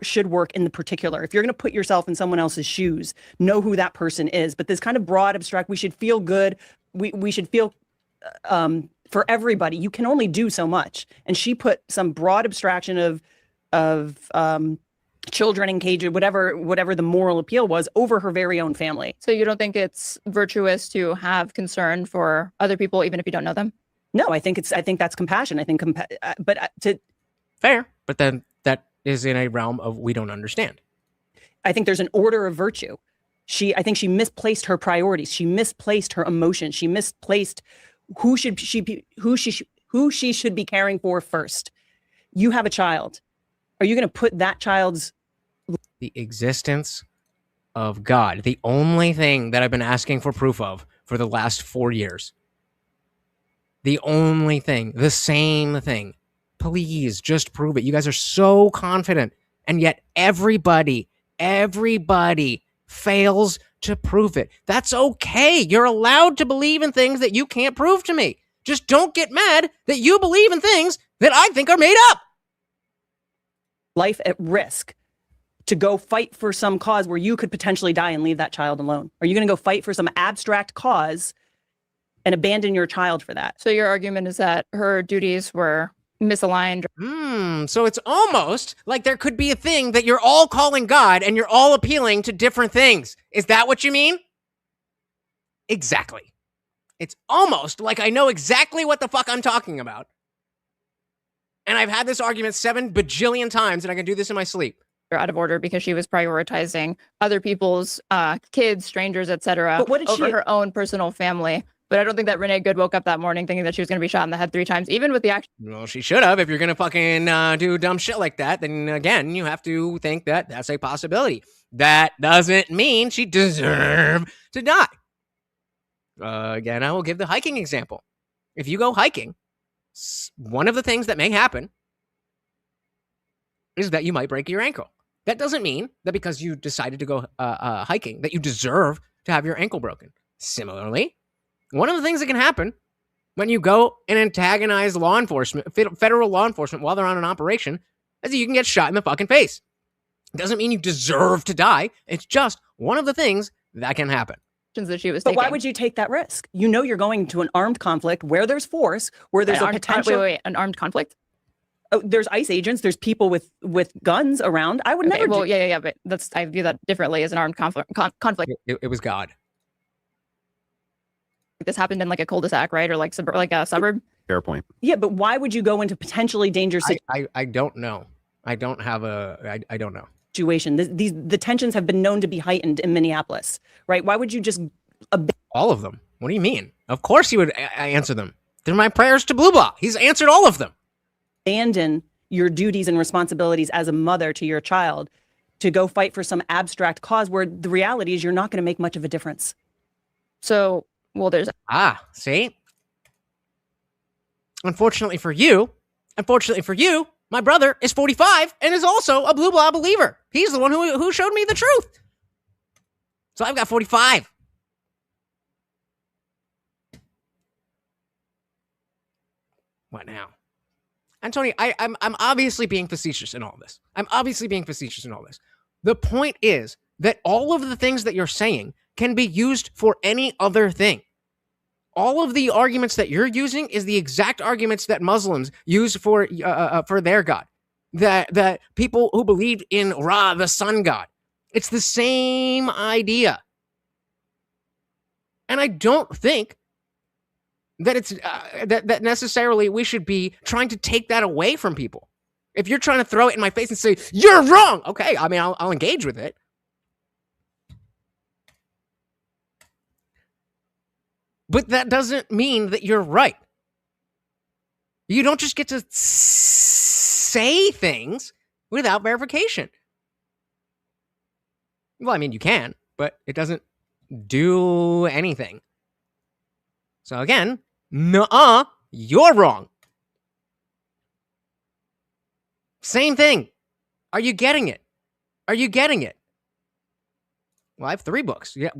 should work in the particular. If you're going to put yourself in someone else's shoes, know who that person is. But this kind of broad abstract, we should feel good. We should feel for everybody. You can only do so much. And she put some broad abstraction of children in cages, whatever the moral appeal was, over her very own family. So you don't think it's virtuous to have concern for other people, even if you don't know them? No, I think that's compassion. I think, Fair, but then that is in a realm of we don't understand. I think there's an order of virtue. I think she misplaced her priorities. She misplaced her emotions. She misplaced who she should be caring for first. You have a child. Are you going to put that child's... The existence of God, the only thing that I've been asking for proof of for the last 4 years. The only thing, the same thing. Please just prove it. You guys are so confident, and yet everybody fails to prove it. That's okay. You're allowed to believe in things that you can't prove to me. Just don't get mad that you believe in things that I think are made up. Life at risk to go fight for some cause where you could potentially die and leave that child alone? Are you going to go fight for some abstract cause and abandon your child for that? So your argument is that her duties were misaligned. So it's almost like there could be a thing that you're all calling God and you're all appealing to different things. Is that what you mean? Exactly. It's almost like I know exactly what the fuck I'm talking about. And I've had this argument 7 bajillion times, and I can do this in my sleep. Out of order because she was prioritizing other people's kids, strangers, etc. But what did over her own personal family. But I don't think that Renee Good woke up that morning thinking that she was going to be shot in the head 3 times, even with the action. Well, she should have. If you're going to fucking do dumb shit like that, then again, you have to think that that's a possibility. That doesn't mean she deserved to die. Again, I will give the hiking example. If you go hiking, one of the things that may happen is that you might break your ankle. That doesn't mean that because you decided to go hiking that you deserve to have your ankle broken. Similarly, one of the things that can happen when you go and antagonize law enforcement, federal law enforcement, while they're on an operation, is that you can get shot in the fucking face. It doesn't mean you deserve to die. It's just one of the things that can happen. That she was but taking. why would you take that risk? You know you're going to an armed conflict where there's force, where there's a potential... Wait, an armed conflict? Oh, there's ICE agents, there's people with guns around. I would never... Well, yeah, but I view that differently as an armed conflict. It was God. This happened in like a cul-de-sac, right? Or like a suburb? Fair point. Yeah, but why would you go into potentially dangerous... I don't know. I don't know. Situation. The tensions have been known to be heightened in Minneapolis, right? Why would you just... All of them? What do you mean? Of course he would answer them. They're my prayers to Blue Blah. He's answered all of them. Abandon your duties and responsibilities as a mother to your child to go fight for some abstract cause where the reality is you're not going to make much of a difference. So, well, there's... See? Unfortunately for you, my brother is 45 and is also a Blue Blah believer. He's the one who showed me the truth. So I've got 45. What now? And Tony, I'm obviously being facetious in all this. The point is that all of the things that you're saying can be used for any other thing. All of the arguments that you're using is the exact arguments that Muslims use for their God. That people who believed in Ra, the sun god. It's the same idea. And I don't think that it's that necessarily we should be trying to take that away from people. If you're trying to throw it in my face and say, you're wrong, okay, I mean, I'll engage with it. But that doesn't mean that you're right. You don't just get to say things without verification. Well, I mean, you can, but it doesn't do anything. So again, nuh-uh, you're wrong. Same thing. Are you getting it? Well, I have 3 books. Yeah.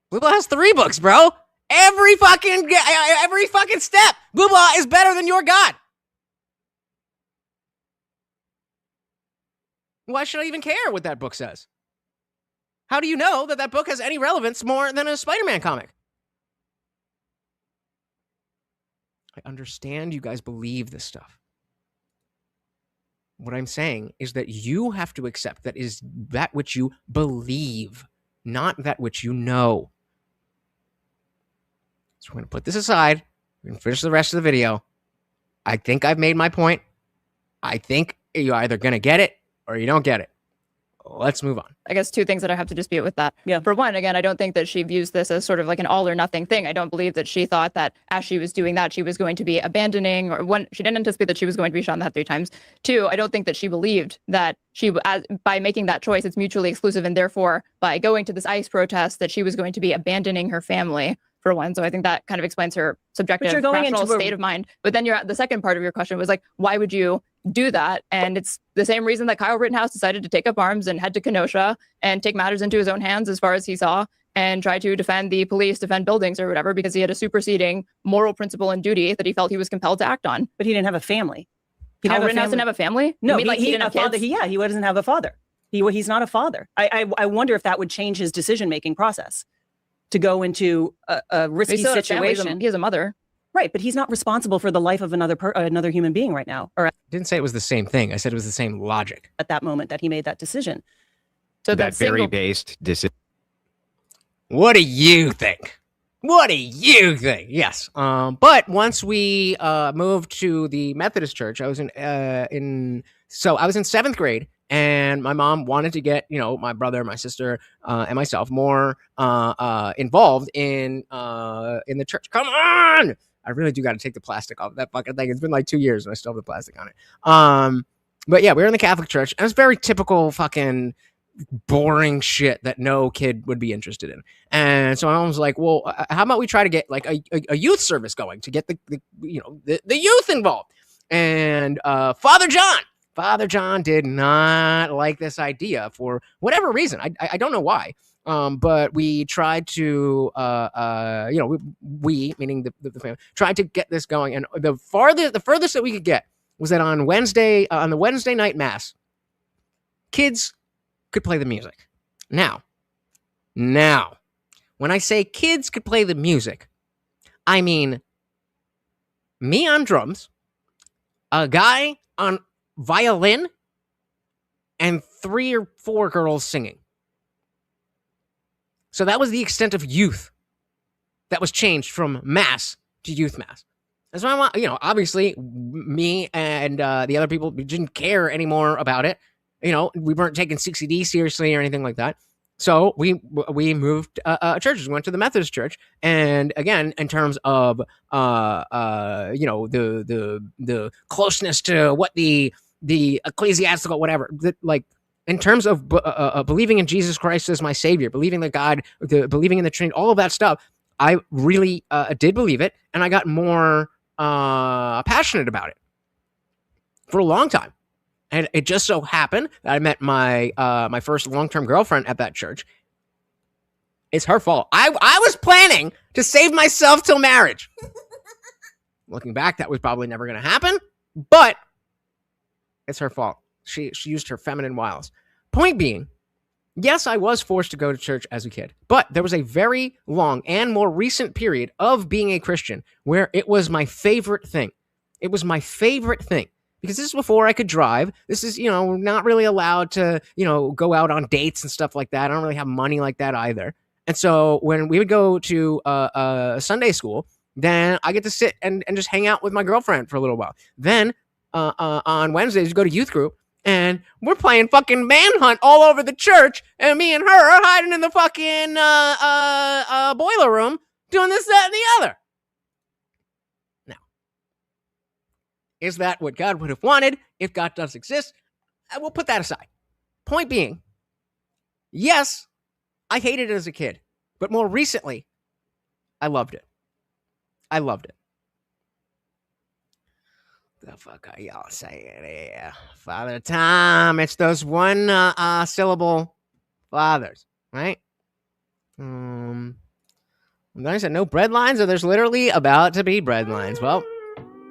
Blue Blah has 3 books, bro. Every fucking step. Blue Blah is better than your God. Why should I even care what that book says? How do you know that that book has any relevance more than a Spider-Man comic? I understand you guys believe this stuff. What I'm saying is that you have to accept that is that which you believe, not that which you know. So we're going to put this aside. We're going to finish the rest of the video. I think I've made my point. I think you're either going to get it or you don't get it. Let's move on. I guess two things that I have to dispute with that. Yeah. For one, again, I don't think that she views this as sort of like an all or nothing thing. I don't believe that she thought that as she was doing that, she was going to be abandoning, or one, she didn't anticipate that she was going to be shot in the head 3 times. Two, I don't think that she believed that by making that choice, it's mutually exclusive, and therefore by going to this ICE protest, that she was going to be abandoning her family, for one. So I think that kind of explains her subjective rational state of mind. But then the second part of your question was like, why would you do that? And it's the same reason that Kyle Rittenhouse decided to take up arms and head to Kenosha and take matters into his own hands as far as he saw, and try to defend the police, defend buildings or whatever, because he had a superseding moral principle and duty that he felt he was compelled to act on. But he didn't have a family. Kyle Rittenhouse didn't have a family? No, you mean, like he didn't have father. kids? He doesn't have a father. He's not a father. I wonder if that would change his decision-making process to go into a risky situation. He has a mother. Right, but he's not responsible for the life of another human being right now, or Didn't say it was the same thing. I said it was the same logic. at that moment that he made that decision. So that very based decision. What do you think? What do you think? Yes. But once we moved to the Methodist church, I was in 7th grade, and my mom wanted to get, my brother, my sister, and myself more involved in the church. Come on! I really do got to take the plastic off that fucking thing. It's been like 2 years and I still have the plastic on it. But yeah, we were in the Catholic church, and it's very typical fucking boring shit that no kid would be interested in. And so I was like, well, how about we try to get like a youth service going to get the youth involved. And Father John did not like this idea for whatever reason. I don't know why. But we tried to, we meaning the family, tried to get this going. And the furthest that we could get was that on the Wednesday night mass, kids could play the music. Now, when I say kids could play the music, I mean me on drums, a guy on violin, and 3 or 4 girls singing. So that was the extent of youth that was changed from mass to youth mass. That's why I want, obviously me and the other people didn't care anymore about it. We weren't taking 60D seriously or anything like that. So we moved churches. We went to the Methodist church, and again, in terms of the closeness to what the ecclesiastical whatever, in terms of believing in Jesus Christ as my Savior, believing that God, believing in the Trinity, all of that stuff, I really did believe it, and I got more passionate about it for a long time. And it just so happened that I met my my first long-term girlfriend at that church. It's her fault. I was planning to save myself till marriage. Looking back, that was probably never going to happen, but it's her fault. She used her feminine wiles. Point being, yes, I was forced to go to church as a kid, but there was a very long and more recent period of being a Christian where it was my favorite thing. It was my favorite thing. Because this is before I could drive. This is, not really allowed to, go out on dates and stuff like that. I don't really have money like that either. And so when we would go to Sunday school, then I get to sit and just hang out with my girlfriend for a little while. Then on Wednesdays, we go to youth group, and we're playing fucking Manhunt all over the church, and me and her are hiding in the fucking boiler room doing this, that, and the other. Is that what God would have wanted if God does exist? We'll put that aside. Point being, yes, I hated it as a kid, but more recently, I loved it. I loved it. The fuck are y'all saying here? Father Tom, it's those one syllable fathers, right? Then I said no bread lines, or there's literally about to be bread lines. Well,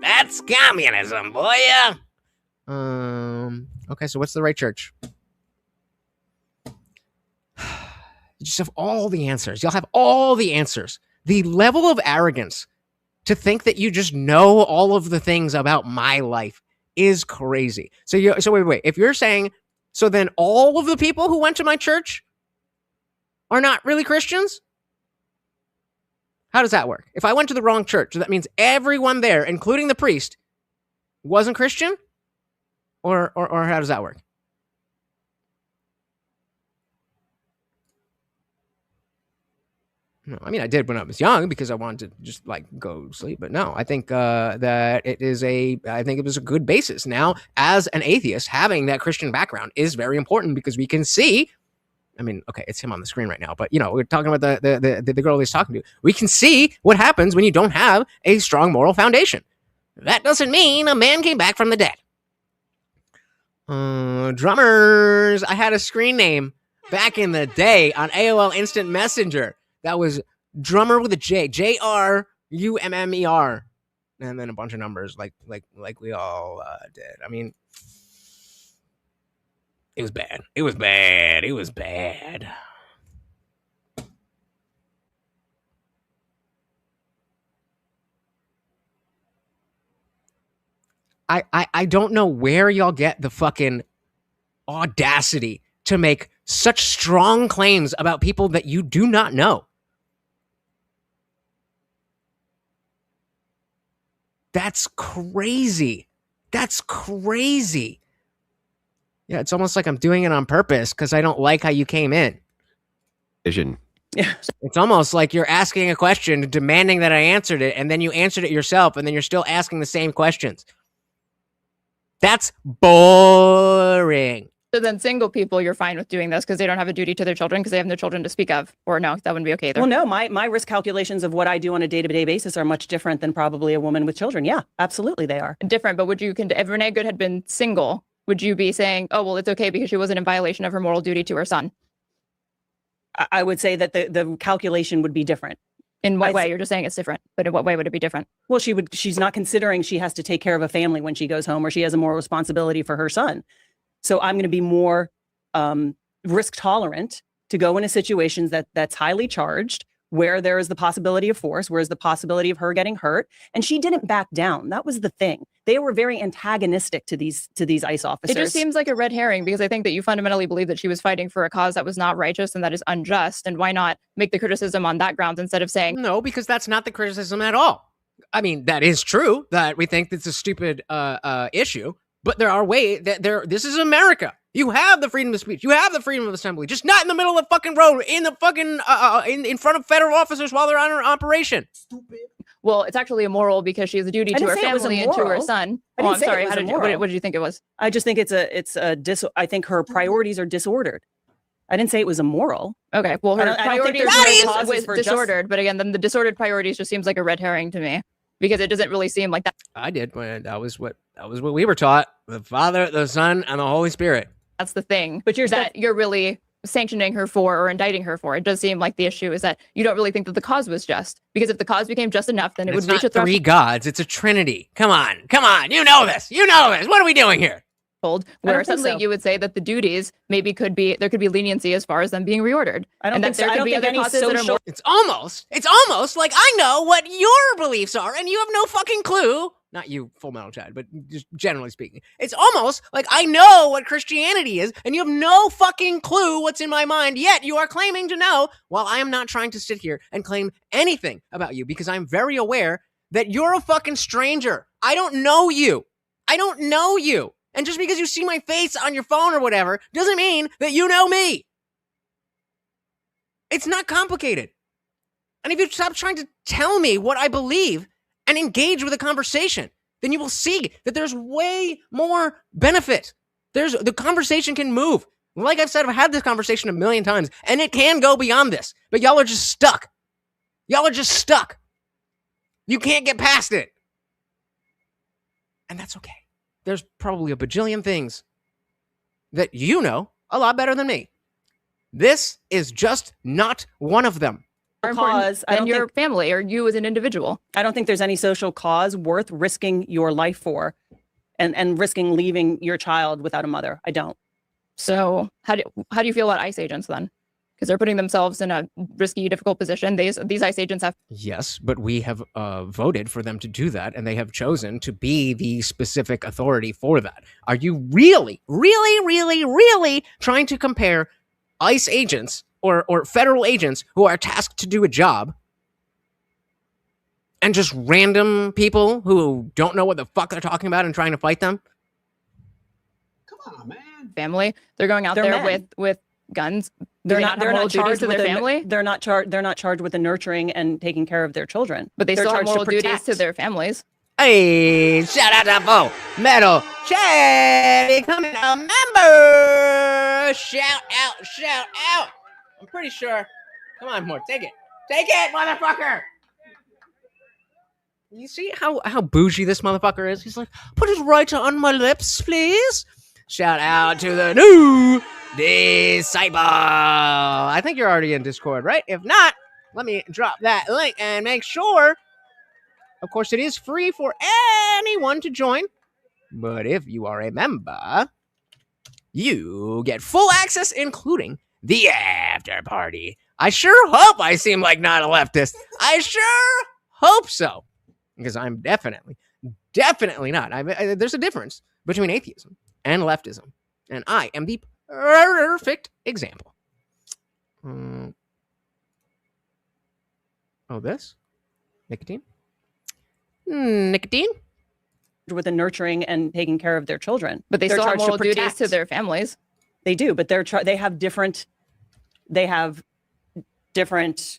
that's communism, boy. Okay, so what's the right church? You just have all the answers. You'll have all the answers. The level of arrogance to think that you just know all of the things about my life is crazy. So wait. If you're saying, so then all of the people who went to my church are not really Christians? How does that work? If I went to the wrong church, that means everyone there, including the priest, wasn't Christian? Or how does that work? No, I mean, I did when I was young because I wanted to just like go sleep. But no, I think that I think it was a good basis. Now, as an atheist, having that Christian background is very important because we can see. I mean, okay, it's him on the screen right now, but we're talking about the girl he's talking to. We can see what happens when you don't have a strong moral foundation. That doesn't mean a man came back from the dead. Drummers. I had a screen name back in the day on AOL Instant Messenger. That was Drummer with a J, JRUMMER, and then a bunch of numbers like we all did. I mean, it was bad. It was bad. It was bad. I don't know where y'all get the fucking audacity to make such strong claims about people that you do not know. That's crazy. That's crazy. Yeah, it's almost like I'm doing it on purpose because I don't like how you came in. Vision. Yeah. It's almost like you're asking a question, demanding that I answered it, and then you answered it yourself, and then you're still asking the same questions. That's boring. So then single people, you're fine with doing this because they don't have a duty to their children because they have no children to speak of. Or no, that wouldn't be okay either. Well, no, my risk calculations of what I do on a day-to-day basis are much different than probably a woman with children. Yeah, absolutely they are. Different, but if Renee Good had been single, would you be saying, oh, well, it's okay because she wasn't in violation of her moral duty to her son? I would say that the calculation would be different. In what way? You're just saying it's different, but in what way would it be different? Well, she's not considering she has to take care of a family when she goes home, or she has a moral responsibility for her son. So I'm going to be more risk tolerant to go into situations that's highly charged, where there is the possibility of force, where is the possibility of her getting hurt. And she didn't back down. That was the thing. They were very antagonistic to these ICE officers. It just seems like a red herring because I think that you fundamentally believe that she was fighting for a cause that was not righteous and that is unjust. And why not make the criticism on that grounds instead of saying, no, because that's not the criticism at all. I mean, that is true that we think it's a stupid issue, but there are ways that this is America. You have the freedom of speech. You have the freedom of assembly, just not in the middle of the fucking road, in the fucking in front of federal officers while they're on an operation. Stupid. Well, it's actually immoral because she has a duty to her family and to her son. Oh, I'm sorry. What did you think it was? I just think I think her priorities are disordered. I didn't say it was immoral. Okay. Well, her priorities are disordered, but again, then the disordered priorities just seems like a red herring to me because it doesn't really seem like that. I did. That was what we were taught: the Father, the Son, and the Holy Spirit. That's the thing. But you're really sanctioning her for or indicting her for. It does seem like the issue is that you don't really think that the cause was just. Because if the cause became just enough, then it would reach a threshold. Three gods. It's a trinity. Come on. You know this. What are we doing here? Where suddenly you would say that the duties maybe there could be leniency as far as them being reordered. I don't think any social. It's almost like I know what your beliefs are and you have no fucking clue. Not you, Full Metal Chad, but just generally speaking. It's almost like I know what Christianity is, and you have no fucking clue what's in my mind, yet you are claiming to know, while I am not trying to sit here and claim anything about you, because I'm very aware that you're a fucking stranger. I don't know you. And just because you see my face on your phone or whatever, doesn't mean that you know me. It's not complicated. And if you stop trying to tell me what I believe and engage with a conversation, then you will see that there's way more benefit. The conversation can move. Like I've said, I've had this conversation a million times, and it can go beyond this. But y'all are just stuck. You can't get past it. And that's okay. There's probably a bajillion things that you know a lot better than me. This is just not one of them. Cause and your family or you as an individual. I don't think there's any social cause worth risking your life for and risking leaving your child without a mother. I don't. So how do you feel about ICE agents then? because they're putting themselves in a risky, difficult position. These ICE agents have. Yes, but we have voted for them to do that, and they have chosen to be the specific authority for that. Are you really, really, really, really trying to compare ICE agents or federal agents who are tasked to do a job and just random people who don't know what the fuck they're talking about and trying to fight them? Come on, man. Family. They're going out They're there men. with guns. They're Do they not. They're have moral not duties charged to with their the family. They're not charged. They're not charged with the nurturing and taking care of their children. But they They're still have charged to moral duties protect. to their families. Hey, shout out to Bo Metal Chad becoming a member. Shout out. I'm pretty sure. Come on, more. Take it, motherfucker. You see how bougie this motherfucker is? He's like, put it right on my lips, please. Shout out to the new disciple. I think you're already in Discord, right? If not, let me drop that link and make sure. Of course, it is free for anyone to join. But if you are a member, you get full access, including the after party. I sure hope I seem like not a leftist. I sure hope so. Because I'm definitely not. There's a difference between atheism and leftism. And I am the perfect example. This? Nicotine? Nicotine? With the nurturing and taking care of their children. But they They're still have charged to moral duties protect. to their families. They do, but they have different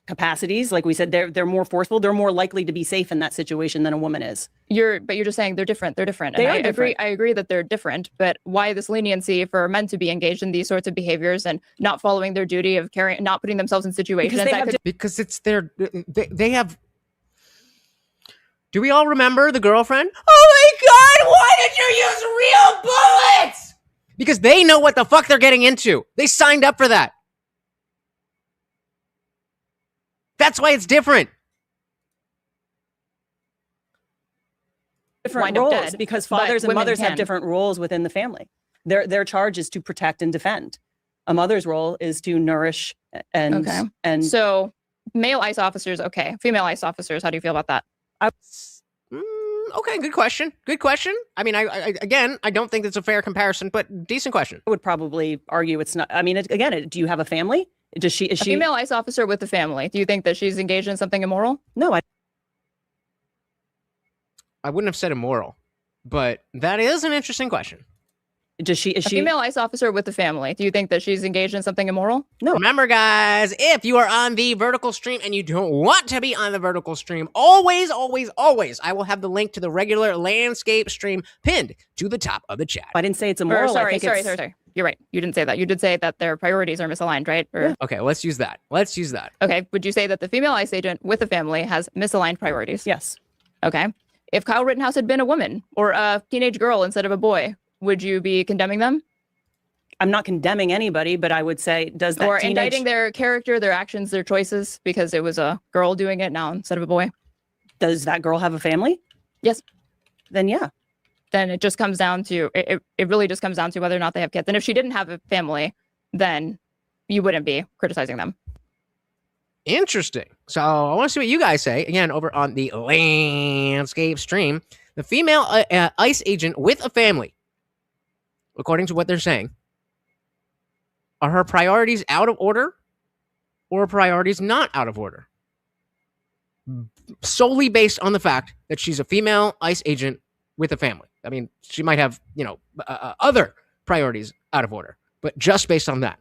capacities. Like we said, they're more forceful. They're more likely to be safe in that situation than a woman is. You're just saying they're different. They're different. They And are I different. agree that they're different. But why this leniency for men to be engaged in these sorts of behaviors and not following their duty of not putting themselves in situations Because it's their. They have. Do we all remember the girlfriend? Oh my God! Why did you use real bullets? Because they know what the fuck they're getting into. They signed up for that. That's why it's different. Different wind up roles dead, because but fathers and women mothers have can. different roles within the family. Their charge is to protect and defend. A mother's role is to nourish and So male ICE officers, okay. Female ICE officers, how do you feel about that? Okay, good question. I mean, I don't think it's a fair comparison, but decent question. I would probably argue it's not. I mean, do you have a family? Is she? A female ICE officer with a family. Do you think that she's engaged in something immoral? No, I wouldn't have said immoral, but that is an interesting question. Is she? A female ICE officer with a family. Do you think that she's engaged in something immoral? No. Remember, guys, if you are on the vertical stream and you don't want to be on the vertical stream, always, I will have the link to the regular landscape stream pinned to the top of the chat. I didn't say it's immoral. Sorry. You're right. You didn't say that. You did say that their priorities are misaligned, right? Or, yeah. Okay, let's use that. Okay. Would you say that the female ICE agent with a family has misaligned priorities? Yes. Okay. If Kyle Rittenhouse had been a woman or a teenage girl instead of a boy, would you be condemning them? I'm not condemning anybody, but I would say, or indicting their character, their actions, their choices because it was a girl doing it now instead of a boy? Does that girl have a family? Yes. Then yeah. Then it just comes down to it really just comes down to whether or not they have kids. And if she didn't have a family, then you wouldn't be criticizing them. Interesting. So I want to see what you guys say again over on the landscape stream. The female ICE agent with a family, according to what they're saying, are her priorities out of order or priorities not out of order? Solely based on the fact that she's a female ICE agent with a family. I mean, she might have, other priorities out of order, but just based on that.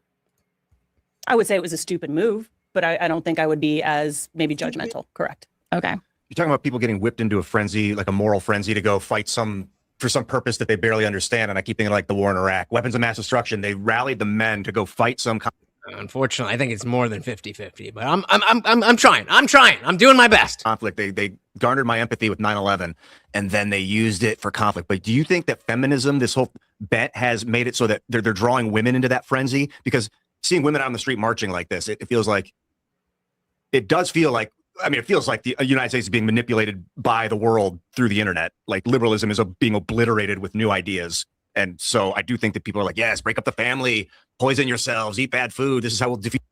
I would say it was a stupid move, but I don't think I would be as maybe judgmental. Correct. Okay. You're talking about people getting whipped into a frenzy, like a moral frenzy to go fight for some purpose that they barely understand. And I keep thinking like the war in Iraq, weapons of mass destruction. They rallied the men to go fight some. Unfortunately, I think it's more than 50-50, but I'm trying. I'm doing my best. Conflict. They garnered my empathy with 9/11 and then they used it for conflict. But do you think that feminism, this whole bet has made it so that they're drawing women into that frenzy? Because seeing women out on the street marching like this, it feels like, it does feel like, it feels like the United States is being manipulated by the world through the internet. Like liberalism is being obliterated with new ideas. And so I do think that people are like, yes, break up the family, poison yourselves, eat bad food. This is how we'll defeat.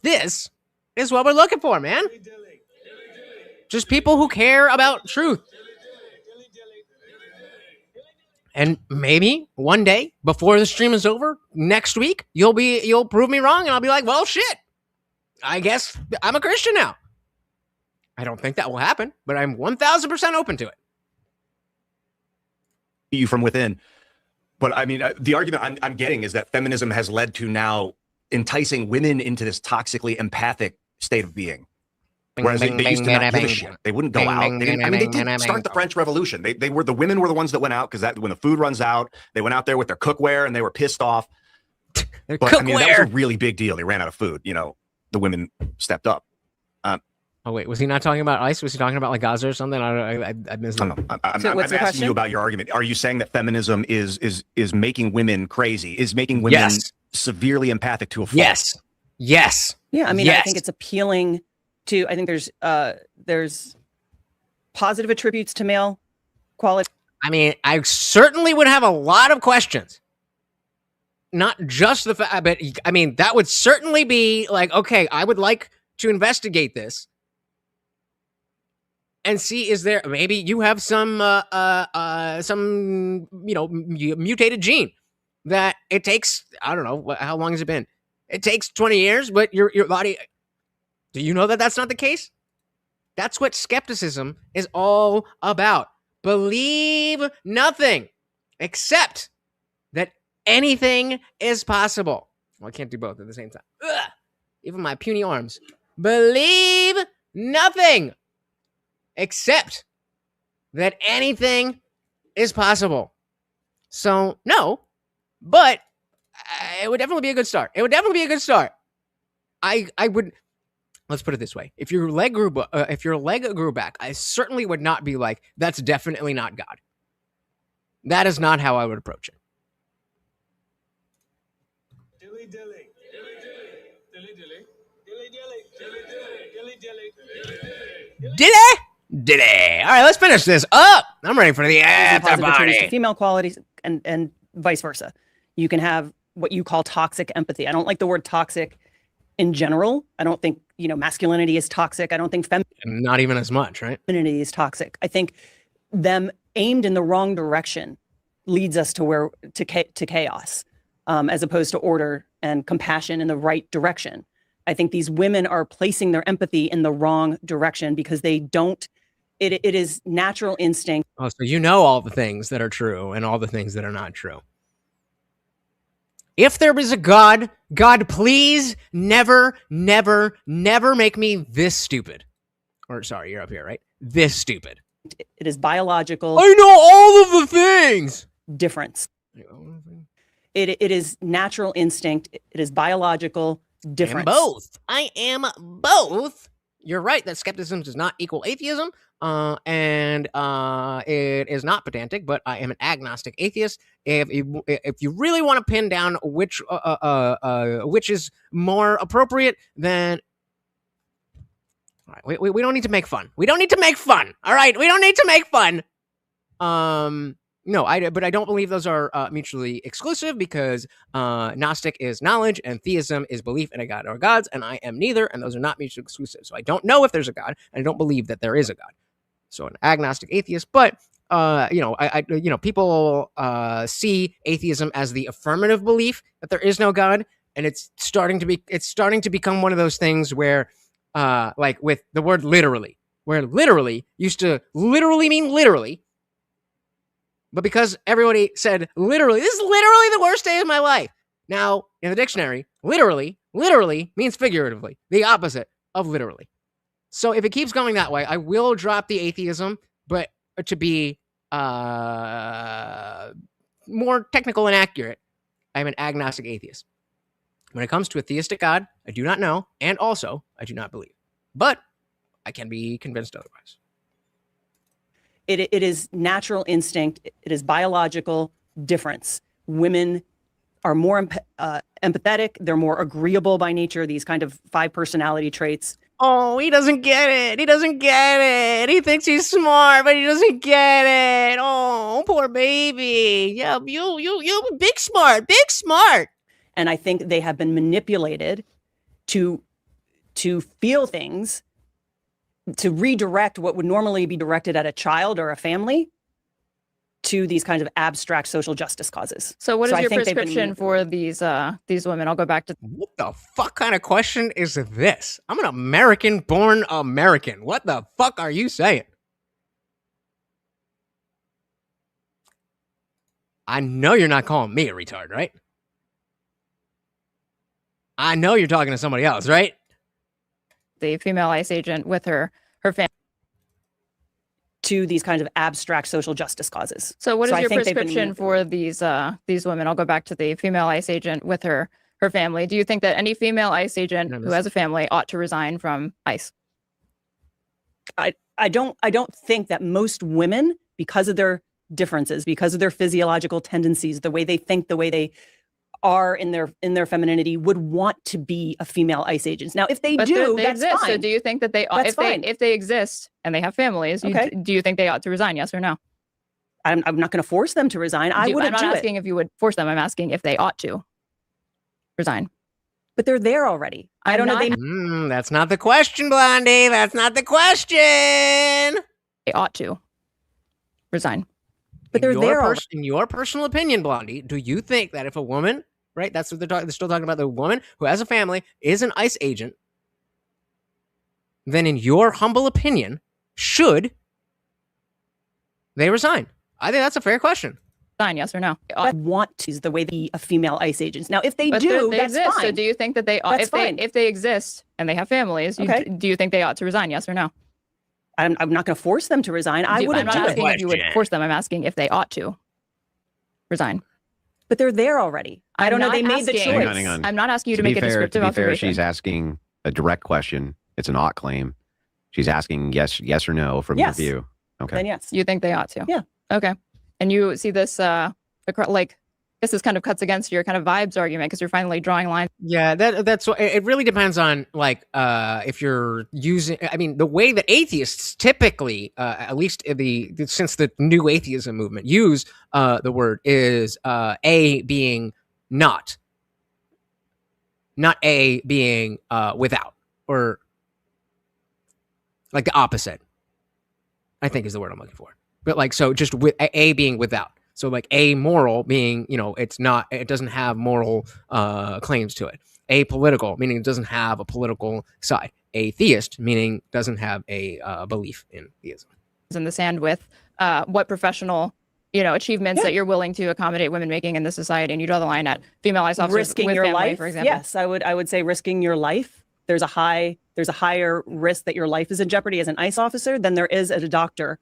This is what we're looking for, man. Just people who care about truth. And maybe one day before the stream is over next week, you'll prove me wrong, and I'll be like, well, shit, I guess I'm a Christian now. I don't think that will happen, but I'm 1,000% open to it. You from within. But I mean, the argument I'm getting is that feminism has led to now enticing women into this toxically empathic state of being. Whereas they used to not give a shit. They wouldn't go out. They didn't start the French Revolution. They were the women were the ones that went out because when the food runs out, they went out there with their cookware and they were pissed off. But I mean, that was a really big deal. They ran out of food. You know, the women stepped up. Oh wait, was he not talking about ice? Was he talking about like Gaza or something? I missed it. I'm asking you about your argument. Are you saying that feminism is making women crazy? Is making women severely empathic to a fault? Yes. Yeah, I mean, I think it's appealing to. I think there's positive attributes to male quality. I mean, I certainly would have a lot of questions. Not just the fact, but I mean, that would certainly be like, okay, I would like to investigate this. And see, is there maybe you have some mutated gene that it takes, I don't know, how long has it been? It takes 20 years, but your body, do you know that that's not the case? That's what skepticism is all about. Believe nothing except that anything is possible. Well, I can't do both at the same time. Ugh, even my puny arms. Believe nothing except that anything is possible. So, no, but it would definitely be a good start. I would, let's put it this way. If your leg grew back, I certainly would not be like, that's definitely not God. That is not how I would approach it. Dilly dilly. Dilly dilly. Dilly dilly. Dilly dilly. Dilly dilly. Dilly. All right, let's finish this up. I'm ready for the after party. Female qualities and vice versa. You can have what you call toxic empathy. I don't like the word toxic in general. I don't think, masculinity is toxic. I don't think not even as much, right? Femininity is toxic. I think them aimed in the wrong direction leads us to chaos, as opposed to order and compassion in the right direction. I think these women are placing their empathy in the wrong direction because they don't. It is natural instinct. Oh, so you know all the things that are true and all the things that are not true. If there is a God, please never, never, never make me this stupid. Or sorry, you're up here, right? This stupid. It is biological. I know all of the things. Difference. It is natural instinct. It is biological difference. I am both. You're right that skepticism does not equal atheism, and it is not pedantic, but I am an agnostic atheist. If you really want to pin down which is more appropriate, then all right, we don't need to make fun. We don't need to make fun. All right, we don't need to make fun. No, but I don't believe those are mutually exclusive because Gnostic is knowledge and theism is belief in a god or gods, and I am neither, and those are not mutually exclusive. So I don't know if there's a god, and I don't believe that there is a god. So an agnostic atheist, but people see atheism as the affirmative belief that there is no god, and it's starting to become one of those things where, like with the word literally, where literally used to literally mean literally. But because everybody said literally, this is literally the worst day of my life. Now, in the dictionary, literally means figuratively, the opposite of literally. So if it keeps going that way, I will drop the atheism, but to be more technical and accurate, I'm an agnostic atheist. When it comes to a theistic God, I do not know, and also I do not believe. But I can be convinced otherwise. It is natural instinct. It is biological difference. Women are more empathetic. They're more agreeable by nature. These kind of 5 personality traits. Oh, he doesn't get it. He doesn't get it. He thinks he's smart, but he doesn't get it. Oh, poor baby. Yeah, you big smart, big smart. And I think they have been manipulated to feel things, to redirect what would normally be directed at a child or a family to these kinds of abstract social justice causes. So what is I your think they've been prescription for these women? I'll go back to What the fuck kind of question is this? I'm an American-born American. What the fuck are you saying? I know you're not calling me a retard, right? I know you're talking to somebody else, right? the female ICE agent with her family. To these kinds of abstract social justice causes. So what is I your think they've been prescription for these women? I'll go back to the female ICE agent with her family. Do you think that any female ICE agent who has a family ought to resign from ICE? I don't think that most women, because of their differences, because of their physiological tendencies, the way they think, the way they are in their femininity, would want to be a female ICE agent. Now, if they do, they that's exist. fine. So do you think that they if they exist and they have families, do you think they ought to resign? Yes or no? I'm not going to force them to resign. I wouldn't I'm not asking if you would force them. I'm asking if they ought to resign. But they're there already. I don't know. That's not the question, Blondie. That's not the question. They ought to resign. But they're there. In your personal opinion, Blondie, do you think that if a woman, right, that's what they're still talking about, the woman who has a family is an ICE agent, then in your humble opinion, should they resign? I think that's a fair question. Resign, yes or no? I want to, is the way a female ICE agents. Now, if they But do, they that's exist. fine. So do you think that they ought, if they exist and they have families, do you think they ought to resign? Yes or no? I'm not going to force them to resign. I wouldn't I'm not do asking it. if you would force them. I'm asking if they ought to resign. But they're there already. I don't know. They made the choice. Hang on. I'm not asking you to be make a fair, descriptive to be fair, observation. she's asking a direct question. It's an ought claim. She's asking yes or no from your view. Okay. Then yes. You think they ought to? Yeah. Okay. And you see this, like, this kind of cuts against your kind of vibes argument because you're finally drawing lines. Yeah, that's what it really depends on, like, if you're using, I mean, the way that atheists typically, at least since the new atheism movement, use the word is A being not A being without, or like the opposite, I think is the word I'm looking for. But like, so just with A being without. So like amoral being, it doesn't have moral claims to it. Apolitical, meaning it doesn't have a political side. Atheist, meaning doesn't have a belief in theism. In the sand with what professional, achievements that you're willing to accommodate women making in this society, and you draw the line at female ICE officers Risking with your family, life, for example. yes, I would say risking your life. There's a higher risk that your life is in jeopardy as an ICE officer than there is as a doctor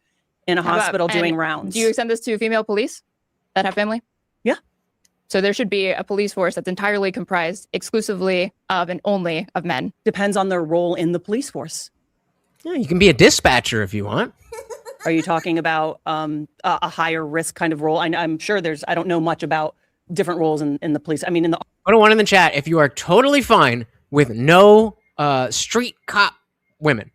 in a hospital doing rounds. Do you extend this to female police that have family? Yeah. So there should be a police force that's entirely comprised exclusively of and only of men. Depends on their role in the police force. Yeah, you can be a dispatcher if you want. Are you talking about a higher risk kind of role? I'm sure I don't know much about different roles in the police. I mean, Put a one in the chat if you are totally fine with no street cop women.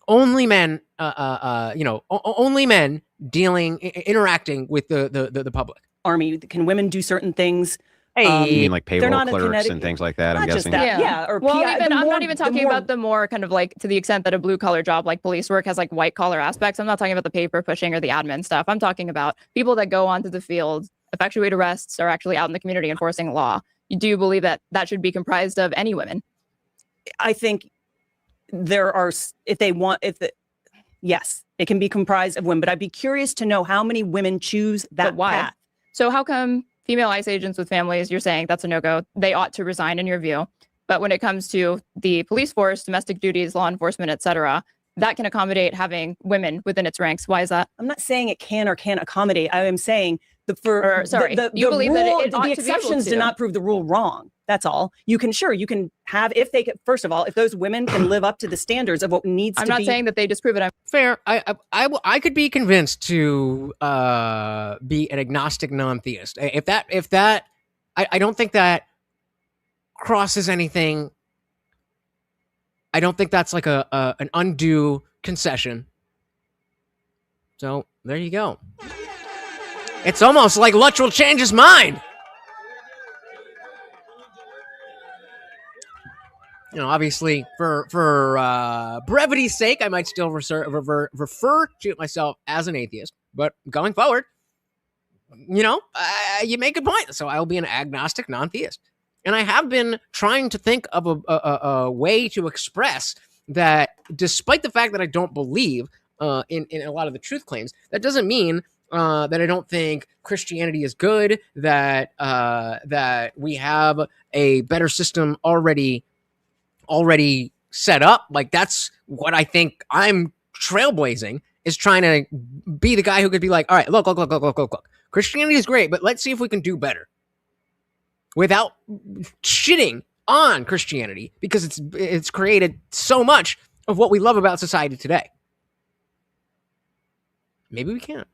Only men, only men interacting with the public. Army, can women do certain things? You mean like they're payroll not a clerks kinetic- and things like that, I'm Not just guessing? that, yeah. Or Well, PI, I'm more- not even talking about the more kind of like to the extent that a blue collar job like police work has like white collar aspects. I'm not talking about the paper pushing or the admin stuff. I'm talking about people that go onto the field, effectuate arrests, are actually out in the community enforcing law. Do you believe that should be comprised of any women? I think there are, yes, it can be comprised of women, but I'd be curious to know how many women choose that path. So how come female ICE agents with families, you're saying that's a no-go, they ought to resign in your view, but when it comes to the police force, domestic duties, law enforcement, etc., that can accommodate having women within its ranks? Why is that? I'm not saying it can or can't accommodate. I am saying you believe that it ought the to be able exceptions to. do not prove the rule wrong. That's all. You can have, if they could, first of all, if those women can live up to the standards of what needs to be. I'm not saying that they disprove it. Fair. I could be convinced to be an agnostic non-theist. If that, I don't think that crosses anything I don't think that's like an undue concession. So there you go. It's almost like Lutz will change his mind. You know, obviously, for brevity's sake, I might still refer to myself as an atheist. But going forward, you know, you make a point. So I'll be an agnostic non-theist. And I have been trying to think of a way to express that, despite the fact that I don't believe in a lot of the truth claims, that doesn't mean that I don't think Christianity is good, that we have a better system already set up. Like, that's what I think I'm trailblazing, is trying to be the guy who could be like, all right, look. Christianity is great, but let's see if we can do better without shitting on Christianity, because it's created so much of what we love about society today. Maybe we can.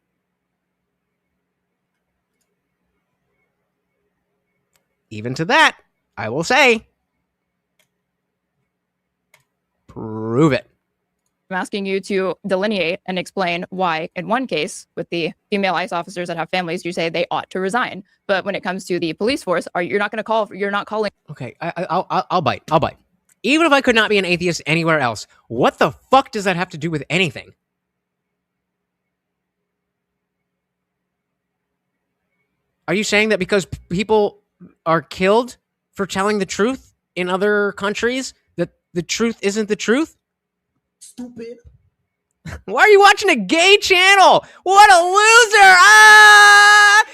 Even to that, I will say, prove it. I'm asking you to delineate and explain why, in one case, with the female ICE officers that have families, you say they ought to resign. But when it comes to the police force, you're not calling. Okay, I'll bite. Even if I could not be an atheist anywhere else, what the fuck does that have to do with anything? Are you saying that because people are killed for telling the truth in other countries, that the truth isn't the truth? Stupid. Why are you watching a gay channel? What a loser!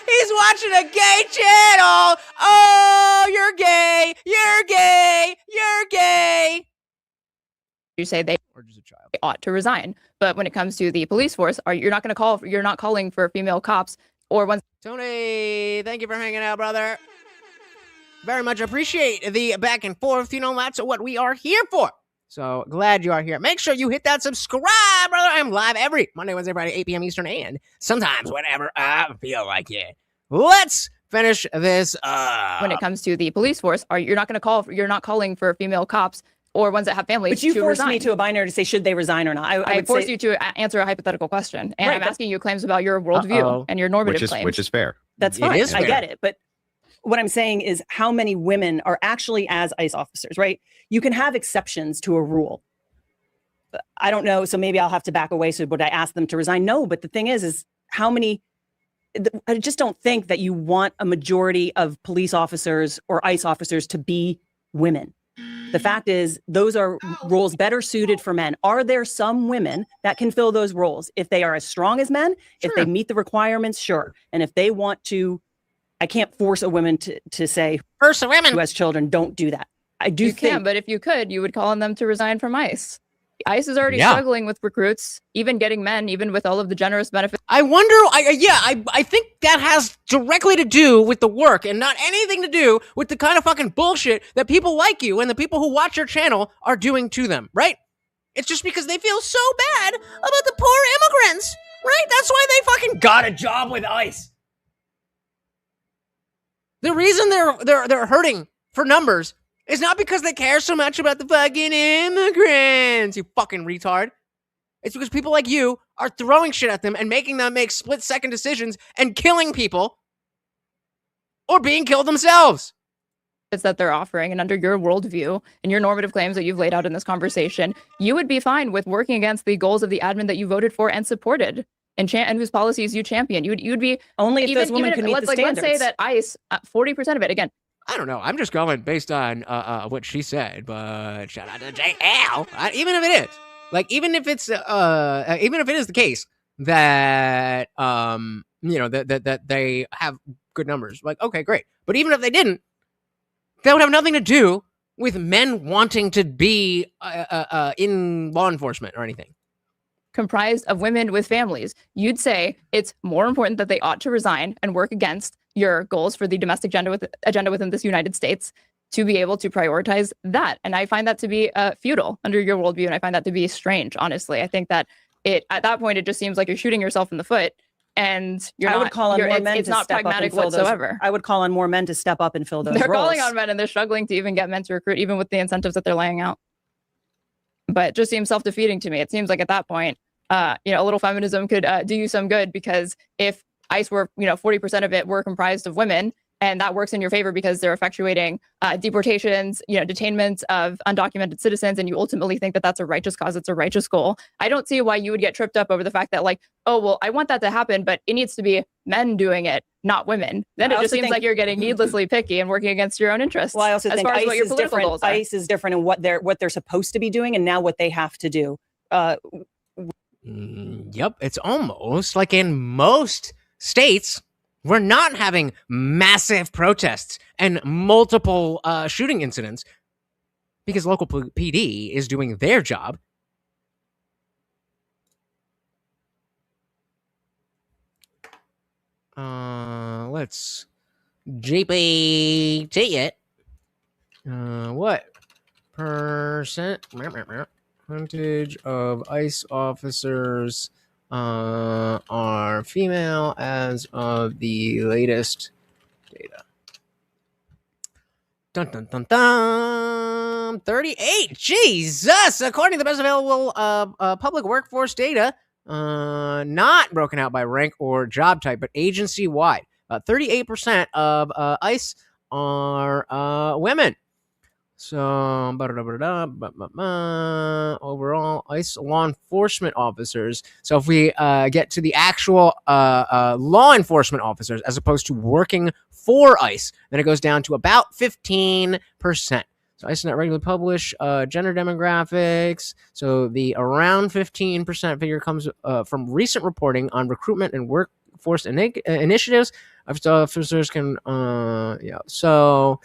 He's watching a gay channel! Oh, you're gay! You're gay! You're gay! You say they Or just a child. ought to resign. But when it comes to the police force, you're not calling for female cops or ones. Tony, thank you for hanging out, brother. Very much appreciate the back and forth. You know, that's what we are here for. So glad you are here. Make sure you hit that subscribe, brother. I'm live every Monday, Wednesday, Friday, 8 p.m. Eastern, and sometimes whenever I feel like it. Let's finish this up. When it comes to the police force, you're not calling for female cops or ones that have families. But you to forced resign. me to a binary to say, should they resign or not? I would forced say, you to answer a hypothetical question, and Right, I'm asking you claims about your worldview and your normative claims. Which is fair. that's It fine. is I fair. get it. But what I'm saying is, how many women are actually as ICE officers, right? You can have exceptions to a rule. I don't know. So maybe I'll have to back away. So would I ask them to resign? No. But the thing is how many, I just don't think that you want a majority of police officers or ICE officers to be women. The fact is, those are roles better suited for men. Are there some women that can fill those roles? If they are as strong as men, if they meet the requirements, sure. And if they want to, I can't force a woman to say, First women who has children, don't do that. I do You think, can, but if you could, you would call on them to resign from ICE. ICE is already struggling with recruits, even getting men, even with all of the generous benefits. I wonder, I think that has directly to do with the work and not anything to do with the kind of fucking bullshit that people like you and the people who watch your channel are doing to them, right? It's just because they feel so bad about the poor immigrants, right? That's why they fucking got a job with ICE. The reason they're hurting for numbers is not because they care so much about the fucking immigrants, you fucking retard. It's because people like you are throwing shit at them and making them make split-second decisions and killing people or being killed themselves. It's that they're offering, and under your worldview and your normative claims that you've laid out in this conversation, you would be fine with working against the goals of the admin that you voted for and supported, and whose policies you champion. You'd be only if those women can meet the standards. Let's say that ICE, 40% of it, again. I don't know. I'm just going based on what she said, but shout out to JL. Even if it is, like, even if it is the case that that they have good numbers, like, okay, great. But even if they didn't, that would have nothing to do with men wanting to be in law enforcement or anything. Comprised of women with families, you'd say it's more important that they ought to resign and work against your goals for the domestic agenda within this United States to be able to prioritize that. And I find that to be futile under your worldview, and I find that to be strange, honestly. I think that at that point, it just seems like you're shooting yourself in the foot, and I would call on more men it's to not step up and pragmatic fill whatsoever. I would call on more men to step up and fill those They're roles. calling on men, and they're struggling to even get men to recruit, even with the incentives that they're laying out. but it just seems self-defeating to me. It seems like at that point, a little feminism could do you some good, because if ICE were, 40% of it were comprised of women, and that works in your favor because they're effectuating deportations, detainments of undocumented citizens, and you ultimately think that that's a righteous cause, it's a righteous goal. I don't see why you would get tripped up over the fact that, like, oh, well, I want that to happen, but it needs to be men doing it, not women. Then it just seems like you're getting needlessly picky and working against your own interests. Well, I also think far as ICE what your is political different. goals are. ICE is different in what they're supposed to be doing, and now what they have to do. Yep, it's almost like in most states, we're not having massive protests and multiple shooting incidents because local PD is doing their job. Let's GPT it. What percentage of ICE officers are female as of the latest data? Dun dun dun dun. 38. Jesus, according to the best available public workforce data, not broken out by rank or job type, but agency wide. 38% of ICE are women. So, overall, ICE law enforcement officers. So, if we get to the actual law enforcement officers as opposed to working for ICE, then it goes down to about 15%. So, ICE not regularly publish gender demographics. So, the around 15% figure comes from recent reporting on recruitment and workforce initiatives. Officers can, So.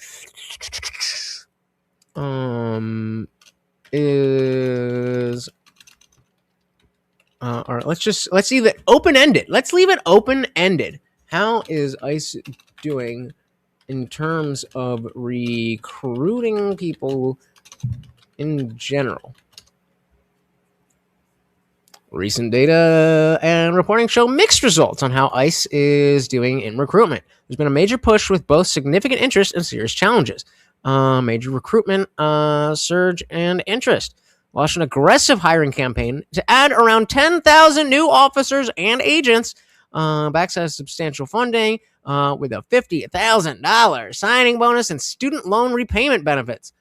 Is all right, let's leave it open-ended. Let's leave it open-ended. How is ICE doing in terms of recruiting people in general? Recent data and reporting show mixed results on how ICE is doing in recruitment. There's been a major push with both significant interest and serious challenges. Major recruitment surge and interest. Launched an aggressive hiring campaign to add around 10,000 new officers and agents. Backs has substantial funding with a $50,000 signing bonus and student loan repayment benefits.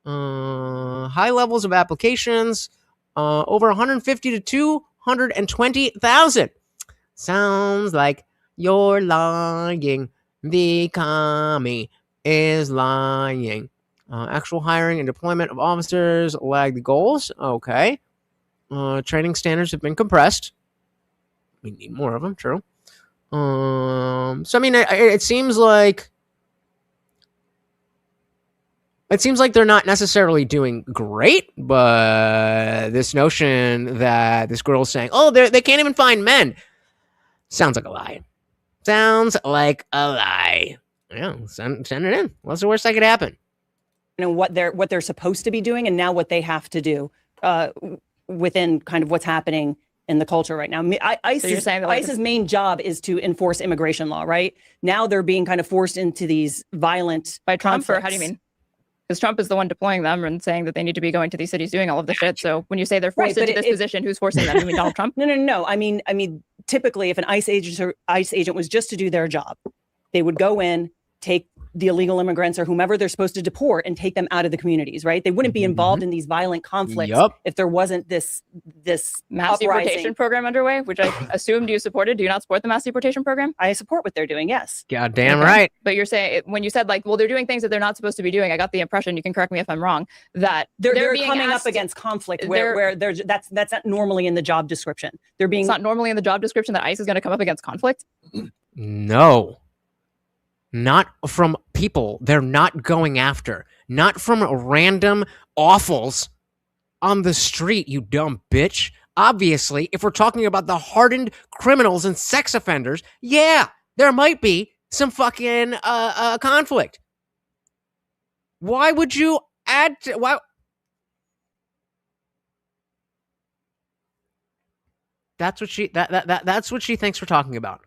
High levels of applications, over 150 to 220,000. Sounds like you're lying. The commie is lying. Actual hiring and deployment of officers lag the goals. Okay. Training standards have been compressed. We need more of them, true. So, I mean, it seems like they're not necessarily doing great, but this notion that this girl's saying, oh, they can't even find men, sounds like a lie. Sounds like a lie. Yeah, send it in. What's the worst that could happen? What they're supposed to be doing, and now what they have to do within kind of what's happening in the culture right now. ICE's main job is to enforce immigration law, right? Now they're being kind of forced into these violent by Trump, conflicts. or how do you mean? Because Trump is the one deploying them and saying that they need to be going to these cities doing all of this shit. So when you say they're forced into this position, who's forcing them? You mean Donald Trump? No. I mean, typically, if an ICE agent was just to do their job, they would go in, take the illegal immigrants or whomever they're supposed to deport and take them out of the communities, right? They wouldn't be involved in these violent conflicts if there wasn't this mass deportation program underway, which I assumed you supported. Do you not support the mass deportation program? I support what they're doing, yes. Goddamn right. But you're saying, when you said like, well, they're doing things that they're not supposed to be doing, I got the impression, you can correct me if I'm wrong, that they're coming up against conflict where that's not normally in the job description. It's not normally in the job description that ICE is going to come up against conflict? No. Not from people they're not going after. Not from random awfuls on the street, you dumb bitch. Obviously, if we're talking about the hardened criminals and sex offenders, yeah, there might be some fucking conflict. Why would you add to... Why... That's what she that's what she thinks we're talking about.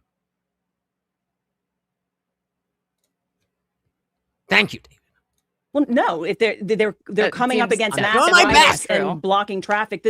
Thank you, David. Well, no, if they're coming up against I'm massive doing my riots best. and blocking traffic.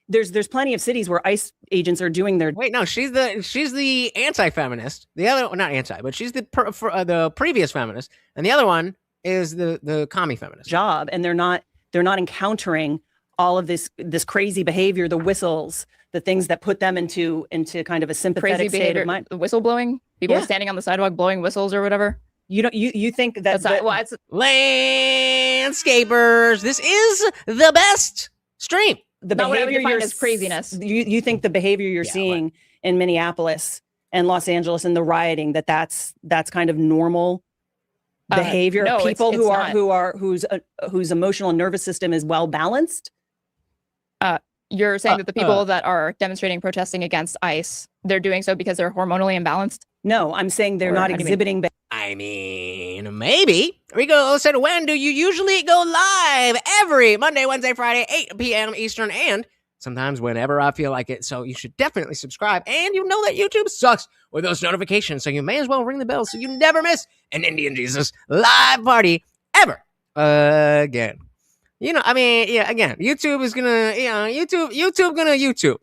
There's plenty of cities where ICE agents are doing their Wait, no, she's the anti-feminist. The other, not anti, but she's the previous feminist, and the other one is the commie feminist job, and they're not encountering all of this crazy behavior, the whistles, the things that put them into kind of a sympathetic Crazy state behavior, of mind. the whistle blowing, people Yeah. standing on the sidewalk blowing whistles or whatever. You think That's not, well, it's landscapers. This is the best stream. the not what I would behavior define you're as craziness. You think the behavior you're seeing in Minneapolis and Los Angeles and the rioting that's kind of normal behavior. No, People it's not. whose emotional and nervous system is well balanced. You're saying that the people that are demonstrating, protesting against ICE, they're doing so because they're hormonally imbalanced? No, I'm saying they're not how do you mean? exhibiting. I mean, maybe. Rico said, when do you usually go live? Every Monday, Wednesday, Friday, 8 p.m. Eastern, and sometimes whenever I feel like it. So you should definitely subscribe. And you know that YouTube sucks with those notifications, so you may as well ring the bell so you never miss an Indian Jesus live party ever again. You know, I mean, yeah, again, YouTube is gonna, YouTube gonna YouTube.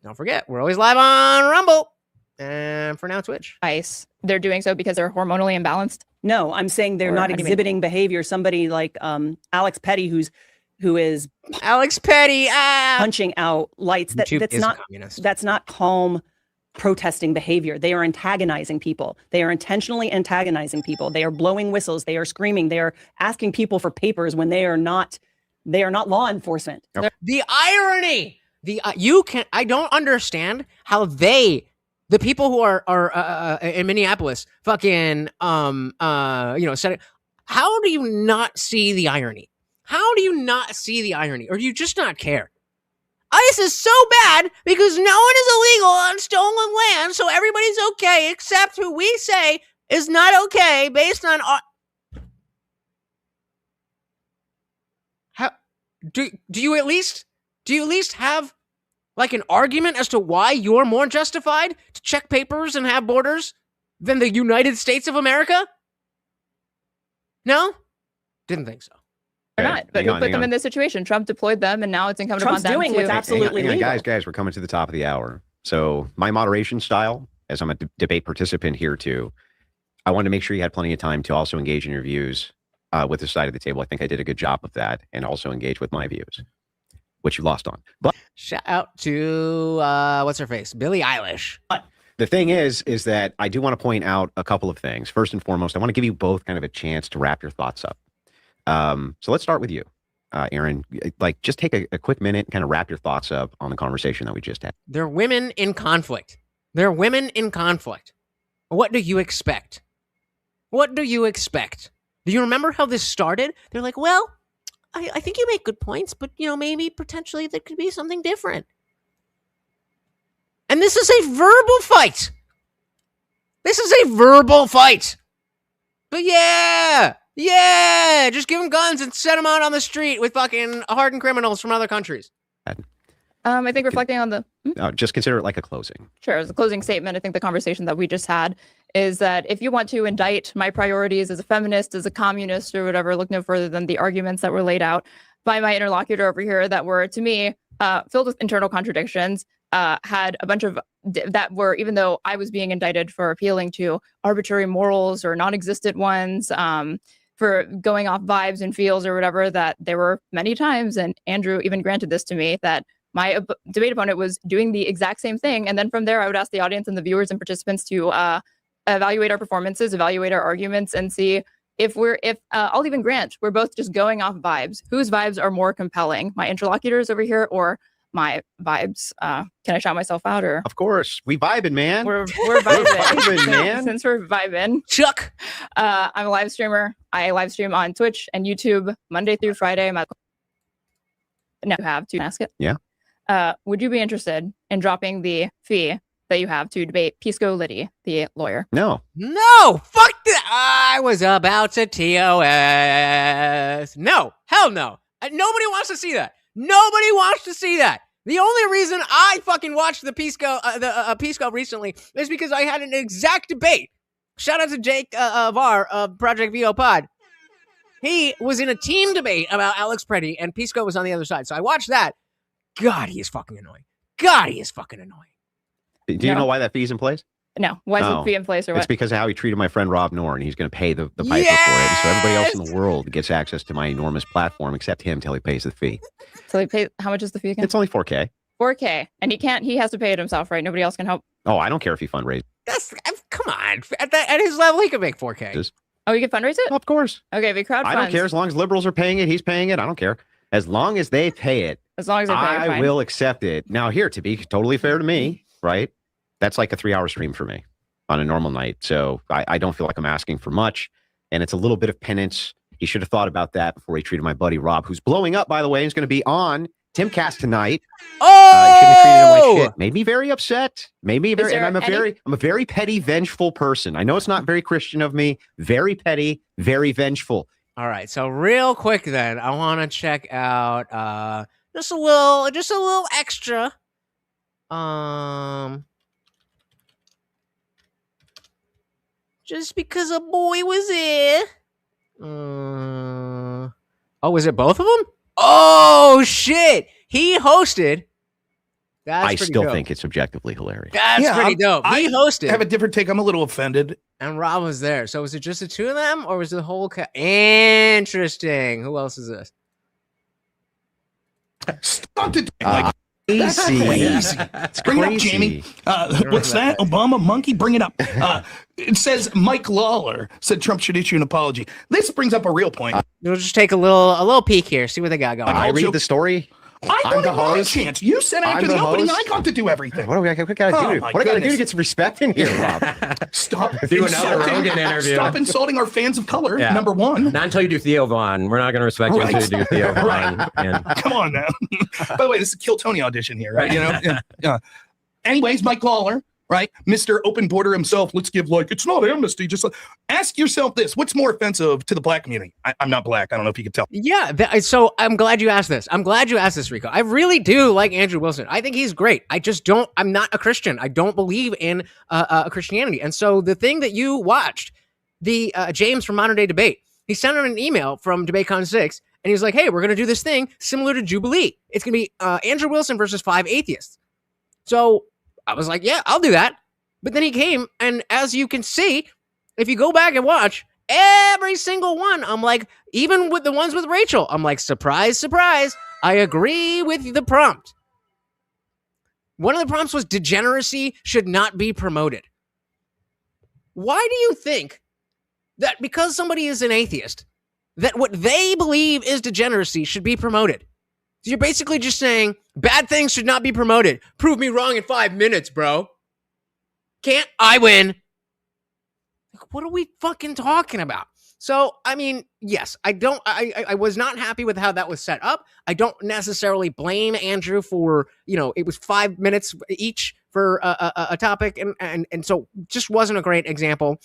Don't forget, we're always live on Rumble. And for now, Twitch. ICE, they're doing so because they're hormonally imbalanced? No, I'm saying they're Or not how do you mean? exhibiting behavior. Somebody like Alex Petty, who is Alex Petty punching out lights. YouTube That's is not communist. that's not calm protesting behavior. They are antagonizing people. They are intentionally antagonizing people. They are blowing whistles. They are screaming. They are asking people for papers when they are not law enforcement. The irony. I don't understand how the people who are in Minneapolis fucking said it. How do you not see the irony? How do you not see the irony? Or do you just not care? ICE is so bad because no one is illegal on stolen land, so everybody's okay except who we say is not okay based on how do you at least have like an argument as to why you're more justified to check papers and have borders than the United States of America? No? Didn't think so. They're not, but who put them in this situation? Trump deployed them, and now it's incumbent Trump's upon them doing to... what's absolutely Hang on, legal. guys, we're coming to the top of the hour. So my moderation style, as I'm a debate participant here too, I wanted to make sure you had plenty of time to also engage in your views with the side of the table. I think I did a good job of that, and also engage with my views, which you lost on. But shout out to what's her face, Billie Eilish. The thing is that I do want to point out a couple of things. First and foremost, I want to give you both kind of a chance to wrap your thoughts up. So let's start with you, Aaron. Like, just take a quick minute and kind of wrap your thoughts up on the conversation that we just had. They're women in conflict. They're women in conflict. What do you expect? What do you expect? Do you remember how this started? They're like, well, I think you make good points, but, maybe potentially there could be something different. And this is a verbal fight. This is a verbal fight. But yeah, just give them guns and set them out on the street with fucking hardened criminals from other countries. I think reflecting on the... Just consider it like a closing. Sure, as a closing statement, I think the conversation that we just had is that if you want to indict my priorities as a feminist, as a communist, or whatever, look no further than the arguments that were laid out by my interlocutor over here that were, to me, filled with internal contradictions, had a bunch of that were, even though I was being indicted for appealing to arbitrary morals or non-existent ones, for going off vibes and feels or whatever, that there were many times, and Andrew even granted this to me, that my debate opponent was doing the exact same thing. And then from there, I would ask the audience and the viewers and participants to evaluate our performances, evaluate our arguments, and see if I'll even grant we're both just going off vibes. Whose vibes are more compelling? My interlocutors over here or my vibes? Can I shout myself out? Or of course, we vibing, man. We're vibing, man. Since we're vibing, Chuck. I'm a live streamer. I live stream on Twitch and YouTube Monday through Friday. Now you have to ask it. Yeah. Would you be interested in dropping the fee that you have to debate Pisco Liddy, the lawyer? No, fuck that. I was about to TOS. No, hell no. Nobody wants to see that. Nobody wants to see that. The only reason I fucking watched the Pisco recently is because I had an exact debate. Shout out to Jake Var of Project VO Pod. He was in a team debate about Alex Preddy, and Pisco was on the other side. So I watched that. God, he is fucking annoying. God, he is fucking annoying. Do you know why that fee's in place? No. Why is the fee in place or what? It's because of how he treated my friend Rob Norn. He's going to pay the piper for it. And so everybody else in the world gets access to my enormous platform except him till he pays the fee. So he pays, how much is the fee again? It's only $4K. 4K. And he has to pay it himself, right? Nobody else can help. Oh, I don't care if he fundraises. Come on. At his level, he can make 4K. Oh, you can fundraise it? Well, of course. Okay, if he crowdfunds. I don't care. As long as liberals are paying it, he's paying it. I don't care. As long as they pay it, as long as they pay it, I will accept it. Now, here, to be totally fair to me, right? That's like a 3-hour stream for me on a normal night. So I don't feel like I'm asking for much. And it's a little bit of penance. He should have thought about that before he treated my buddy Rob, who's blowing up, by the way, and is going to be on Timcast tonight. Oh! He shouldn't have treated him like shit. Made me very upset. Made me very, and I'm a very petty, vengeful person. I know it's not very Christian of me. Very petty, very vengeful. All right. So real quick then, I want to check out just a little extra. Just because a boy was there. Oh, was it both of them? Oh, shit. He hosted. I still think it's objectively hilarious. That's pretty dope. He hosted. I have a different take. I'm a little offended. And Rob was there. So was it just the two of them or was it the whole Interesting. Who else is this? Stop it. That's crazy. Bring it up, Jamie. What's that? Obama monkey? Bring it up. It says Mike Lawler said Trump should issue an apology. This brings up a real point. We'll just take a little peek here. See what they got going. I read the story. I'm the host. Chance. You said after the opening, I got to do everything. What do I got to do? What do I got to do to get some respect in here, Rob? Stop. Do another Rogan interview. Stop insulting our fans of color. Yeah. Number one. Not until you do Theo Vaughn. We're not going to respect you until you do Theo Vaughn. And... Come on now. By the way, this is a Kill Tony audition here, right? You know. Yeah. Anyways, Mike Lawler. Right, Mr. Open Border himself. Let's give it's not amnesty. Just ask yourself this: what's more offensive to the black community? I'm not black. I don't know if you can tell. Yeah, so I'm glad you asked this. Rico. I really do like Andrew Wilson. I think he's great. I just don't. I'm not a Christian. I don't believe in Christianity. And so the thing that you watched, the James from Modern Day Debate, he sent out an email from DebateCon 6, and he was like, "Hey, we're gonna do this thing similar to Jubilee. It's gonna be Andrew Wilson versus 5 atheists." So I was like, yeah, I'll do that. But then he came, and as you can see, if you go back and watch every single one, I'm like, even with the ones with Rachel, I'm like, surprise, surprise, I agree with the prompt. One of the prompts was degeneracy should not be promoted. Why do you think that because somebody is an atheist, that what they believe is degeneracy should be promoted? So you're basically just saying bad things should not be promoted. Prove me wrong in 5 minutes, bro. Can't I win? What are we fucking talking about? So, I mean, yes, I was not happy with how that was set up. I don't necessarily blame Andrew for, it was 5 minutes each for a topic. And so just wasn't a great example.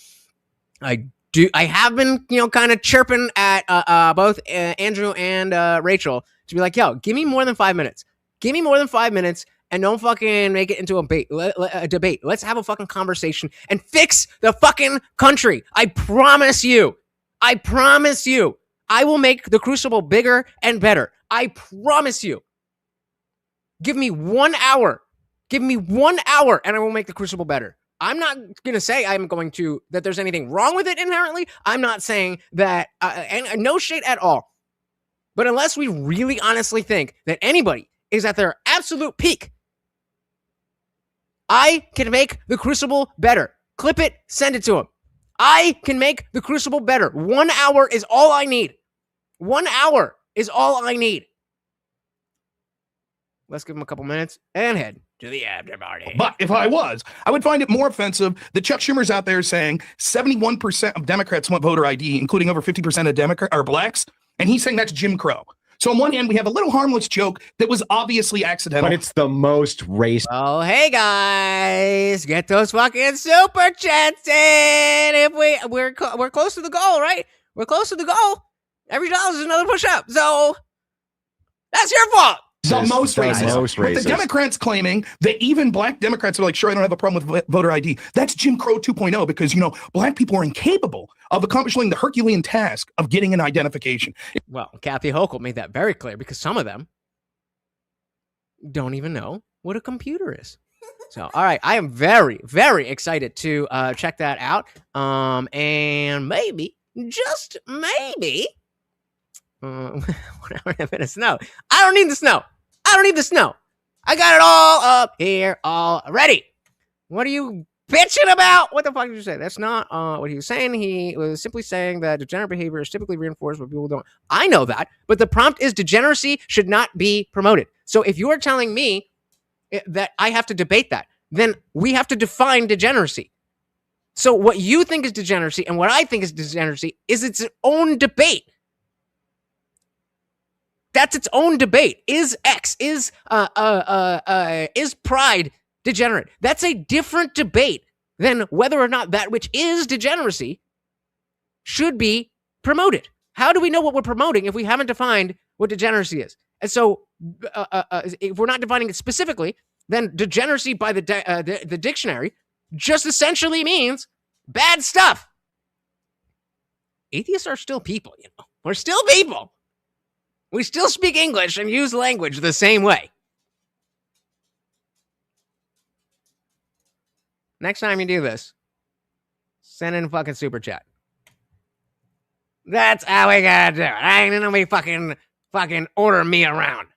I have been, kind of chirping at both Andrew and Rachel to be like, yo, give me more than 5 minutes. Give me more than 5 minutes and don't fucking make it into a debate. Let's have a fucking conversation and fix the fucking country. I promise you. I will make the Crucible bigger and better. I promise you. Give me 1 hour. Give me 1 hour and I will make the Crucible better. I'm not going to say that there's anything wrong with it inherently. I'm not saying that, and no shade at all. But unless we really honestly think that anybody is at their absolute peak, I can make the Crucible better. Clip it, send it to him. I can make the Crucible better. 1 hour is all I need. 1 hour is all I need. Let's give him a couple minutes and head to the after party. But if I would find it more offensive that Chuck Schumer's out there saying 71% of Democrats want voter ID, including over 50% of Democrats are blacks. And he's saying that's Jim Crow. So on one hand, we have a little harmless joke that was obviously accidental. But it's the most racist. Oh, hey guys, get those fucking super chats in. If we're close to the goal, right? We're close to the goal. Every dollar is another push up. So that's your fault. The most The racist. most With the racist. Democrats claiming that even black Democrats are like, sure, I don't have a problem with voter ID. That's Jim Crow 2.0 because, you know, black people are incapable of accomplishing the Herculean task of getting an identification. Well, Kathy Hochul made that very clear because some of them don't even know what a computer is. So, all right, I am very, very excited to check that out. And maybe, just maybe, whatever I'm gonna snow. I don't need the snow. I don't need the snow. I got it all up here already. What are you bitching about? What the fuck did you say? That's not what he was saying. He was simply saying that degenerate behavior is typically reinforced when people don't. I know that, but the prompt is degeneracy should not be promoted. So if you're telling me that I have to debate that, then we have to define degeneracy. So what you think is degeneracy and what I think is degeneracy is its own debate. That's its own debate. Is pride degenerate? That's a different debate than whether or not that which is degeneracy should be promoted. How do we know what we're promoting if we haven't defined what degeneracy is? And so if we're not defining it specifically, then degeneracy by the dictionary just essentially means bad stuff. Atheists are still people, you know. We're still people. We still speak English and use language the same way. Next time you do this, send in a fucking super chat. That's how we gotta do it. I ain't gonna be fucking order me around.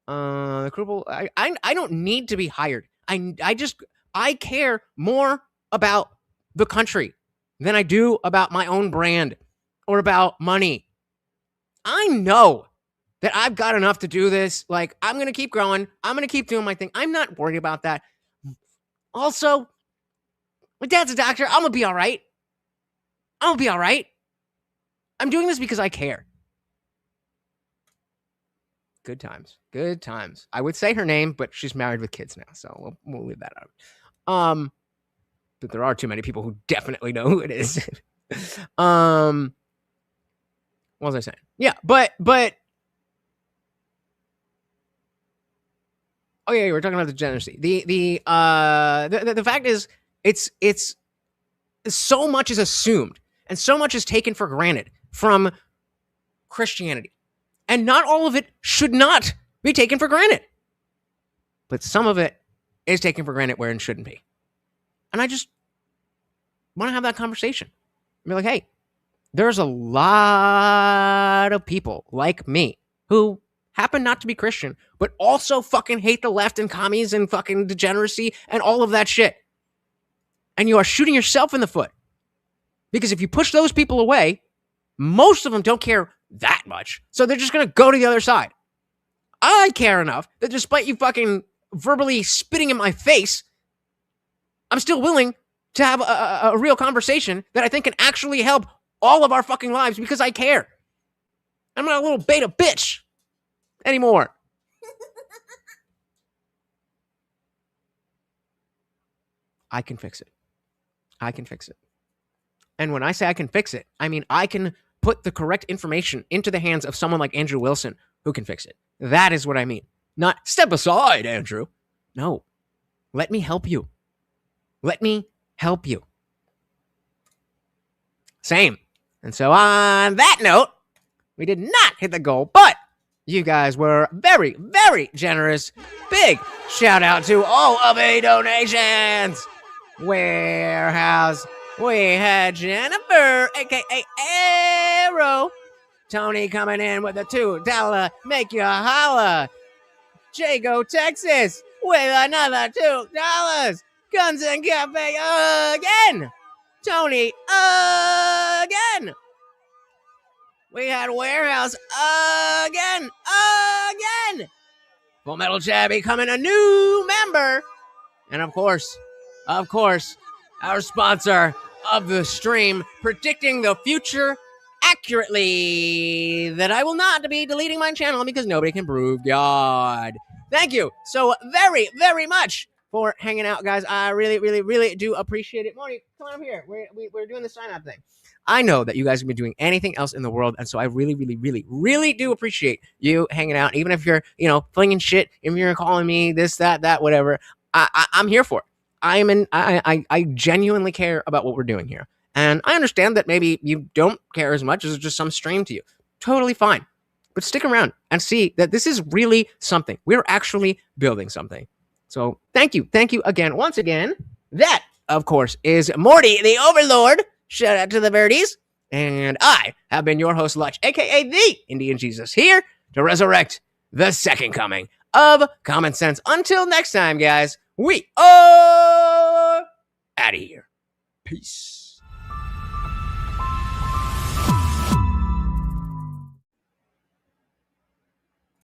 The Crucible, I don't need to be hired. I care more about the country than I do about my own brand or about money. I know that I've got enough to do this. Like, I'm going to keep growing. I'm going to keep doing my thing. I'm not worried about that. Also, my dad's a doctor. I'm going to be all right. I'm doing this because I care. Good times. Good times. I would say her name, but she's married with kids now, so we'll leave that out. But there are too many people who definitely know who it is. What was I saying? Yeah, but oh yeah, we're talking about the degeneracy. The fact is, it's so much is assumed and so much is taken for granted from Christianity, and not all of it should not be taken for granted, but some of it is taken for granted where it shouldn't be. And I just want to have that conversation. Be like, hey, there's a lot of people like me who happen not to be Christian, but also fucking hate the left and commies and fucking degeneracy and all of that shit. And you are shooting yourself in the foot. Because if you push those people away, most of them don't care that much. So they're just going to go to the other side. I care enough that despite you fucking verbally spitting in my face, I'm still willing to have a real conversation that I think can actually help all of our fucking lives because I care. I'm not a little beta bitch anymore. I can fix it. I can fix it. And when I say I can fix it, I mean I can put the correct information into the hands of someone like Andrew Wilson who can fix it. That is what I mean. Not step aside, Andrew. No. Let me help you. Let me help you. Same. And so on that note, we did not hit the goal, but you guys were very, very generous. Big shout out to all of the donations. Warehouse. We had Jennifer, a.k.a. Arrow. Tony coming in with a $2 make you holla. Jago, Texas with another $2. Guns and Cafe again. Tony again. We had Warehouse again. Full Metal Chabby coming a new member. And of course, our sponsor of the stream, predicting the future accurately, that I will not be deleting my channel because nobody can prove God. Thank you so very, very much for hanging out, guys. I really, really, really do appreciate it. Morty, come on up here. We're doing the sign-up thing. I know that you guys can be doing anything else in the world, and so I really, really, really, really do appreciate you hanging out. Even if you're, flinging shit, if you're calling me this, that, whatever, I'm here for it. I genuinely care about what we're doing here, and I understand that maybe you don't care as much as it's just some stream to you. Totally fine, but stick around and see that this is really something. We're actually building something. So thank you again, once again. That, of course, is Morty, the Overlord. Shout out to the Verdes. And I have been your host, Lutch, aka the Indian Jesus, here to resurrect the second coming of common sense. Until next time, guys, we are out of here. Peace.